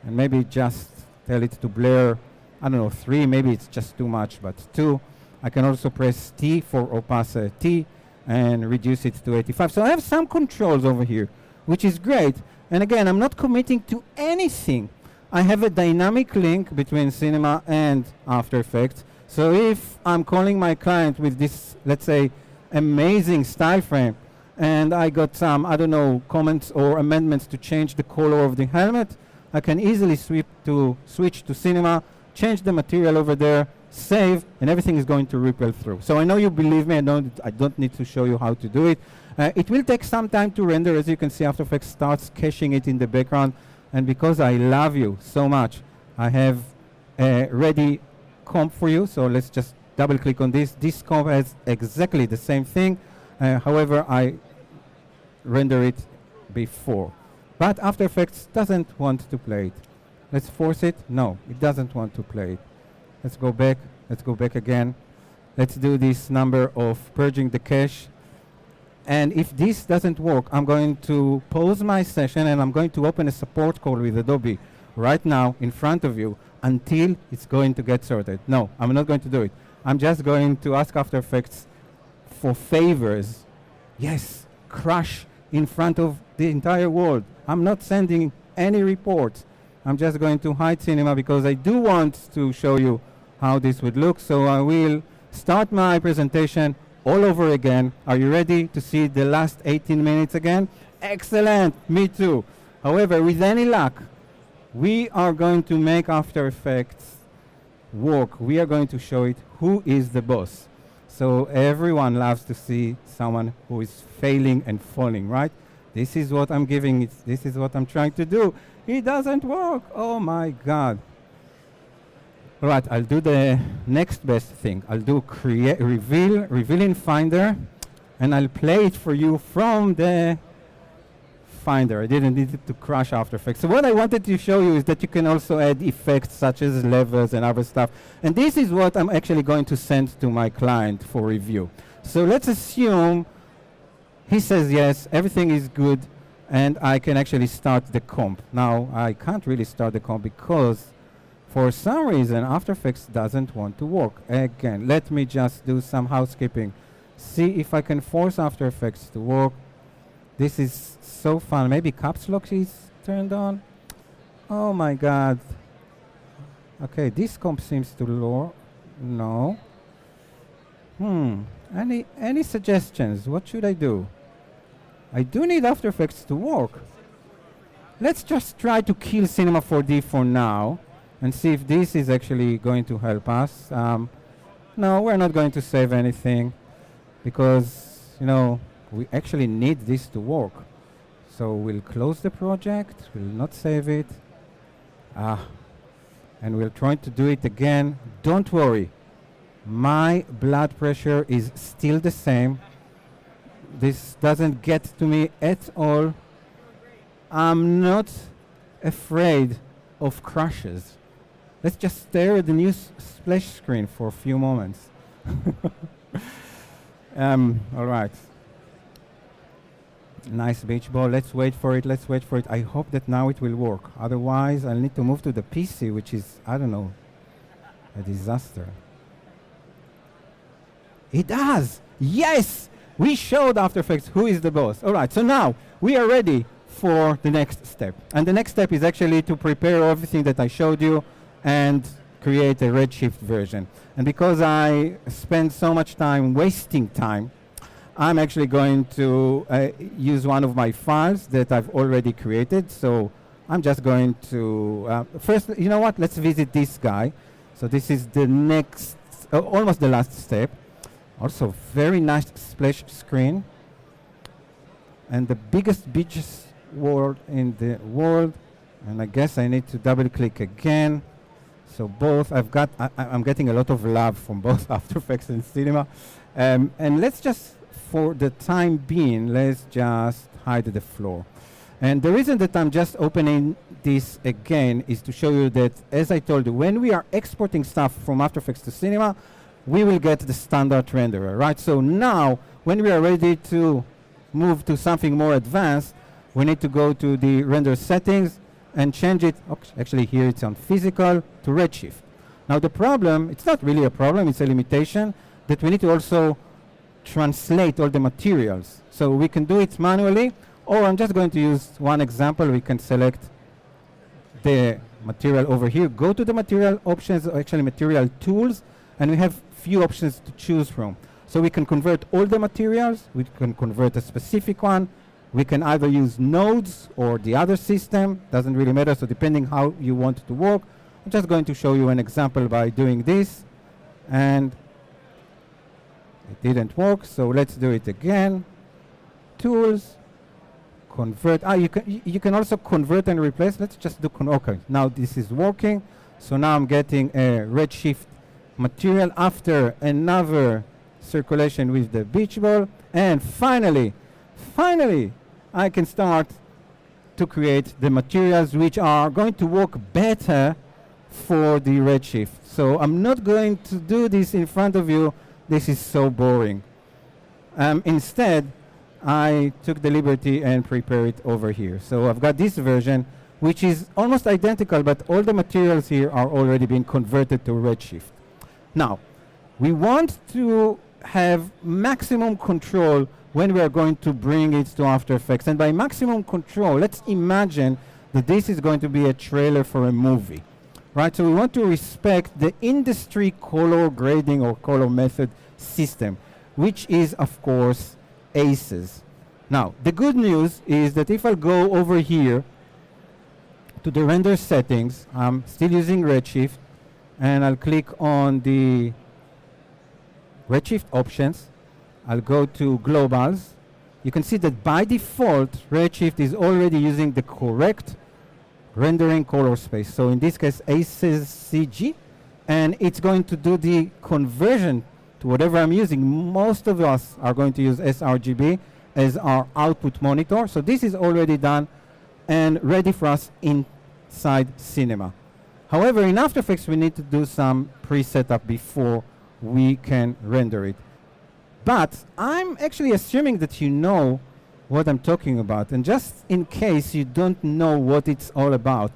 I: and maybe just tell it to blur, I don't know, 3, maybe it's just too much, but 2. I can also press T for opacity and reduce it to 85. So I have some controls over here, which is great. And again, I'm not committing to anything. I have a dynamic link between Cinema and After Effects. So if I'm calling my client with this, let's say, amazing style frame, and I got some, I don't know, comments or amendments to change the color of the helmet, I can easily switch to Cinema, change the material over there, save, and everything is going to ripple through. So I know you believe me, I don't need to show you how to do it. It will take some time to render. As you can see, After Effects starts caching it in the background. And because I love you so much, I have a ready comp for you. So let's just double click on this. This comp has exactly the same thing. However, I render it before. But After Effects doesn't want to play it. Let's force it. No, it doesn't want to play it. Let's go back. Let's go back again. Let's do this number of purging the cache. And if this doesn't work, I'm going to pause my session and I'm going to open a support call with Adobe right now in front of you until it's going to get sorted. No, I'm not going to do it. I'm just going to ask After Effects for favors. Yes, crash in front of the entire world. I'm not sending any reports. I'm just going to hide Cinema because I do want to show you how this would look. So I will start my presentation all over again. Are you ready to see the last 18 minutes again? Excellent, me too. However, with any luck, we are going to make After Effects work. We are going to show it who is the boss. So everyone loves to see someone who is failing and falling, right? This is what I'm giving it. This is what I'm trying to do. It doesn't work. Oh my God. All right, I'll do the next best thing. I'll do reveal in Finder, and I'll play it for you from the Finder. I didn't need it to crash After Effects. So what I wanted to show you is that you can also add effects such as levels and other stuff. And this is what I'm actually going to send to my client for review. So let's assume he says yes, everything is good, and I can actually start the comp. Now, I can't really start the comp because for some reason, After Effects doesn't want to work. Again, let me just do some housekeeping. See if I can force After Effects to work. This is so fun. Maybe caps lock is turned on. Oh my God. Okay, this comp seems to lower. No. Any suggestions? What should I do? I do need After Effects to work. Let's just try to kill Cinema 4D for now and see if this is actually going to help us. No, we're not going to save anything because, you know, we actually need this to work. So we'll close the project, we'll not save it. And we'll try to do it again. Don't worry, my blood pressure is still the same. This doesn't get to me at all. I'm not afraid of crashes. Let's just stare at the new splash screen for a few moments. All right. Nice beach ball. Let's wait for it. Let's wait for it. I hope that now it will work. Otherwise, I'll need to move to the PC, which is, I don't know, a disaster. It does. Yes! We showed After Effects who is the boss. All right. So now we are ready for the next step. And the next step is actually to prepare everything that I showed you and create a Redshift version. And because I spend so much time wasting time, I'm actually going to use one of my files that I've already created. So I'm just going to, first, you know what? Let's visit this guy. So this is the next, almost the last step. Also, very nice splash screen. And the biggest beaches world in the world. And I guess I need to double click again. So both, I'm getting a lot of love from both After Effects and Cinema. And let's just, for the time being, let's just hide the floor. And the reason that I'm just opening this again is to show you that, as I told you, when we are exporting stuff from After Effects to Cinema, we will get the standard renderer, right? So now, when we are ready to move to something more advanced, we need to go to the render settings and change it. Actually, here it's on physical to redshift. Now the problem, it's not really a problem, it's a limitation, that we need to also translate all the materials. So we can do it manually, or I'm just going to use one example. We can select the material over here, go to the material options, or actually material tools, and we have few options to choose from. So we can convert all the materials, we can convert a specific one, we can either use nodes or the other system, doesn't really matter, so depending how you want it to work. I'm just going to show you an example by doing this, and it didn't work, so let's do it again. Tools, convert. You can also convert and replace. Let's just do okay. Now this is working. So now I'm getting a redshift material after another circulation with the beach ball, and finally, I can start to create the materials which are going to work better for the redshift. So I'm not going to do this in front of you. This is so boring. Instead, I took the liberty and prepared it over here. So I've got this version, which is almost identical, but all the materials here are already being converted to redshift. Now, we want to have maximum control when we are going to bring it to After Effects. And by maximum control, let's imagine that this is going to be a trailer for a movie, right? So we want to respect the industry color grading or color method system, which is, of course, ACES. Now, the good news is that if I go over here to the render settings, I'm still using Redshift, and I'll click on the Redshift options. I'll go to Globals. You can see that by default, Redshift is already using the correct rendering color space. So in this case, ACES CG, and it's going to do the conversion to whatever I'm using. Most of us are going to use sRGB as our output monitor. So this is already done and ready for us inside Cinema. However, in After Effects, we need to do some pre-setup before we can render it. But I'm actually assuming that you know what I'm talking about. And just in case you don't know what it's all about,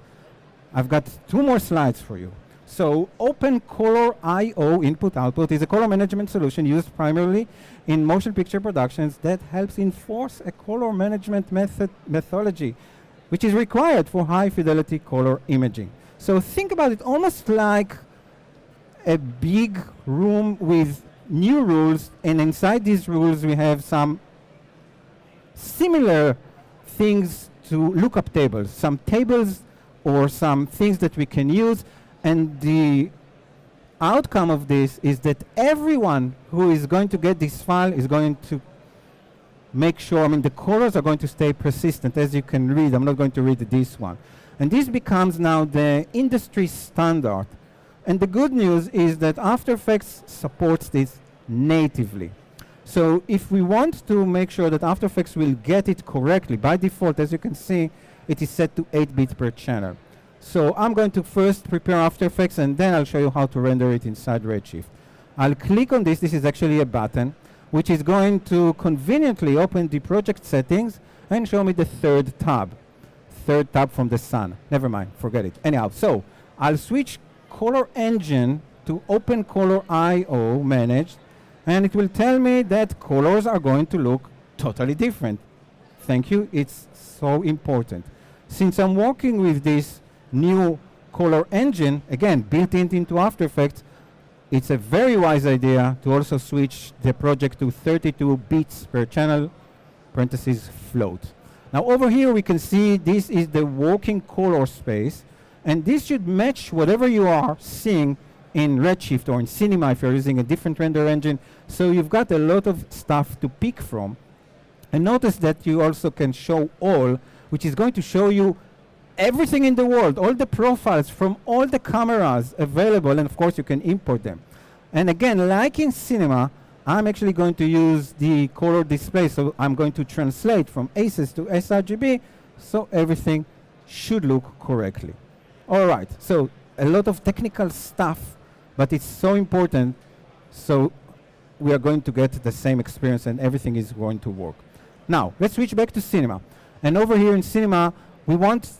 I: I've got 2 more slides for you. So OpenColor.io input-output is a color management solution used primarily in motion picture productions that helps enforce a color management methodology, which is required for high-fidelity color imaging. So think about it almost like a big room with new rules, and inside these rules we have some similar things to lookup tables, some tables or some things that we can use. And the outcome of this is that everyone who is going to get this file is going to make sure, the colors are going to stay persistent, as you can read. I'm not going to read this one. And this becomes now the industry standard. And the good news is that After Effects supports this natively. So if we want to make sure that After Effects will get it correctly, by default, as you can see, it is set to 8-bit per channel. So I'm going to first prepare After Effects, and then I'll show you how to render it inside Redshift. I'll click on this. This is actually a button, which is going to conveniently open the project settings and show me the third tab from the sun. Never mind, forget it. Anyhow, so I'll switch Color Engine to OpenColor.io managed, and it will tell me that colors are going to look totally different. Thank you, it's so important. Since I'm working with this new color engine, again, built into After Effects, it's a very wise idea to also switch the project to 32 bits per channel, parentheses float. Now over here we can see this is the working color space, and this should match whatever you are seeing in Redshift or in Cinema if you're using a different render engine. So you've got a lot of stuff to pick from. And notice that you also can show all, which is going to show you everything in the world, all the profiles from all the cameras available, and of course you can import them. And again, like in cinema, I'm actually going to use the color display, so I'm going to translate from ACES to sRGB, so everything should look correctly. All right, so a lot of technical stuff, but it's so important, so we are going to get the same experience and everything is going to work. Now, let's switch back to cinema. And over here in cinema, we want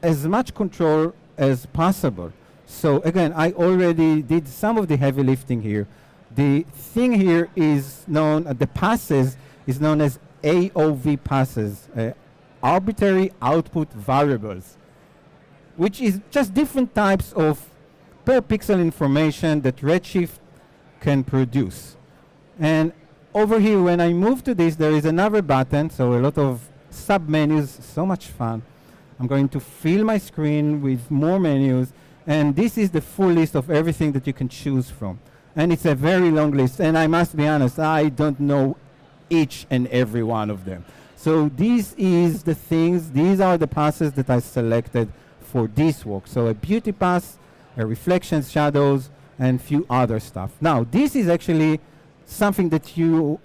I: as much control as possible. So again, I already did some of the heavy lifting here. The thing here is known, the passes is known as AOV passes, arbitrary output variables, which is just different types of per pixel information that Redshift can produce. And over here, when I move to this, there is another button, so a lot of sub-menus, so much fun. I'm going to fill my screen with more menus, and this is the full list of everything that you can choose from. And it's a very long list, and I must be honest, I don't know each and every one of them. So these is the things, these are the passes that I selected for this work. So a beauty pass, a reflections, shadows, and few other stuff. Now, this is actually something that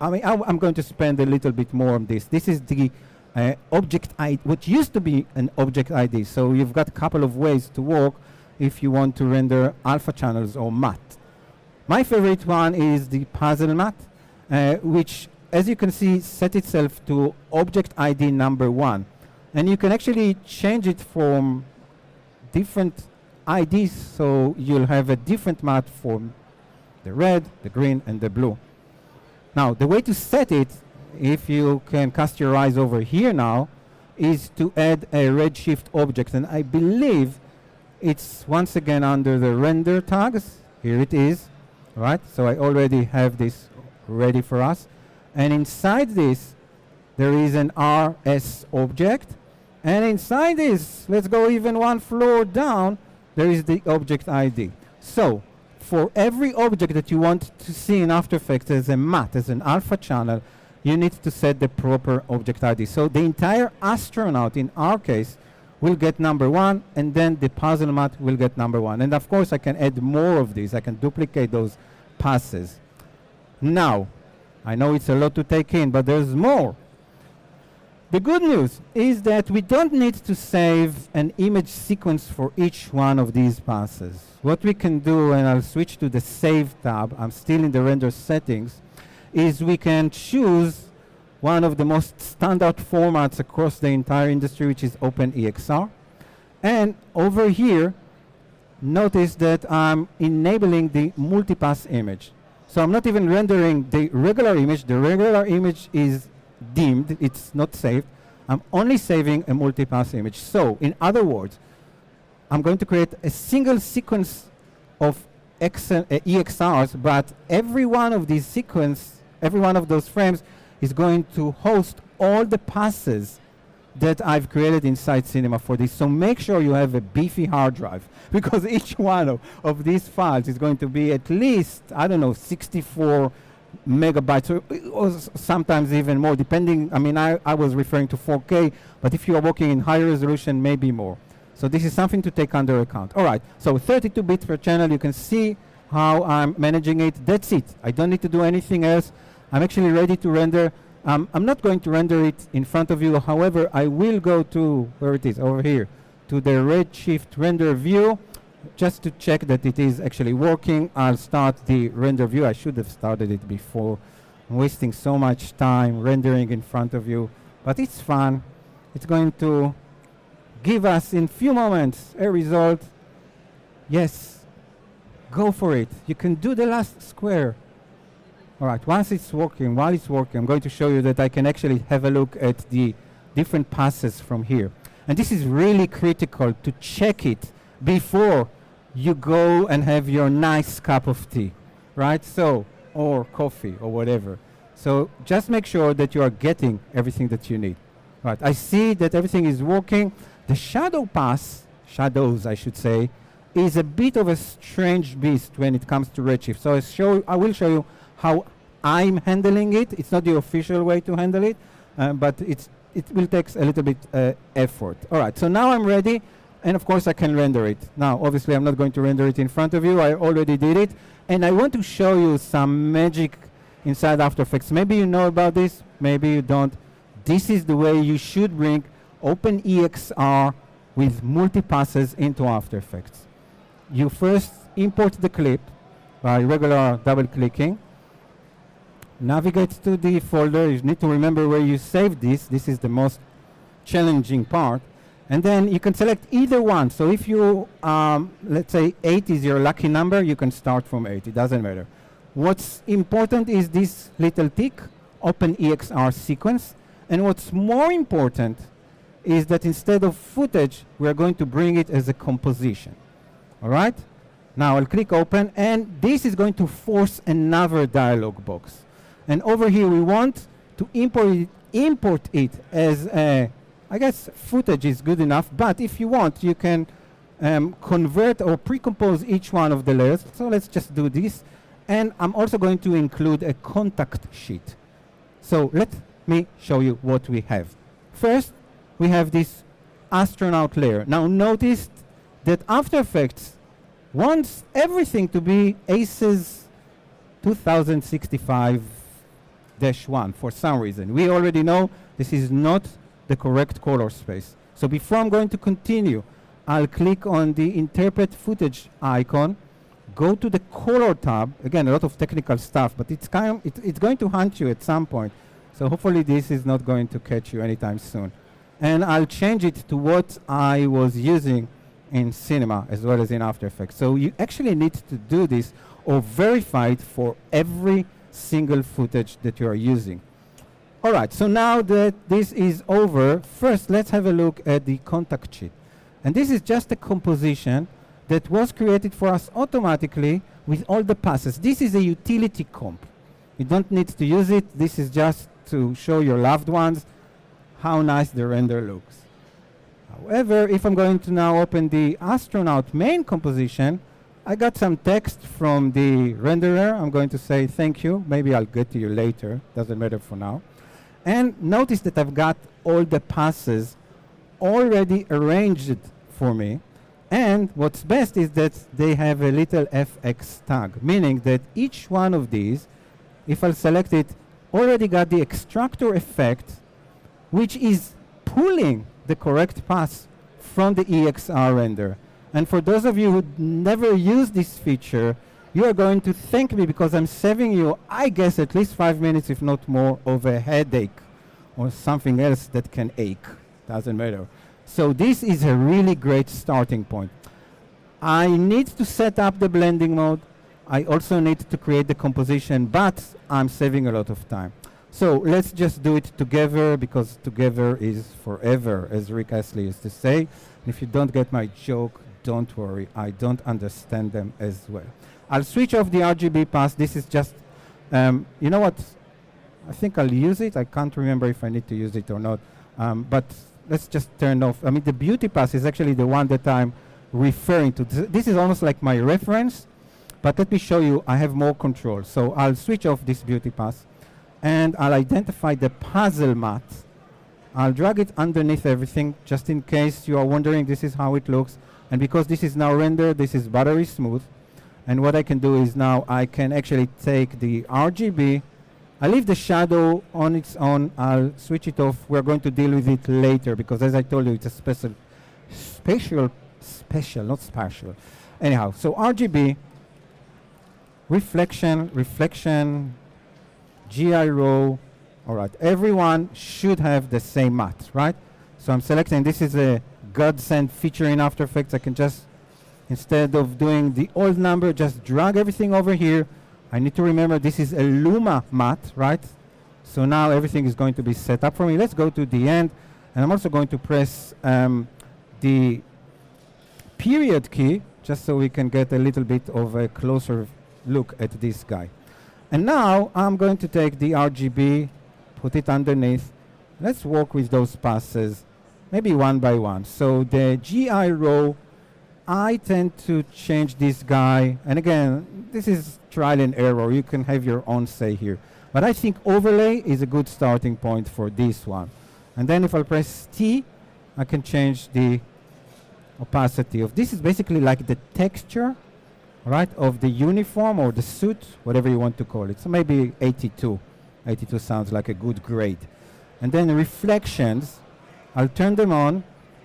I: I'm going to spend a little bit more on this. This is the object ID, what used to be an object ID. So you've got a couple of ways to work if you want to render alpha channels or matte. My favorite one is the puzzle matte, which, as you can see, set itself to object ID number 1. And you can actually change it from different IDs, so you'll have a different matte for the red, the green, and the blue. Now, the way to set it, if you can cast your eyes over here now, is to add a Redshift object. And I believe it's once again under the render tags. Here it is. Right? So I already have this ready for us. And inside this, there is an RS object. And inside this, let's go even one floor down, there is the object ID. So for every object that you want to see in After Effects as a matte, as an alpha channel, you need to set the proper object ID. So the entire astronaut, in our case, will get number 1, and then the puzzle matte will get number 1. And of course, I can add more of these. I can duplicate those passes. Now, I know it's a lot to take in, but there's more. The good news is that we don't need to save an image sequence for each one of these passes. What we can do, and I'll switch to the Save tab, I'm still in the render settings, is we can choose one of the most standard formats across the entire industry, which is OpenEXR. And over here, notice that I'm enabling the multipass image. So I'm not even rendering the regular image. The regular image is dimmed, it's not saved. I'm only saving a multipass image. So, in other words, I'm going to create a single sequence of EXRs, but every one of these every one of those frames is going to host all the passes that I've created inside Cinema for this. So make sure you have a beefy hard drive, because each one of these files is going to be at least, I don't know, 64 megabytes, or sometimes even more, depending. I mean, I was referring to 4K, but if you are working in higher resolution, maybe more. So this is something to take under account. All right, so 32 bits per channel. You can see how I'm managing it. That's it. I don't need to do anything else. I'm actually ready to render. I'm not going to render it in front of you. However, I will go to, where it is, over here, to the Redshift render view, just to check that it is actually working. I'll start the render view. I should have started it before. I'm wasting so much time rendering in front of you, but it's fun. It's going to give us in few moments a result. Yes, go for it. You can do the last square. All right, once it's working, while it's working, I'm going to show you that I can actually have a look at the different passes from here. And this is really critical to check it before you go and have your nice cup of tea, right? So, or coffee or whatever. So just make sure that you are getting everything that you need. Right, I see that everything is working. The shadow pass, shadows I should say, is a bit of a strange beast when it comes to Redshift. So I will show you how I'm handling it. It's not the official way to handle it, but it's it will take a little bit effort. All right, so now I'm ready, and of course I can render it. Now, obviously I'm not going to render it in front of you. I already did it, and I want to show you some magic inside After Effects. Maybe you know about this, maybe you don't. This is the way you should bring OpenEXR with multi-passes into After Effects. You first import the clip by regular double-clicking. Navigate to the folder. You need to remember where you saved this. This is the most challenging part. And then you can select either one. So if you, let's say 8 is your lucky number, you can start from 8. It doesn't matter. What's important is this little tick, OpenEXR sequence. And what's more important is that instead of footage, we're going to bring it as a composition. All right? Now I'll click open, and this is going to force another dialog box. And over here, we want to import it as a, I guess footage is good enough, but if you want, you can convert or pre-compose each one of the layers. So let's just do this. And I'm also going to include a contact sheet. So let me show you what we have. First, we have this astronaut layer. Now notice that After Effects wants everything to be ACES 2065-1 for some reason. We already know this is not the correct color space. So before I'm going to continue, I'll click on the Interpret Footage icon, go to the Color tab. Again, a lot of technical stuff, but it's going to hunt you at some point. So hopefully this is not going to catch you anytime soon. And I'll change it to what I was using in Cinema as well as in After Effects. So you actually need to do this or verify it for every single footage that you are using. All right, so now that this is over, first let's have a look at the contact sheet. And this is just a composition that was created for us automatically with all the passes. This is a utility comp. You don't need to use it. This is just to show your loved ones how nice the render looks. However, if I'm going to now open the astronaut main composition, I got some text from the renderer. I'm going to say thank you. Maybe I'll get to you later. Doesn't matter for now. And notice that I've got all the passes already arranged for me. And what's best is that they have a little FX tag, meaning that each one of these, if I'll select it, already got the extractor effect, which is pulling the correct path from the EXR render. And for those of you who never use this feature, you are going to thank me because I'm saving you, I guess, at least 5 minutes, if not more, of a headache or something else that can ache. Doesn't matter. So this is a really great starting point. I need to set up the blending mode. I also need to create the composition, but I'm saving a lot of time. So let's just do it together, because together is forever, as Rick Astley used to say. If you don't get my joke, don't worry. I don't understand them as well. I'll switch off the RGB pass. This is just, you know what? I think I'll use it. I can't remember if I need to use it or not. But let's just turn off. I mean, the beauty pass is actually the one that I'm referring to. This is almost like my reference. But let me show you, I have more control. So I'll switch off this beauty pass. And I'll identify the puzzle mat. I'll drag it underneath everything, just in case you are wondering, this is how it looks. And because this is now rendered, this is buttery smooth. And what I can do is now I can actually take the RGB. I leave the shadow on its own. I'll switch it off. We're going to deal with it later, because as I told you, it's a special, not spatial. Anyhow, so RGB, reflection, GI row. All right, everyone should have the same mat, right? So I'm selecting, this is a godsend feature in After Effects. I can just, instead of doing the old number, just drag everything over here. I need to remember this is a Luma mat, right? So now everything is going to be set up for me. Let's go to the end. And I'm also going to press the period key, just so we can get a little bit of a closer look at this guy. And now I'm going to take the RGB, put it underneath. Let's work with those passes, maybe one by one. So the GI row, I tend to change this guy. And again, this is trial and error. You can have your own say here. But I think overlay is a good starting point for this one. And then if I press T, I can change the opacity of this. Is basically like the texture, right, of the uniform or the suit, whatever you want to call it. So maybe 82. 82 sounds like a good grade. And then reflections, I'll turn them on.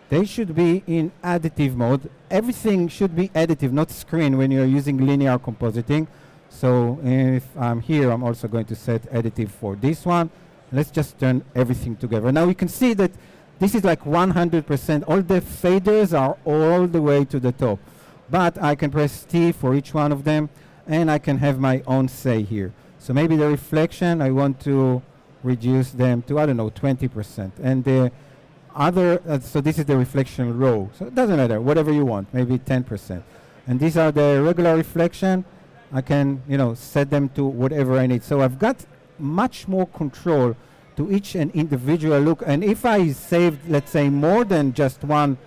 I: They should be in additive mode. Everything should be additive, not screen when you're using linear compositing. So if I'm here, I'm also going to set additive for this one. Let's just turn everything together. Now you can see that this is like 100%. All the faders are all the way to the top. But I can press T for each one of them, and I can have my own say here. So maybe the reflection, I want to reduce them to, I don't know, 20%. And the other, so this is the reflection row. So it doesn't matter, whatever you want, maybe 10%. And these are the regular reflection. I can, set them to whatever I need. So I've got much more control to each and individual look. And if I saved, let's say, more than just one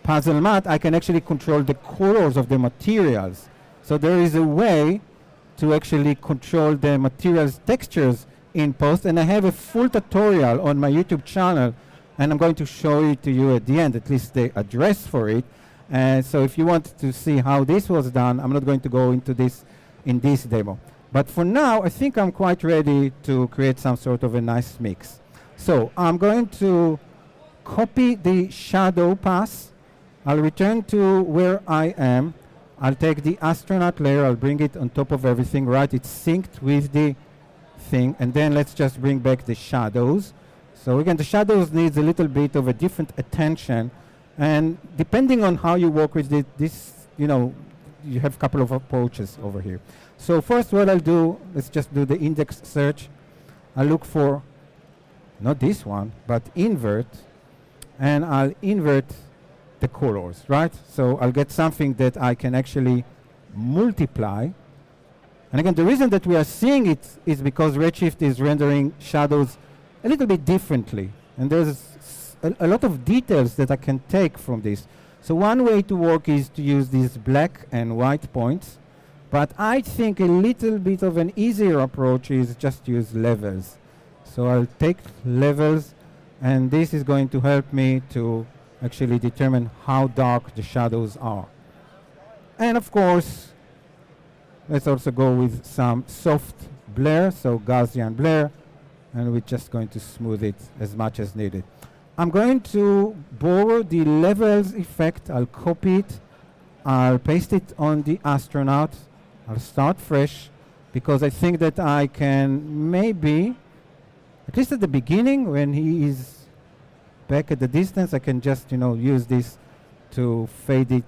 I: puzzle mat, I can actually control the colors of the materials. So there is a way to actually control the materials textures in post. And I have a full tutorial on my YouTube channel, and I'm going to show it to you at the end, at least the address for it. So if you want to see how this was done, I'm not going to go into this in this demo. But for now, I think I'm quite ready to create some sort of a nice mix. So I'm going to copy the shadow pass. I'll return to where I am. I'll take the astronaut layer. I'll bring it on top of everything, right? It's synced with the thing. And then let's just bring back the shadows. So again, the shadows needs a little bit of a different attention. And depending on how you work with it, this, you have a couple of approaches over here. So first what I'll do, let's just do the index search. I'll look for, not this one, but invert. And I'll invert the colors, right? So I'll get something that I can actually multiply. And again, the reason that we are seeing it is because Redshift is rendering shadows a little bit differently. And there's a lot of details that I can take from this. So one way to work is to use these black and white points. But I think a little bit of an easier approach is just use levels. So I'll take levels, and this is going to help me to actually determine how dark the shadows are. And of course, let's also go with some soft blur, so Gaussian blur, and we're just going to smooth it as much as needed. I'm going to borrow the levels effect. I'll copy it. I'll paste it on the astronaut. I'll start fresh because I think that I can maybe, at least at the beginning when he is back at the distance, I can just, use this to fade it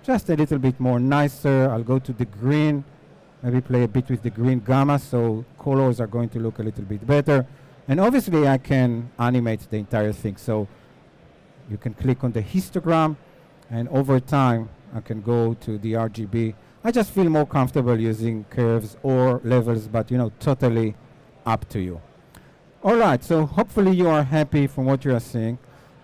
I: just a little bit more nicer. I'll go to the green, maybe play a bit with the green gamma, so colors are going to look a little bit better. And obviously I can animate the entire thing. So you can click on the histogram, and over time I can go to the RGB. I just feel more comfortable using curves or levels, but totally up to you. All right, so hopefully you are happy from what you are seeing.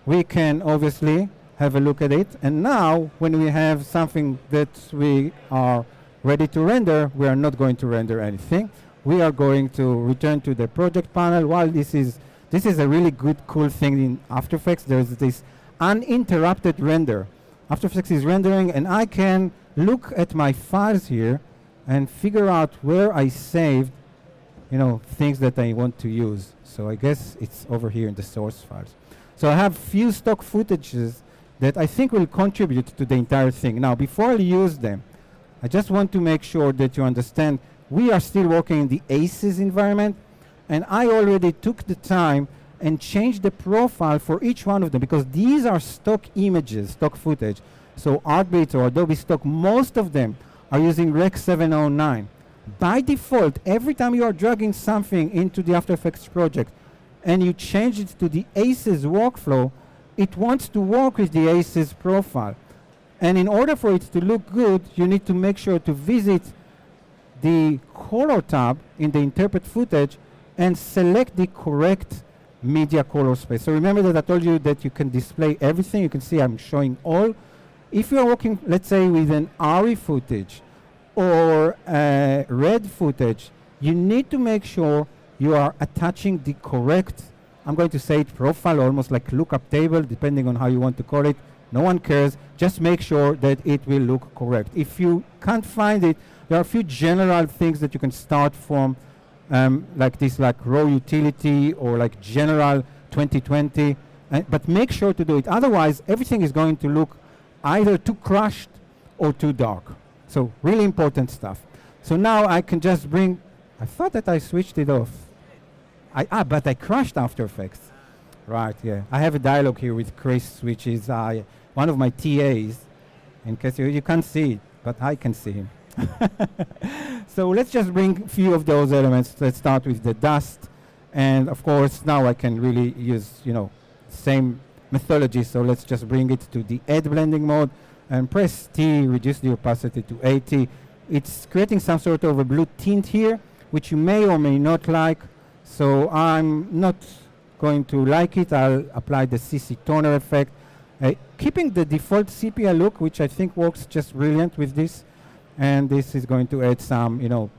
I: We can obviously have a look at it. And now when we have something that we are ready to render, we are not going to render anything. We are going to return to the project panel. While this is a really good, cool thing in After Effects, there's this uninterrupted render. After Effects is rendering, and I can look at my files here and figure out where I saved, things that I want to use. So I guess it's over here in the source files. So I have few stock footages that I think will contribute to the entire thing. Now, before I use them, I just want to make sure that you understand we are still working in the ACES environment, and I already took the time and changed the profile for each one of them because these are stock images, stock footage. So Artbeat or Adobe Stock, most of them are using Rec 709. By default, every time you are dragging something into the After Effects project and you change it to the ACES workflow, it wants to work with the ACES profile. And in order for it to look good, you need to make sure to visit the color tab in the interpret footage and select the correct media color space. So remember that I told you that you can display everything. You can see I'm showing all. If you are working, let's say, with an ARRI footage or red footage, you need to make sure you are attaching the correct I'm going to say it profile, almost like lookup table, depending on how you want to call it. No one cares. Just make sure that it will look correct. If you can't find it, there are a few general things that you can start from, like this, like row utility or like general 2020. But make sure to do it. Otherwise, everything is going to look either too crushed or too dark. So really important stuff. So now I can just bring, I thought that I switched it off. But I crushed After Effects. Right, yeah. I have a dialogue here with Chris, which is one of my TAs. In case you can't see it, but I can see him. So let's just bring a few of those elements. Let's start with the dust. And of course, now I can really use, same methodology. So let's just bring it to the add blending mode and press T, reduce the opacity to 80. It's creating some sort of a blue tint here, which you may or may not like. So I'm not going to like it. I'll apply the CC toner effect, keeping the default sepia look, which I think works just brilliant with this. And this is going to add some,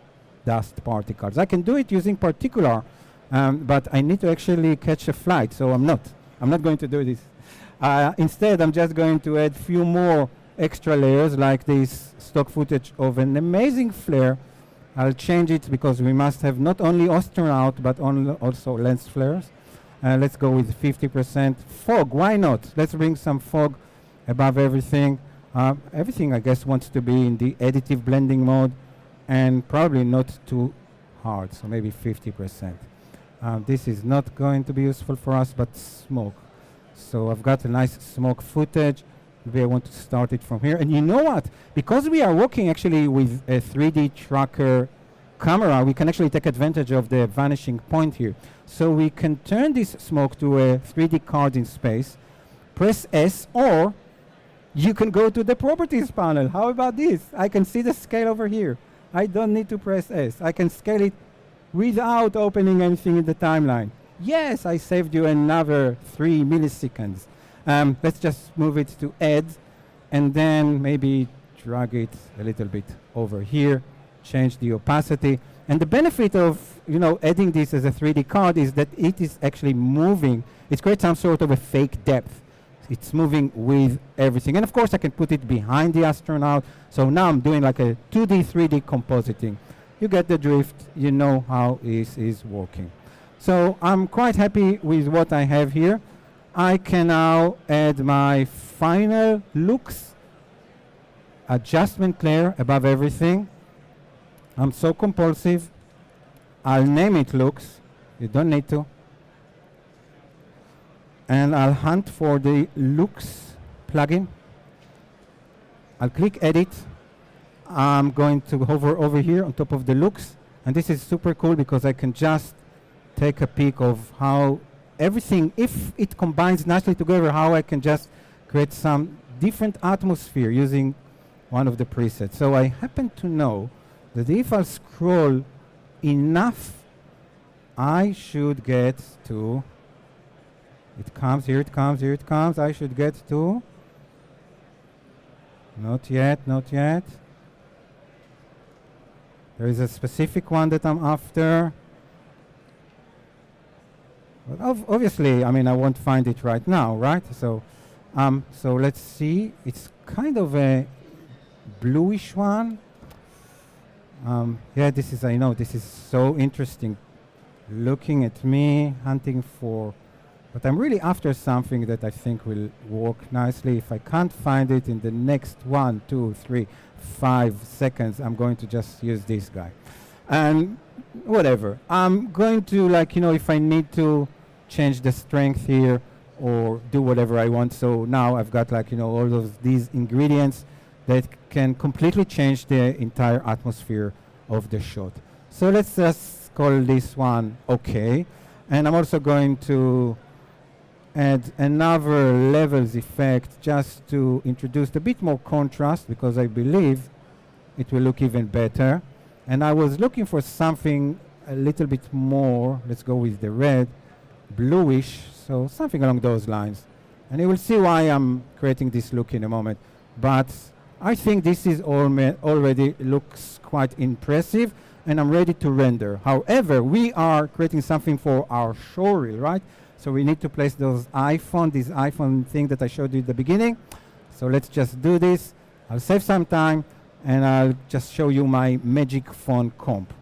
I: dust particles. I can do it using particular, but I need to actually catch a flight, so I'm not going to do this. Instead, I'm just going to add few more extra layers, like this stock footage of an amazing flare. I'll change it because we must have not only astronaut, but also lens flares. Let's go with 50%. Fog, why not? Let's bring some fog above everything. Everything, I guess, wants to be in the additive blending mode and probably not too hard, so maybe 50%. This is not going to be useful for us, but smoke. So I've got a nice smoke footage. Maybe I want to start it from here. And you know what? Because we are working actually with a 3D tracker camera, we can actually take advantage of the vanishing point here. So we can turn this smoke to a 3D card in space, press S, or you can go to the properties panel. How about this? I can see the scale over here. I don't need to press S. I can scale it without opening anything in the timeline. Yes, I saved you another 3 milliseconds. Let's just move it to add, and then maybe drag it a little bit over here, change the opacity. And the benefit of adding this as a 3D card is that it is actually moving. It creates some sort of a fake depth. It's moving with everything. And of course, I can put it behind the astronaut. So now I'm doing like a 2D, 3D compositing. You get the drift. You know how this is working. So I'm quite happy with what I have here. I can now add my final looks, adjustment layer above everything. I'm so compulsive. I'll name it looks. You don't need to. And I'll hunt for the looks plugin. I'll click edit. I'm going to hover over here on top of the looks. And this is super cool because I can just take a peek of how everything, if it combines nicely together, how I can just create some different atmosphere using one of the presets. So I happen to know that if I scroll enough, I should get to, it comes, here it comes, here it comes, I should get to, not yet, not yet. There is a specific one that I'm after. But obviously, I mean, I won't find it right now, right? So let's see. It's kind of a bluish one. Yeah, this is, I know, this is so interesting. Looking at me, hunting for, but I'm really after something that I think will work nicely. If I can't find it in the next 1, 2, 3, 5 seconds, I'm going to just use this guy. And whatever. I'm going to, like, if I need to change the strength here or do whatever I want. So now I've got, like, all of these ingredients that can completely change the entire atmosphere of the shot. So let's just call this one OK. And I'm also going to add another levels effect just to introduce a bit more contrast, because I believe it will look even better. And I was looking for something a little bit more, let's go with the red, bluish, so something along those lines. And you will see why I'm creating this look in a moment. But I think this is already looks quite impressive, and I'm ready to render. However, we are creating something for our showreel, right? So we need to place those this iPhone thing that I showed you at the beginning. So let's just do this. I'll save some time, and I'll just show you my magic phone comp.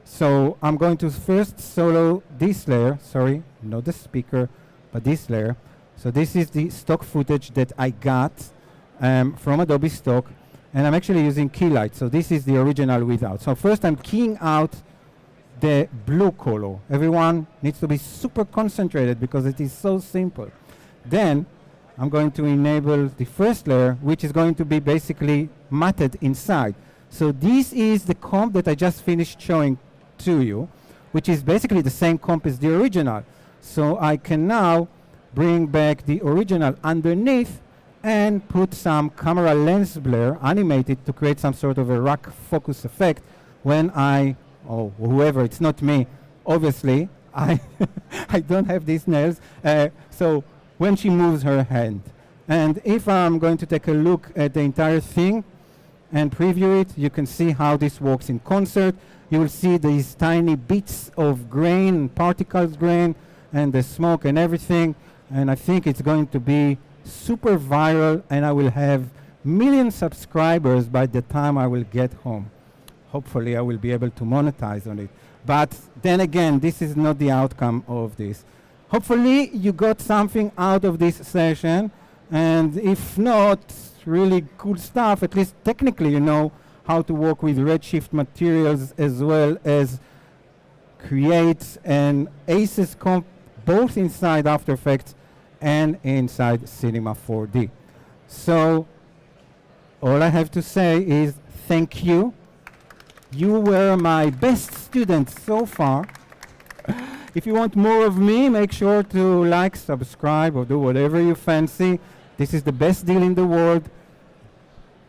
I: So I'm going to first solo this layer, sorry, not the speaker, but this layer. So this is the stock footage that I got from Adobe Stock, and I'm actually using Keylight. So this is the original without. So first I'm keying out the blue color. Everyone needs to be super concentrated because it is so simple. Then I'm going to enable the first layer, which is going to be basically matted inside. So this is the comp that I just finished showing to you, which is basically the same comp as the original. So I can now bring back the original underneath and put some camera lens blur, animate it to create some sort of a rack focus effect when whoever, it's not me, obviously, I don't have these nails, so when she moves her hand. And if I'm going to take a look at the entire thing and preview it, you can see how this works in concert. You will see these tiny bits of grain, particles grain, and the smoke and everything. And I think it's going to be super viral, and I will have million subscribers by the time I will get home. Hopefully I will be able to monetize on it. But then again, this is not the outcome of this. Hopefully you got something out of this session, and if not, really cool stuff. At least technically you know how to work with Redshift materials as well as create an ACES comp both inside After Effects and inside Cinema 4D. So all I have to say is thank you. You were my best students so far. If you want more of me, make sure to like, subscribe, or do whatever you fancy. This is the best deal in the world.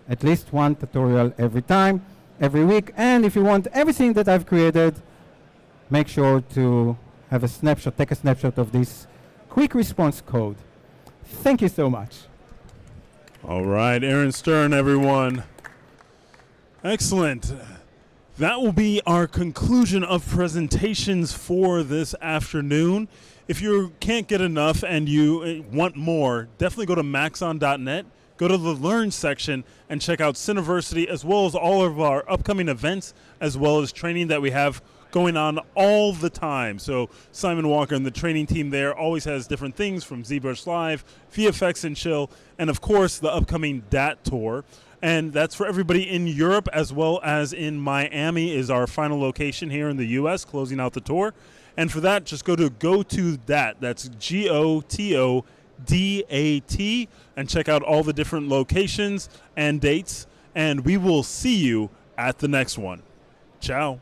I: At least one tutorial every time, every week. And if you want everything that I've created, make sure to have a snapshot, take a snapshot of this quick response code. Thank you so much.
C: All right, Aaron Stern, everyone. Excellent. That will be our conclusion of presentations for this afternoon. If you can't get enough and you want more, definitely go to maxon.net, go to the Learn section, and check out Cineversity, as well as all of our upcoming events, as well as training that we have going on all the time. So Simon Walker and the training team there always has different things from ZBrush Live, VFX and Chill, and of course the upcoming DAT tour. And that's for everybody in Europe, as well as in Miami is our final location here in the U.S., closing out the tour. And for that, just go to GoToDat. That's GOTODAT, and check out all the different locations and dates. And we will see you at the next one. Ciao.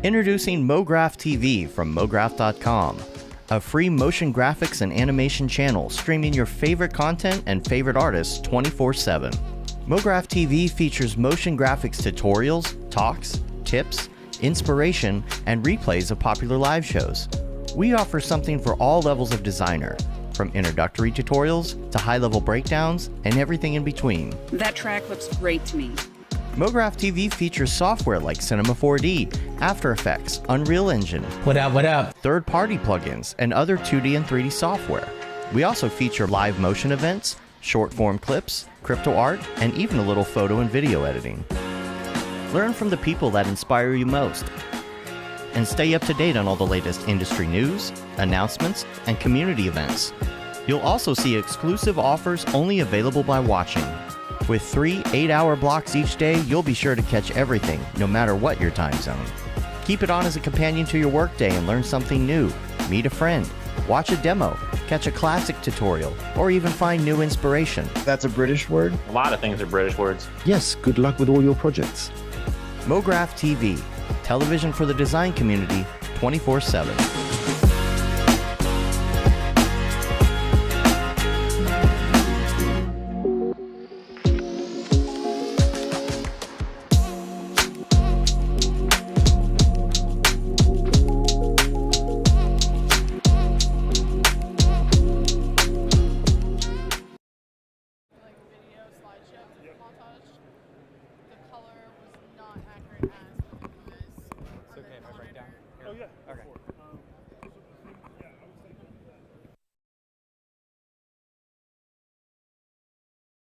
A: Introducing MoGraph TV from MoGraph.com, a free motion graphics and animation channel streaming your favorite content and favorite artists 24/7. MoGraph TV features motion graphics tutorials, talks, tips, inspiration, and replays of popular live shows. We offer something for all levels of designer, from introductory tutorials to high-level breakdowns and everything in between.
B: That track looks great to me.
A: MoGraph TV features software like Cinema 4D, After Effects, Unreal Engine,
J: What up?
A: third-party plugins, and other 2D and 3D software. We also feature live motion events, short-form clips, crypto art, and even a little photo and video editing. Learn from the people that inspire you most, and stay up to date on all the latest industry news, announcements, and community events. You'll also see exclusive offers only available by watching. With 3 8-hour blocks each day, you'll be sure to catch everything, no matter what your time zone. Keep it on as a companion to your workday and learn something new. Meet a friend, watch a demo, catch a classic tutorial, or even find new inspiration.
F: That's a British word?
J: A lot of things are British words.
F: Yes, good luck with all your projects.
A: MoGraph TV, television for the design community 24/7.